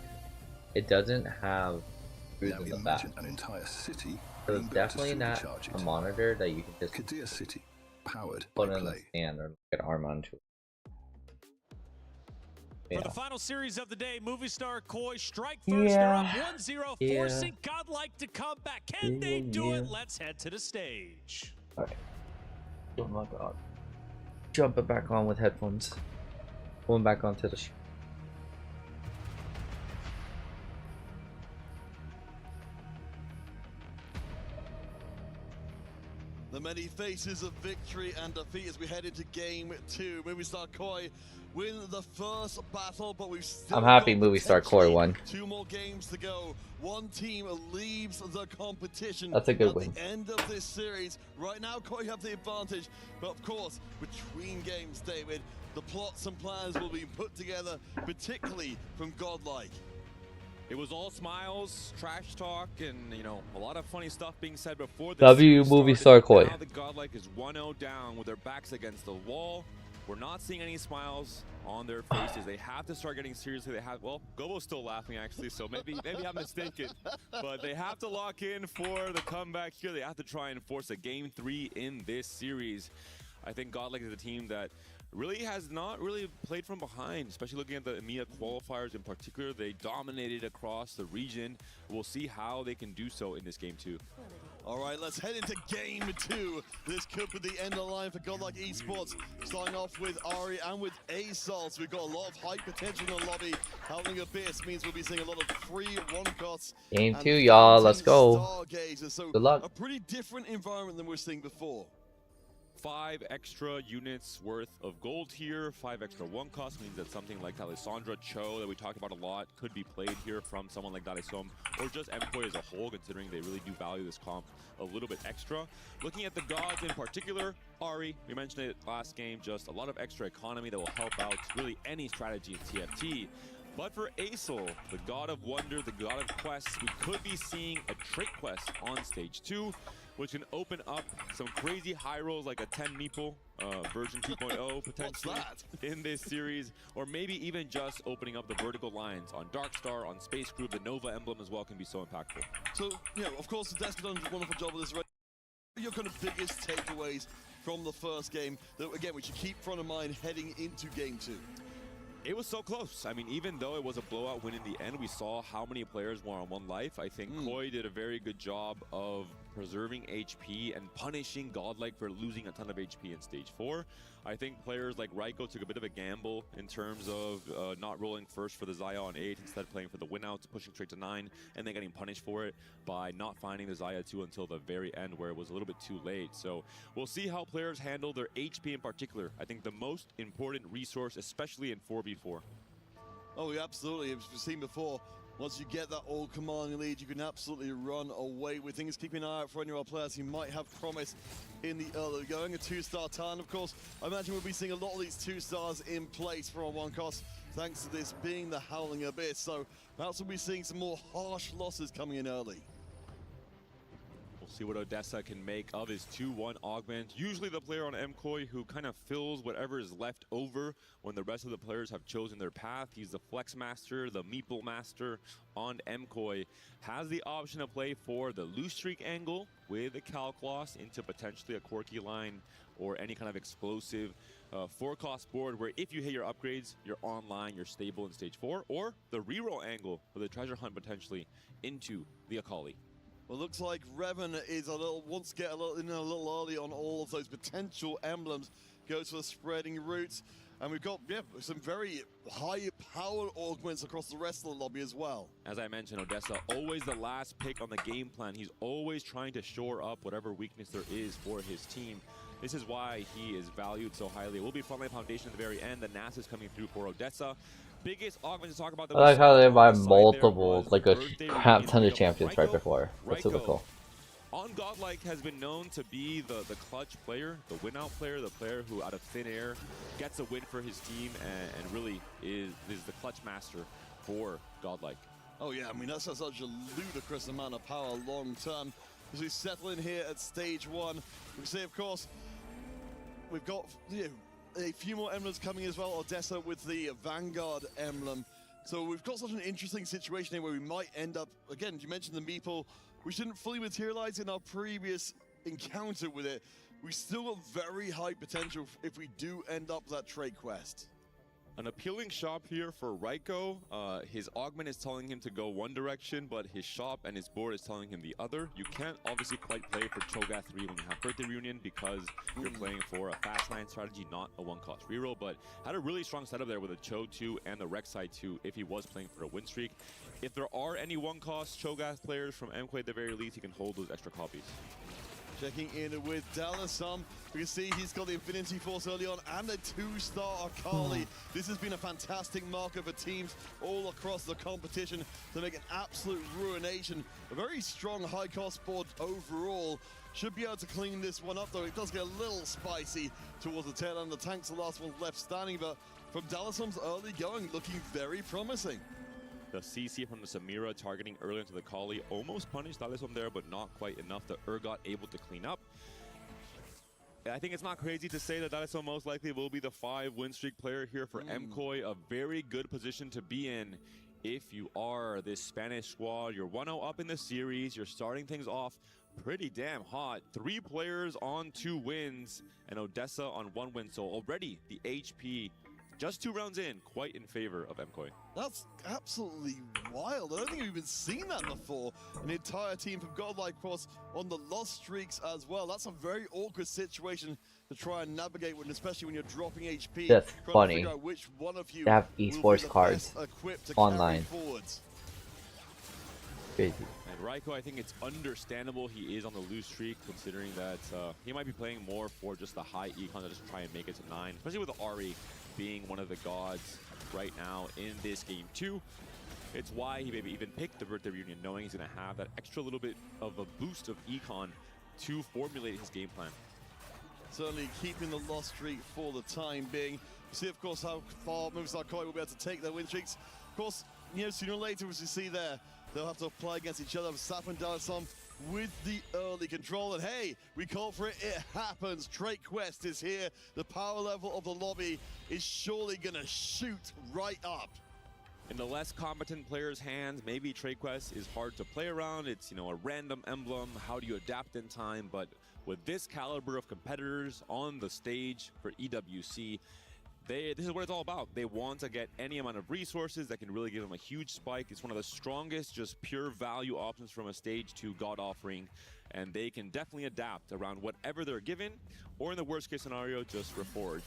it doesn't have screws Now in the back. imagine an entire city So being it's built to definitely not supercharge a it. monitor that you can just Kadir City, powered put by in a play. stand or like an arm onto it. For the Yeah. final series of the day, Movie Star Koi strike first. They're up 1-0, Yeah. forcing Godlike to come back. Can they do it? Let's head to the stage. Alright. Oh my god. Jumping back on with headphones. Going back onto the The many faces of victory and defeat as we head into game 2. Movie Star Koi win the first battle, but we've still I'm happy got Movie Star Koi won. 2 more games to go. One team leaves the competition. That's a good at win. the end of this series. Right now, Koi have the advantage, but of course, between games, David, the plots and plans will be put together, particularly from Godlike. It was all smiles, trash talk, and you know, a lot of funny stuff being said before the W series Movie started. Star Koi. Now the Godlike is 1-0 down with their backs against the wall. We're not seeing any smiles on their faces. They have to start getting seriously. They have, well, Gobo's still laughing actually, so maybe I'm mistaken. But they have to lock in for the comeback here. They have to try and force a game 3 in this series. I think Godlike is a team that really has not really played from behind, especially looking at the EMEA qualifiers in particular. They dominated across the region. We'll see how they can do so in this game 2. All right, let's head into game 2. This could be the end of the line for Godlike Esports. Starting off with Ari and with ASOS. We've got a lot of high potential in the lobby. Howling Abyss means we'll be seeing a lot of free one-shots. Game 2, y'all. Let's go. Stargazers. So good luck. A pretty different environment than we were seeing before. 5 extra units worth of gold here. 5 extra one cost means that something like Alessandra Cho that we talked about a lot could be played here from someone like Dalesom, or just MKOI as a whole, considering they really do value this comp a little bit extra. Looking at the gods in particular, Ari, we mentioned it last game, just a lot of extra economy that will help out really any strategy in TFT. But for Aesol, the god of wonder, the god of quests, we could be seeing a trait quest on stage 2, which can open up some crazy high rolls like a 10 meeple version 2.0 potentially in this series, or maybe even just opening up the vertical lines on Darkstar, on Space Group. The Nova emblem as well can be so impactful. So, you know, of course, the Desk done a wonderful job with this race. What are your kind of biggest takeaways from the first game that, again, we should keep front of mind heading into game 2? It was so close. I mean, even though it was a blowout win in the end, we saw how many players were on 1 life. I think Koi did a very good job of preserving HP and punishing Godlike for losing a ton of HP in stage 4. I think players like Raiko took a bit of a gamble in terms of not rolling first for the Xayah on 8, instead playing for the win out, pushing straight to 9, and then getting punished for it by not finding the Xayah 2 until the very end, where it was a little bit too late. So we'll see how players handle their HP in particular. I think the most important resource, especially in 4v4. Oh, yeah, absolutely. As we've seen before, once you get that all-commanding lead, you can absolutely run away with things. Keeping an eye out for any of our players who might have promise in the early going. A 2-star talent, of course. I imagine we'll be seeing a lot of these 2 stars in place for our one cost, thanks to this being the Howling Abyss. So perhaps we'll be seeing some more harsh losses coming in early. We'll see what Odessa can make of his 2-1 augment. Usually the player on MKOI who kind of fills whatever is left over when the rest of the players have chosen their path. He's the Flex Master, the Meeple Master on MKOI. Has the option to play for the loose streak angle with a Calcloss into potentially a quirky line or any kind of explosive 4-cost board where if you hit your upgrades, you're online, you're stable in stage 4, or the reroll angle for the treasure hunt potentially into the Akali. Well, looks like Revan is wants to get a little early on all of those potential emblems. Goes for the spreading roots. And we've got some very high power augments across the rest of the lobby as well. As I mentioned, Odessa, always the last pick on the game plan. He's always trying to shore up whatever weakness there is for his team. This is why he is valued so highly. It will be Frontline Foundation at the very end. The NAS is coming through for Odessa. Biggest augment to talk about. I like how they buy multiple, like a crap ton of champions right before. That's super cool. On Godlike has been known to be the clutch player, the win-out player, the player who out of thin air gets a win for his team and really is the clutch master for Godlike. Oh yeah, I mean that's such a ludicrous amount of power long term. As we settle in here at stage 1, we see of course we've got a few more emblems coming as well. Odessa with the Vanguard emblem. So we've got such an interesting situation here where we might end up, again, you mentioned the Meeple, which didn't fully materialize in our previous encounter with it. We still got very high potential if we do end up that trade quest. An appealing shop here for Raiko. His augment is telling him to go one direction, but his shop and his board is telling him the other. You can't obviously quite play for Cho'Gath 3 when you have Birthday Reunion because you're playing for a fast line strategy, not a one-cost reroll, but had a really strong setup there with a Cho 2 and the Rek'Sai 2 if he was playing for a win streak. If there are any one-cost Cho'Gath players from MKOI at the very least, he can hold those extra copies. Checking in with Dallasum. We can see he's got the Infinity Force early on and a 2-star Akali. This has been a fantastic marker for teams all across the competition to make an absolute ruination. A very strong high-cost board overall. Should be able to clean this one up, though it does get a little spicy towards the tail end. The tank's the last one left standing, but from Dallasum's early going, looking very promising. The CC from the Samira targeting early into the Kali almost punished Dallasum there, but not quite enough. The Urgot able to clean up. I think it's not crazy to say that Dallasum most likely will be the 5-win streak player here for MKOI. A very good position to be in if you are this Spanish squad. You're 1-0 up in the series. You're starting things off pretty damn hot. 3 players on 2 wins and Odessa on 1 win. So already the HP just 2 rounds in, quite in favor of MKOI. That's absolutely wild. I don't think we've even seen that before. An entire team from Godlike, of course, on the lost streaks as well. That's a very awkward situation to try and navigate with, especially when you're dropping HP. That's funny. To figure out which one of you they have Esports cards online. Crazy. And Raiko, I think it's understandable he is on the lose streak, considering that he might be playing more for just the high econ to just try and make it to 9, especially with Ari being one of the gods right now in this game too. It's why he maybe even picked the Birthday Reunion, knowing he's going to have that extra little bit of a boost of econ to formulate his game plan. Certainly keeping the loss streak for the time being. See, of course, how far moves Akali will be able to take their win streaks. Of course, you know, sooner or later, as you see there, they'll have to apply against each other. Sap and Dallasum with the early control. And hey, we call for it, it happens. Trade Quest is here. The power level of the lobby is surely going to shoot right up. In the less competent player's hands, maybe Trade Quest is hard to play around. It's, you know, a random emblem. How do you adapt in time? But with this caliber of competitors on the stage for EWC, this is what it's all about. They want to get any amount of resources that can really give them a huge spike. It's one of the strongest, just pure value options from a stage 2 God offering, and they can definitely adapt around whatever they're given, or in the worst case scenario, just reforge.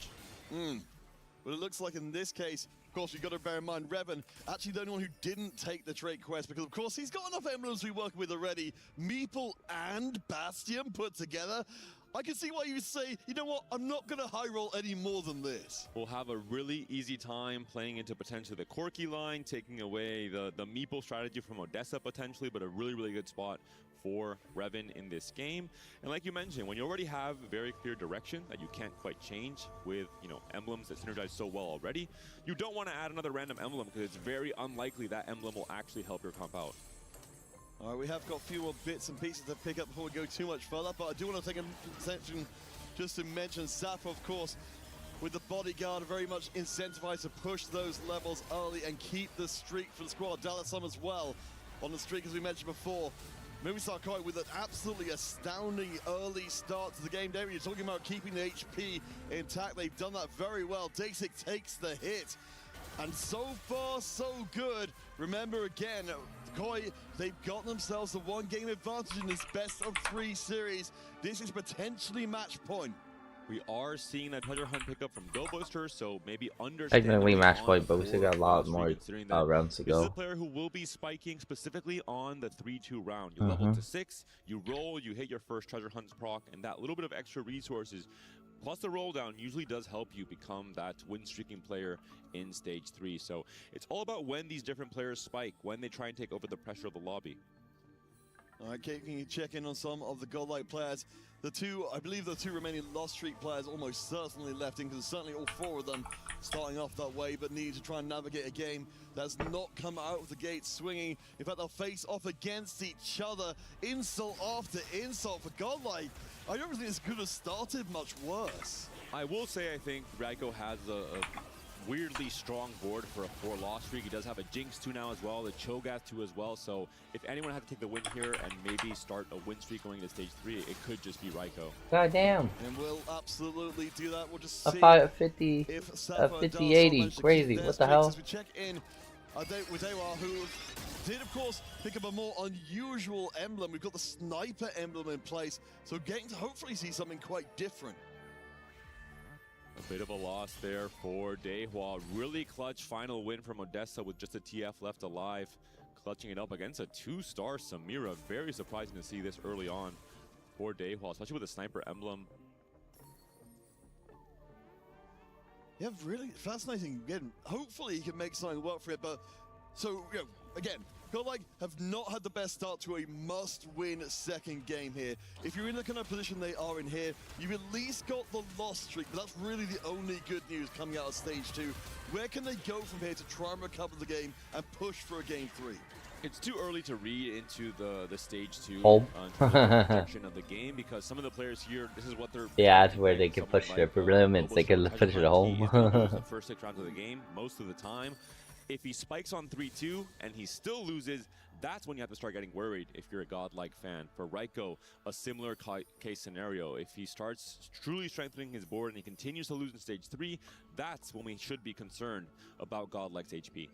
But it looks like in this case, of course, you've got to bear in mind, Revan, actually the only one who didn't take the Trade Quest, because of course he's got enough emblems we work with already. Meeple and Bastion put together. I can see why you say, you know what, I'm not going to high roll any more than this. We'll have a really easy time playing into potentially the Corki line, taking away the Meeple strategy from Odessa potentially, but a really, really good spot for Revan in this game. And like you mentioned, when you already have a very clear direction that you can't quite change with, you know, emblems that synergize so well already, you don't want to add another random emblem because it's very unlikely that emblem will actually help your comp out. All right, we have got a few more bits and pieces to pick up before we go too much further, but I do want to take a section just to mention Zap, of course, with the bodyguard very much incentivized to push those levels early and keep the streak for the squad. Dallasum as well on the streak, as we mentioned before. Movistar Koi with an absolutely astounding early start to the game. David, you're talking about keeping the HP intact. They've done that very well. Dasik takes the hit. And so far, so good. Remember again, Koi, they've got themselves a 1-game advantage in this best-of-3 series. This is potentially match point. We are seeing that treasure hunt pickup from Go Booster, so maybe technically match point, but we still got a lot more rounds to This is go. a player who will be spiking specifically on the 3-2 round. You level up to 6, you roll, you hit your first treasure hunt proc, and that little bit of extra resources plus the roll down usually does help you become that win streaking player in stage 3. So it's all about when these different players spike, when they try and take over the pressure of the lobby. All right, Kate, can you check in on some of the Godlike players? I believe the 2 remaining lost streak players almost certainly left in, because certainly all 4 of them starting off that way, but need to try and navigate a game that's not come out of the gate swinging. In fact, they'll face off against each other, insult after insult for Godlike. I don't think this could have started much worse. I will say I think Raiko has a weirdly strong board for a 4-loss streak. He does have a Jinx 2 now as well, the Cho'Gath 2 as well. So if anyone had to take the win here and maybe start a win streak going into stage 3, it could just be Raiko. God damn. And we'll absolutely do that. We'll just A see 50, if a Sappho 50-80, crazy. What the hell? As we check in with Dewa, who did, of course, pick up a more unusual emblem. We've got the sniper emblem in place, so getting to hopefully see something quite different. A bit of a loss there for Dehua. Really clutch final win from Odessa with just a TF left alive. Clutching it up against a 2-star Samira. Very surprising to see this early on for Dehua, especially with a sniper emblem. Yeah, really fascinating. Again, hopefully he can make something work for it. But so, you know, again, Godlike have not had the best start to a must-win second game here. If you're in the kind of position they are in here, you've at least got the loss streak, but that's really the only good news coming out of stage 2. Where can they go from here to try and recover the game and push for a game 3? It's too early to read into the stage 2 projection of the game, because some of the players here, this is what they're... Yeah, that's where they can push their limits. They can push it home. The first 6 rounds of the game, most of the time. If he spikes on 3-2 and he still loses, that's when you have to start getting worried if you're a Godlike fan. For Raiko, a similar case scenario. If he starts truly strengthening his board and he continues to lose in stage 3, that's when we should be concerned about Godlike's HP.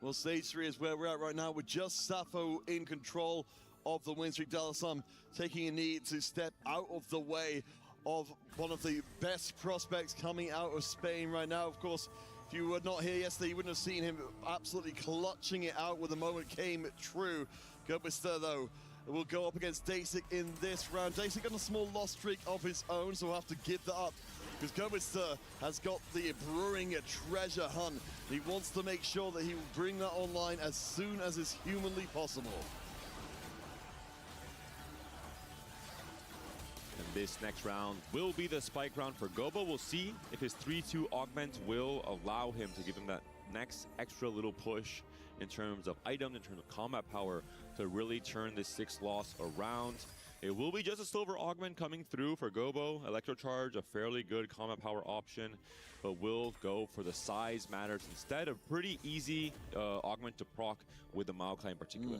Well, stage 3 is where we're at right now with just Sappho in control of the win streak. Dalasum taking a need to step out of the way of one of the best prospects coming out of Spain right now. Of course, if you were not here yesterday, you wouldn't have seen him absolutely clutching it out when the moment came true. Gobister, though, will go up against Dasik in this round. Dasik on a small loss streak of his own, so we'll have to give that up, because Gobister has got the brewing treasure hunt. He wants to make sure that he will bring that online as soon as is humanly possible. And this next round will be the spike round for Gobo. We'll see if his 3-2 augment will allow him to give him that next extra little push in terms of items, in terms of combat power, to really turn this 6 loss around. It will be just a silver augment coming through for Gobo. Electrocharge, a fairly good combat power option, but will go for the size matters instead. A pretty easy augment to proc with the Maokai in particular.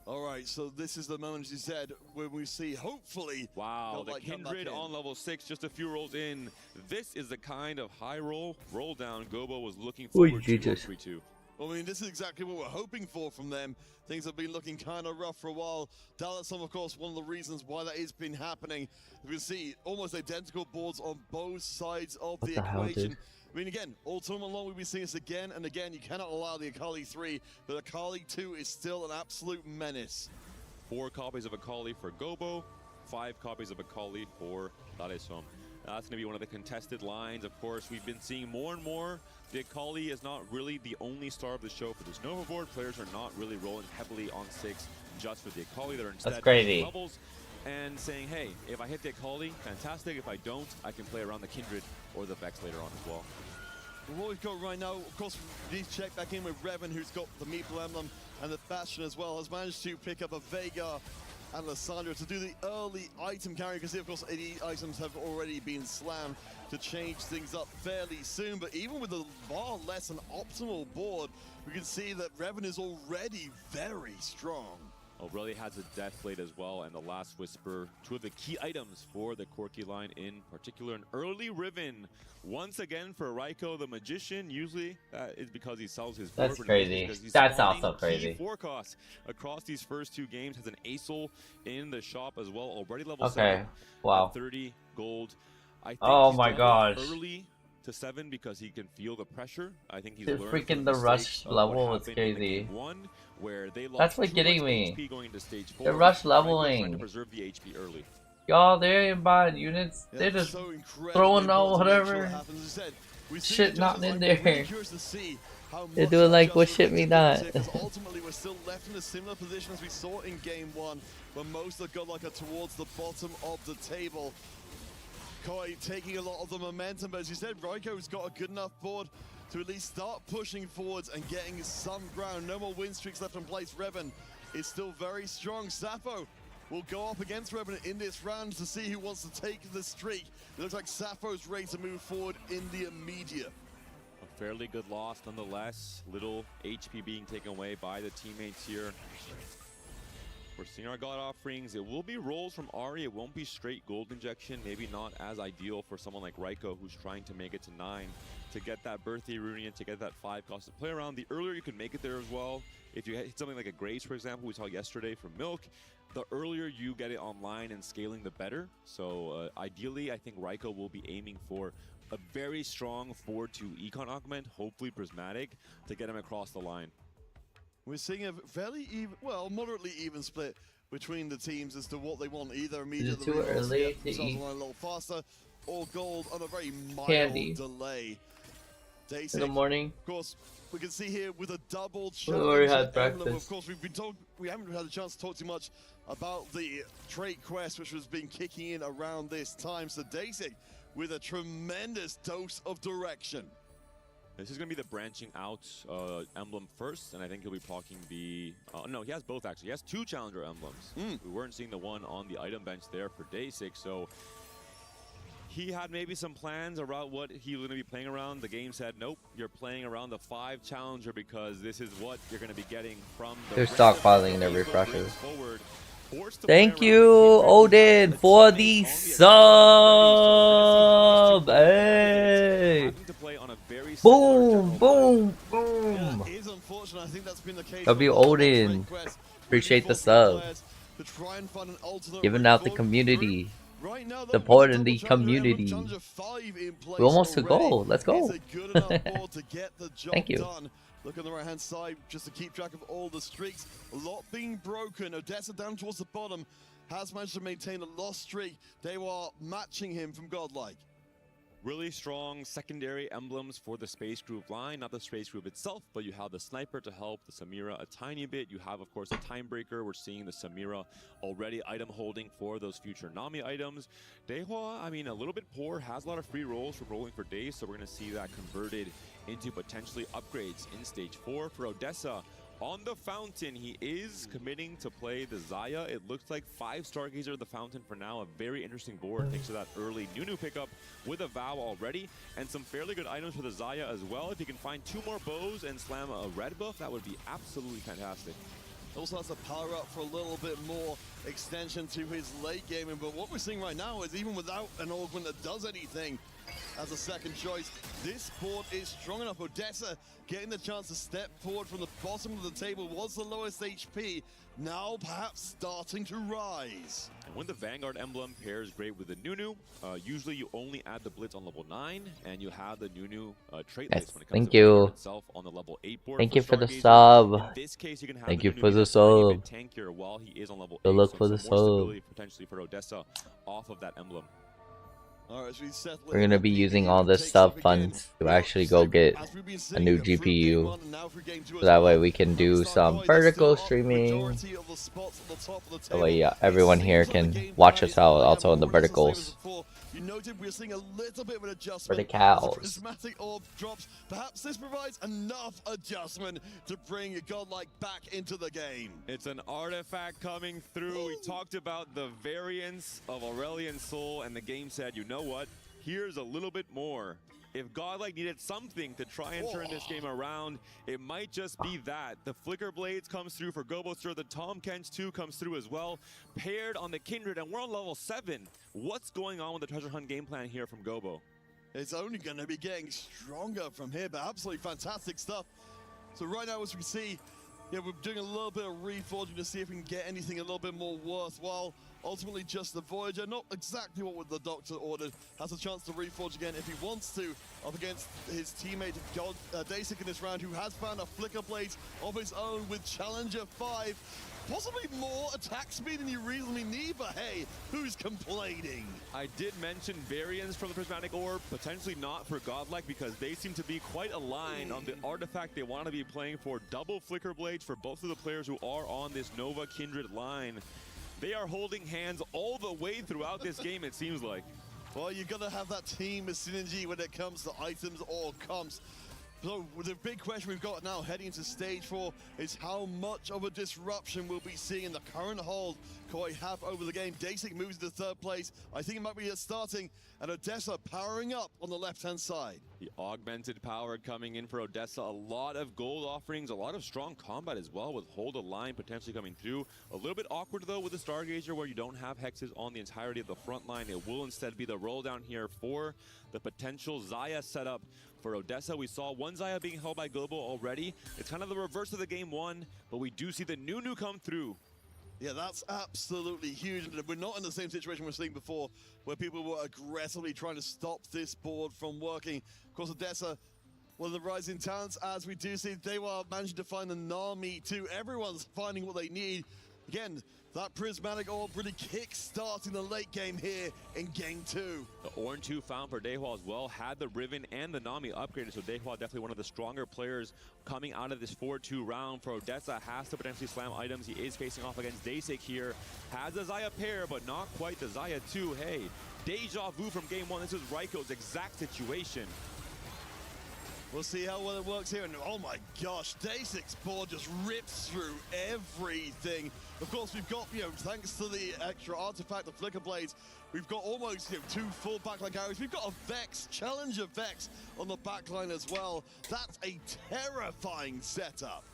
All right, so this is the moment, as you said, when we see, hopefully... Wow, the Kindred on level 6, just a few rolls in. This is the kind of high roll down Gobo was looking forward to. 3-2. Well, I mean, this is exactly what we're hoping for from them. Things have been looking kind of rough for a while. Dalasum, of course, one of the reasons why that has been happening. You can see almost identical boards on both sides of the equation. I mean, again, all tournament long we've been seeing this again and again. You cannot allow the Akali 3, but Akali 2 is still an absolute menace. 4 copies of Akali for Gobo, 5 copies of Akali for Dalasum. That's going to be one of the contested lines. Of course, we've been seeing more and more. The Akali is not really the only star of the show for this Nova board. Players are not really rolling heavily on 6 just for the Akali. They're instead crazy. Levels and saying, hey, if I hit the Akali, fantastic. If I don't, I can play around the Kindred or the Vex later on as well. What we've got right now, of course, we need to check back in with Revan, who's got the Meeple Emblem and the Bastion as well, has managed to pick up a Vega and Lissandra to do the early item carry, because of course the items have already been slammed to change things up fairly soon. But even with a far less than optimal board, we can see that Revan is already very strong. Really has a Deathblade as well, and the Last Whisper, 2 of the key items for the Corki line in particular. An early Riven once again for Raiko the Magician. Usually that is because he sells his board. That's crazy. That's also crazy. 4 costs across these first 2 games. Has an Acel in the shop as well, already level 7. Wow. 30 gold. I think oh my gosh. Early to 7 because he can feel the pressure. I think he's Dude, learned freaking the rush level was crazy. Where they that's what getting me. The rush leveling. To preserve the HP early. Y'all, they're buying units. They're just throwing out whatever shit not in there. They're doing like what shit me not. Ultimately, we're still left in a similar position as we saw in game 1, where most of the Godlike are towards the bottom of the table. Koi taking a lot of the momentum, but as you said, Raiko's got a good enough board to at least start pushing forwards and getting some ground. No more win streaks left in place. Revan is still very strong. Sappho will go up against Revenant in this round to see who wants to take the streak. It looks like Sappho's ready to move forward in the immediate. A fairly good loss nonetheless. Little HP being taken away by the teammates here. We're seeing our God offerings. It will be rolls from Ari. It won't be straight gold injection. Maybe not as ideal for someone like Raiko, who's trying to make it to 9. To get that birthday Runion, to get that 5 cost to play around. The earlier you can make it there as well. If you hit something like a Grace, for example, we saw yesterday from Milk, the earlier you get it online and scaling, the better. So ideally, I think Raiko will be aiming for a very strong 4-2 Econ augment, hopefully prismatic, to get him across the line. We're seeing a fairly even, well, moderately even split between the teams as to what they want. Either immediately too early to eat a little faster, or gold on a very mild candy delay. in the morning. Of course, we can see here with a double We already had emblem. breakfast. Of course, we haven't had a chance to talk too much about the trait quest, which has been kicking in around this time. So Dasik with a tremendous dose of direction. This is going to be the branching out emblem first, and I think he'll be proccing the... no, he has both actually. He has 2 challenger emblems. We weren't seeing the one on the item bench there for Dasik, so he had maybe some plans around what he was going to be playing around. The game said, nope, you're playing around the 5 challenger because this is what you're going to be getting from the... They're stockpiling their refreshes. Thank you, Odin, for the sub! Hey! Boom, boom, boom! W Odin, appreciate the sub. Giving out the community. Supporting the community. We almost to goal. Let's go. Thank you. Look on the right hand side just to keep track of all the streaks. A lot being broken. Odessa down towards the bottom has managed to maintain a lost streak. They were matching him from Godlike. Really strong secondary emblems for the Space Group line. Not the Space Group itself, but you have the Sniper to help the Samira a tiny bit. You have, of course, a Time Breaker. We're seeing the Samira already item holding for those future Nami items. Dehua, I mean, a little bit poor, has a lot of free rolls from rolling for days, so we're going to see that converted into potentially upgrades in Stage 4 for Odessa. On the Fountain, he is committing to play the Zaya. It looks like 5 Stargazer of the Fountain for now. A very interesting board thanks to that early Nunu pickup with a Vow already. And some fairly good items for the Zaya as well. If he can find 2 more bows and slam a red buff, that would be absolutely fantastic. Also has to power up for a little bit more extension to his late gaming. But what we're seeing right now is even without an augment that does anything as a second choice, this board is strong enough. Odessa getting the chance to step forward from the bottom of the table, was the lowest HP, now perhaps starting to rise. And when the Vanguard emblem pairs great with the Nunu, usually you only add the Blitz on level 9, and you have the Nunu trait list when it comes to itself on the level 8 board. Thank you for the sub. In this case, you can have Thank the you Nunu for the be a tiny bit sub. tankier while he is on level 8. Good luck so for the some more sub. stability potentially for Odessa off of that emblem. We're gonna be using all this sub funds to actually go get a new GPU, so that way we can do some vertical streaming. That way, yeah, everyone here can watch us out also in the verticals. You noted we're seeing a little bit of an adjustment. For the cows. As the prismatic orb drops. Perhaps this provides enough adjustment to bring Godlike back into the game. It's an artifact coming through. We talked about the variance of Aurelian Soul, and the game said, you know what? Here's a little bit more. If Godlike needed something to try and turn this game around, it might just be that. The Flicker Blades comes through for Goboster. The Tom Kench 2 comes through as well. Paired on the Kindred, and we're on level 7. What's going on with the treasure hunt game plan here from Gobo? It's only going to be getting stronger from here, but absolutely fantastic stuff. So right now, as we see, yeah, we're doing a little bit of reforging to see if we can get anything a little bit more worthwhile. Ultimately, just the Voyager, not exactly what the Doctor ordered, has a chance to reforge again if he wants to, up against his teammate Dasik in this round, who has found a Flicker Blades of his own with Challenger 5. Possibly more attack speed than you reasonably need, but hey, who's complaining? I did mention variants from the Prismatic Orb, potentially not for Godlike, because they seem to be quite aligned on the artifact they want to be playing for. Double Flicker Blades for both of the players who are on this Nova Kindred line. They are holding hands all the way throughout this game, it seems like. Well, you're going to have that team synergy when it comes to items or comps. So the big question we've got now heading into Stage 4 is how much of a disruption we'll be seeing in the current hold McCoy have over the game. Dasik moves to third place. I think it might be starting, and Odessa powering up on the left-hand side. The augmented power coming in for Odessa. A lot of gold offerings, a lot of strong combat as well, with hold a line potentially coming through. A little bit awkward though with the Stargazer, where you don't have hexes on the entirety of the front line. It will instead be the roll down here for the potential Xayah setup for Odessa. We saw one Xayah being held by Global already. It's kind of the reverse of the game one, but we do see the new come through. Yeah, that's absolutely huge. We're not in the same situation we're seeing before, where people were aggressively trying to stop this board from working. Of course, Odessa, one of the rising talents, as we do see, they were managing to find the Nami too. Everyone's finding what they need. Again, that prismatic orb really kick-starting the late game here in game 2. The Ornn 2 found for Dehua as well, had the Riven and the Nami upgraded, so Dehua definitely one of the stronger players coming out of this 4-2 round. For Odessa, has to potentially slam items. He is facing off against Dasik here. Has the Xayah pair, but not quite the Xayah 2. Hey, deja vu from game 1. This is Raiko's exact situation. We'll see how well it works here. And oh my gosh, Dasik's board just rips through everything. Of course, we've got, thanks to the extra artifact, the Flicker Blades, we've got almost, 2 full backline carries. We've got a Vex, Challenger Vex on the backline as well. That's a terrifying setup.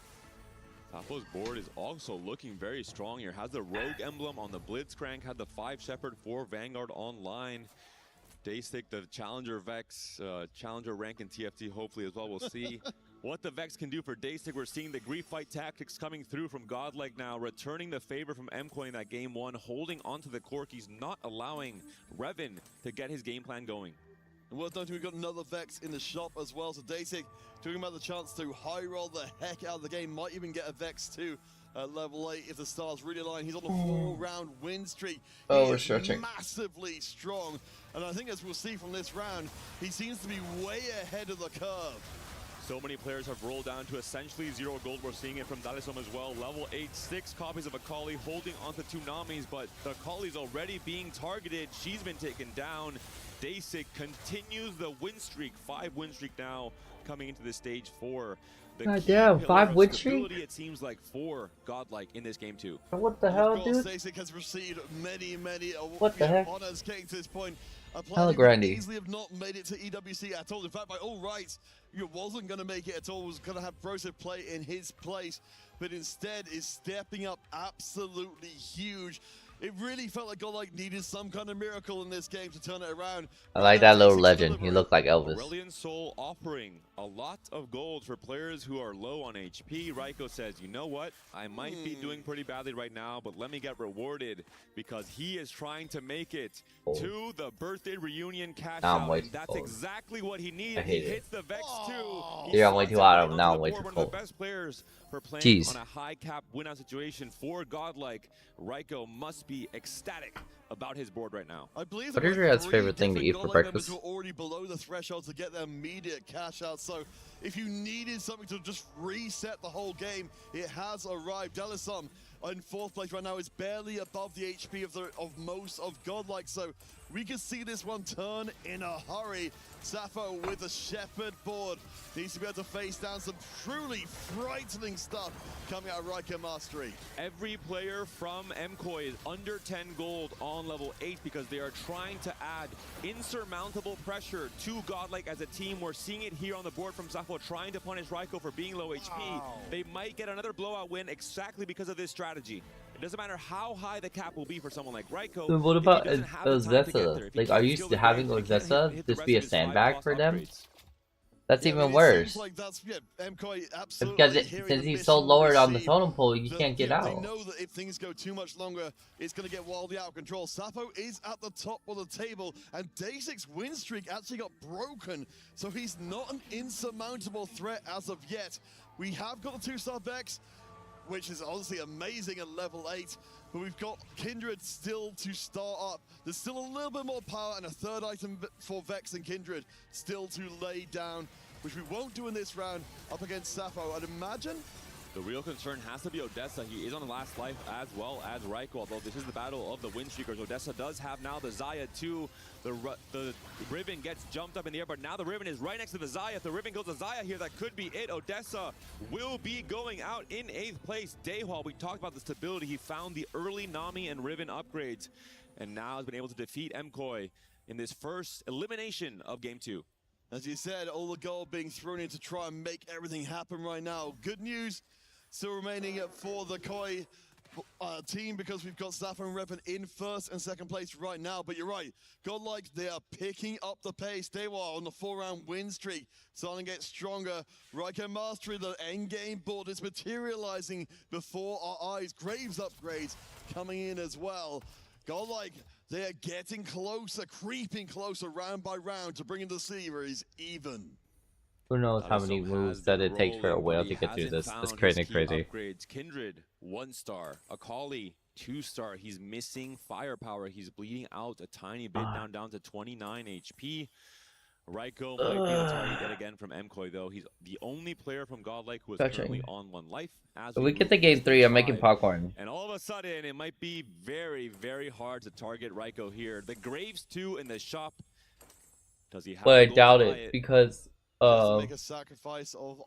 Tapo's board is also looking very strong here. Has the Rogue emblem on the Blitzcrank, had the 5 Shepherd, 4 Vanguard online. Dasik, the Challenger Vex, Challenger rank in TFT hopefully as well. We'll see what the Vex can do for Dasik. We're seeing the Grief Fight tactics coming through from Godlike now, returning the favor from MKoy in that game 1, holding onto the Corkies, not allowing Revan to get his game plan going. And well done, we've got another Vex in the shop as well. So Dasik talking about the chance to high roll the heck out of the game, might even get a Vex too. Level 8 if the stars really align. He's on a 4-round win streak. Oh, we're He stretching. is massively strong. And I think as we'll see from this round, he seems to be way ahead of the curve. So many players have rolled down to essentially 0 gold. We're seeing it from Dalisom as well. Level 8, 6 copies of Akali holding onto 2 Namis, but the Akali's already being targeted. She's been taken down. Dasik continues the win streak. 5 win streak now coming into the stage 4. God damn, 5 win streak? It seems like for Godlike in this game 2. What the hell, dude? Dasik has received many What the heck? honors getting to this point. Hella grindy. Easily have not made it to EWC at all. In fact, by all rights, you wasn't going to make it at all. Was going to have Broseph play in his place, but instead is stepping up absolutely huge. It really felt like Godlike needed some kind of miracle in this game to turn it around. I like that little legend. He looked like Elvis. Aurelion Sol offering a lot of gold for players who are low on HP. Raiko says, you know what? I might be doing pretty badly right now, but let me get rewarded because he is trying to make it to the birthday reunion cash out. And that's exactly what he needed. He hits the Vex too. You're on way too hot. Now I'm way too One of cold. the best players for playing Jeez. on a high cap win out situation for Godlike. Raiko must be ecstatic about his board right now. I believe What is your guys' favorite thing to eat for breakfast? Were already below the threshold to get their immediate cash out. So if you needed something to just reset the whole game, it has arrived. Delisom in 4th place right now is barely above the HP of most of Godlike. So we can see this one turn in a hurry. Sappho with a Shepherd board needs to be able to face down some truly frightening stuff coming out of Raiko Mastery. Every player from MKoy is under 10 gold on level 8 because they are trying to add insurmountable pressure to Godlike as a team. We're seeing it here on the board from Sappho trying to punish Raiko for being low HP. They might get another blowout win exactly because of this strategy. It doesn't matter how high the cap will be for someone like Raiko. Then what about Ozessa? Like, are you having Ozessa just be a sandbag for them? That's even worse. Like that's, MKoy absolutely Because since he's so lowered on the totem pole, you can't get out. They know that if things go too much longer, it's going to get wildly out of control. Sappho is at the top of the table, and Dasik's win streak actually got broken, so he's not an insurmountable threat as of yet. We have got the 2-star Vex, which is honestly amazing at level 8, but we've got Kindred still to start up. There's still a little bit more power and a 3rd item for Vex and Kindred still to lay down, which we won't do in this round up against Sappho. I'd imagine The real concern has to be Odessa. He is on the last life as well as Raiko, although this is the battle of the win streakers. Odessa does have now the Zaya too. The Riven gets jumped up in the air, but now the Riven is right next to the Zaya. If the Riven kills the Zaya here, that could be it. Odessa will be going out in 8th place. Dayhwa, we talked about the stability. He found the early Nami and Riven upgrades, and now has been able to defeat MKOI in this first elimination of Game 2. As you said, all the gold being thrown in to try and make everything happen right now. Good news still remaining for the KOI team, because we've got Sappho and Revan in 1st and 2nd place right now. But you're right, Godlike, they are picking up the pace. They were on the 4-round win streak, starting to get stronger. Raiko Mastery, the end game board is materializing before our eyes. Graves upgrades coming in as well. Godlike, they are getting closer, creeping closer round by round to bringing the series even. Who knows how many moves that it takes for a whale to get through this. It's crazy. Upgrades. Kindred, 1-star. Akali, 2-star. He's missing firepower. He's bleeding out a tiny bit, down to 29 HP. Raiko might be the target yet again from MKOI, though. He's the only player from Godlike who is currently on 1 life. As if we get to Game 3, I'm making popcorn. And all of a sudden, it might be very, very hard to target Raiko here. The Graves, too, in the shop. Does he have But I doubt it, because make a sacrifice of,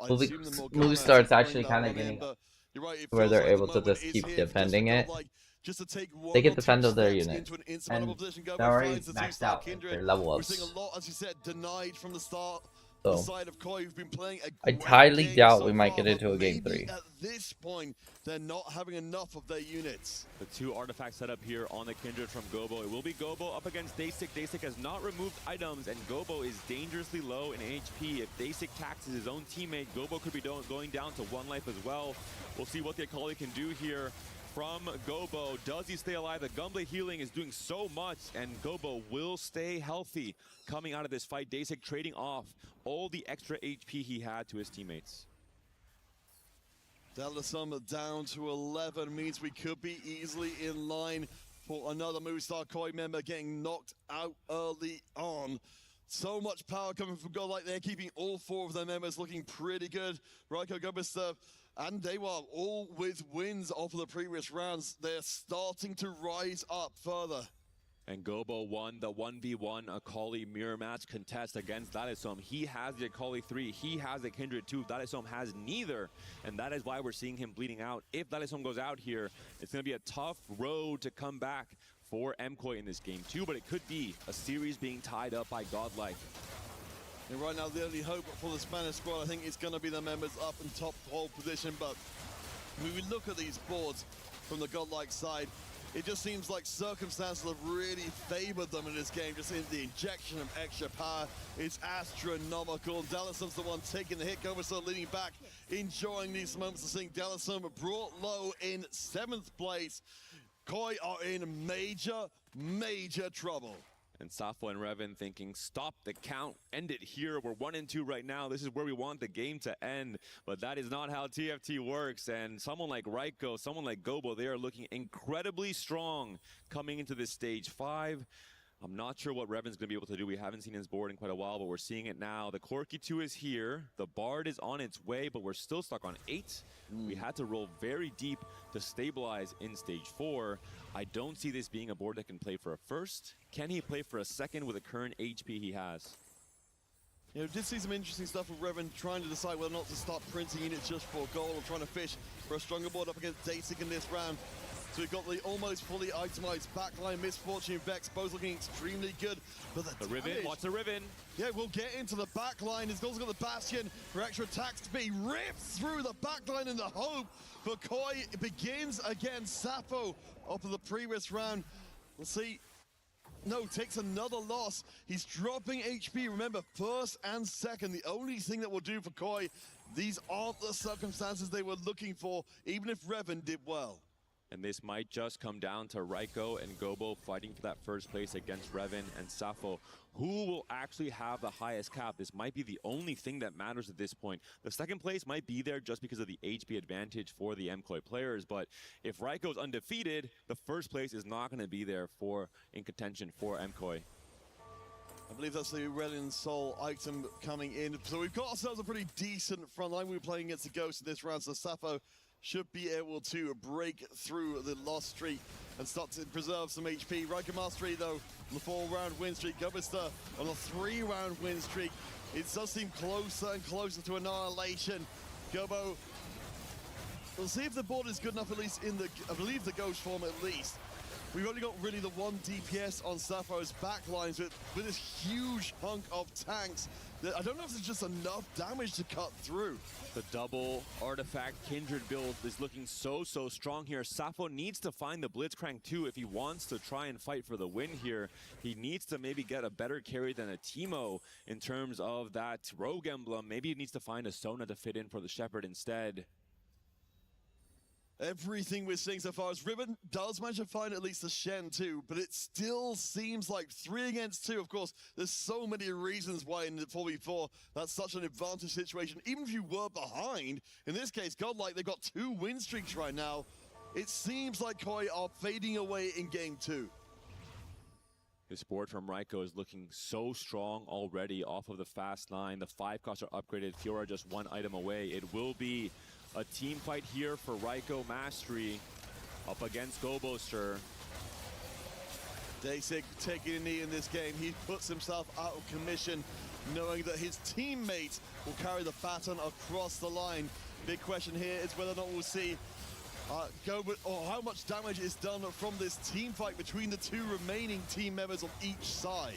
movie starts actually kind of getting where they're able to just keep defending it. They get defend of their unit, and they're already maxed out. Their level ups. So I highly doubt we might get into a Game 3. At this point, they're not having enough of their units. The 2 artifacts set up here on the Kindred from Gobo. It will be Gobo up against Daysik. Daysik has not removed items, and Gobo is dangerously low in HP. If Daysik taxes his own teammate, Gobo could be going down to 1 life as well. We'll see what the Akali can do here from Gobo. Does he stay alive? The Gunblade healing is doing so much, and Gobo will stay healthy coming out of this fight. Daysik trading off all the extra HP he had to his teammates. Delta sum down to 11 means we could be easily in line for another Movistar KOI member getting knocked out early on. So much power coming from Godlike. They're keeping all 4 of their members looking pretty good. Raiko, Gobista, and Daywa all with wins off of the previous rounds. They're starting to rise up further. And Gobo won the 1v1 Akali mirror match contest against Dalisom. He has the Akali 3, he has the Kindred 2. Dalisom has neither, and that is why we're seeing him bleeding out. If Dalisom goes out here, it's going to be a tough road to come back for MKOI in this game too, but it could be a series being tied up by Godlike. And right now, the only hope for the Spanish squad, I think, is going to be the members up in top hold position. But when we look at these boards from the Godlike side, it just seems like circumstances have really favored them in this game. Just in the injection of extra power is astronomical. Dalisom's the one taking the hit. Goverso leading back, enjoying these moments of seeing Dalisom brought low in 7th place. KOI are in major trouble. And Sappho and Revan thinking, stop the count, end it here. We're 1-2 right now. This is where we want the game to end. But that is not how TFT works. And someone like Raiko, someone like Gobo, they are looking incredibly strong coming into this stage 5. I'm not sure what Revan's going to be able to do. We haven't seen his board in quite a while, but we're seeing it now. The Corki 2 is here. The Bard is on its way, but we're still stuck on 8. We had to roll very deep to stabilize in stage 4. I don't see this being a board that can play for a first. Can he play for a second with the current HP he has? You know, did see some interesting stuff with Revan trying to decide whether or not to start printing units just for gold or trying to fish for a stronger board up against Daysik in this round. So we've got the almost fully itemized backline. Misfortune, Vex, both looking extremely good. But the Riven, watch the Riven. Yeah, we'll get into the backline. He's also got the Bastion for extra attacks to be ripped through the backline in the hope. But KOI begins against Sappho off of the previous round. We'll see. No, takes another loss. He's dropping HP. Remember, 1st and 2nd. The only thing that will do for KOI, these aren't the circumstances they were looking for, even if Revan did well. And this might just come down to Raiko and Gobo fighting for that first place against Revan and Sappho. Who will actually have the highest cap? This might be the only thing that matters at this point. The 2nd place might be there just because of the HP advantage for the MKOI players, but if Raiko's undefeated, the 1st place is not going to be there in contention for MKOI. I believe that's the Aurelian Soul item coming in. So we've got ourselves a pretty decent front line. We were playing against the Ghost in this round, so Sappho should be able to break through the loss streak and start to preserve some HP. Riker Mastery, though, on the 4-round win streak. Gobister on a 3-round win streak. It does seem closer and closer to annihilation. Gobo, we'll see if the board is good enough, at least in the, I believe, the Ghost form at least. We've only got really the 1 DPS on Sappho's backlines with this huge hunk of tanks that I don't know if there's just enough damage to cut through. The double artifact Kindred build is looking so strong here. Sappho needs to find the Blitzcrank too if he wants to try and fight for the win here. He needs to maybe get a better carry than a Teemo in terms of that rogue emblem. Maybe he needs to find a Sona to fit in for the Shepherd instead. Everything we're seeing so far is Riven does manage to find at least a Shen too, but it still seems like 3 against 2. Of course, there's so many reasons why in the 4v4 that's such an advantage situation. Even if you were behind, in this case, Godlike, they've got 2 win streaks right now. It seems like Koi are fading away in game 2. His board from Raiko is looking so strong already off of the fast 9. The 5 costs are upgraded. Fiora just 1 item away. It will be a team fight here for Raiko Mastery up against Goboster. Dasik taking a knee in this game. He puts himself out of commission, knowing that his teammate will carry the baton across the line. Big question here is whether or not we'll see or how much damage is done from this team fight between the 2 remaining team members on each side.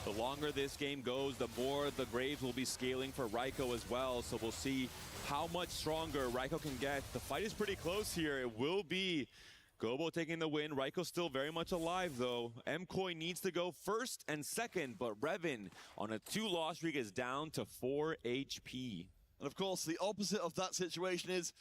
The longer this game goes, the more the Graves will be scaling for Raiko as well. So we'll see how much stronger Raiko can get. The fight is pretty close here. It will be Gobo taking the win. Raiko's still very much alive, though. MKoi needs to go first and second, but Revan on a 2-loss streak is down to 4 HP. And of course, the opposite of that situation is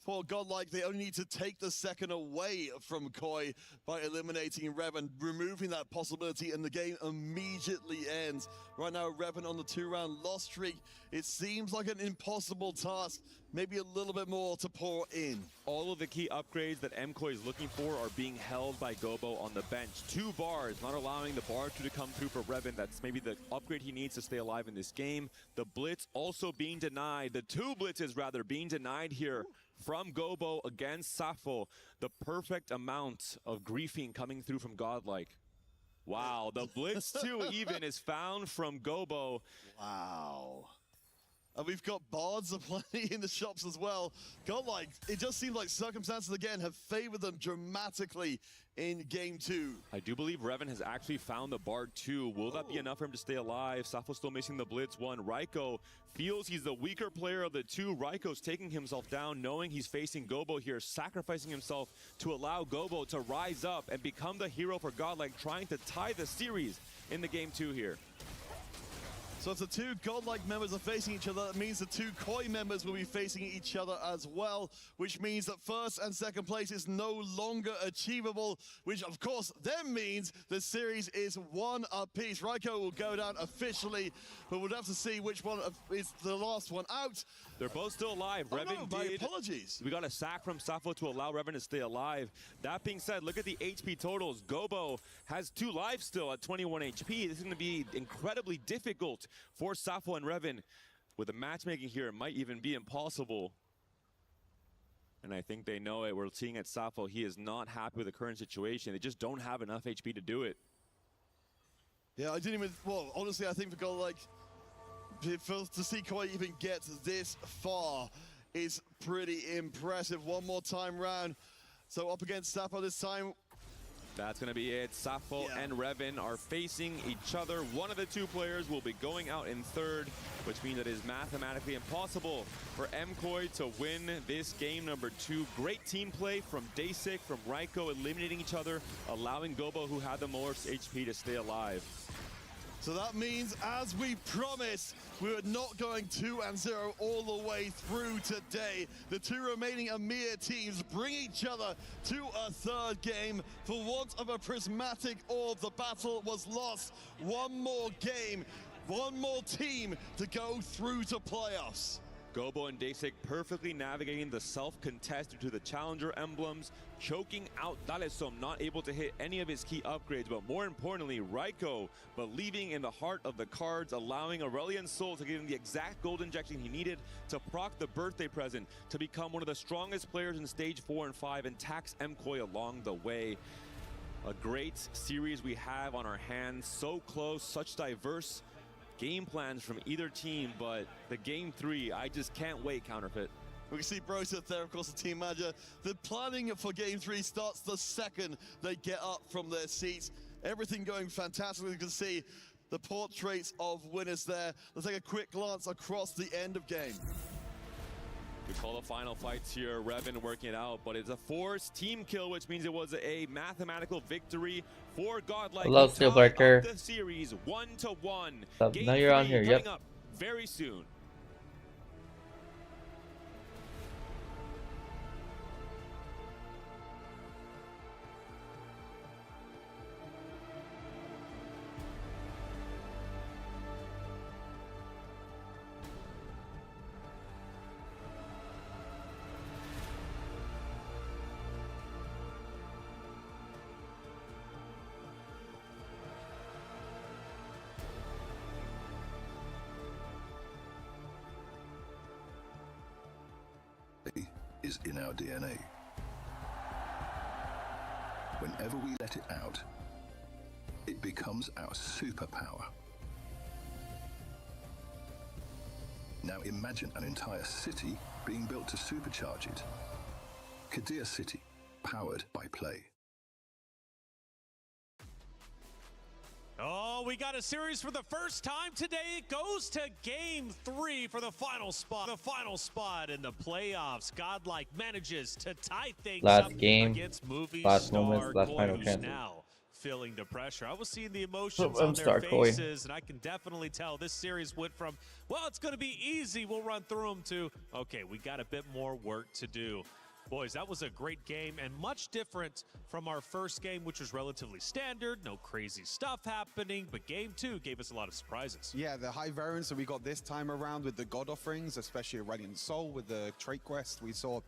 for Godlike, they only need to take the second away from Koi by eliminating Revan, removing that possibility, and the game immediately ends. Right now, Revan on the 2-round loss streak. It seems like an impossible task. Maybe a little bit more to pour in. All of the key upgrades that MKoi is looking for are being held by Gobo on the bench. 2 bars, not allowing the bar 2 to come through for Revan. That's maybe the upgrade he needs to stay alive in this game. The blitz also being denied. The 2 blitzes, rather, being denied here from Gobo against Sappho. The perfect amount of griefing coming through from Godlike. Wow, the blitz 2 even is found from Gobo. Wow. And we've got bards aplenty in the shops as well. Godlike, it just seems like circumstances again have favored them dramatically in game 2. I do believe Revan has actually found the Bard 2. Will that be enough for him to stay alive? Sappho still missing the Blitz 1. Raiko feels he's the weaker player of the 2. Raiko's taking himself down, knowing he's facing Gobo here, sacrificing himself to allow Gobo to rise up and become the hero for Godlike, trying to tie the series in the game 2 here. So if the 2 Godlike members are facing each other, that means the 2 Koi members will be facing each other as well, which means that first and second place is no longer achievable, which of course then means the series is 1 apiece. Raiko will go down officially, but we'll have to see which one is the last one out. They're both still alive. Oh, Revan no, my did. apologies. We got a sack from Sappho to allow Revan to stay alive. That being said, look at the HP totals. Gobo has 2 lives still at 21 HP. This is going to be incredibly difficult for Sappho and Revan. With the matchmaking here, it might even be impossible. And I think they know it. We're seeing at Sappho, he is not happy with the current situation. They just don't have enough HP to do it. Yeah, I didn't even, well, honestly, I think for Godlike, to see Koi even get this far is pretty impressive. One more time round. So up against Sappho this time. That's going to be it. Sappho and Revan are facing each other. One of the 2 players will be going out in third, which means it is mathematically impossible for MKoi to win this game number 2. Great team play from Dasik, from Raiko, eliminating each other, allowing Gobo, who had the most HP, to stay alive. So that means, as we promised, we were not going 2-0 all the way through today. The 2 remaining EMEA teams bring each other to a 3rd game. For want of a prismatic orb, the battle was lost. One more game, one more team to go through to playoffs. Gobo and Dasik perfectly navigating the self-contest due to the challenger emblems, choking out Dalesom, not able to hit any of his key upgrades, but more importantly, Raiko believing in the heart of the cards, allowing Aurelion Sol to give him the exact gold injection he needed to proc the birthday present, to become one of the strongest players in stage 4 and 5, and tax MKOI along the way. A great series we have on our hands, so close, such diverse game plans from either team, but the game 3, I just can't wait, Counterfeit. We can see Broseth there, of course, the team manager. The planning for game 3 starts the second they get up from their seats. Everything going fantastically. You can see the portraits of winners there. Let's take a quick glance across the end of game. We call the final fights here, Revan working it out, but it's a forced team kill, which means it was a mathematical victory for Godlike. Hello, Steelbreaker. The series 1-1. Now you're on here. Yep. Coming up very soon. Is in our DNA. Whenever we let it out, it becomes our superpower. Now imagine an entire city being built to supercharge it. Kadir City, powered by play. Oh, we got a series for the first time today. It goes to game 3 for the final spot. The final spot in the playoffs. Godlike manages to tie things up against movie star Koi, who's now feeling the pressure. I was seeing the emotions on their faces, and I can definitely tell this series went from, well, it's going to be easy, we'll run through them, to, okay, we got a bit more work to do. Boys, that was a great game and much different from our first game, which was relatively standard, no crazy stuff happening, but game 2 gave us a lot of surprises. Yeah, the high variance that we got this time around with the God offerings, especially Aurelion Sol with the trait quest, we saw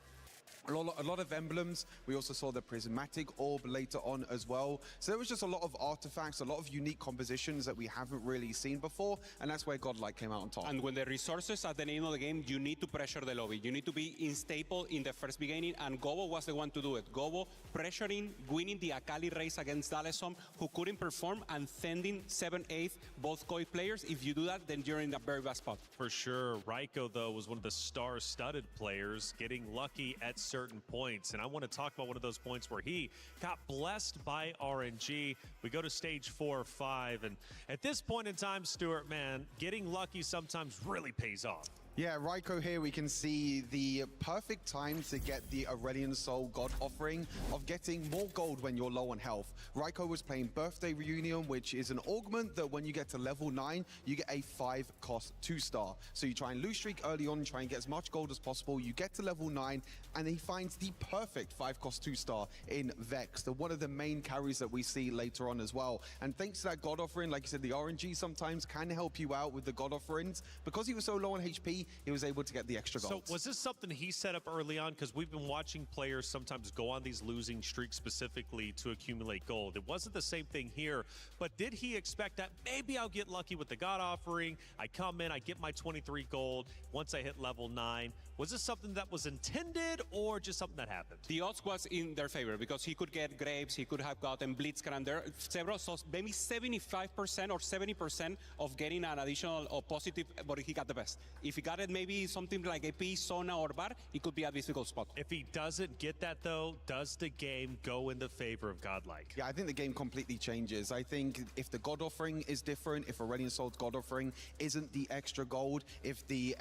a lot of emblems. We also saw the prismatic orb later on as well. So there was just a lot of artifacts, a lot of unique compositions that we haven't really seen before, and that's where Godlike came out on top. And when the resources at the end of the game, you need to pressure the lobby. You need to be unstable in the first beginning, and Gobo was the one to do it. Gobo pressuring, winning the Akali race against Dalesom, who couldn't perform, and sending 7-8 both Koi players. If you do that, then you're in a very bad spot. For sure. Raiko, though, was one of the star-studded players, getting lucky at certain points, and I want to talk about one of those points where he got blessed by RNG. We go to stage 4 or 5, and at this point in time, Stuart, man, getting lucky sometimes really pays off. Yeah, Raiko here, we can see the perfect time to get the Aurelion Sol God offering of getting more gold when you're low on health. Raiko was playing Birthday Reunion, which is an augment that when you get to level 9, you get a 5-cost 2-star. So you try and lose streak early on, try and get as much gold as possible. You get to level 9, and he finds the perfect 5-cost 2-star in Vex, one of the main carries that we see later on as well. And thanks to that God offering, like you said, the RNG sometimes can help you out with the God offerings. Because he was so low on HP, he was able to get the extra gold. So was this something he set up early on? Because we've been watching players sometimes go on these losing streaks specifically to accumulate gold. It wasn't the same thing here, but did he expect that maybe I'll get lucky with the God offering, I come in, I get my 23 gold once I hit level 9? Was this something that was intended or just something that happened? The odds was in their favor because he could get Graves, he could have gotten Blitzcrank there. Several, so maybe 75% or 70% of getting an additional or positive, but he got the best. If he got it maybe something like AP, Sona, or Bar, it could be a difficult spot. If he doesn't get that though, does the game go in the favor of Godlike? Yeah, I think the game completely changes. I think if the God offering is different, if Aurelion Sol's God offering isn't the extra gold, if the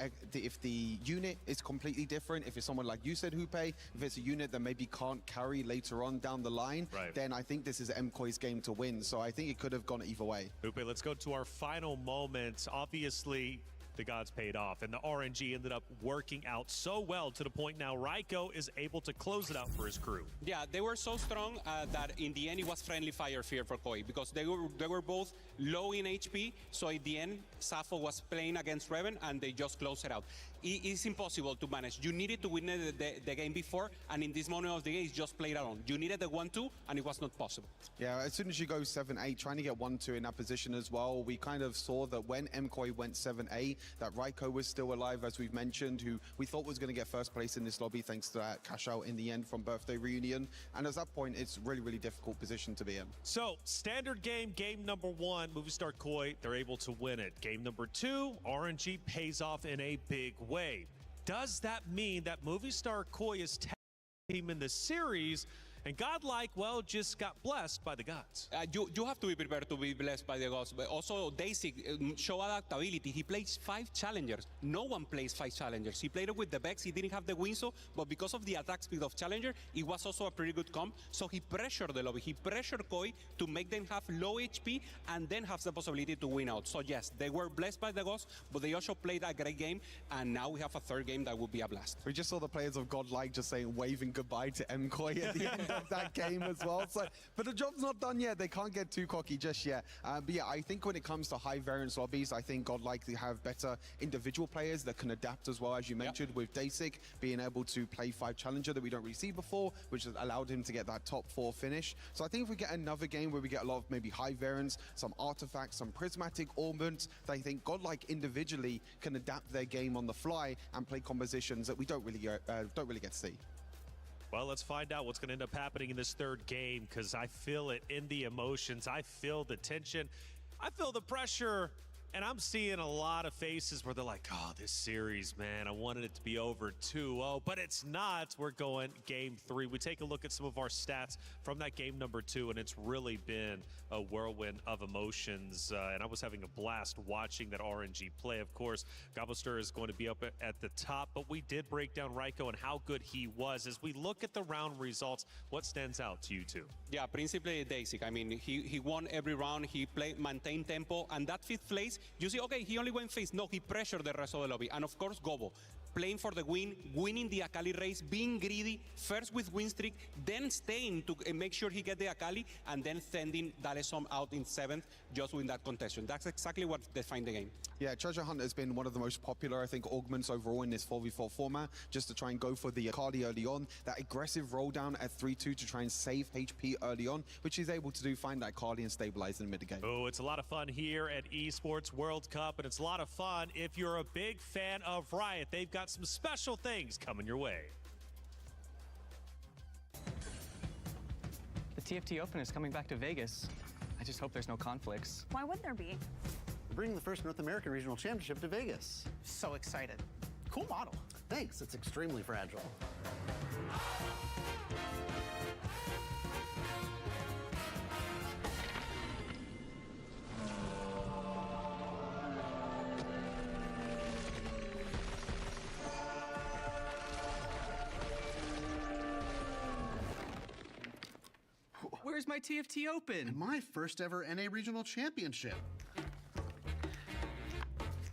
unit is completely different, if it's someone like you said, Hoope, if it's a unit that maybe can't carry later on down the line, then I think this is MKOI's game to win. So I think it could have gone either way. Hoope, let's go to our final moment. Obviously, the gods paid off. And the RNG ended up working out so well to the point now Raiko is able to close it out for his crew. Yeah, they were so strong that in the end it was friendly fire here for Koi because they were both low in HP. So in the end, Safo was playing against Reven and they just closed it out. It's impossible to manage. You needed to win the game before, and in this moment of the game, it's just played alone. You needed the 1-2, and it was not possible. Yeah, as soon as you go 7-8, trying to get 1-2 in that position as well, we kind of saw that when MKOI went 7-8, that Raiko was still alive, as we've mentioned, who we thought was going to get first place in this lobby thanks to that cash out in the end from Birthday Reunion. And at that point, it's really, really difficult position to be in. So, standard game, game number 1, Movistar Koi, they're able to win it. Game number 2, RNG pays off in a big way. Does that mean that Movistar Koi is team in the series? And Godlike, well, just got blessed by the gods. You have to be prepared to be blessed by the gods. But also, Daisy show adaptability. He plays 5 challengers. No one plays 5 challengers. He played it with the Vex. He didn't have the Winso, but because of the attack speed of challenger, it was also a pretty good comp. So he pressured the lobby. He pressured Koi to make them have low HP and then have the possibility to win out. So yes, they were blessed by the gods, but they also played a great game. And now we have a 3rd game that will be a blast. We just saw the players of Godlike just saying, waving goodbye to MKOI at the end of that game as well. So, but the job's not done yet. They can't get too cocky just yet. But yeah, I think when it comes to high variance lobbies, I think Godlike have better individual players that can adapt as well, as you mentioned, with Dasik being able to play 5 challenger that we don't really see before, which has allowed him to get that top 4 finish. So I think if we get another game where we get a lot of maybe high variance, some artifacts, some prismatic orbits, I think Godlike individually can adapt their game on the fly and play compositions that we don't really get to see. Well, let's find out what's going to end up happening in this 3rd game, because I feel it in the emotions. I feel the tension. I feel the pressure. And I'm seeing a lot of faces where they're like, oh, this series, man, I wanted it to be over 2-0, but it's not. We're going game 3. We take a look at some of our stats from that game number 2, and it's really been a whirlwind of emotions. And I was having a blast watching that RNG play. Of course, Gobblester is going to be up at the top, but we did break down Raiko and how good he was. As we look at the round results, what stands out to you two? Yeah, principally Daisy. I mean, he won every round. He maintained tempo, and that 5th place, you see, okay, he only went face. No, he pressured the rest of the lobby. And of course, Gobo, playing for the win, winning the Akali race, being greedy, first with win streak, then staying to make sure he get the Akali, and then sending Dalesom out in 7th, just win that contestation. That's exactly what defined the game. Yeah, Treasure Hunt has been one of the most popular, I think, augments overall in this 4v4 format, just to try and go for the Akali early on, that aggressive roll down at 3-2 to try and save HP early on, which he's able to do, find that Akali and stabilize in the mid game. Oh, it's a lot of fun here at Esports World Cup, and it's a lot of fun if you're a big fan of Riot. They've got some special things coming your way. The TFT Open is coming back to Vegas. I just hope there's no conflicts. Why would there be? We're bringing the first North American Regional Championship to Vegas. So excited. Cool model. Thanks, it's extremely fragile. Where's my TFT Open? And my first ever NA Regional Championship.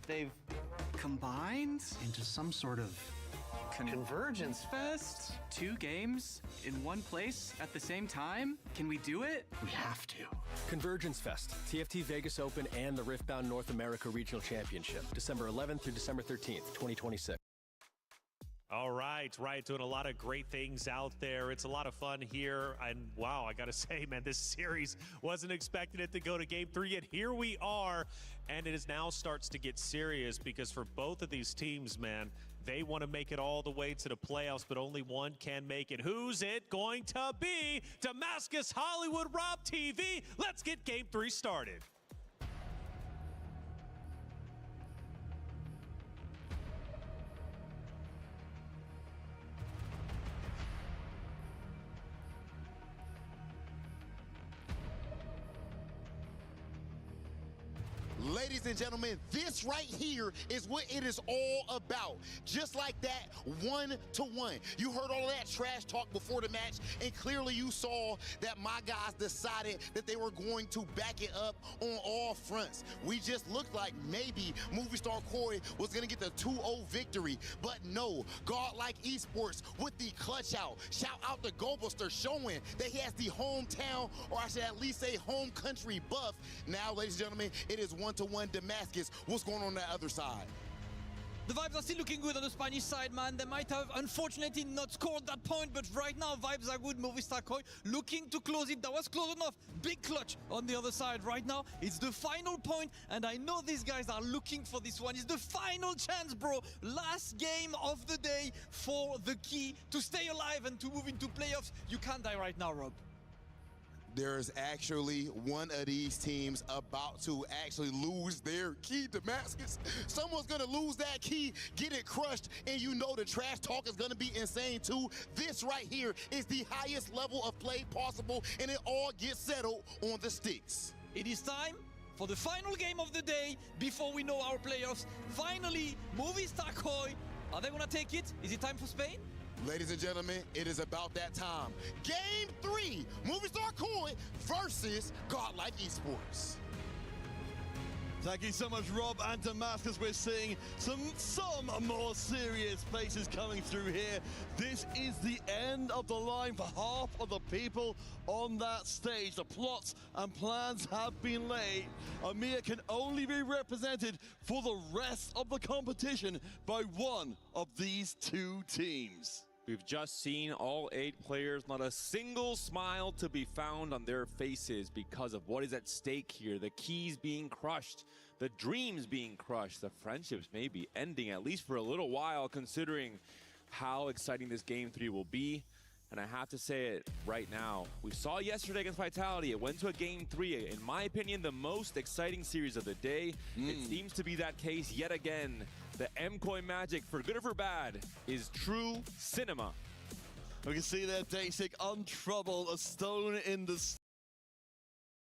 They've combined into some sort of Convergence Fest? 2 games in one place at the same time? Can we do it? We have to. Convergence Fest, TFT Vegas Open, and the Riftbound North America Regional Championship, December 11th through December 13th, 2026. All right, doing a lot of great things out there. It's a lot of fun here, and wow, I gotta say, man, this series wasn't expecting it to go to game 3, yet here we are, and it is now starts to get serious because for both of these teams, man, they want to make it all the way to the playoffs, but only one can make it. Who's it going to be? Damascus Hollywood Rob TV. Let's get game 3 started. ladies and gentlemen, this right here is what it is all about. Just like that, 1-1. You heard all of that trash talk before the match, and clearly you saw that my guys decided that they were going to back it up on all fronts. We just looked like maybe Movie Star Koi was going to get the 2-0 victory, but no, Godlike Esports with the clutch out. Shout out to Goldbuster showing that he has the hometown, or I should at least say home country buff. Now, ladies and gentlemen, it is 1-1 Damascus. What's going on the other side? The vibes are still looking good on the Spanish side, man. They might have, unfortunately, not scored that point, but right now, vibes are good. Movistar Koi looking to close it. That was close enough. Big clutch on the other side right now. It's the final point, and I know these guys are looking for this one. It's the final chance, bro. Last game of the day for the key to stay alive and to move into playoffs. You can't die right now, Rob. There's actually one of these teams about to actually lose their key, Damascus. Someone's gonna lose that key, get it crushed, and you know the trash talk is gonna be insane too. This right here is the highest level of play possible, and it all gets settled on the sticks. It is time for the final game of the day before we know our playoffs. Finally, Movistar Koi, are they gonna take it? Is it time for Spain? Ladies and gentlemen, it is about that time. Game 3, Movistar Koi versus Godlike Esports. Thank you so much, Rob and Damascus. We're seeing some more serious faces coming through here. This is the end of the line for half of the people on that stage. The plots and plans have been laid. EMEA can only be represented for the rest of the competition by one of these two teams. We've just seen all 8 players, not a single smile to be found on their faces because of what is at stake here. The keys being crushed, the dreams being crushed, the friendships may be ending, at least for a little while, considering how exciting this Game 3 will be. And I have to say it right now. We saw yesterday against Vitality. It went to a Game 3. In my opinion, the most exciting series of the day. It seems to be that case yet again. The MKOI magic, for good or for bad, is true cinema. We can see there, Dasik, untroubled, a stone in the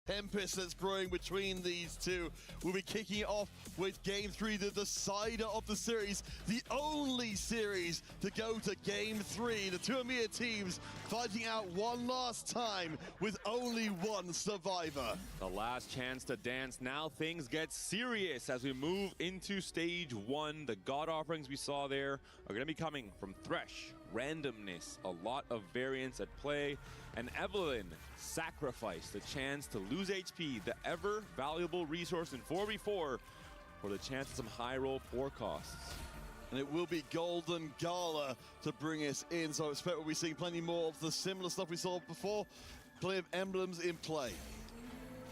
tempest that's growing between these two. We'll be kicking it off with Game 3, the decider of the series, the only series to go to Game 3. The two EMEA teams fighting out one last time with only one survivor. The last chance to dance. Now things get serious as we move into stage 1. The God offerings we saw there are going to be coming from Thresh, randomness, a lot of variance at play, and Evelyn, sacrifice, the chance to lose HP, the ever valuable resource in 4v4 for the chance of some high roll forecasts. And it will be Golden Gala to bring us in, so I expect we'll be seeing plenty more of the similar stuff we saw before, plenty of emblems in play.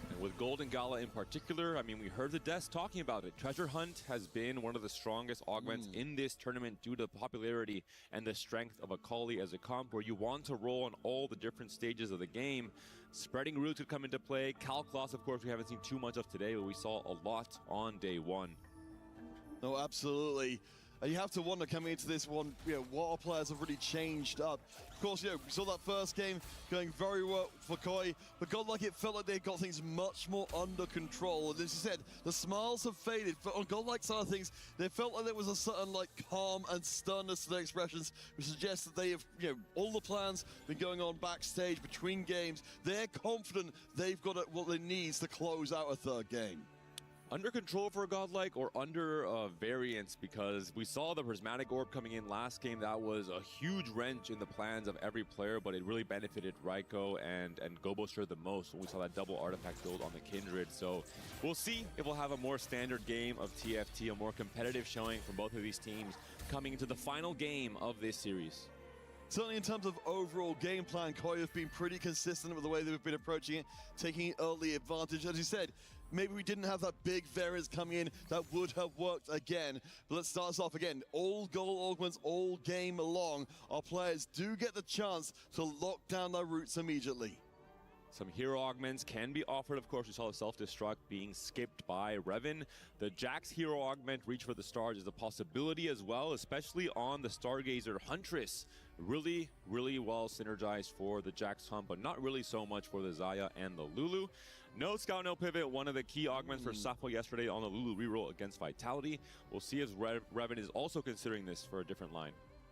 And with Golden Gala in particular, I mean, we heard the devs talking about it. Treasure Hunt has been one of the strongest augments in this tournament due to the popularity and the strength of Akali as a comp, where you want to roll on all the different stages of the game. Spreading roots could come into play. Calcloss, of course, we haven't seen too much of today, but we saw a lot on day 1. No, absolutely. And you have to wonder, coming into this one, what our players have really changed up. Of course, we saw that first game going very well for Koi, but Godlike, it felt like they got things much more under control. And as you said, the smiles have faded. But on Godlike's side of things, they felt like there was a certain calm and sternness to their expressions, which suggests that they have, all the plans been going on backstage between games. They're confident they've got what they need to close out a third game. Under control for Godlike or under variance, because we saw the Prismatic Orb coming in last game. That was a huge wrench in the plans of every player, but it really benefited Raiko and Goboster the most when we saw that double artifact build on the Kindred. So we'll see if we'll have a more standard game of TFT, a more competitive showing from both of these teams coming into the final game of this series. Certainly in terms of overall game plan, Koi have been pretty consistent with the way they've been approaching it, taking early advantage. As you said, maybe we didn't have that big variance coming in that would have worked again. But let's start us off again. All goal augments all game long. Our players do get the chance to lock down their roots immediately. Some hero augments can be offered. Of course, we saw the self-destruct being skipped by Revan. The Jax hero augment, Reach for the Stars, is a possibility as well, especially on the Stargazer Huntress. Really, really well synergized for the Jax hunt, but not really so much for the Xayah and the Lulu. No scout, no pivot. One of the key augments for Sappho yesterday on the Lulu reroll against Vitality. We'll see if Revan is also considering this for a different line.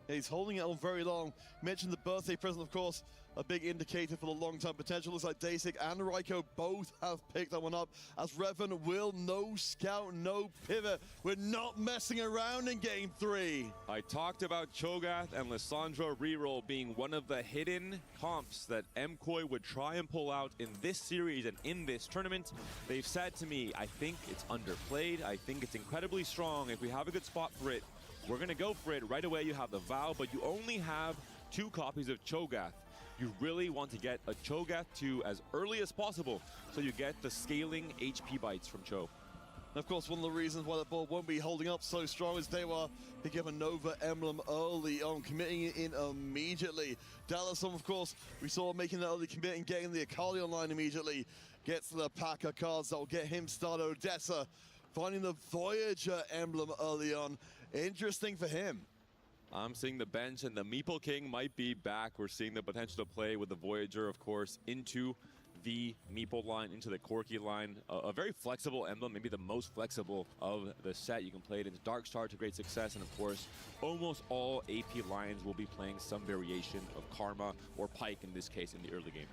He's holding it on very long. Mentioned the birthday present, of course, a big indicator for the long-term potential. Looks like Dasik and Raiko both have picked that one up, as Revan will no scout, no pivot. We're not messing around in Game 3. I talked about Cho'Gath and Lissandra reroll being one of the hidden comps that MKOI would try and pull out in this series and in this tournament. They've said to me, I think it's underplayed. I think it's incredibly strong. If we have a good spot for it, we're going to go for it. Right away, you have the Vow, but you only have 2 copies of Cho'Gath. You really want to get a Cho'Gath 2 as early as possible so you get the scaling HP bites from Cho. And of course, one of the reasons why the board won't be holding up so strong is they were picking up a Nova emblem early on, committing it in immediately. Dallasum, of course, we saw making the early commit and getting the Akali online immediately. Gets the pack of cards that will get him started. Odessa finding the Voyager emblem early on. Interesting for him. I'm seeing the bench, and the Meeple King might be back. We're seeing the potential to play with the Voyager, of course, into the Meeple line, into the Corki line. A very flexible emblem, maybe the most flexible of the set. You can play it into Darkstar to great success, and of course, almost all AP lines will be playing some variation of Karma or Pike in this case in the early game.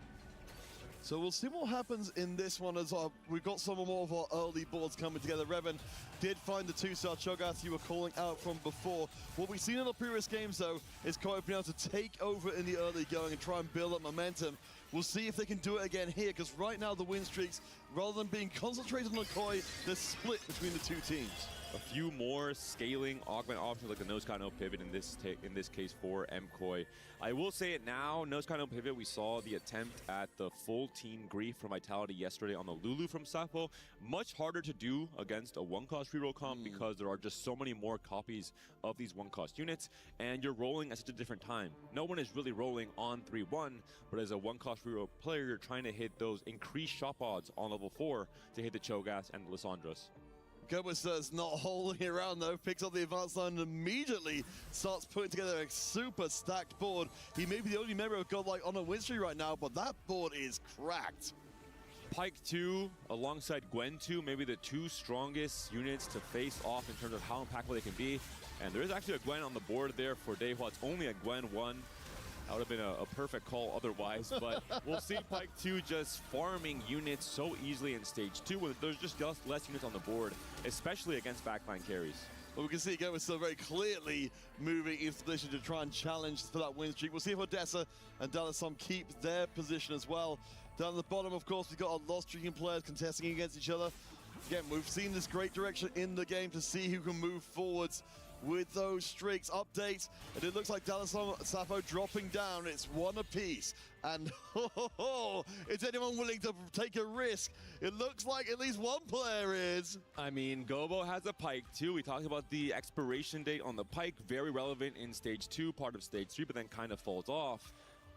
So we'll see what happens in this one as well. We've got some more of our early boards coming together. Revan did find the 2-star Cho'Gath you were calling out from before. What we've seen in the previous games, though, is KOI being able to take over in the early going and try and build up momentum. We'll see if they can do it again here, because right now the win streaks, rather than being concentrated on KOI, they're split between the 2 teams. A few more scaling augment options like the no scout, no pivot in this case for MKOI. I will say it now, no scout, no pivot. We saw the attempt at the full team grief from Vitality yesterday on the Lulu from Sappho. Much harder to do against a 1-cost reroll comp because there are just so many more copies of these 1-cost units, and you're rolling at such a different time. No one is really rolling on 3-1, but as a 1-cost reroll player, you're trying to hit those increased shop odds on level 4 to hit the Cho'Gaths and the Lissandras. Goberster's not holding around though, picks up the advanced line and immediately starts putting together a super stacked board. He may be the only member of Godlike on a win streak right now, but that board is cracked. Pike 2 alongside Gwen 2, maybe the 2 strongest units to face off in terms of how impactful they can be. And there is actually a Gwen on the board there for Dehua. It's only a Gwen 1. That would have been a perfect call otherwise, but we'll see Pike 2 just farming units so easily in stage 2 when there's just less units on the board, especially against backline carries. Well, we can see Go is still very clearly moving into position to try and challenge for that win streak. We'll see if Odessa and Dallasum keep their position as well. Down at the bottom, of course, we've got our lost streaking players contesting against each other. Again, we've seen this great direction in the game to see who can move forwards with those streaks. Updates, and it looks like Dallasum and Sappho dropping down. It's 1 apiece. And is anyone willing to take a risk? It looks like at least one player is. I mean, Gobo has a Pike too. We talked about the expiration date on the Pike, very relevant in stage 2, part of stage 3, but then kind of falls off.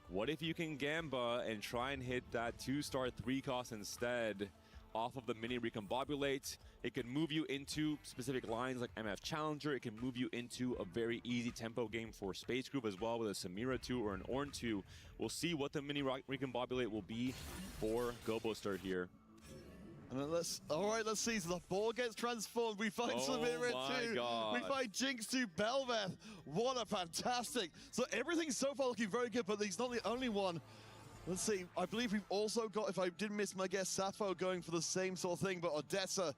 What if you can Gamba and try and hit that 2-star 3-cost instead off of the mini recombobulate? It can move you into specific lines like MF Challenger. It can move you into a very easy tempo game for Space Group as well with a Samira 2 or an Ornn 2. We'll see what the mini recombobulate will be for Goboster here. And then all right, let's see. So the board gets transformed. We find Samira 2. God. We find Jinx 2, Belveth. What a fantastic. So everything's so far looking very good, but he's not the only one. Let's see. I believe we've also got, if I didn't miss my guess, Sappho going for the same sort of thing, but Odessa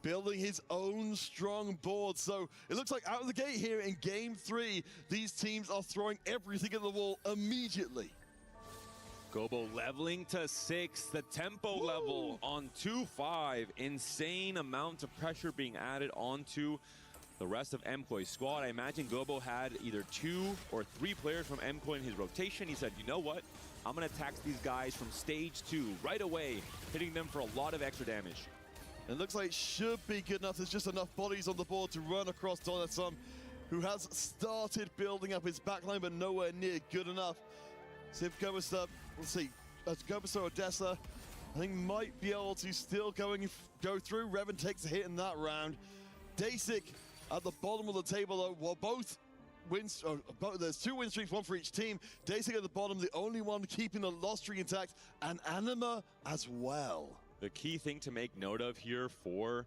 building his own strong board. So it looks like out of the gate here in Game 3, these teams are throwing everything at the wall immediately. Gobo leveling to 6, the tempo level on 2-5. Insane amount of pressure being added onto the rest of MKOI's squad. I imagine Gobo had either 2 or 3 players from MKOI in his rotation. He said, you know what? I'm going to tax these guys from stage 2 right away, hitting them for a lot of extra damage. It looks like it should be good enough. There's just enough bodies on the board to run across Dallasum, who has started building up his backline, but nowhere near good enough. So if Goberster, let's see, Goberster Odessa, I think might be able to still go through. Revan takes a hit in that round. Dasik at the bottom of the table, though, while both wins, there's 2 win streaks, 1 for each team. Dasik at the bottom, the only one keeping the loss streak intact, and Anima as well. The key thing to make note of here for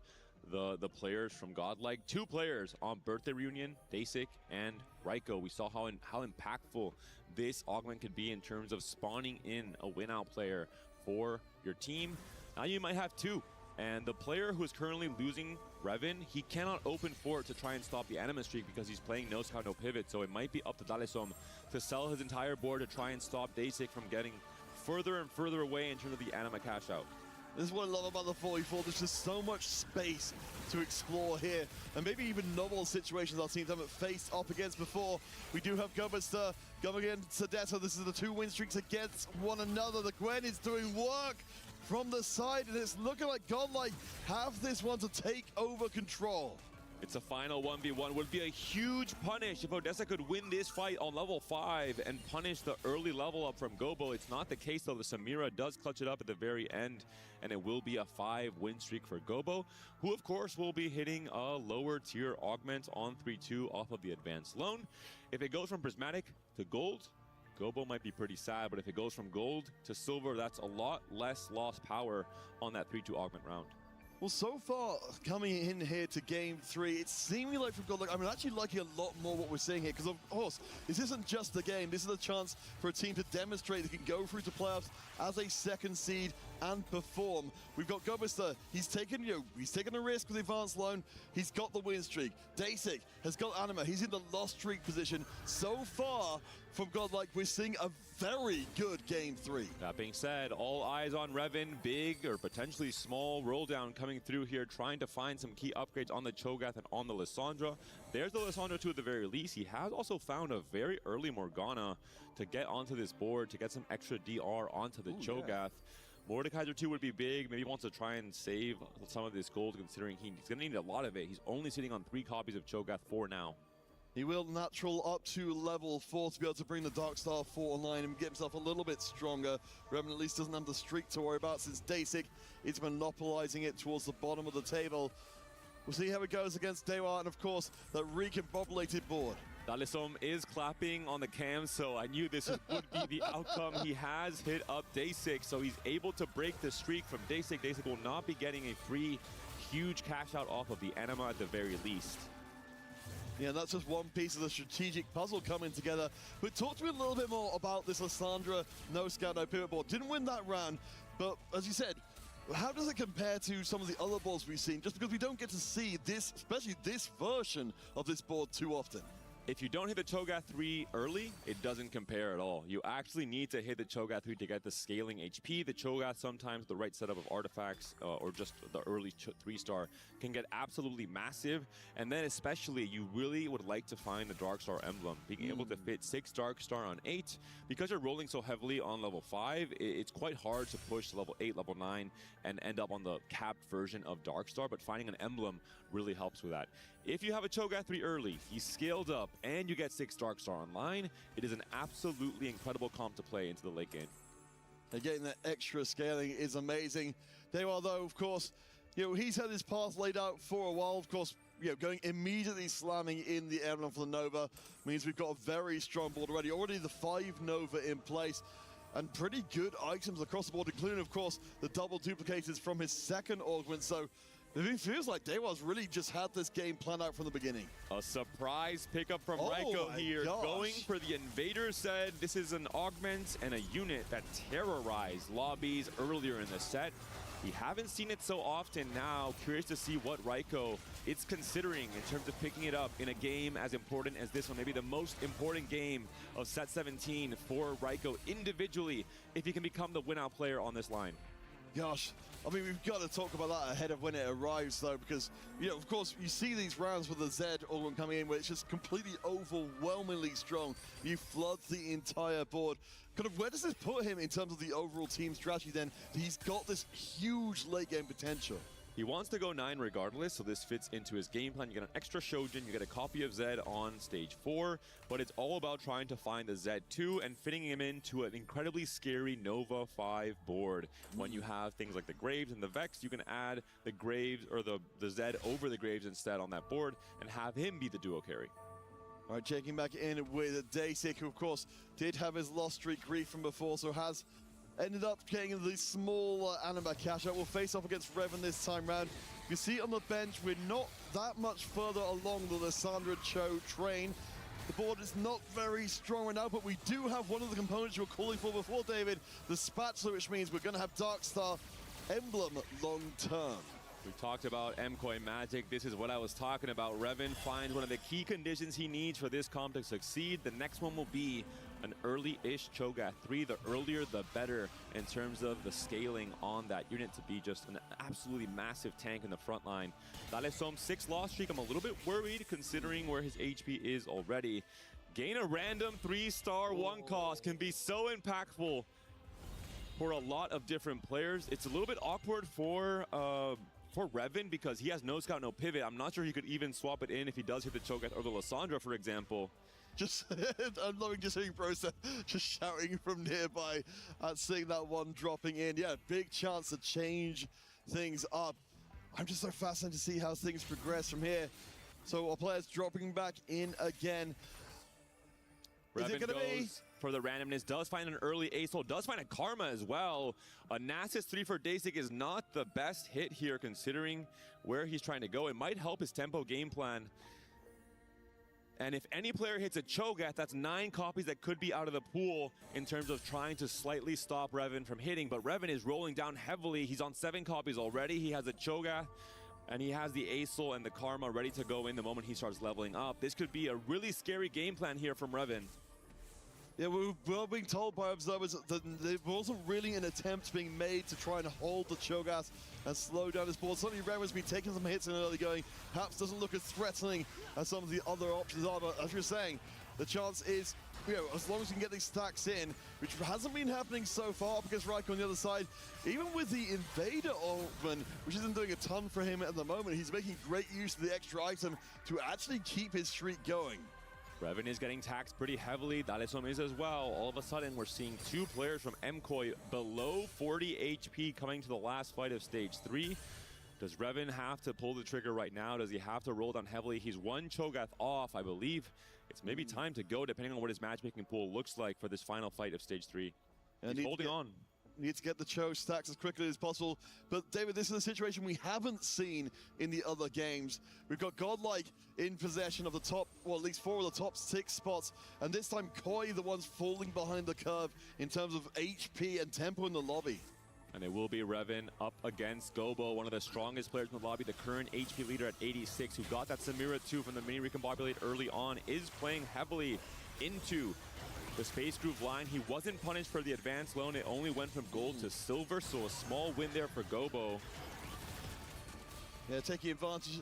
the players from Godlike, 2 players on Birthday Reunion, Dasic and Raiko. We saw how impactful this augment could be in terms of spawning in a win-out player for your team. Now you might have 2. And the player who is currently losing Revan, he cannot open fort to try and stop the anima streak because he's playing no scout, no pivot. So it might be up to Dalesom to sell his entire board to try and stop Dasic from getting further and further away in terms of the anima cash out. This is what I love about the 44. There's just so much space to explore here. And maybe even novel situations our teams haven't faced up against before. We do have Gobuster going against Sadetta. This is the 2 win streaks against one another. The Gwen is doing work from the side, and it's looking like Godlike have this one to take over control. It's a final 1v1. Would be a huge punish if Odessa could win this fight on level 5 and punish the early level up from Gobo. It's not the case though. The Samira does clutch it up at the very end, and it will be a 5-win streak for Gobo, who of course will be hitting a lower tier augment on 3-2 off of the advanced loan. If it goes from prismatic to gold, Gobo might be pretty sad, but if it goes from gold to silver, that's a lot less lost power on that 3-2 augment round. Well, so far, coming in here to game 3, it's seeming like from Godlike, I'm actually liking a lot more what we're seeing here, because of course, this isn't just a game, this is a chance for a team to demonstrate they can go through to playoffs as a 2nd seed and perform. We've got Gobuster, he's taken a risk with advanced loan, he's got the win streak. Dasic has got anima, he's in the lost streak position. So far, from Godlike, we're seeing a very good game 3. That being said, all eyes on Revan. Big or potentially small roll down coming through here, trying to find some key upgrades on the Cho'Gath and on the Lissandra. There's the Lissandra 2 at the very least. He has also found a very early Morgana to get onto this board, to get some extra DR onto the Cho'Gath. Yeah. Mordekaiser 2 would be big. Maybe he wants to try and save some of this gold, considering he's going to need a lot of it. He's only sitting on 3 copies of Cho'Gath for now. He will natural up to level 4 to be able to bring the Darkstar 4 online and get himself a little bit stronger. Revan at least doesn't have the streak to worry about, since Dasic is monopolizing it towards the bottom of the table. We'll see how it goes against Dewa, and of course, that recombobulated board. Dalesom is clapping on the cam, so I knew this would be the outcome. He has hit up Dasic, so he's able to break the streak from Dasic. Dasic will not be getting a free, huge cash out off of the anima at the very least. Yeah, that's just one piece of the strategic puzzle coming together. But talk to me a little bit more about this Lissandra no scout, no pivot board. Didn't win that round, but as you said, how does it compare to some of the other boards we've seen? Just because we don't get to see this, especially this version of this board too often. If you don't hit the Cho'Gath 3 early, it doesn't compare at all. You actually need to hit the Cho'Gath 3 to get the scaling HP. The Cho'Gath, sometimes the right setup of artifacts or just the early 3-star can get absolutely massive. And then especially, you really would like to find the Darkstar emblem. Being able to fit 6 Darkstar on 8, because you're rolling so heavily on level 5, it's quite hard to push to level 8, level 9, and end up on the capped version of Darkstar. But finding an emblem really helps with that. If you have a Cho'Gath 3 early, he's scaled up, and you get 6 Darkstar online, it is an absolutely incredible comp to play into the late game. And getting that extra scaling is amazing. Dewa, though, of course, he's had his path laid out for a while. Of course, going immediately slamming in the emblem for the Nova means we've got a very strong board already. Already the 5 Nova in place, and pretty good items across the board, including, of course, the double duplicators from his 2nd augment. So it feels like Dewa's really just had this game planned out from the beginning. A surprise pickup from Raiko here. Gosh. Going for the Invader said this is an augment and a unit that terrorized lobbies earlier in the set. We haven't seen it so often now. Curious to see what Raiko is considering in terms of picking it up in a game as important as this one. Maybe the most important game of set 17 for Raiko individually, if he can become the win-out player on this line. Gosh, I mean, we've got to talk about that ahead of when it arrives, though, because, of course, you see these rounds with the Zed augment coming in where it's just completely overwhelmingly strong. You flood the entire board. Kind of, where does this put him in terms of the overall team strategy, then? He's got this huge late-game potential. He wants to go 9 regardless, so this fits into his game plan. You get an extra Shojin, you get a copy of Zed on stage 4, but it's all about trying to find the Zed 2 and fitting him into an incredibly scary Nova 5 board. When you have things like the Graves and the Vex, you can add the Graves or the Zed over the Graves instead on that board and have him be the duo carry. All right, checking back in with Dasic, who of course did have his lost streak grief from before, so has ended up getting the small Anima cash out. We'll face off against Revan this time round. You see on the bench, we're not that much further along the Lissandra Cho train. The board is not very strong right now, but we do have one of the components you were calling for before, David, the Spatula, which means we're going to have Darkstar Emblem long term. We talked about MKOI Magic. This is what I was talking about. Revan finds one of the key conditions he needs for this comp to succeed. The next one will be an early-ish Cho'Gath 3. The earlier, the better in terms of the scaling on that unit to be just an absolutely massive tank in the front line. Dalisom's 6-loss streak, I'm a little bit worried considering where his HP is already. Gain a random 3-star 1 cost can be so impactful for a lot of different players. It's a little bit awkward for Revan because he has no scout, no pivot. I'm not sure he could even swap it in if he does hit the Cho'Gath or the Lissandra, for example. Just, I'm loving just hearing Brosa just shouting from nearby and seeing that one dropping in. Yeah, big chance to change things up. I'm just so fascinated to see how things progress from here. So our players dropping back in again. Is it gonna be? For the randomness, does find an early Ace Hole, does find a Karma as well. A Nasus 3 for Dasik is not the best hit here considering where he's trying to go. It might help his tempo game plan. And if any player hits a Cho'Gath, that's 9 copies that could be out of the pool in terms of trying to slightly stop Revan from hitting. But Revan is rolling down heavily. He's on 7 copies already. He has a Cho'Gath, and he has the Acel and the Karma ready to go in the moment he starts leveling up. This could be a really scary game plan here from Revan. Yeah, we're being told by observers that there wasn't really an attempt being made to try and hold the Cho'Gath and slow down his board. Suddenly Revan's been taking some hits in early going. Perhaps doesn't look as threatening as some of the other options are, but as you're saying, the chance is, you know, as long as you can get these stacks in, which hasn't been happening so far because Raiko on the other side, even with the Invader Altman, which isn't doing a ton for him at the moment, he's making great use of the extra item to actually keep his streak going. Revan is getting taxed pretty heavily. Dalisom is as well. All of a sudden, we're seeing 2 players from MKOI below 40 HP coming to the last fight of Stage 3. Does Revan have to pull the trigger right now? Does he have to roll down heavily? He's 1 Cho'Gath off, I believe. It's maybe time to go, depending on what his matchmaking pool looks like for this final fight of Stage 3. He's holding on. Need to get the Cho stacks as quickly as possible. But David, this is a situation we haven't seen in the other games. We've got Godlike in possession of the top, well, at least 4 of the top 6 spots. And this time, Koi, the ones falling behind the curve in terms of HP and tempo in the lobby. And it will be Revan up against Gobo, one of the strongest players in the lobby, the current HP leader at 86, who got that Samira 2 from the mini recombobulate early on, is playing heavily into the Space Groove line. He wasn't punished for the advanced loan. It only went from gold to silver, so a small win there for Gobo. Yeah, taking advantage.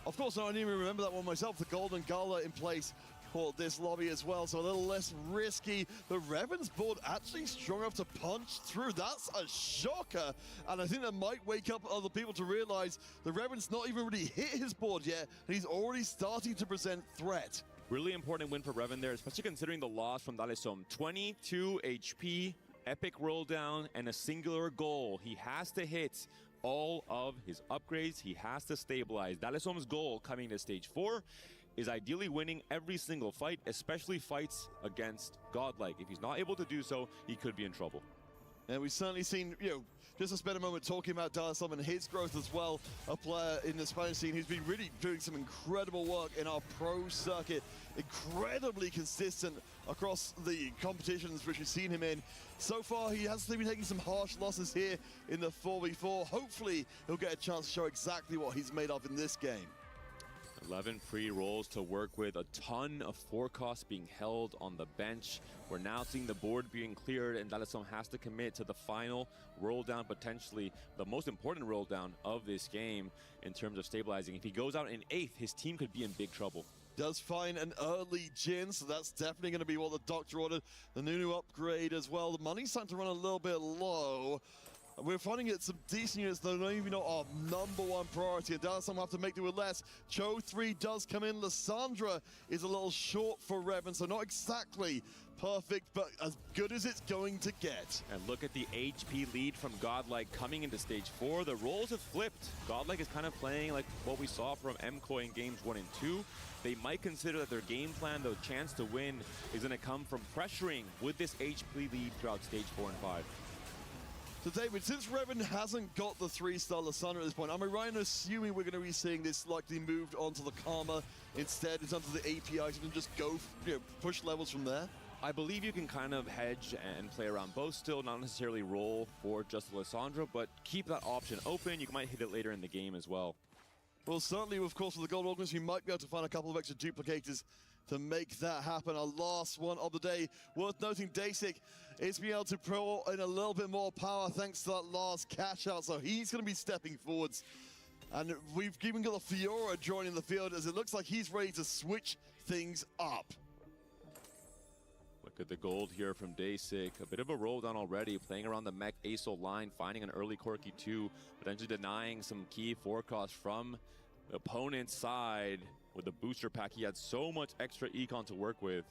Of course, I didn't even remember that one myself. The Golden Gala in place for this lobby as well, so a little less risky. The Revan's board actually strong enough to punch through. That's a shocker, and I think that might wake up other people to realize the Revan's not even really hit his board yet, and he's already starting to present threat. Really important win for Revan there, especially considering the loss from Dalisom. 22 HP, epic roll down, and a singular goal. He has to hit all of his upgrades. He has to stabilize. Dalisom's goal coming to Stage 4 is ideally winning every single fight, especially fights against Godlike. If he's not able to do so, he could be in trouble. And we've certainly seen, you know, just to spend a moment talking about Dalisom and his growth as well, a player in the Spanish scene who's been really doing some incredible work in our pro circuit, incredibly consistent across the competitions which we've seen him in. So far, he has been taking some harsh losses here in the 4v4. Hopefully, he'll get a chance to show exactly what he's made of in this game. 11 free rolls to work with, a ton of forecasts being held on the bench. We're now seeing the board being cleared, and Dalisom has to commit to the final roll down, potentially the most important roll down of this game in terms of stabilizing. If he goes out in 8th, his team could be in big trouble. Does find an early Jin, so that's definitely going to be what the doctor ordered. The Nunu upgrade as well. The money's starting to run a little bit low. We're finding it some decent units that don't even know our #1 priority, and Dalisom will have to make do with less. Cho 3 does come in. Lissandra is a little short for Revan, so not exactly perfect, but as good as it's going to get. And look at the HP lead from Godlike coming into Stage 4. The roles have flipped. Godlike is kind of playing like what we saw from MKOI in games 1 and 2. They might consider that their game plan, the chance to win, is going to come from pressuring with this HP lead throughout Stage 4 and 5. So David, since Revan hasn't got the 3-star Lissandra at this point, am I right in assuming we're going to be seeing this likely moved onto the Karma instead in terms of the APIs and just go, push levels from there? I believe you can kind of hedge and play around both still, not necessarily roll for just Lissandra, but keep that option open. You might hit it later in the game as well. Well, certainly, of course, with the Gold Organism, you might be able to find a couple of extra duplicators to make that happen. Our last one of the day. Worth noting, Dasik is being able to pour in a little bit more power thanks to that last cash out, so he's going to be stepping forwards. And we've even got the Fiora joining the field as it looks like he's ready to switch things up. Look at the gold here from Dasik. A bit of a roll down already, playing around the mech ASO line, finding an early Corki 2, potentially denying some key forecasts from the opponent's side. With the booster pack, he had so much extra econ to work with.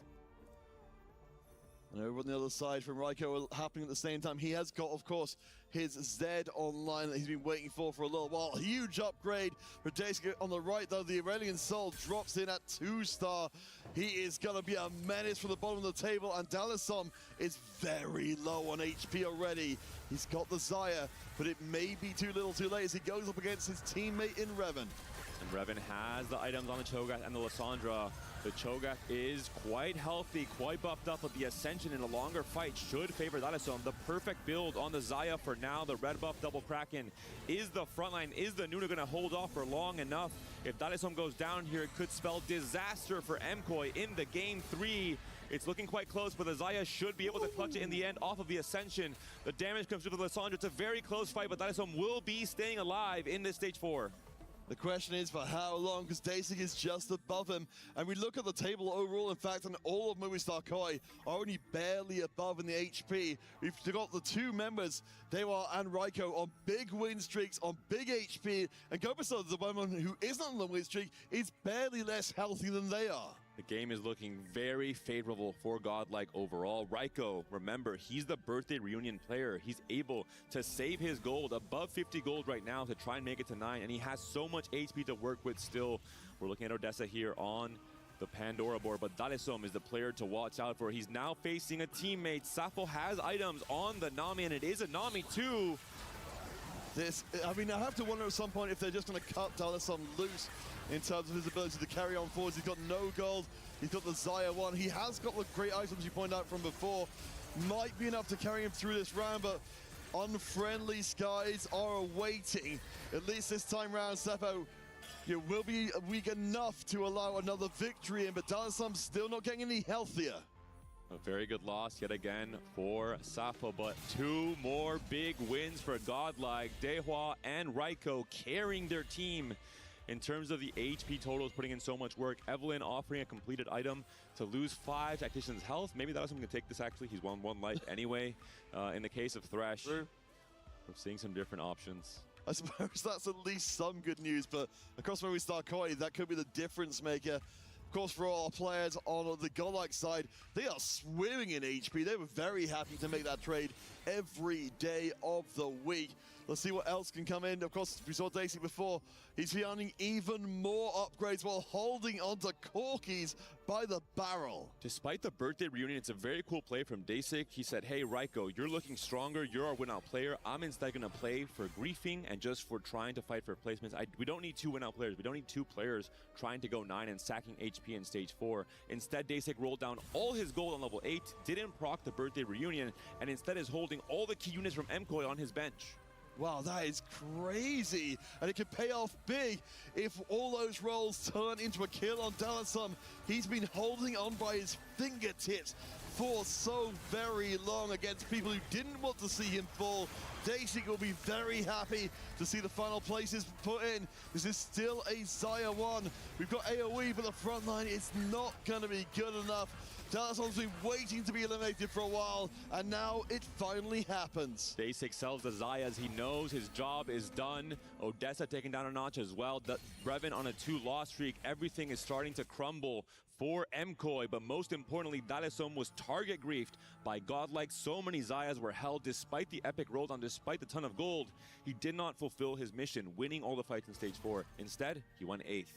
And over on the other side from Raiko happening at the same time, he has got, of course, his Z online that he's been waiting for a little while. Huge upgrade for Dasik on the right, though. The Aurelian Soul drops in at 2-star. He is going to be a menace from the bottom of the table, and Dalisom is very low on HP already. He's got the Zaya, but it may be too little too late as he goes up against his teammate in Revan. And Revan has the items on the Cho'Gath and the Lissandra. The Cho'Gath is quite healthy, quite buffed up, but the Ascension in a longer fight should favor Dalisom. The perfect build on the Zaya for now. The red buff double Kraken is the frontline. Is the Nuna going to hold off for long enough? If Dalisom goes down here, it could spell disaster for MKOI in the game 3. It's looking quite close, but the Zaya should be able to clutch it in the end off of the Ascension. The damage comes through the Lissandra. It's a very close fight, but Dalisom will be staying alive in this stage 4. The question is for how long, because Dasik is just above him. And we look at the table overall, in fact, and all of Movistar Koi are only barely above in the HP. We've got the two members, Dewa and Raiko, on big win streaks, on big HP. And Gobasod, the one who isn't on the win streak, is barely less healthy than they are. The game is looking very favorable for Godlike overall. Raiko, remember, he's the birthday reunion player. He's able to save his gold, above 50 gold right now, to try and make it to 9, and he has so much HP to work with still. We're looking at Odessa here on the Pandora board, but Dalisom is the player to watch out for. He's now facing a teammate. Safo has items on the Nami, and it is a Nami too. I have to wonder at some point if they're just going to cut Dalisom loose in terms of his ability to carry on forwards. He's got no gold. He's got the Zaya 1. He has got the great items you pointed out from before. Might be enough to carry him through this round, but unfriendly skies are awaiting. At least this time round, Seppo will be weak enough to allow another victory in, but Dalisom's still not getting any healthier. A very good loss yet again for Safo, but 2 more big wins for Godlike. Dehua and Raiko carrying their team in terms of the HP totals, putting in so much work. Evelyn offering a completed item to lose 5 Tactician's health. Maybe that was something to take this, actually. He's won 1 life anyway. In the case of Thresh, we're seeing some different options. I suppose that's at least some good news, but across Movistar Koi, that could be the difference maker. Of course, for all our players on the Godlike side, they are swimming in HP. They were very happy to make that trade every day of the week. Let's see what else can come in. Of course, we saw Dasik before. He's finding even more upgrades while holding onto Corkies by the barrel. Despite the birthday reunion, it's a very cool play from Dasik. He said, hey, Raiko, you're looking stronger. You're our win-out player. I'm instead going to play for griefing and just for trying to fight for placements. We don't need 2 win-out players. We don't need 2 players trying to go 9 and sacking HP in stage 4. Instead, Dasik rolled down all his gold on level 8, didn't proc the birthday reunion, and instead is holding all the key units from MKOI on his bench. Wow, that is crazy. And it could pay off big if all those rolls turn into a kill on Dalisom. He's been holding on by his fingertips for so very long against people who didn't want to see him fall. Dasik will be very happy to see the final places put in. This is still a Zaya 1. We've got AoE, but the front line is not going to be good enough. Dalisom's been waiting to be eliminated for a while, and now it finally happens. Dasik sells the Zayas. He knows his job is done. Odessa taking down a notch as well. Revan on a 2-loss streak. Everything is starting to crumble for MKOI, but most importantly, Dalisom was target griefed by Godlike. So many Zayas were held despite the epic roll down, despite the ton of gold. He did not fulfill his mission, winning all the fights in stage 4. Instead, he won 8th.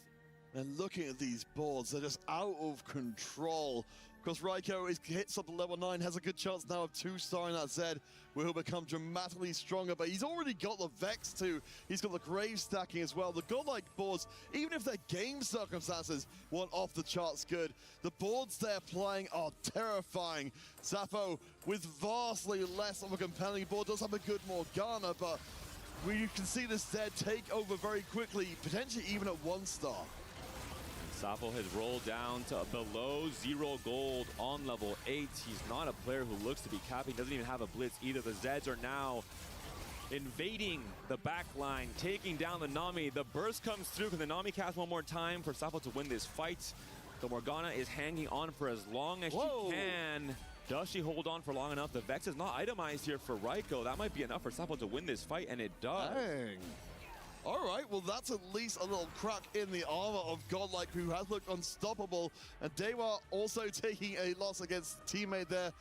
And looking at these boards, they're just out of control. Of course, Raiko hits up to level 9, has a good chance now of 2-star in that Zed, where he'll become dramatically stronger, but he's already got the Vex too. He's got the Grave stacking as well. The godlike boards, even if their game circumstances weren't off the charts good, the boards they're playing are terrifying. Sappho, with vastly less of a compelling board, does have a good Morgana, but you can see this Zed take over very quickly, potentially even at 1-star. Sappho has rolled down to below 0 gold on level 8. He's not a player who looks to be capping, doesn't even have a blitz either. The Zeds are now invading the back line, taking down the Nami. The burst comes through. Can the Nami cast one more time for Sappho to win this fight? The Morgana is hanging on for as long as she can. Does she hold on for long enough? The Vex is not itemized here for Raiko. That might be enough for Sappho to win this fight, and it does. Dang. All right, well, that's at least a little crack in the armor of Godlike, who has looked unstoppable. And Dewa also taking a loss against teammate there.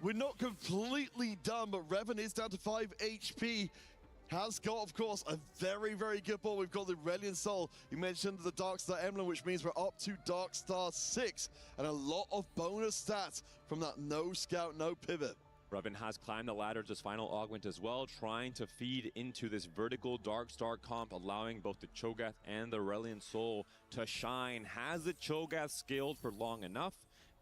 We're not completely done, but Revan is down to 5 HP. Has got, of course, a very, very good ball. We've got the Reliant Soul. You mentioned the Darkstar emblem, which means we're up to Darkstar 6. And a lot of bonus stats from that no scout, no pivot. Revan has climbed the ladder to his final augment as well, trying to feed into this vertical Darkstar comp, allowing both the Cho'Gath and the Reliant Soul to shine. Has the Cho'Gath scaled for long enough?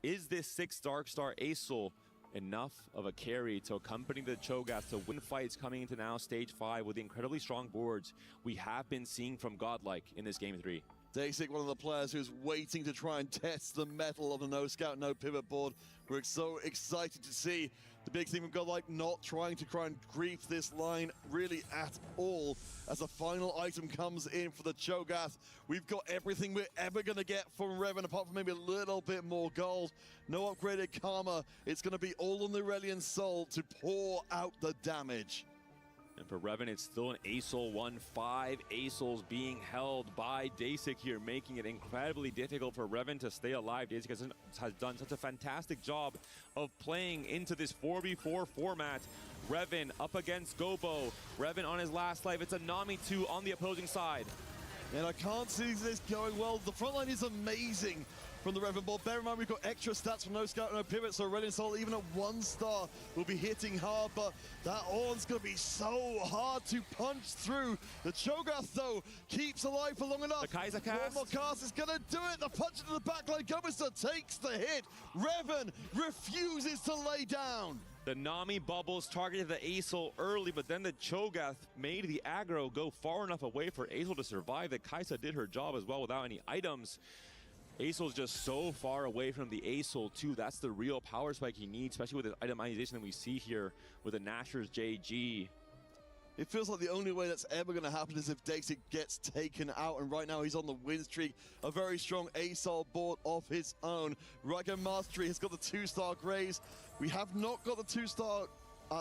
Is this 6 Darkstar Ace Soul enough of a carry to accompany the Cho'Gath to win fights coming into now stage 5 with the incredibly strong boards we have been seeing from Godlike in this game 3? Dasic, one of the players who's waiting to try and test the metal of the no scout, no pivot board. We're so excited to see the big team of Godlike not trying to try and grief this line really at all. As the final item comes in for the Cho'Gath, we've got everything we're ever going to get from Revan, apart from maybe a little bit more gold. No upgraded Karma. It's going to be all on the Reliant Soul to pour out the damage. And for Revan, it's still an ASOL 1, 5 ASOLs being held by Dasic here, making it incredibly difficult for Revan to stay alive. Dasic has done such a fantastic job of playing into this 4v4 format. Revan up against Gobo. Revan on his last life. It's a Nami 2 on the opposing side. And I can't see this going well. The front line is amazing from the Revan board. Bear in mind, we've got extra stats from no scout, no pivot, so Reliant Soul, even at 1-star, will be hitting hard, but that Ornn's going to be so hard to punch through. The Cho'Gath, though, keeps alive for long enough. The Kaiser cast. One more cast is going to do it. The punch into the backline. Gomester takes the hit. Revan refuses to lay down. The Nami bubbles targeted the Aesol early, but then the Cho'Gath made the aggro go far enough away for Aesol to survive. The Kaisa did her job as well without any items. Aesol's just so far away from the Aesol too. That's the real power spike he needs, especially with the itemization that we see here with the Nashor's JG. It feels like the only way that's ever going to happen is if Dasic gets taken out, and right now he's on the win streak. A very strong Aesol board of his own. Raiko Mastery has got the 2-star Graves. We have not got the 2-star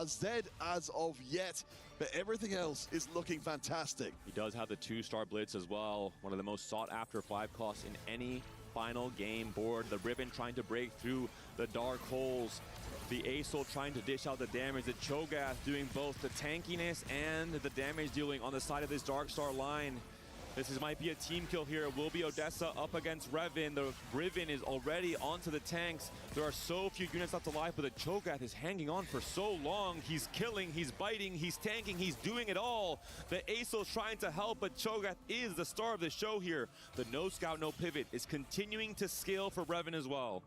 Zed as of yet, but everything else is looking fantastic. He does have the 2-star Blitz as well, one of the most sought after 5 costs in any final game board. The Ribbon trying to break through the dark holes. The Aesol trying to dish out the damage. The Cho'Gath doing both the tankiness and the damage dealing on the side of this Darkstar line. This might be a team kill here. It will be Odessa up against Revan. The Riven is already onto the tanks. There are so few units left alive, but the Cho'Gath is hanging on for so long. He's killing, he's biting, he's tanking, he's doing it all. The Aesol's trying to help, but Cho'Gath is the star of the show here. The no scout, no pivot is continuing to scale for Revan as well.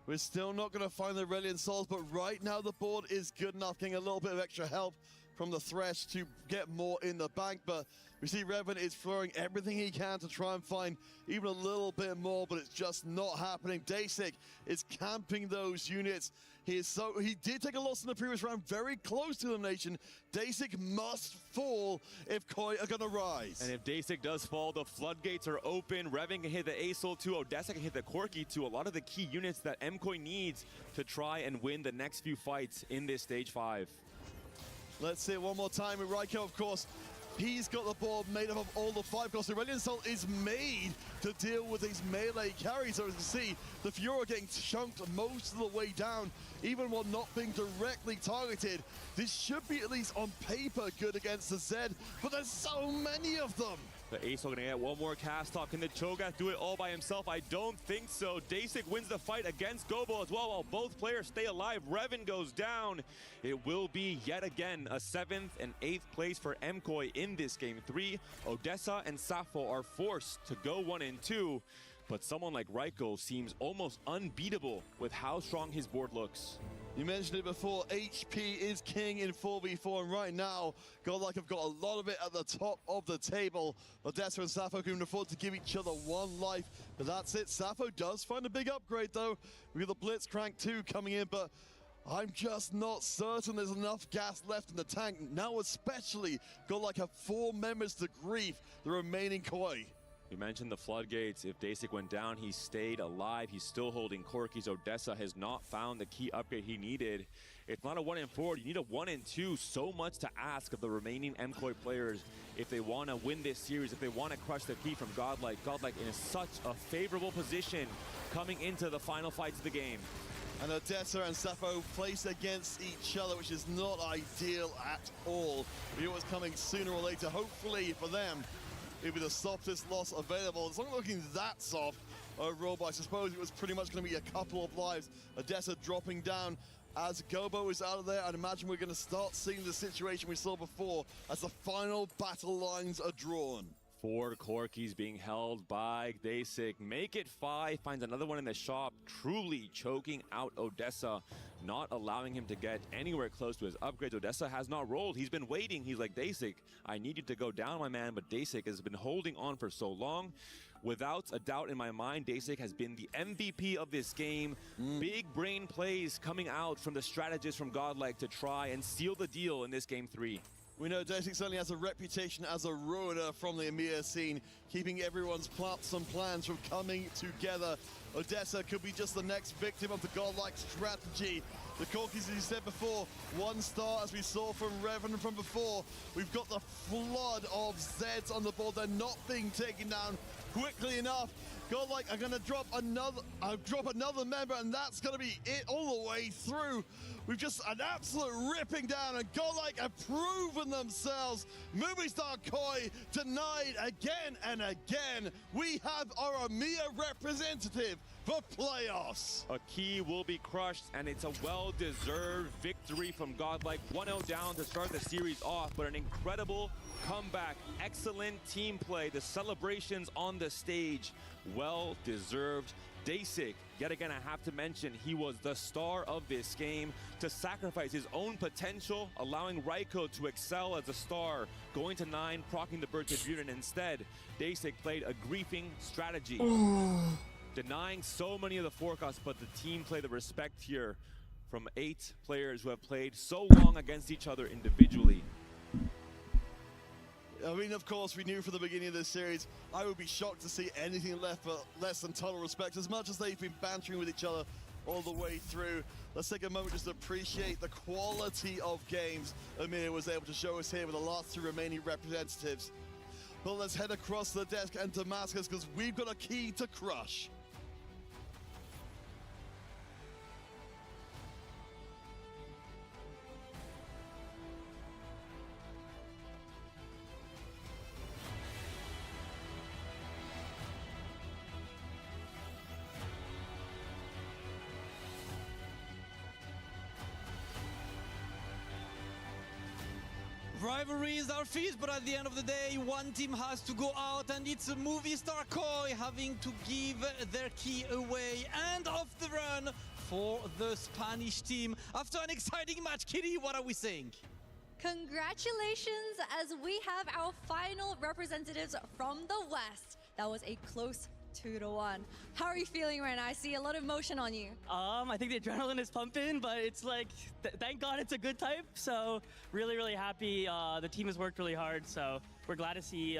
We're still not going to find the Reliant Souls, but right now the board is good enough, getting a little bit of extra help from the Thresh to get more in the bank, but we see Revan is throwing everything he can to try and find even a little bit more, but it's just not happening. Dasic is camping those units. He did take a loss in the previous round, very close to elimination. Dasic must fall if Koi are going to rise. And if Dasic does fall, the floodgates are open. Revan can hit the Aesol 2, Odessa can hit the Corki 2. A lot of the key units that MKOI needs to try and win the next few fights in this stage 5. Let's see it one more time with Raiko, of course. He's got the board made up of all the 5 costs. The Reliant Soul is made to deal with these melee carries. So as you can see, the Fiora getting chunked most of the way down, even while not being directly targeted. This should be, at least on paper, good against the Zed, but there's so many of them. The Ace are gonna get one more cast talk. Can the Cho'Gath do it all by himself? I don't think so. Dasik wins the fight against Gobo as well, while both players stay alive. Revan goes down. It will be yet again a 7th and 8th place for MKOI in this game 3. Odessa and Safo are forced to go 1 and 2, but someone like Raiko seems almost unbeatable with how strong his board looks. You mentioned it before, HP is king in 4v4, and right now, Godlike have got a lot of it at the top of the table. Odessa and Safo can afford to give each other 1 life, but that's it. Safo does find a big upgrade though. We got the Blitzcrank 2 coming in, but I'm just not certain there's enough gas left in the tank. Now especially, Godlike have 4 members to grief, the remaining Koi. You mentioned the floodgates. If Dasik went down, he stayed alive. He's still holding Corky's. Odessa has not found the key upgrade he needed. It's not a 1 and 4. You need a 1 and 2. So much to ask of the remaining MKOI players if they want to win this series, if they want to crush the P from Godlike. Godlike in such a favorable position coming into the final fights of the game. And Odessa and Safo placed against each other, which is not ideal at all. We knew it was coming sooner or later. Hopefully for them, it'll be the softest loss available. It's not looking that soft overall, but I suppose it was pretty much going to be a couple of lives. Odessa dropping down as Gobo is out of there. I'd imagine we're going to start seeing the situation we saw before as the final battle lines are drawn. 4 Corky's being held by Dasik. Make it 5. Finds another one in the shop. Truly choking out Odessa, not allowing him to get anywhere close to his upgrades. Odessa has not rolled. He's been waiting. He's like, Dasik, I need you to go down, my man. But Dasik has been holding on for so long. Without a doubt in my mind, Dasik has been the MVP of this game. Big brain plays coming out from the strategist from Godlike to try and seal the deal in this game 3. We know Dasik certainly has a reputation as a ruiner from the EMEA scene, keeping everyone's plots and plans from coming together. Odessa could be just the next victim of the Godlike strategy. The Corkies, as you said before, 1 star as we saw from Revan from before. We've got the flood of Zeds on the board. They're not being taken down quickly enough. Godlike are going to drop another member, and that's going to be it all the way through. We've just an absolute ripping down, and Godlike have proven themselves. Movie star Koi denied again and again. We have our EMEA representative for playoffs. A key will be crushed, and it's a well-deserved victory from Godlike. 1-0 down to start the series off, but an incredible comeback. Excellent team play. The celebrations on the stage, well-deserved. Dasik, yet again, I have to mention, he was the star of this game to sacrifice his own potential, allowing Raiko to excel as a star, going to 9, proccing the Bird Tribune, and instead, Dasik played a griefing strategy. Denying so many of the forecasts, but the team played the respect here from 8 players who have played so long against each other individually. I mean, of course, we knew from the beginning of this series, I would be shocked to see anything left but less than total respect, as much as they've been bantering with each other all the way through. Let's take a moment just to appreciate the quality of games EMEA was able to show us here with the last 2 remaining representatives. But let's head across the desk and Damascus, because we've got a key to crush. Rivalries are fierce, but at the end of the day, one team has to go out, and it's a movie star Koi having to give their key away and off the run for the Spanish team. After an exciting match, Kitty, what are we saying? Congratulations, as we have our final representatives from the West. That was a close 2-1. How are you feeling right now? I see a lot of emotion on you. I think the adrenaline is pumping, but it's like, thank God it's a good type. So really happy. The team has worked really hard, so we're glad to see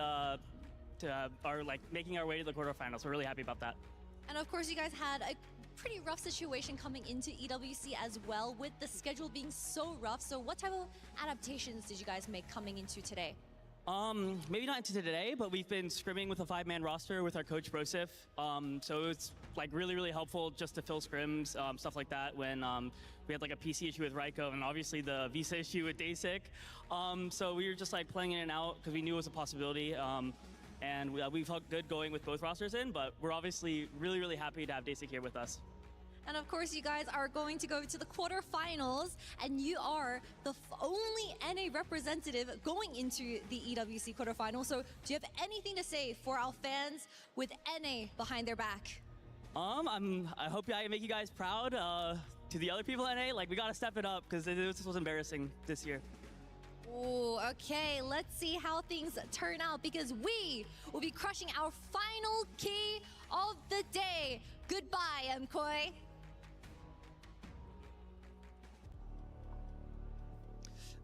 making our way to the quarterfinals. We're really happy about that. And of course, you guys had a pretty rough situation coming into EWC as well, with the schedule being so rough. So what type of adaptations did you guys make coming into today? Maybe not into today, but we've been scrimming with a 5-man roster with our coach Brosif. So it's like really helpful just to fill scrims, stuff like that, when we had like a PC issue with Raiko and obviously the visa issue with Dasik. So we were just like playing in and out because we knew it was a possibility. and we felt good going with both rosters in, but we're obviously really, really happy to have Dasik here with us. And of course, you guys are going to go to the quarterfinals, and you are the only NA representative going into the EWC quarterfinals. So do you have anything to say for our fans with NA behind their back? I hope I make you guys proud. To the other people in NA, like, we gotta step it up because this was embarrassing this year. Oh, okay, let's see how things turn out, because we will be crushing our final key of the day. Goodbye, MKOI.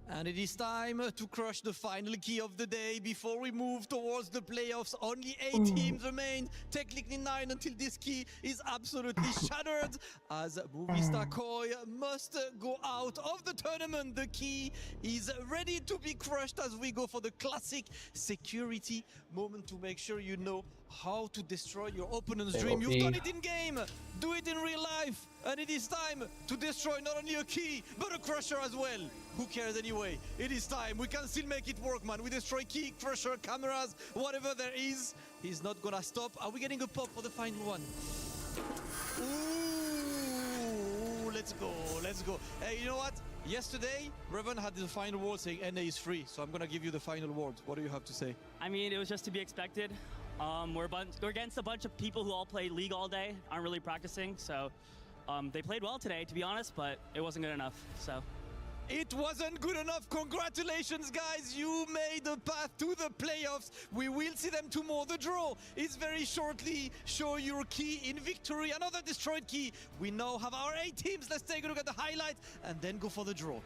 And it is time to crush the final key of the day before we move towards the playoffs. Only 8 teams remain, technically 9 until this key is absolutely shattered, as Movistar Koi must go out of the tournament. The key is ready to be crushed as we go for the classic security moment to make sure you know how to destroy your opponent's dream. You've done it in game, do it in real life, and it is time to destroy not only a key, but a crusher as well. Who cares anyway? It is time. We can still make it work, man. We destroy key, crusher, cameras, whatever there is. He's not gonna stop. Are we getting a pop for the final one? Ooh, let's go, let's go. Hey, you know what? Yesterday, Revan had the final word saying NA is free, so I'm gonna give you the final word. What do you have to say? I mean, it was just to be expected. We're against a bunch of people who all play League all day, aren't really practicing, so they played well today, to be honest, but it wasn't good enough, so. It wasn't good enough. Congratulations, guys. You made the path to the playoffs. We will see them tomorrow. The draw is very shortly. Show your key in victory. Another destroyed key. We now have our 8 teams. Let's take a look at the highlights and then go for the draw.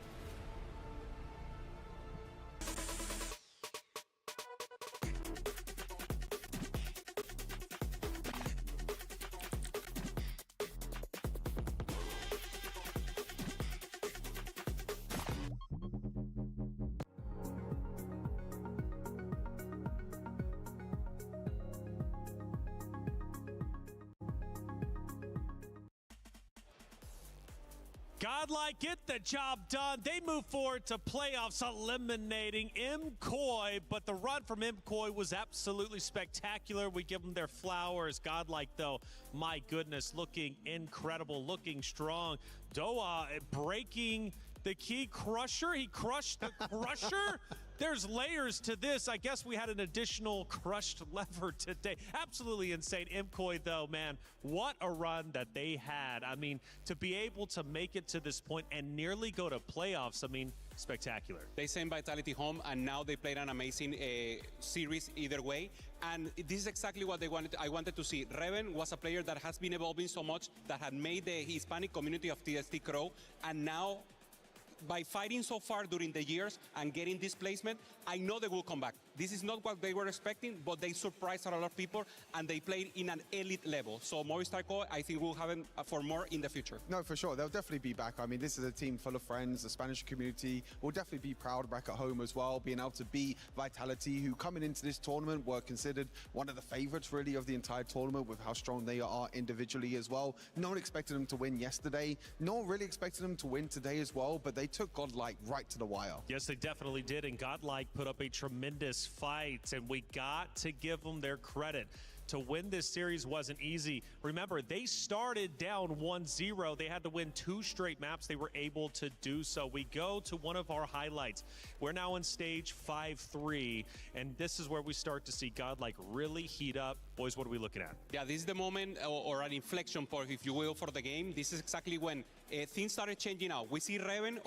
Godlike get the job done. They move forward to playoffs, eliminating MKOI, but the run from MKOI was absolutely spectacular. We give them their flowers. Godlike, though, my goodness, looking incredible, looking strong. Doa breaking the key crusher. He crushed the crusher. There's layers to this. I guess we had an additional crushed lever today. Absolutely insane. MKOI, though, man, what a run that they had. I mean, to be able to make it to this point and nearly go to playoffs, I mean, spectacular. They sent Vitality home, and now they played an amazing series either way. And this is exactly what I wanted to see. Reven was a player that has been evolving so much, that had made the Hispanic community of TST grow, and now, by fighting so far during the years and getting this placement, I know they will come back. This is not what they were expecting, but they surprised a lot of people, and they played in an elite level. So Movistar Co, I think we'll have them for more in the future. No, for sure. They'll definitely be back. I mean, this is a team full of friends. The Spanish community will definitely be proud back at home as well, being able to beat Vitality, who coming into this tournament were considered one of the favorites, really, of the entire tournament with how strong they are individually as well. No one expected them to win yesterday. No one really expected them to win today as well, but they took Godlike right to the wire. Yes, they definitely did, and Godlike put up a tremendous fight, and we got to give them their credit. To win this series wasn't easy. Remember, they started down 1-0. They had to win 2 straight maps. They were able to do so. We go to one of our highlights. We're now in stage 5-3, and this is where we start to see Godlike really heat up. Boys, what are we looking at? Yeah, this is the moment or an inflection point, if you will, for the game. This is exactly when things started changing out. We see Reven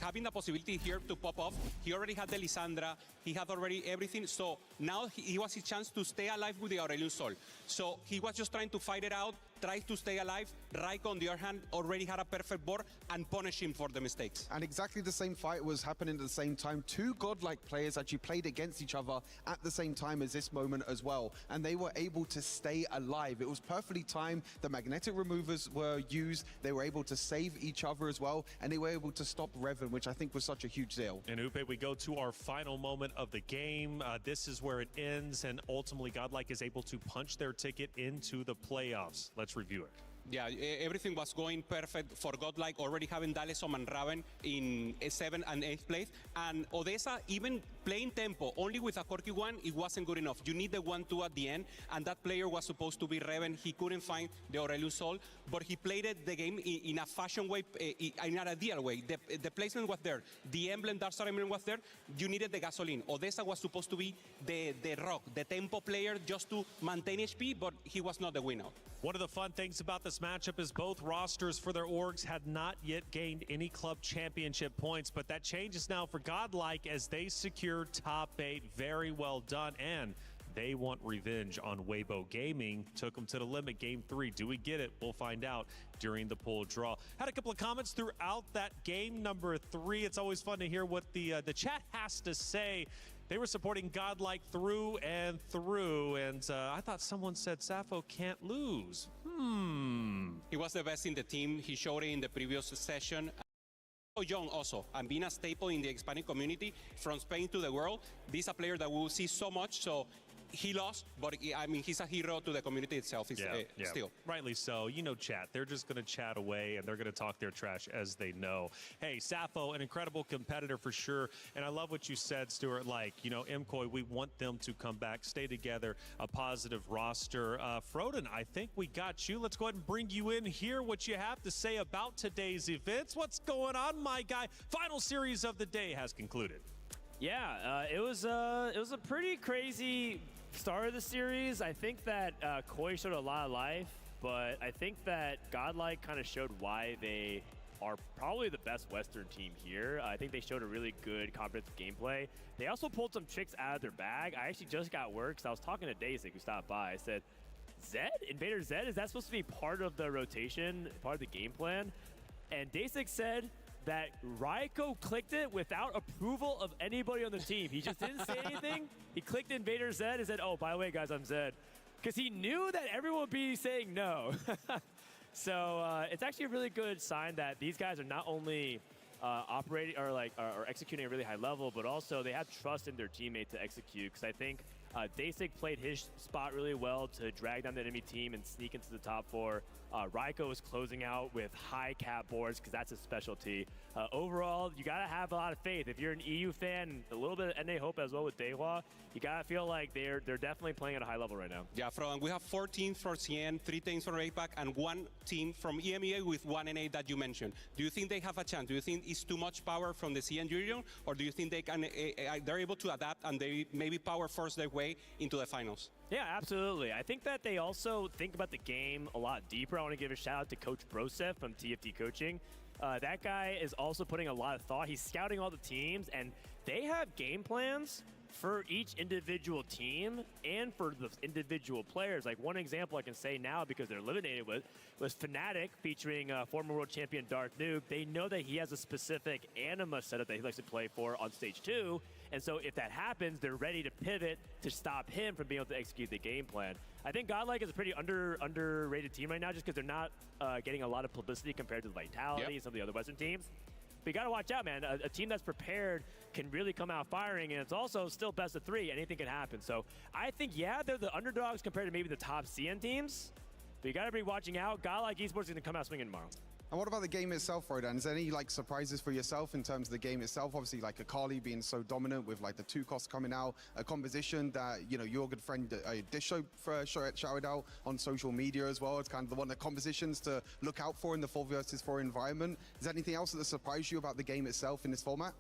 having the possibility here to pop off. He already had the Lissandra. He had already everything. So now he was his chance to stay alive with the Aurelion Sol. So he was just trying to fight it out, tries to stay alive. Raik, on the other hand, already had a perfect board and punished him for the mistakes. And exactly the same fight was happening at the same time. 2 Godlike players actually played against each other at the same time as this moment as well. And they were able to stay alive. It was perfectly timed. The magnetic removers were used. They were able to save each other as well. And they were able to stop Reven, which I think was such a huge deal. And Upe, we go to our final moment of the game. This is where it ends. And ultimately, Godlike is able to punch their ticket into the playoffs. Let's review it. Yeah, everything was going perfect for Godlike, already having Dalesom and Raven in 7th and 8th place. And Odessa, even playing tempo, only with a Corki 1, it wasn't good enough. You need the 1-2 at the end, and that player was supposed to be Raven. He couldn't find the Aurelius Sol, but he played the game in a fashion way, in an ideal way. The placement was there. The emblem, Dark Star emblem was there. You needed the gasoline. Odessa was supposed to be the rock, the tempo player, just to maintain HP, but he was not the winner. One of the fun things about this matchup is both rosters for their orgs had not yet gained any club championship points, but that changes now for Godlike as they secure top 8. Very well done, and they want revenge on Weibo Gaming. Took them to the limit, game 3. Do we get it? We'll find out during the pool draw. Had a couple of comments throughout that game number 3. It's always fun to hear what the chat has to say. They were supporting Godlike through and through, and I thought someone said Sappho can't lose. He was the best in the team. He showed it in the previous session. Young also, and being a staple in the Hispanic community from Spain to the world. This is a player that we will see so much, so he lost, but I mean, he's a hero to the community itself. Still. Rightly so. You know, chat. They're just going to chat away, and they're going to talk their trash as they know. Hey, Sappho, an incredible competitor for sure, and I love what you said, Stuart. Like, you know, MCOY, we want them to come back, stay together, a positive roster. Froden, I think we got you. Let's go ahead and bring you in, hear what you have to say about today's events. What's going on, my guy? Final series of the day has concluded. Yeah, it was a pretty crazy start of the series. I think that Koi showed a lot of life, but I think that Godlike kind of showed why they are probably the best Western team here. I think they showed a really good comprehensive gameplay. They also pulled some tricks out of their bag. I actually just got word because I was talking to Daisy, who stopped by. I said, Zed? Invader Zed? Is that supposed to be part of the rotation, part of the game plan? And Dasik said that Raiko clicked it without approval of anybody on the team. He just didn't say anything. He clicked Invader Zed and said, oh, by the way, guys, I'm Zed. Because he knew that everyone would be saying no. So it's actually a really good sign that these guys are not only operating or executing at a really high level, but also they have trust in their teammate to execute. Because I think Dasik played his spot really well to drag down the enemy team and sneak into the top 4. Raiko is closing out with high cap boards because that's his specialty. Overall, you got to have a lot of faith. If you're an EU fan, a little bit of NA hope as well with Dehua, you got to feel like they're definitely playing at a high level right now. Yeah, and we have 4 teams from CN, 3 teams from APAC, and 1 team from EMEA with 1 NA that you mentioned. Do you think they have a chance? Do you think it's too much power from the CN region, or do you think they can they're able to adapt and they maybe power force their way into the finals? Yeah, absolutely. I think that they also think about the game a lot deeper. I want to give a shout out to Coach Brosef from TFT Coaching. That guy is also putting a lot of thought. He's scouting all the teams, and they have game plans for each individual team and for the individual players. Like one example I can say now, because they're eliminated with, was Fnatic featuring former world champion Dark Noob. They know that he has a specific anima setup that he likes to play for on stage 2. And so if that happens, they're ready to pivot to stop him from being able to execute the game plan. I think Godlike is a pretty underrated team right now just because they're not getting a lot of publicity compared to Vitality and some of the other Western teams. But you got to watch out, man. A team that's prepared can really come out firing, and it's also still best of 3. Anything can happen. So I think, yeah, they're the underdogs compared to maybe the top CN teams. But you got to be watching out. Godlike Esports is going to come out swinging tomorrow. And what about the game itself, Rodan? Is there any like surprises for yourself in terms of the game itself? Obviously, like Akali being so dominant with like the 2 costs coming out, a composition that, you know, your good friend Disho shouted out on social media as well. It's kind of one of the compositions to look out for in the 4 versus 4 environment. Is there anything else that surprised you about the game itself in this format?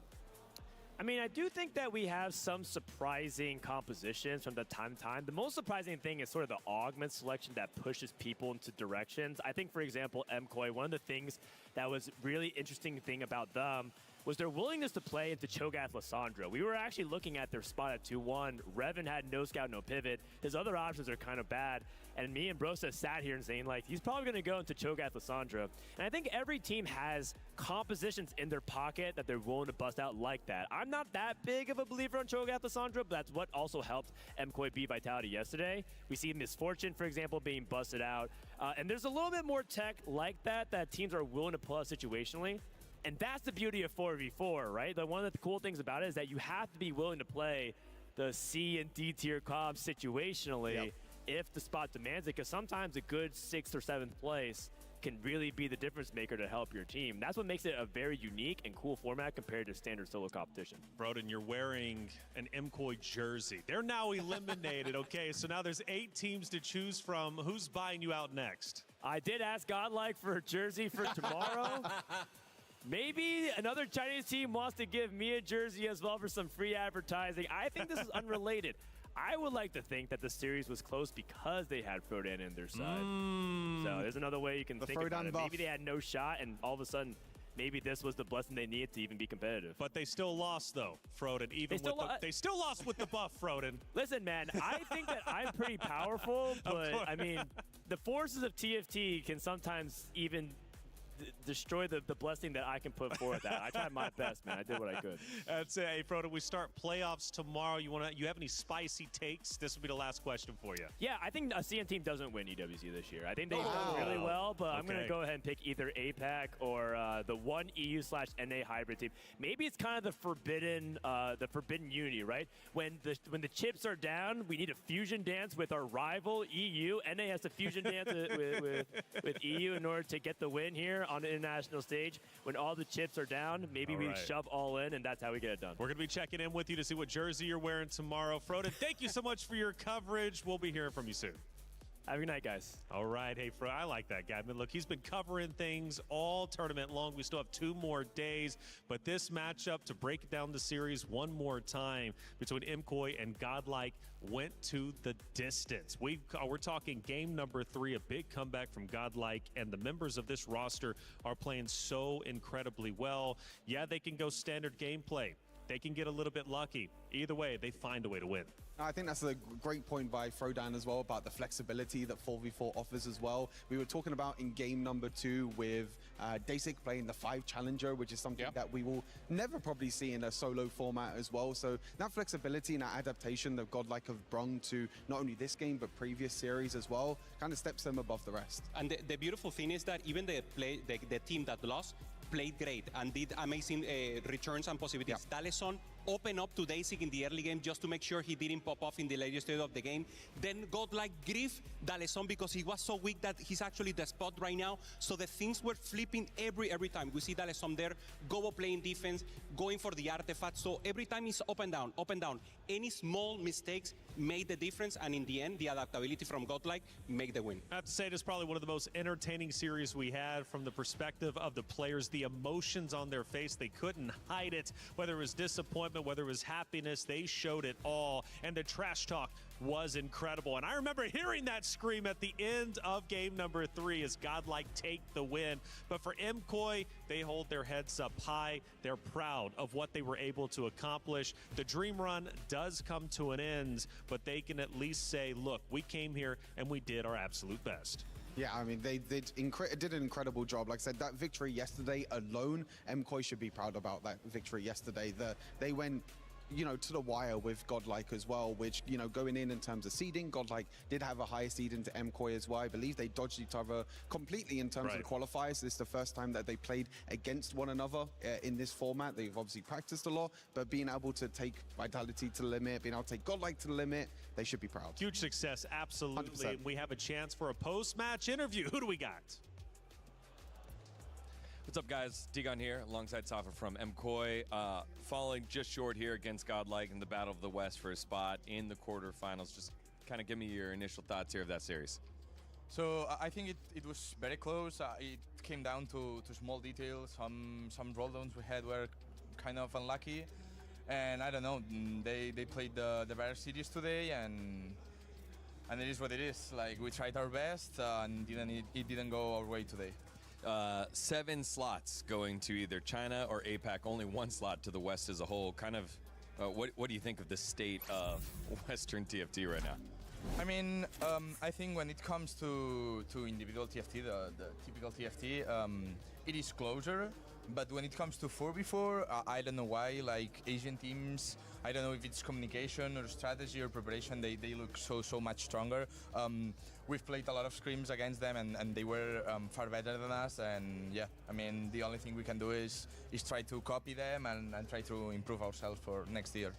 I mean, I do think that we have some surprising compositions from time to time. The most surprising thing is sort of the augment selection that pushes people into directions. I think, for example, MCOY, one of the things that was really interesting thing about them was their willingness to play into Cho'Gath Lissandra. We were actually looking at their spot at 2-1. Revan had no scout, no pivot. His other options are kind of bad. And me and Brosa sat here and saying, like, he's probably going to go into Cho'Gath Lissandra. And I think every team has compositions in their pocket that they're willing to bust out like that. I'm not that big of a believer on Cho'Gath Lissandra, but that's what also helped MCOY beat Vitality yesterday. We see Misfortune, for example, being busted out. And there's a little bit more tech like that teams are willing to pull out situationally. And that's the beauty of 4v4, right? One of the cool things about it is that you have to be willing to play the C and D tier comps situationally if the spot demands it, because sometimes a good 6th or 7th place can really be the difference maker to help your team. That's what makes it a very unique and cool format compared to standard solo competition. Broden, you're wearing an MKOI jersey. They're now eliminated, okay? So now there's 8 teams to choose from. Who's buying you out next? I did ask Godlike for a jersey for tomorrow. Maybe another Chinese team wants to give me a jersey as well for some free advertising. I think this is unrelated. I would like to think that the series was close because they had Frodan in their side. So there's another way you can think about it. Maybe they had no shot, and all of a sudden, maybe this was the blessing they needed to even be competitive. But they still lost, though, Frodan. They still lost with the buff, Frodan. Listen, man, I think that I'm pretty powerful, but I mean, the forces of TFT can sometimes even destroy the blessing that I can put forth. I tried my best, man. I did what I could. That's it. Hey, Frodan, we start playoffs tomorrow. You have any spicy takes? This will be the last question for you. Yeah, I think a CN team doesn't win EWC this year. I think they've done really well, but I'm going to go ahead and pick either APAC or the one EU/NA hybrid team. Maybe it's kind of the forbidden unity, right? When the chips are down, we need a fusion dance with our rival EU. NA has to fusion dance with EU in order to get the win here on the international stage. When all the chips are down, maybe we shove all in, and that's how we get it done. We're going to be checking in with you to see what jersey you're wearing tomorrow. Frodan, thank you so much for your coverage. We'll be hearing from you soon. Have a good night, guys. All right. Hey, Frodan, I like that guy. I mean, look, he's been covering things all tournament long. We still have 2 more days, but this matchup to break down the series one more time between MKOI and Godlike went to the distance. We're talking game number 3, a big comeback from Godlike, and the members of this roster are playing so incredibly well. Yeah, they can go standard gameplay. They can get a little bit lucky. Either way, they find a way to win. I think that's a great point by Frodan as well about the flexibility that 4v4 offers as well. We were talking about in game number 2 with Dasik playing the 5 challenger, which is something that we will never probably see in a solo format as well. So that flexibility and that adaptation that Godlike have brought to not only this game but previous series as well kind of steps them above the rest. And the beautiful thing is that even the team that lost played great and did amazing returns and possibilities. Daleson opened up to Dasik in the early game just to make sure he didn't pop off in the later stage of the game. Then Godlike grief Daleson because he was so weak that he's actually the spot right now. So the things were flipping every time. We see Daleson there, Gobo playing defense, going for the artifact. So every time he's up and down, up and down. Any small mistakes made the difference, and in the end, the adaptability from Godlike make the win. I have to say, this is probably one of the most entertaining series we had from the perspective of the players. The emotions on their face, they couldn't hide it. Whether it was disappointment, whether it was happiness, they showed it all. And the trash talk was incredible. And I remember hearing that scream at the end of game number 3 as Godlike take the win. But for MKOI, they hold their heads up high. They're proud of what they were able to accomplish. The dream run does come to an end, but they can at least say, look, we came here and we did our absolute best. Yeah, I mean, they did an incredible job. Like I said, that victory yesterday alone, MKOI should be proud about that victory yesterday. They went, you know, to the wire with Godlike as well, which, you know, going in terms of seeding, Godlike did have a higher seed into MKOI as well. I believe they dodged each other completely in terms of the qualifiers. This is the first time that they played against one another in this format. They've obviously practiced a lot, but being able to take Vitality to the limit, being able to take Godlike to the limit, they should be proud. Huge success, absolutely. 100%. We have a chance for a post-match interview. Who do we got? What's up, guys? Digon here, alongside Safa from MKOI. Falling just short here against Godlike in the Battle of the West for a spot in the quarterfinals. Just kind of give me your initial thoughts here of that series. So I think it was very close. It came down to small details. Some roll downs we had were kind of unlucky. And I don't know, they played the better series today, and it is what it is. Like, we tried our best, and it didn't go our way today. 7 slots going to either China or APAC, only 1 slot to the West as a whole. Kind of, what do you think of the state of Western TFT right now? I mean, I think when it comes to individual TFT, the typical TFT, it is closer. But when it comes to 4v4, I don't know why, like Asian teams, I don't know if it's communication or strategy or preparation, they look so much stronger. We've played a lot of scrims against them, and they were far better than us. And yeah, I mean, the only thing we can do is try to copy them and try to improve ourselves for next year.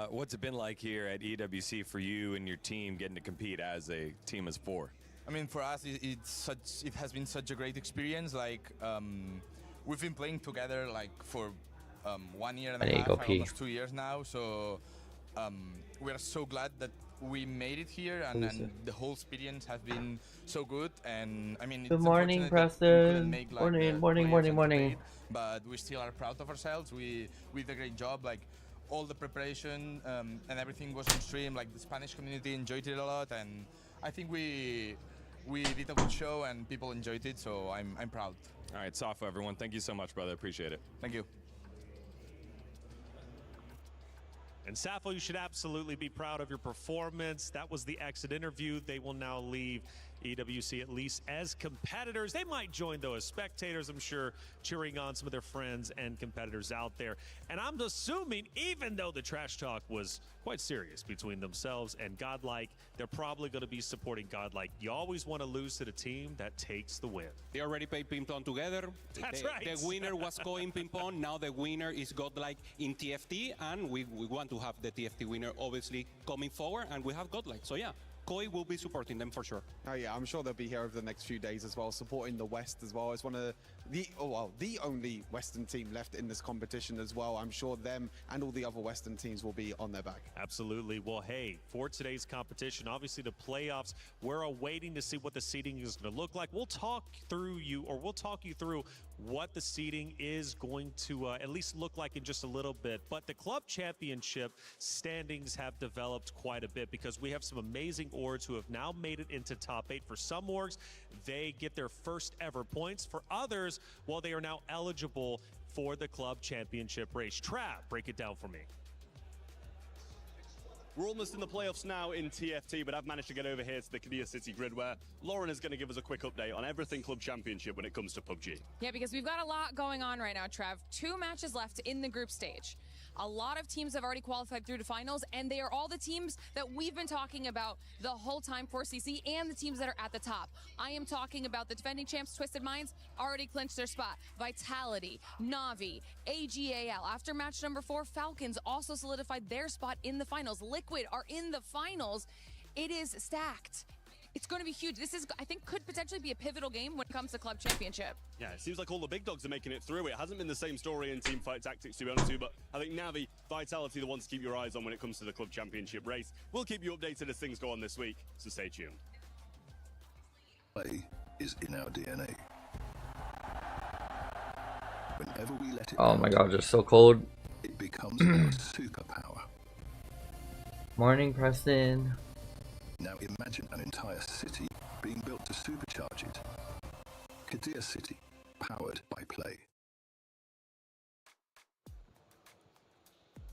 What's it been like here at EWC for you and your team getting to compete as a team as 4? I mean, for us, it has been such a great experience. Like, we've been playing together like for 1 year and a half, almost 2 years now. So we are so glad that we made it here, and the whole experience has been so good. And I mean, Good morning, Preston. Morning. But we still are proud of ourselves. We did a great job. Like, all the preparation and everything was on stream. Like, the Spanish community enjoyed it a lot, and I think we did a good show and people enjoyed it. So I'm proud. All right, Safo, everyone, thank you so much, brother. Appreciate it. Thank you. And Safo, you should absolutely be proud of your performance. That was the exit interview. They will now leave EWC, at least as competitors. They might join, though, as spectators, I'm sure, cheering on some of their friends and competitors out there. And I'm assuming, even though the trash talk was quite serious between themselves and Godlike, they're probably going to be supporting Godlike. You always want to lose to the team that takes the win. They already played ping pong together. That's right. The winner was Koi in ping pong. Now the winner is Godlike in TFT, and we want to have the TFT winner obviously coming forward, and we have Godlike. So yeah, Koi will be supporting them for sure. Oh yeah, I'm sure they'll be here over the next few days as well, supporting the West as well. It's one of the only Western team left in this competition as well. I'm sure them and all the other Western teams will be on their back. Absolutely. Well, hey, for today's competition, obviously the playoffs, we're awaiting to see what the seeding is going to look like. We'll talk you through what the seeding is going to at least look like in just a little bit. But the club championship standings have developed quite a bit because we have some amazing orgs who have now made it into top 8. For some orgs, they get their first ever points. For others, well, they are now eligible for the club championship race. Trav, break it down for me. We're almost in the playoffs now in TFT, but I've managed to get over here to the Kadir City grid where Lauren is going to give us a quick update on everything Club Championship when it comes to PUBG. Yeah, because we've got a lot going on right now, Trev. 2 matches left in the group stage. A lot of teams have already qualified through to finals, and they are all the teams that we've been talking about the whole time for CC and the teams that are at the top. I am talking about the defending champs, Twisted Minds, already clinched their spot. Vitality, Na'Vi, AGAL. After match number 4, Falcons also solidified their spot in the finals. Liquid are in the finals. It is stacked. It's going to be huge. This is, I think, could potentially be a pivotal game when it comes to club championship. Yeah, it seems like all the big dogs are making it through. It hasn't been the same story in TeamFight Tactics, to be honest with you, but I think Na'Vi, Vitality, the ones to keep your eyes on when it comes to the club championship race. We'll keep you updated as things go on this week, so stay tuned. Play is in our DNA. Whenever we let it Oh my god, it's so cold. it becomes our superpower. Morning, Preston. Now imagine an entire city being built to supercharge it. Kadir City, powered by Play.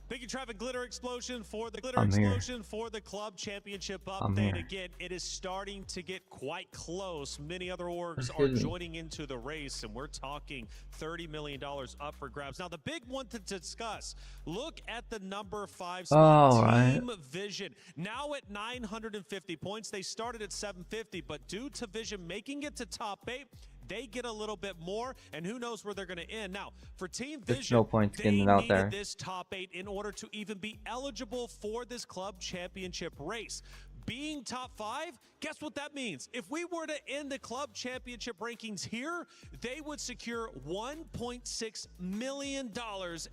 Thank you, Traffic Glitter Explosion, for the club championship update. Again, it is starting to get quite close. Many other orgs are joining into the race, and we're talking $30 million up for grabs. Now, the big one to discuss, look at the number 5 spot, Team Vision. Now at 950 points. They started at 750, but due to Vision making it to top 8, they get a little bit more, and who knows where they're going to end. Now, for Team Vision, there's no points they getting it out there. needed this top 8 in order to even be eligible for this club championship race. Being top 5, guess what that means? If we were to end the club championship rankings here, they would secure $1.6 million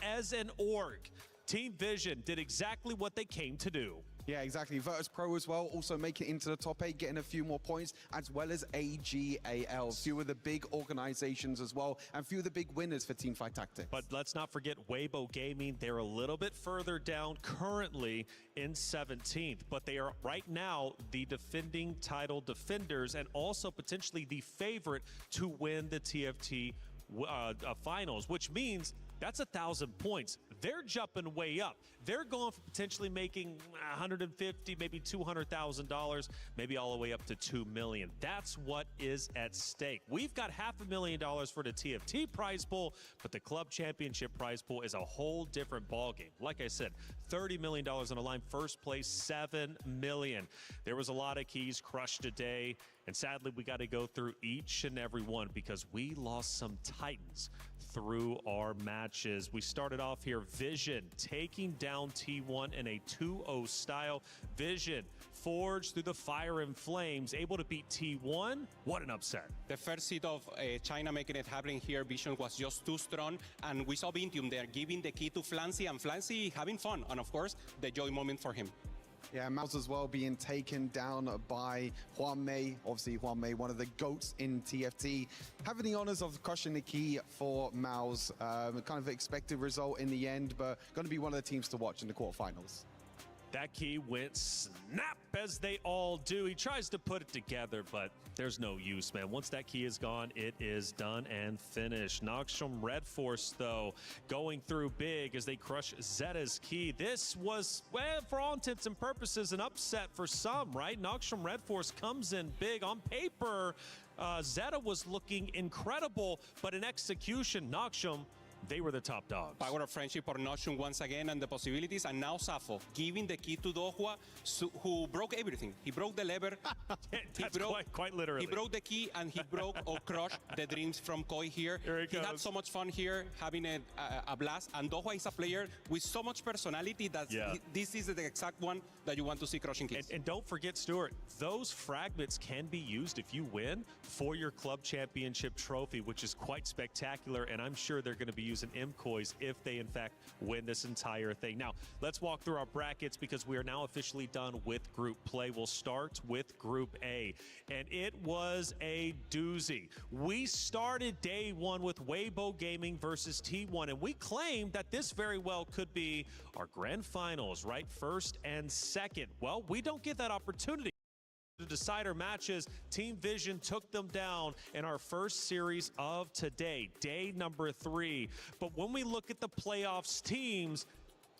as an org. Team Vision did exactly what they came to do. Yeah, exactly. Virtus Pro as well, also making it into the top 8, getting a few more points, as well as AGAL. Few of the big organizations as well, and few of the big winners for TeamFight Tactics. But let's not forget Weibo Gaming. They're a little bit further down currently in 17th, but they are right now the defending title defenders and also potentially the favorite to win the TFT finals, which means that's 1,000 points. They're jumping way up. They're going for potentially making $150,000, maybe $200,000, maybe all the way up to $2 million. That's what is at stake. We've got $500,000 for the TFT prize pool, but the club championship prize pool is a whole different ballgame. Like I said, $30 million on the line. First place, $7 million. There was a lot of keys crushed today. And sadly, we got to go through each and every one because we lost some titans through our matches. We started off here, Vision taking down T1 in a 2-0 style. Vision forged through the fire and flames, able to beat T1. What an upset. The first seed of China making it happen here, Vision was just too strong, and we saw Vintium there giving the key to Flancy, and Flancy having fun, and of course, the joy moment for him. Yeah, Mouse as well being taken down by Juan Mei. Obviously, Juan Mei, one of the GOATs in TFT. Having the honors of crushing the key for Mouse. Kind of expected result in the end, but going to be one of the teams to watch in the quarterfinals. That key went snap, as they all do. He tries to put it together, but there's no use, man. Once that key is gone, it is done and finished. Noxium Red Force, though, going through big as they crush Zeta's key. This was, well, for all intents and purposes, an upset for some, right? Noxium Red Force comes in big. On paper, Zeta was looking incredible, but in execution, Noxium, they were the top dogs. Power of friendship for Noxium once again and the possibilities, and now Safo giving the key to Dohua, who broke everything. He broke the lever. That's quite literally. He broke the key and he broke or crushed the dreams from Koi here. He had so much fun here, having a blast, and Dohua is a player with so much personality that this is the exact one that you want to see crushing keys. And don't forget, Stuart, those fragments can be used if you win for your club championship trophy, which is quite spectacular, and I'm sure they're going to be using MCOYs if they in fact win this entire thing. Now let's walk through our brackets because we are now officially done with group play. We'll start with Group A, and it was a doozy. We started day one with Weibo Gaming versus T1, and we claimed that this very well could be our grand finals, right? First and second. Well, we don't get that opportunity to decide our matches. Team Vision took them down in our first series of today, day number 3. But when we look at the playoffs teams,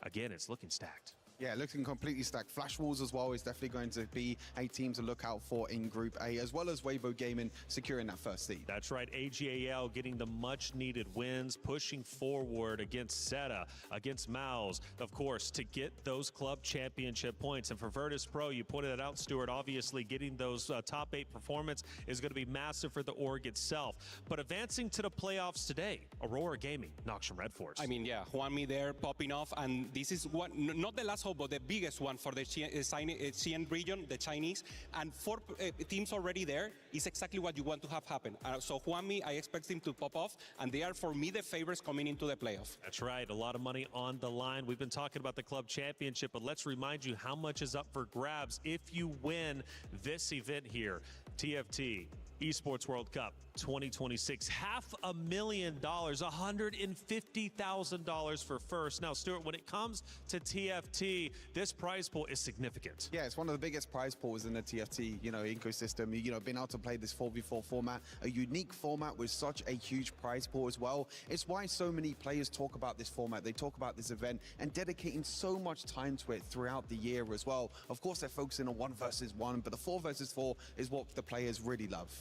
again, it's looking stacked. Yeah, looking completely stacked. Flash Walls as well is definitely going to be a team to look out for in Group A, as well as Weibo Gaming securing that first seed. That's right. AGAL getting the much-needed wins, pushing forward against Zeta, against Mouse, of course, to get those club championship points. And for Virtus Pro, you pointed it out, Stuart, obviously getting those top 8 performance is going to be massive for the org itself. But advancing to the playoffs today, Aurora Gaming, Noxium Red Force. I mean, yeah, Juanmi there popping off, and this is what, not the last hope, but the biggest one for the CN region, the Chinese, and 4 teams already there is exactly what you want to have happen. So Juanmi, I expect him to pop off, and they are, for me, the favorites coming into the playoff. That's right. A lot of money on the line. We've been talking about the club championship, but let's remind you how much is up for grabs if you win this event here. TFT Esports World Cup 2026, $500,000, $150,000 for first. Now, Stuart, when it comes to TFT, this prize pool is significant. Yeah, it's one of the biggest prize pools in the TFT, ecosystem. Being able to play this 4v4 format, a unique format with such a huge prize pool as well. It's why so many players talk about this format. They talk about this event and dedicating so much time to it throughout the year as well. Of course, they're focusing on 1 versus 1, but the 4 versus 4 is what the players really love.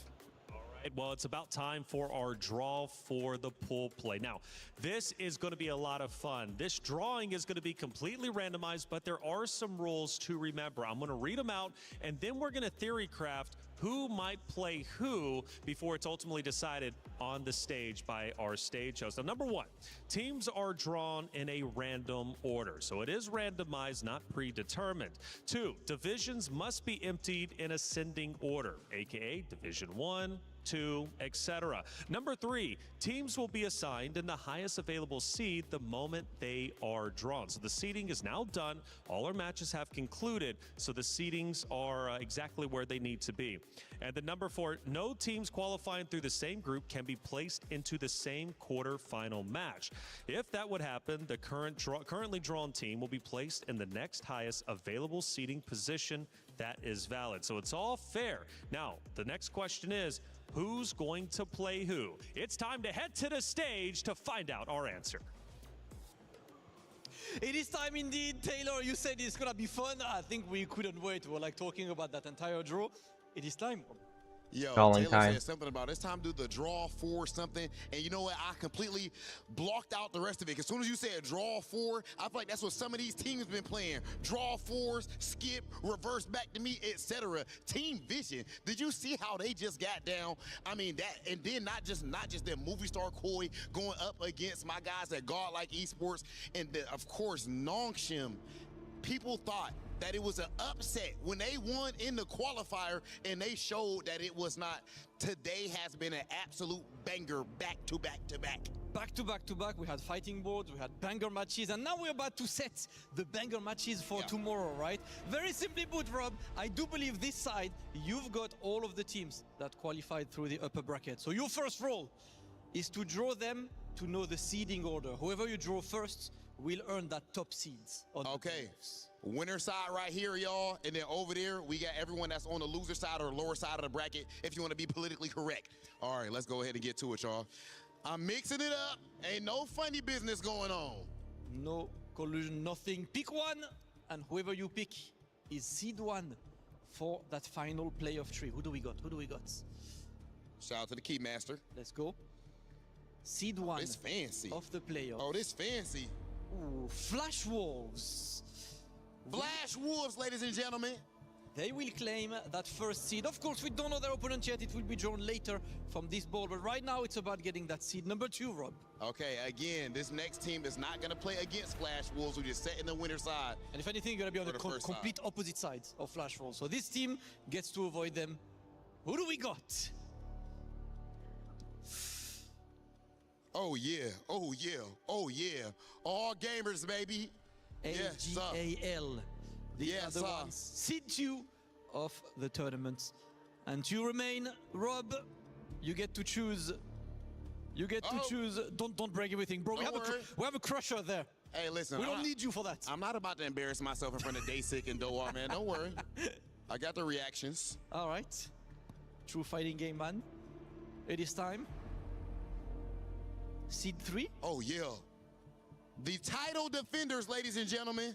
Well, it's about time for our draw for the pool play. Now, this is going to be a lot of fun. This drawing is going to be completely randomized, but there are some rules to remember. I'm going to read them out, and then we're going to theory craft who might play who before it's ultimately decided on the stage by our stage host. Now, number 1, teams are drawn in a random order. So it is randomized, not predetermined. 2, divisions must be emptied in ascending order, aka Division 1, 2, etc. Number 3, teams will be assigned in the highest available seed the moment they are drawn. So the seeding is now done. All our matches have concluded, so the seedings are exactly where they need to be. And the number 4, no teams qualifying through the same group can be placed into the same quarterfinal match. If that would happen, the currently drawn team will be placed in the next highest available seeding position that is valid. So it's all fair. Now, the next question is, who's going to play who? It's time to head to the stage to find out our answer. It is time indeed. Taylor, you said it's gonna be fun. I think we couldn't wait. We were like talking about that entire draw. It is time. Yo, calling Taylor time. said something about it's time to do the draw 4 something, and you know what? I completely blocked out the rest of it. As soon as you said draw 4, I feel like that's what some of these teams have been playing. Draw 4s, skip, reverse back to me, etc. Team Vision. Did you see how they just got down? I mean that, and then not just their movie star Koi going up against my guys at Godlike Esports, and of course Nongshim. People thought that it was an upset when they won in the qualifier, and they showed that it was not. Today has been an absolute banger, back to back to back. Back to back to back, we had fighting boards, we had banger matches, and now we're about to set the banger matches for tomorrow, right? Very simply put, Rob, I do believe this side, you've got all of the teams that qualified through the upper bracket. So your first role is to draw them to know the seeding order. Whoever you draw first will earn that top seeds. Okay, winner side right here, y'all, and then over there we got everyone that's on the loser side or lower side of the bracket, if you want to be politically correct. All right, let's go ahead and get to it, y'all. I'm mixing it up. Ain't no funny business going on. No collusion, nothing. Pick one, and whoever you pick is seed 1 for that final playoff tree. Who do we got? Who do we got? Shout out to the Keymaster. Let's go. Seed 1. This fancy. Of the playoff. Oh, this fancy. Ooh, Flash Wolves. Flash Wolves, ladies and gentlemen. They will claim that first seed. Of course, we don't know their opponent yet. It will be drawn later from this board. But right now, it's about getting that seed number 2, Rob. Okay, again, this next team is not going to play against Flash Wolves, who just set in the winner side. And if anything, you're going to be on the complete opposite sides of Flash Wolves. So this team gets to avoid them. Who do we got? Oh, yeah. Oh, yeah. Oh, yeah. All gamers, baby. AGAL. The other ones. Seed 2 of the tournament. And you remain, Rob. You get to choose. You get to choose. Don't break everything, bro. We have a crusher there. Hey, listen. We don't need you for that. I'm not about to embarrass myself in front of Daysik and Doha, man. Don't worry. I got the reactions. All right. True fighting game, man. It is time. Seed 3. Oh, yeah. The title defenders, ladies and gentlemen.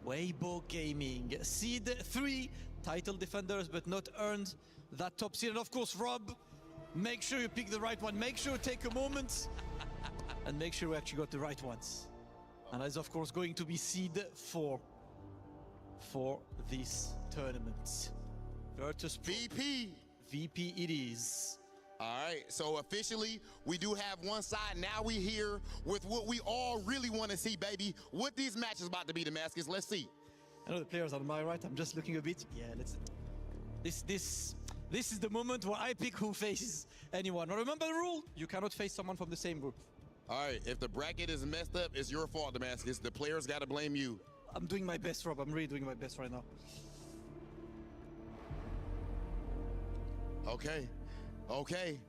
Weibo Gaming. Seed 3. Title defenders, but not earned that top seed. And of course, Rob, make sure you pick the right one. Make sure you take a moment and make sure you actually got the right ones. And that's, of course, going to be seed 4 for this tournament. Virtus VP. VP it is. All right, so officially, we do have one side. Now we here with what we all really want to see, baby. What these matches about to be, Damascus. Let's see. I know the players are on my right. I'm just looking a bit. Yeah, let's. This is the moment where I pick who faces anyone. Now remember the rule: you cannot face someone from the same group. All right, if the bracket is messed up, it's your fault, Damascus. The players got to blame you. I'm doing my best, Rob. I'm really doing my best right now. Okay. Okay.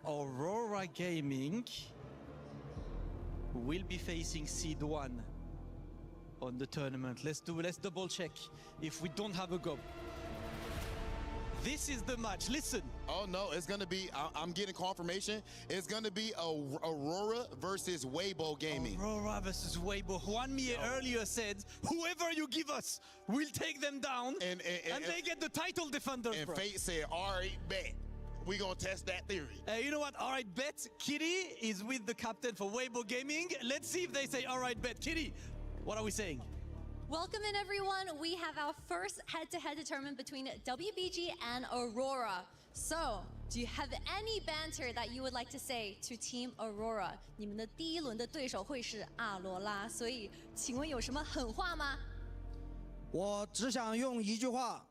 Aurora Gaming will be facing seed 1 on the tournament. Let's double check if we don't have a go. This is the match. Listen. Oh no, it's gonna be. I'm getting confirmation. It's gonna be Aurora versus Weibo Gaming. Aurora versus Weibo. Juan Mie earlier said, "Whoever you give us, we'll take them down, and they get the title defenders." And bro. Fate said, "All right, bet. We gonna test that theory." You know what? All right, bet. Kitty is with the captain for Weibo Gaming. Let's see if they say, "All right, bet." Kitty, what are we saying? Welcome in, everyone. We have our first head-to-head tournament between WBG and Aurora. So, do you have any banter that you would like to say to Team Aurora? 你们的第一轮的对手会是阿罗拉，所以请问有什么狠话吗？我只想用一句话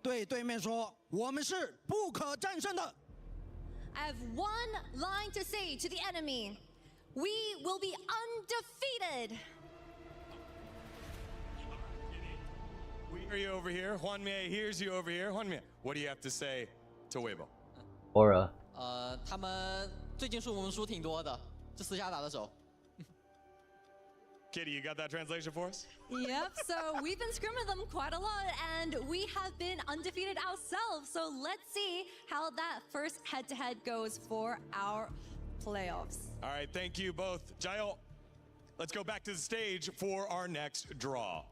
对对面说：我们是不可战胜的。 I have one line to say to the enemy. We will be undefeated. We hear you over here. Juan Mie hears you over here. Juan Mie, what do you have to say to Weibo? Aura. 他们最近输我们输挺多的，就私下打的手。Kitty, you got that translation for us? Yep, so we've been scrimming them quite a lot, and we have been undefeated ourselves. So let's see how that first head-to-head goes for our playoffs. All right, thank you both. Jael, let's go back to the stage for our next draw.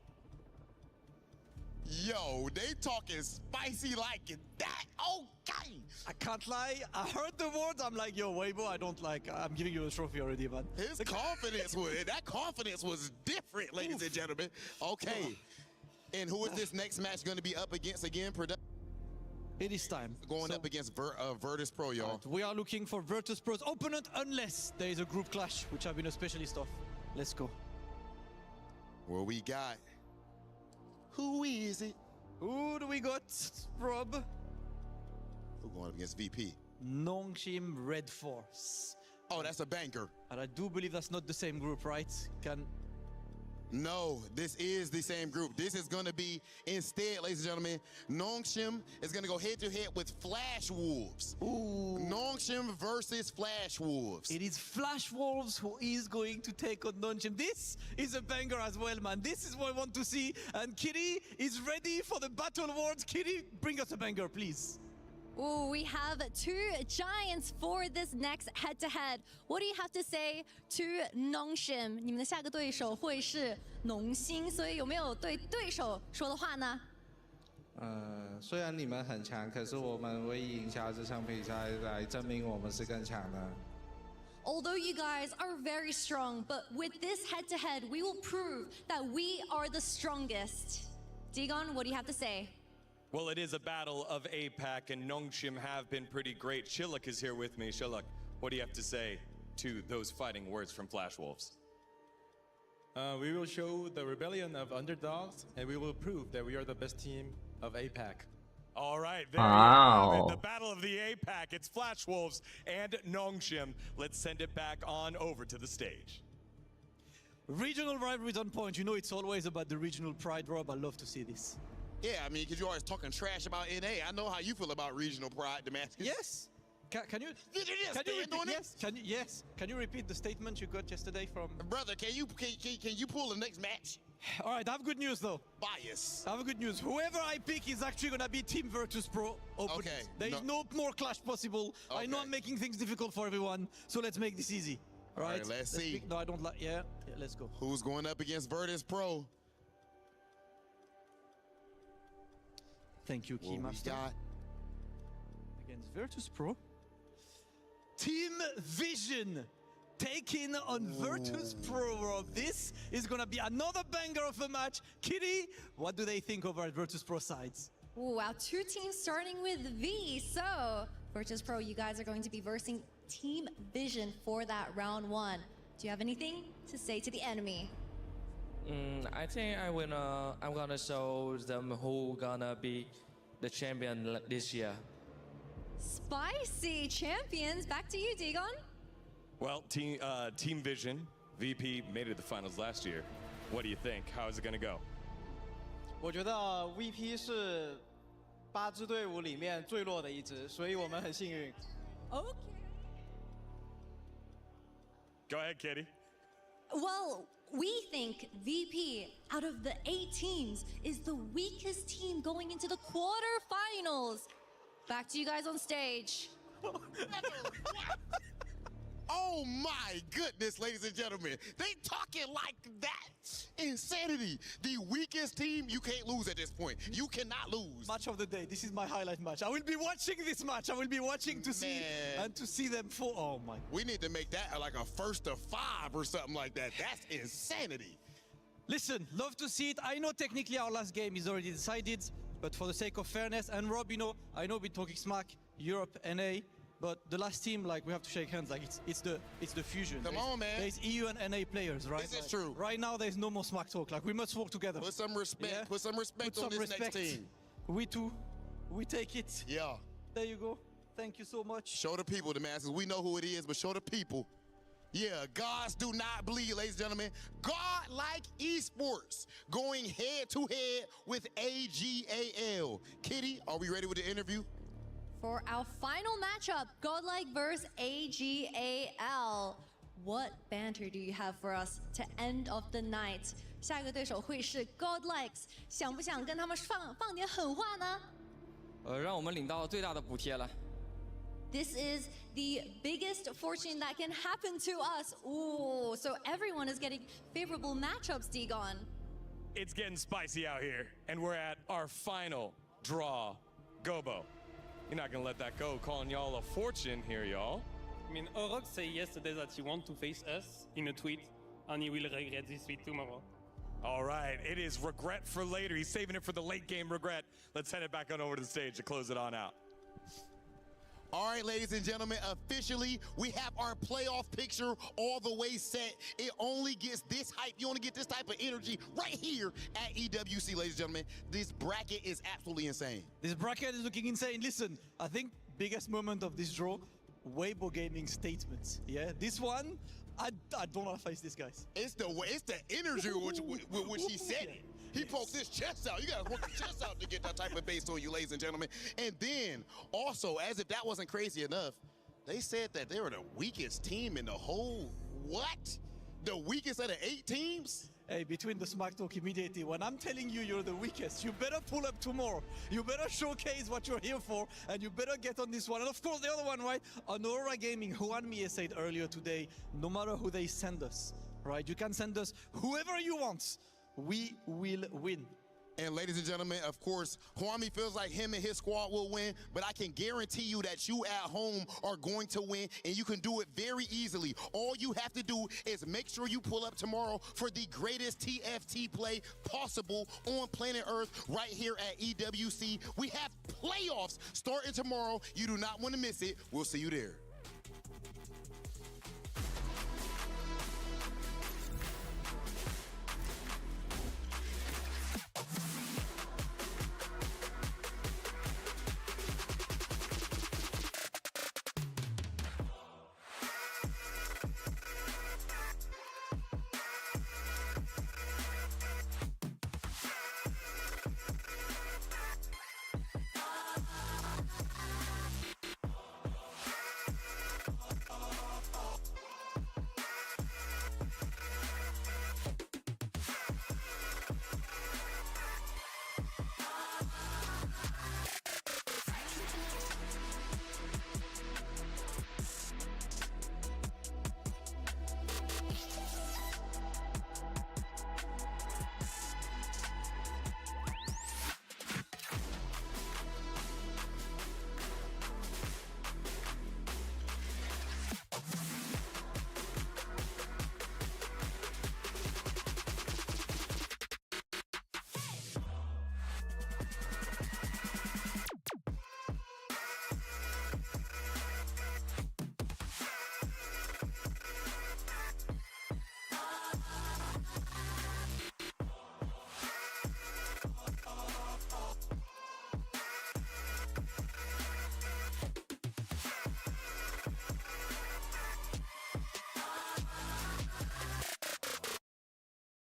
Yo, they talking spicy like that. Okay. I can't lie. I heard the words. I'm like, yo, Weibo, I don't like. I'm giving you a trophy already, man. His confidence was different, ladies and gentlemen. Okay. And who is this next match going to be up against again? It is time. Going up against Virtus Pro, y'all. Right, we are looking for Virtus Pro's opponent unless there is a group clash, which I've been a specialist of. Let's go. Well, we got... Who is it? Who do we got, Rob? Who going up against VP? Nongshim Red Force. Oh, that's a banker. And I do believe that's not the same group, right? No, this is the same group. This is going to be, instead, ladies and gentlemen, Nongshim is going to go head-to-head with Flash Wolves. Ooh. Nongshim versus Flash Wolves. It is Flash Wolves who is going to take on Nongshim. This is a banger as well, man. This is what I want to see. And Kitty is ready for the Battle Awards. Kitty, bring us a banger, please. Ooh, we have two giants for this next head-to-head. What do you have to say to Nongshim? 你们的下个对手会是农心，所以有没有对对手说的话呢？虽然你们很强，可是我们会赢下这场比赛来证明我们是更强的。Although you guys are very strong, but with this head-to-head, we will prove that we are the strongest. Digon, what do you have to say? Well, it is a battle of APAC, and Nongshim have been pretty great. Shiluk is here with me. Shiluk, what do you have to say to those fighting words from Flash Wolves? We will show the rebellion of underdogs, and we will prove that we are the best team of APAC. All right, there you have it. The battle of the APAC. It's Flash Wolves and Nongshim. Let's send it back on over to the stage. Regional rivalries on point. You know it's always about the regional pride, Rob. I love to see this. Yeah, I mean, because you're always talking trash about NA. I know how you feel about regional pride, Damascus. Yes. Can you Can you repeat the statement you got yesterday from brother? Can you pull the next match? All right, I have good news though. Bias. I have good news. Whoever I pick is actually gonna be Team Virtus Pro opponent. Okay. There is no more clash possible. Okay. I know I'm making things difficult for everyone, so let's make this easy. All right. Let's see. No, I don't like. Yeah, let's go. Who's going up against Virtus Pro? Thank you, Keymaster. Against Virtus Pro. Team Vision taking on Virtus Pro, Rob. This is gonna be another banger of a match. Kitty, what do they think over at Virtus Pro sides? Ooh, wow, two teams starting with V. So, Virtus Pro, you guys are going to be versing Team Vision for that round one. Do you have anything to say to the enemy? I think I'm gonna show them who gonna be the champion this year. Spicy champions. Back to you, Digon. Well, Team Vision, VP made it to the finals last year. What do you think? How is it gonna go? 我觉得 VP 是8支队伍里面最弱的一支，所以我们很幸运。Okay. Go ahead, Kitty. Well, we think VP, out of the 8 teams, is the weakest team going into the quarterfinals. Back to you guys on stage. Oh my goodness, ladies and gentlemen. They talking like that. Insanity. The weakest team, you can't lose at this point. You cannot lose. Match of the day. This is my highlight match. I will be watching this match. I will be watching to see and to see them fall. Oh my. We need to make that like a 1st to 5 or something like that. That's insanity. Listen, love to see it. I know technically our last game is already decided, but for the sake of fairness, and Rob, you know, I know we're talking smack, Europe, NA, but the last team, like, we have to shake hands. Like, it's the fusion. Come on, man. There's EU and NA players, right? This is true. Right now, there's no more smack talk. Like, we must work together. Put some respect. Yeah? Put some respect on this next team. We too. We take it. Yeah. There you go. Thank you so much. Show the people, the masses. We know who it is, but show the people. Yeah, gods do not bleed, ladies and gentlemen. God-like Esports going head-to-head with AGAL. Kitty, are we ready with the interview? For our final matchup, Godlike vs. AGAL. What banter do you have for us to end of the night? 下一个对手会是 Godlikes， 想不想跟他们放点狠话呢？让我们领到最大的补贴了。This is the biggest fortune that can happen to us. Ooh, so everyone is getting favorable matchups, Digon. It's getting spicy out here, and we're at our final draw. Gobo, you're not gonna let that go, calling y'all a fortune here, y'all. I mean, Orok said yesterday that he wants to face us in a tweet, and he will regret this tweet tomorrow. All right, it is regret for later. He's saving it for the late game regret. Let's head it back on over to the stage to close it on out. All right, ladies and gentlemen, officially, we have our playoff picture all the way set. It only gets this hype. You only get this type of energy right here at EWC, ladies and gentlemen. This bracket is absolutely insane. This bracket is looking insane. Listen, I think biggest moment of this draw, Weibo Gaming statements. Yeah, this one, I don't want to face these guys. It's the energy with which he said it. He poked his chest out. You gotta work your chest out to get that type of bass on you, ladies and gentlemen. And then, also, as if that wasn't crazy enough, they said that they were the weakest team in the whole, what? The weakest of the 8 teams? Hey, between the smack talk immediately, when I'm telling you you're the weakest, you better pull up tomorrow. You better showcase what you're here for, and you better get on this one. And of course, the other one, right? Aurora Gaming, Juan Mie said earlier today, no matter who they send us, right? You can send us whoever you want. We will win. And ladies and gentlemen, of course, Hwami feels like him and his squad will win, but I can guarantee you that you at home are going to win, and you can do it very easily. All you have to do is make sure you pull up tomorrow for the greatest TFT play possible on planet Earth right here at EWC. We have playoffs starting tomorrow. You do not want to miss it. We'll see you there.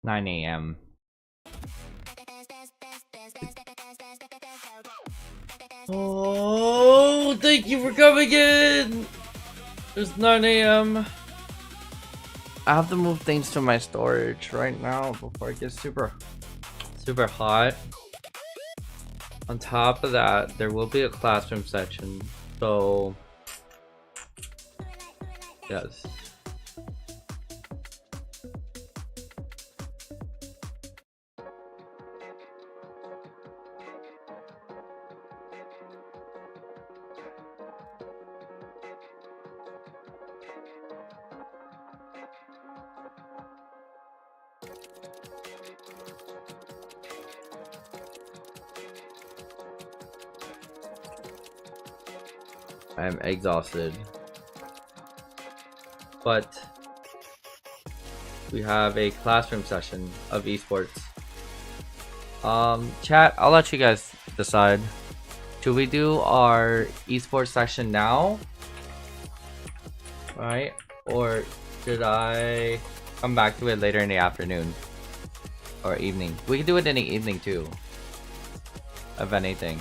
Nine AM. Oh, thank you for coming in! It's 9 AM. I have to move things to my storage right now before it gets super hot. On top of that, there will be a classroom section, so yes. I am exhausted, but we have a classroom session of esports. Chat, I'll let you guys decide. Should we do our esports session now? Right? Or should I come back to it later in the afternoon or evening? We can do it in the evening too, if anything.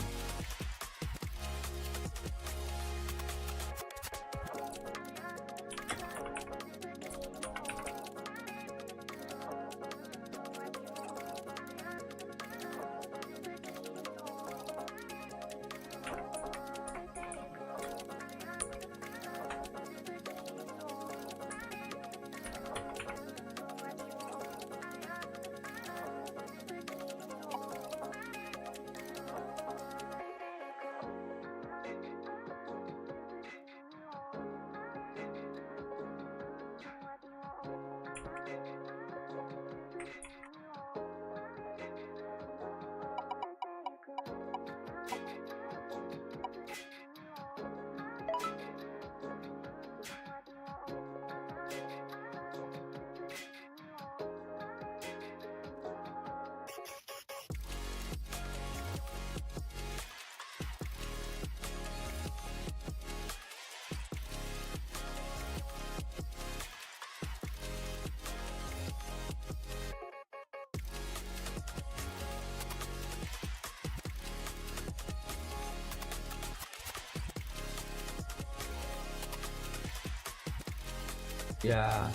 Yeah.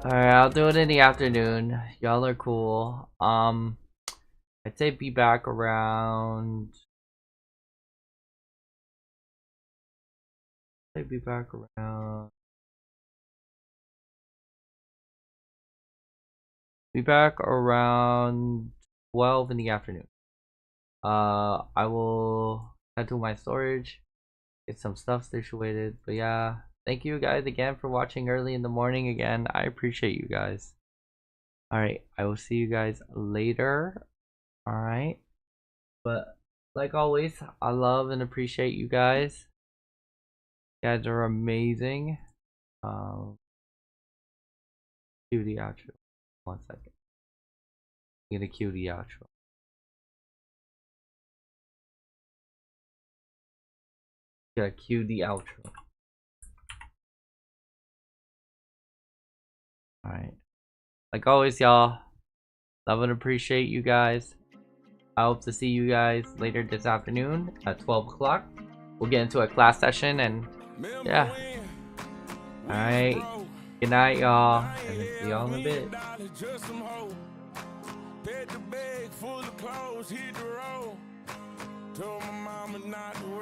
Alright, I'll do it in the afternoon. Y'all are cool. I'd say be back around... Be back around 12 in the afternoon. I will head to my storage, get some stuff situated. But yeah, thank you guys again for watching early in the morning again. I appreciate you guys. Alright, I will see you guys later. Alright. But like always, I love and appreciate you guys. You guys are amazing. Cue the outro. 1 second. I'm gonna cue the outro. Gotta cue the outro. Alright. Like always, y'all. Love and appreciate you guys. I hope to see you guys later this afternoon at 12 o'clock. We'll get into a class session and yeah. Alright. Good night, y'all. And see y'all in a bit. Told my mama not to worry.